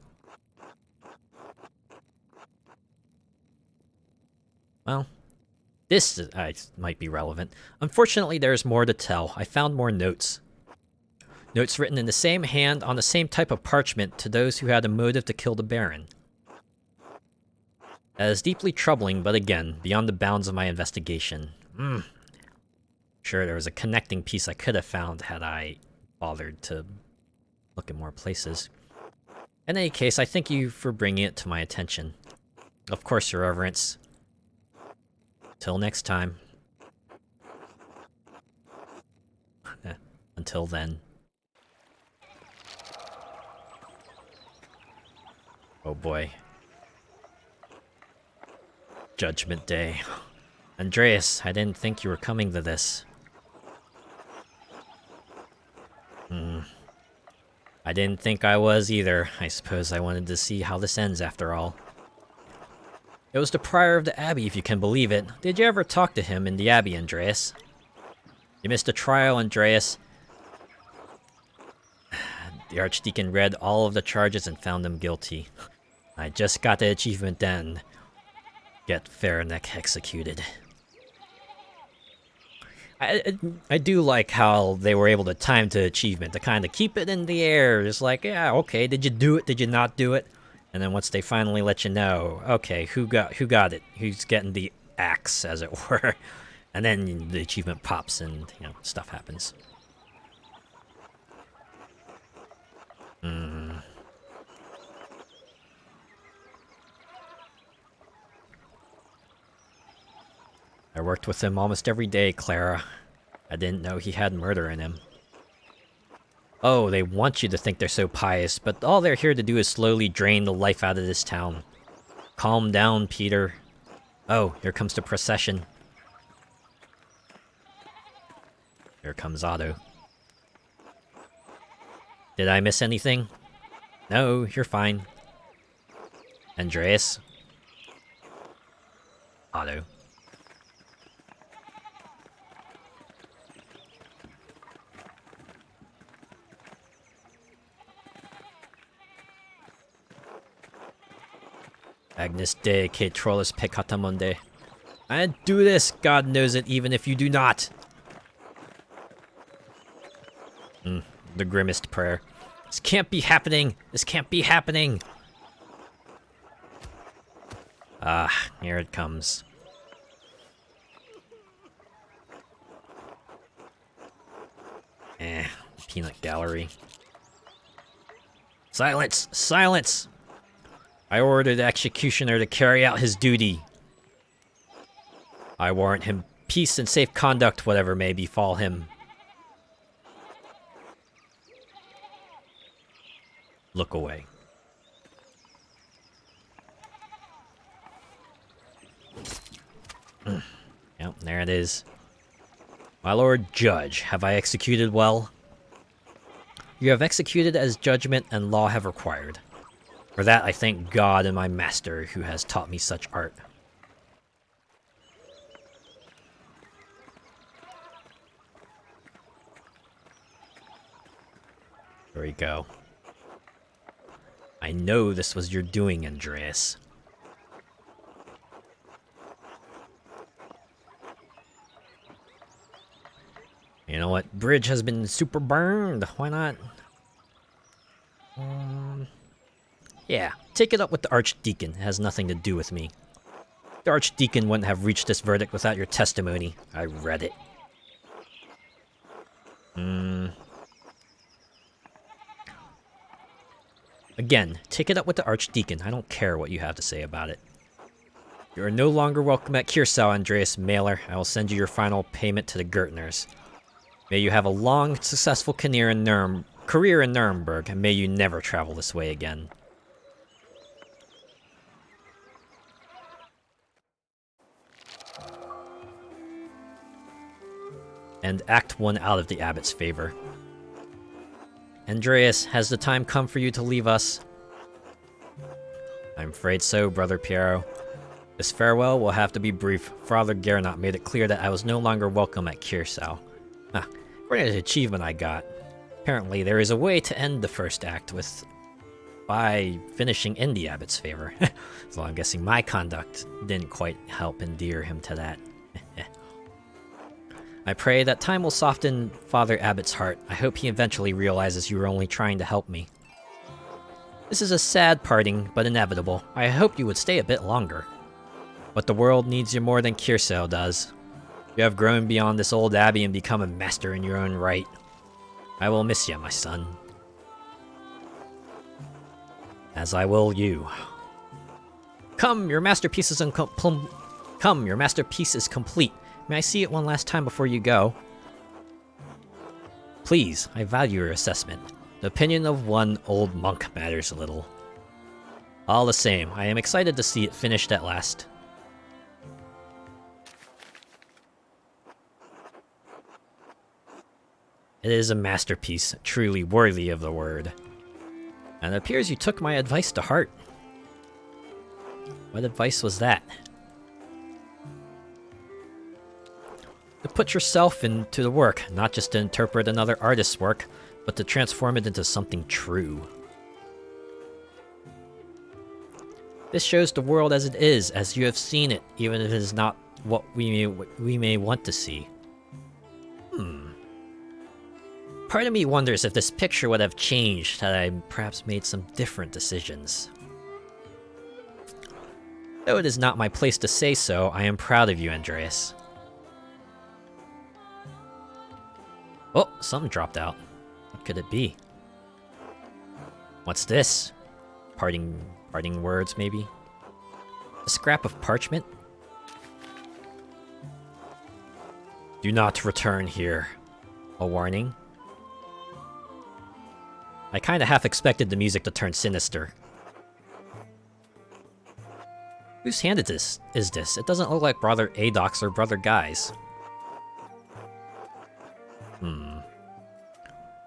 Well, this might be relevant. Unfortunately, there's more to tell. I found more notes. Notes written in the same hand on the same type of parchment to those who had a motive to kill the Baron. That is deeply troubling, but again, beyond the bounds of my investigation. Sure, there was a connecting piece I could have found had I bothered to look in more places. In any case, I thank you for bringing it to my attention. Of course, your reverence. Till next time. Until then. Oh boy. Judgment Day. Andreas, I didn't think you were coming to this. I didn't think I was either. I suppose I wanted to see how this ends after all. It was the prior of the Abbey, if you can believe it. Did you ever talk to him in the Abbey, Andreas? You missed a trial, Andreas. The Archdeacon read all of the charges and found him guilty. I just got the achievement then. Get Fairneck executed. I do like how they were able to time the achievement to kind of keep it in the air. Just like, yeah, okay, did you do it? Did you not do it? And then once they finally let you know, okay, who got it? Who's getting the axe, as it were? And then the achievement pops and, you know, stuff happens. I worked with him almost every day, Clara. I didn't know he had murder in him. Oh, they want you to think they're so pious, but all they're here to do is slowly drain the life out of this town. Calm down, Peter. Oh, here comes the procession. Here comes Otto. Did I miss anything? No, you're fine. Andreas. Otto. Agnes Dei que trolls peccatamunde. I do this, God knows it, even if you do not. The grimmest prayer. This can't be happening. This can't be happening. Ah, here it comes. Peanut gallery. Silence! Silence! I ordered the executioner to carry out his duty. I warrant him peace and safe conduct, whatever may befall him. Look away. Yep, there it is. My lord judge, have I executed well? You have executed as judgment and law have required. For that I thank God and my master who has taught me such art. There we go. I know this was your doing, Andreas. You know what? Bridge has been super burned. Why not? Yeah, take it up with the Archdeacon. It has nothing to do with me. The Archdeacon wouldn't have reached this verdict without your testimony. I read it. Again, take it up with the Archdeacon. I don't care what you have to say about it. You are no longer welcome at Kiersau, Andreas Mailer. I will send you your final payment to the Gertners. May you have a long, successful career in Nuremberg, and may you never travel this way again. And Act 1 out of the Abbot's favor. Andreas, has the time come for you to leave us? I'm afraid so, Brother Piero. This farewell will have to be brief. Father Gernot made it clear that I was no longer welcome at Kiersau. Great achievement I got. Apparently, there is a way to end the first act by finishing in the Abbot's favor. So I'm guessing my conduct didn't quite help endear him to that. I pray that time will soften Father Abbott's heart. I hope he eventually realizes you were only trying to help me. This is a sad parting, but inevitable. I hoped you would stay a bit longer. But the world needs you more than Kiersau does. You have grown beyond this old abbey and become a master in your own right. I will miss you, my son. As I will you. Come, your masterpiece is Come, your masterpiece is complete. May I see it one last time before you go? Please, I value your assessment. The opinion of one old monk matters a little. All the same, I am excited to see it finished at last. It is a masterpiece, truly worthy of the word. And it appears you took my advice to heart. What advice was that? To put yourself into the work, not just to interpret another artist's work, but to transform it into something true. This shows the world as it is, as you have seen it, even if it is not what we may want to see. Part of me wonders if this picture would have changed had I perhaps made some different decisions. Though it is not my place to say so, I am proud of you, Andreas. Oh, something dropped out. What could it be? What's this? Parting words, maybe? A scrap of parchment? Do not return here. A warning? I kinda half expected the music to turn sinister. Whose hand is this? It doesn't look like Brother Adok's or Brother Guy's.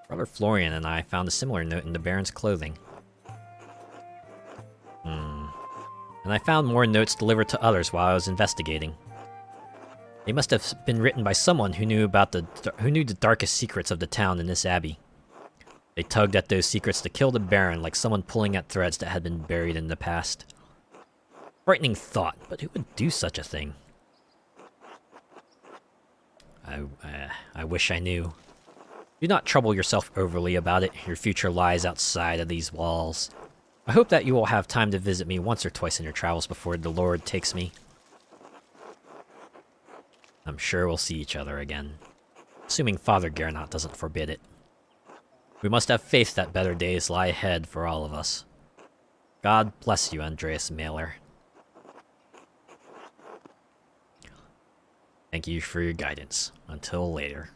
Brother Florian and I found a similar note in the Baron's clothing. And I found more notes delivered to others while I was investigating. They must have been written by someone who knew the darkest secrets of the town in this abbey. They tugged at those secrets to kill the Baron, like someone pulling at threads that had been buried in the past. Frightening thought, but who would do such a thing? I wish I knew. Do not trouble yourself overly about it. Your future lies outside of these walls. I hope that you will have time to visit me once or twice in your travels before the Lord takes me. I'm sure we'll see each other again. Assuming Father Gernot doesn't forbid it. We must have faith that better days lie ahead for all of us. God bless you, Andreas Mailer. Thank you for your guidance. Until later.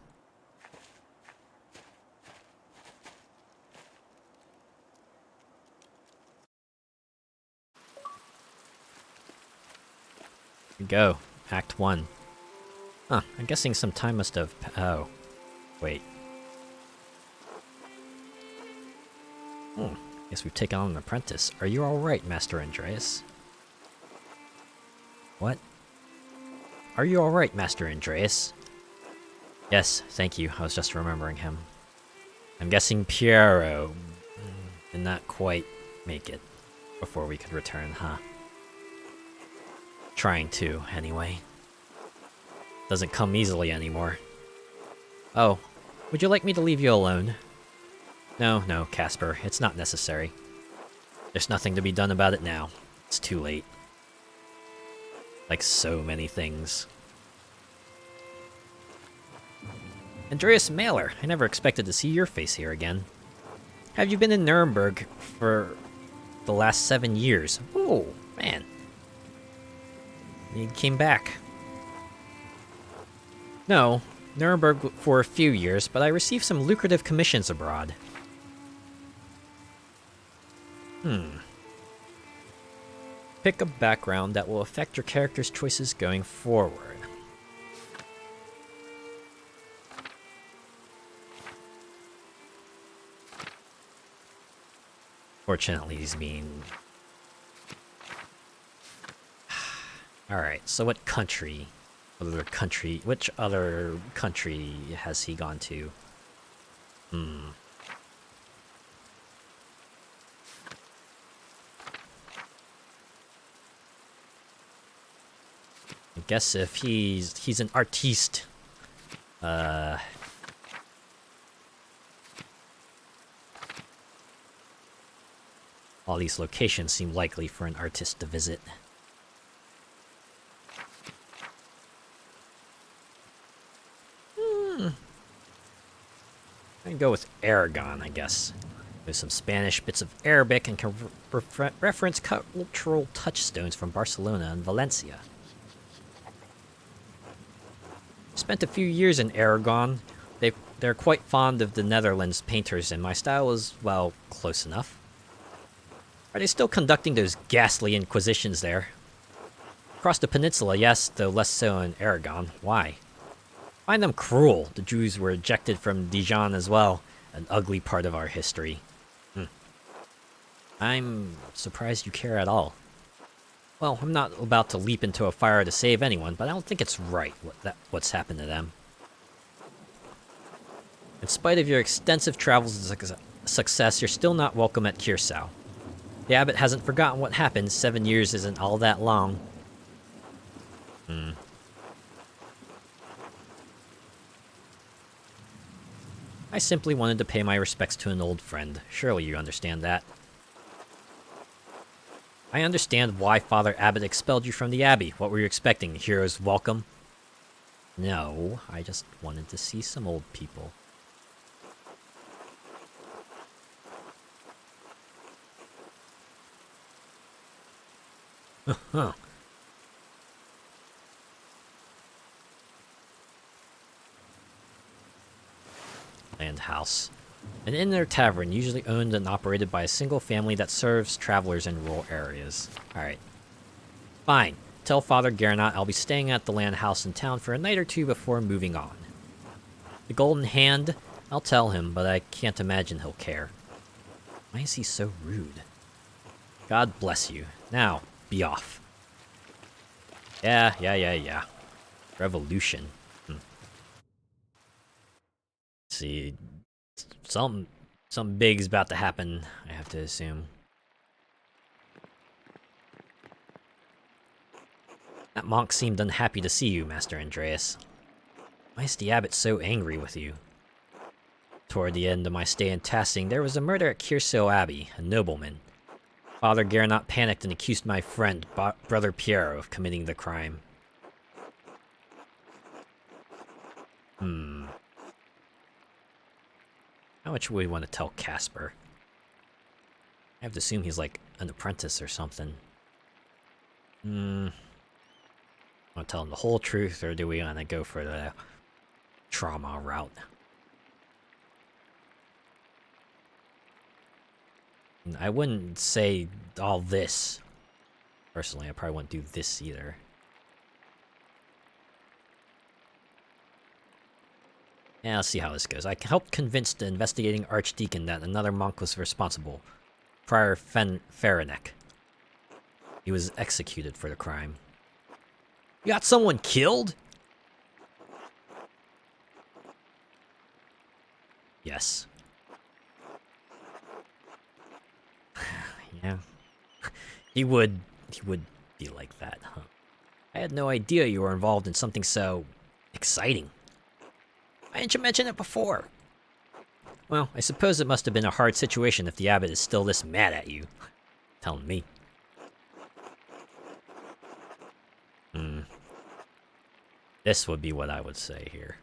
Here we go. Act 1. Huh, I'm guessing some time must have... Oh. Wait. Guess we've taken on an apprentice. Are you alright, Master Andreas? What? Are you alright, Master Andreas? Yes, thank you. I was just remembering him. I'm guessing Piero did not quite make it before we could return, huh? Trying to, anyway. Doesn't come easily anymore. Oh, would you like me to leave you alone? No, Casper, it's not necessary. There's nothing to be done about it now. It's too late. Like so many things. Andreas Mailer, I never expected to see your face here again. Have you been in Nuremberg for the last 7 years? Oh, man. You came back. No, Nuremberg for a few years, but I received some lucrative commissions abroad. Pick a background that will affect your character's choices going forward. Fortunately, he's being... Alright, so what country? Which other country has he gone to? I guess if he's an artiste, all these locations seem likely for an artist to visit. I can go with Aragon, I guess. There's some Spanish, bits of Arabic, and can reference cultural touchstones from Barcelona and Valencia. Spent a few years in Aragon. They're quite fond of the Netherlands painters, and my style is, well, close enough. Are they still conducting those ghastly inquisitions there? Across the peninsula, yes, though less so in Aragon. Why? Find them cruel. The Jews were ejected from Dijon as well, an ugly part of our history. I'm surprised you care at all. Well, I'm not about to leap into a fire to save anyone, but I don't think it's right what's happened to them. In spite of your extensive travels and success, you're still not welcome at Kirsau. The abbot hasn't forgotten what happened. 7 years isn't all that long. I simply wanted to pay my respects to an old friend. Surely you understand that. I understand why Father Abbot expelled you from the Abbey. What were you expecting? A hero's welcome? No, I just wanted to see some old people. Huh. Land house. An inn or tavern, usually owned and operated by a single family that serves travelers in rural areas. Alright. Fine. Tell Father Garnot I'll be staying at the land house in town for a night or two before moving on. The Golden Hand, I'll tell him, but I can't imagine he'll care. Why is he so rude? God bless you. Now, be off. Yeah. Revolution. See, something big's about to happen, I have to assume. That monk seemed unhappy to see you, Master Andreas. Why is the abbot so angry with you? Toward the end of my stay in Tassing, there was a murder at Kierso Abbey, a nobleman. Father Garnot panicked and accused my friend, Brother Piero, of committing the crime. How much would we want to tell Casper? I have to assume he's like an apprentice or something. Want to tell him the whole truth, or do we want to go for the trauma route? I wouldn't say all this. Personally, I probably wouldn't do this either. Yeah, let's see how this goes. I helped convince the investigating archdeacon that another monk was responsible. Friar Faranek. He was executed for the crime. You got someone killed? Yes. Yeah. He would be like that, huh? I had no idea you were involved in something so exciting. Why didn't you mention it before? Well, I suppose it must have been a hard situation if the abbot is still this mad at you. Telling me. This would be what I would say here.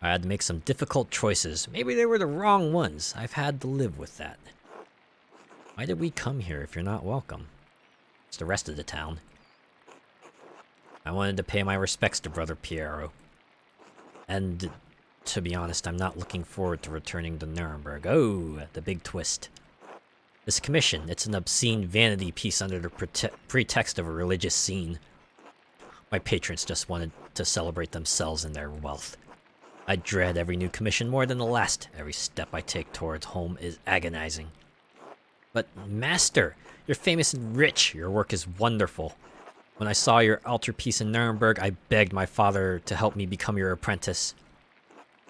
I had to make some difficult choices. Maybe they were the wrong ones. I've had to live with that. Why did we come here if you're not welcome? It's the rest of the town. I wanted to pay my respects to Brother Piero. And to be honest, I'm not looking forward to returning to Nuremberg. Oh, the big twist. This commission, it's an obscene vanity piece under the pretext of a religious scene. My patrons just wanted to celebrate themselves and their wealth. I dread every new commission more than the last. Every step I take towards home is agonizing. But, Master, you're famous and rich. Your work is wonderful. When I saw your altarpiece in Nuremberg, I begged my father to help me become your apprentice.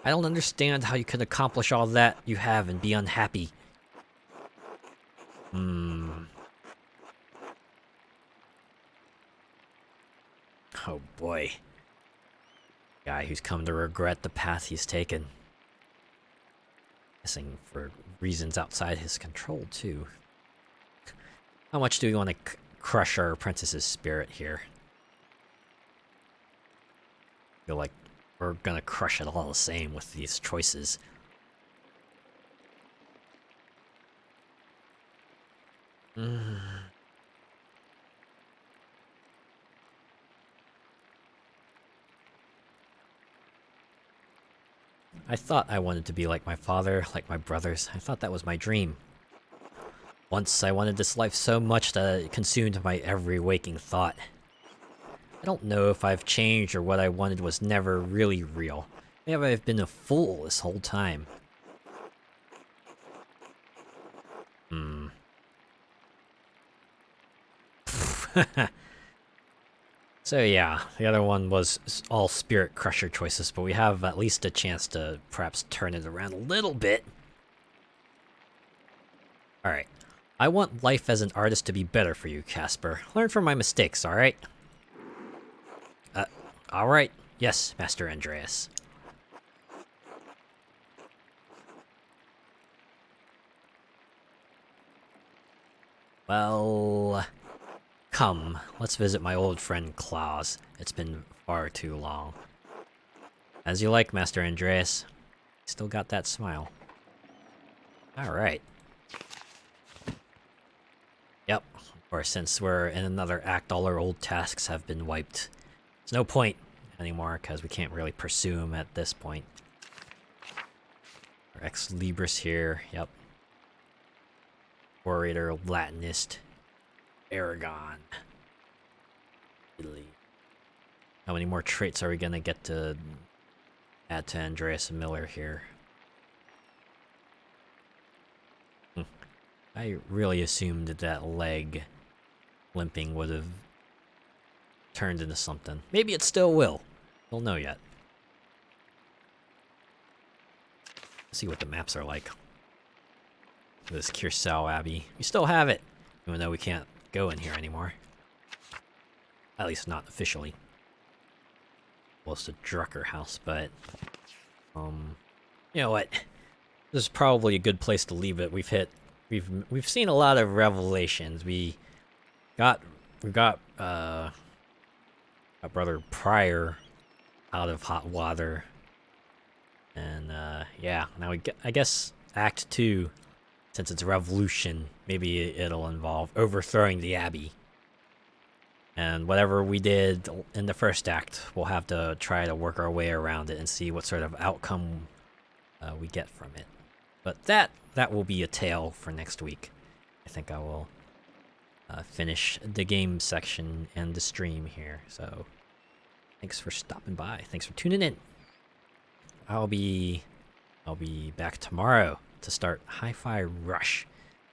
I don't understand how you can accomplish all that you have and be unhappy. Oh boy. Guy who's come to regret the path he's taken. Guessing for reasons outside his control, too. How much do we want to crush our apprentice's spirit here? I feel like we're gonna crush it all the same with these choices. I thought I wanted to be like my father, like my brothers. I thought that was my dream. Once I wanted this life so much that it consumed my every waking thought. I don't know if I've changed or what I wanted was never really real. Maybe I've been a fool this whole time. So yeah, the other one was all Spirit Crusher choices, but we have at least a chance to perhaps turn it around a little bit. Alright. I want life as an artist to be better for you, Casper. Learn from my mistakes, alright? Alright. Yes, Master Andreas. Well, come, let's visit my old friend Klaus. It's been far too long. As you like, Master Andreas. Still got that smile. Alright. Yep, of course, since we're in another act, all our old tasks have been wiped. There's no point anymore, because we can't really pursue them at this point. Our Ex Libris here, yep. Orator, Latinist, Aragon. Italy. How many more traits are we gonna get to add to Andreas Miller here? I really assumed that leg limping would have turned into something. Maybe it still will. We'll know yet. Let's see what the maps are like. This Kirsau Abbey. We still have it, even though we can't go in here anymore. At least not officially. Well, it's the Drucker house, but you know what? This is probably a good place to leave it. We've seen a lot of revelations. We got our brother Pryor out of hot water, and yeah, now I guess Act 2, since it's a revolution, maybe it'll involve overthrowing the Abbey. And whatever we did in the first act, we'll have to try to work our way around it and see what sort of outcome we get from it. But that will be a tale for next week. I think I will finish the game section and the stream here. So thanks for stopping by. Thanks for tuning in. I'll be back tomorrow to start Hi-Fi Rush,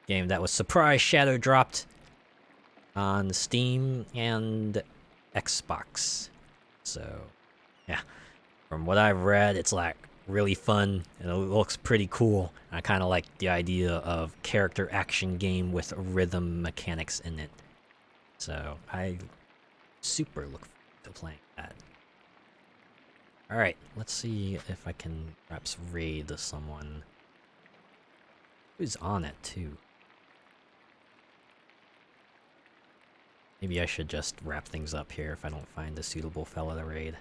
game that was surprise shadow dropped on Steam and Xbox. So yeah, from what I've read, it's like really fun and it looks pretty cool. I kind of like the idea of character action game with rhythm mechanics in it. So I super look forward to playing that. Alright, let's see if I can perhaps raid someone who's on it too. Maybe I should just wrap things up here if I don't find a suitable fella to raid.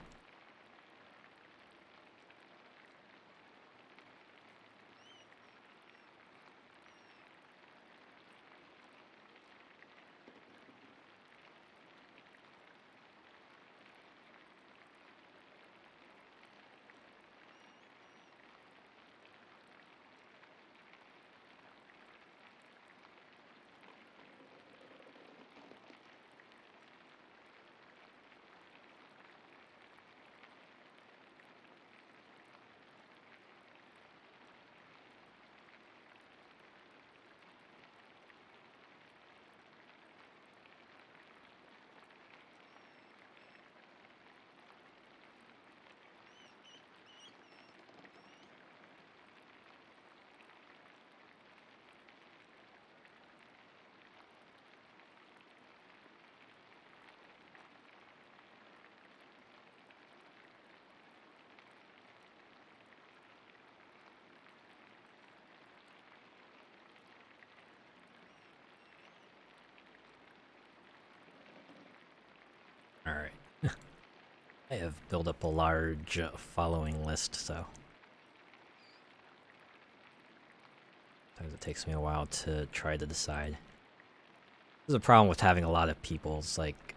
Alright. I have built up a large following list, so sometimes it takes me a while to try to decide. There's a problem with having a lot of people. It's like,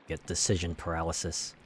get decision paralysis.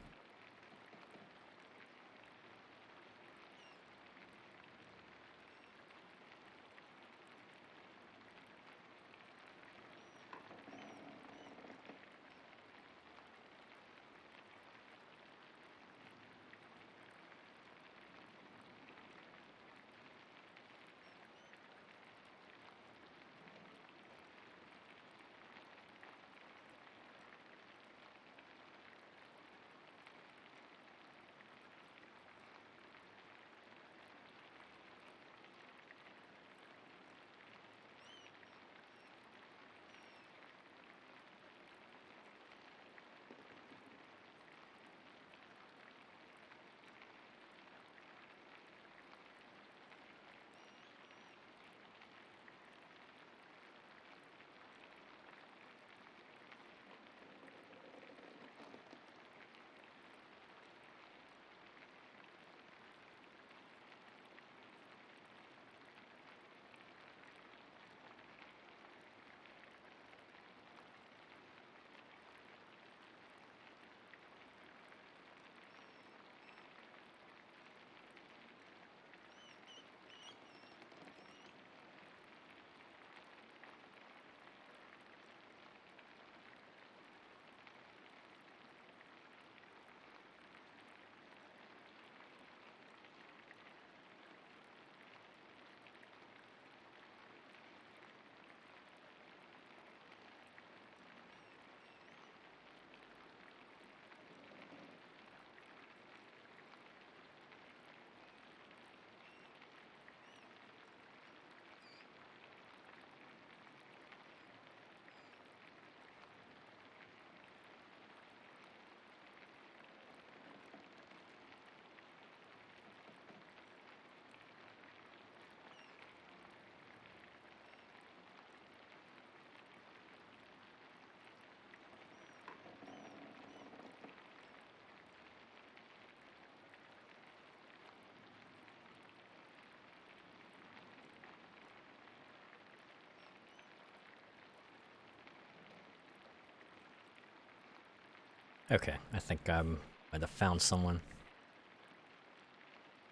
Okay, I think I might have found someone.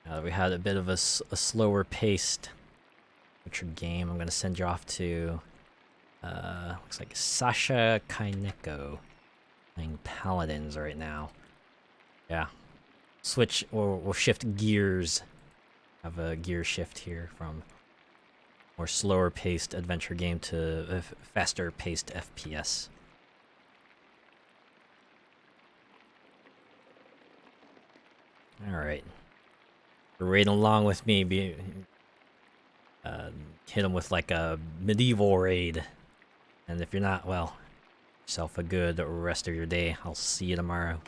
Now that we had a bit of a slower paced Witcher game, I'm gonna send you off to looks like Sasha Kaineko playing Paladins right now. Yeah. Switch, or we'll shift gears. Have a gear shift here from more slower paced adventure game to a faster paced FPS. Alright. Raiding along with me, hit him with like a medieval raid. And if you're not, well, yourself a good rest of your day. I'll see you tomorrow.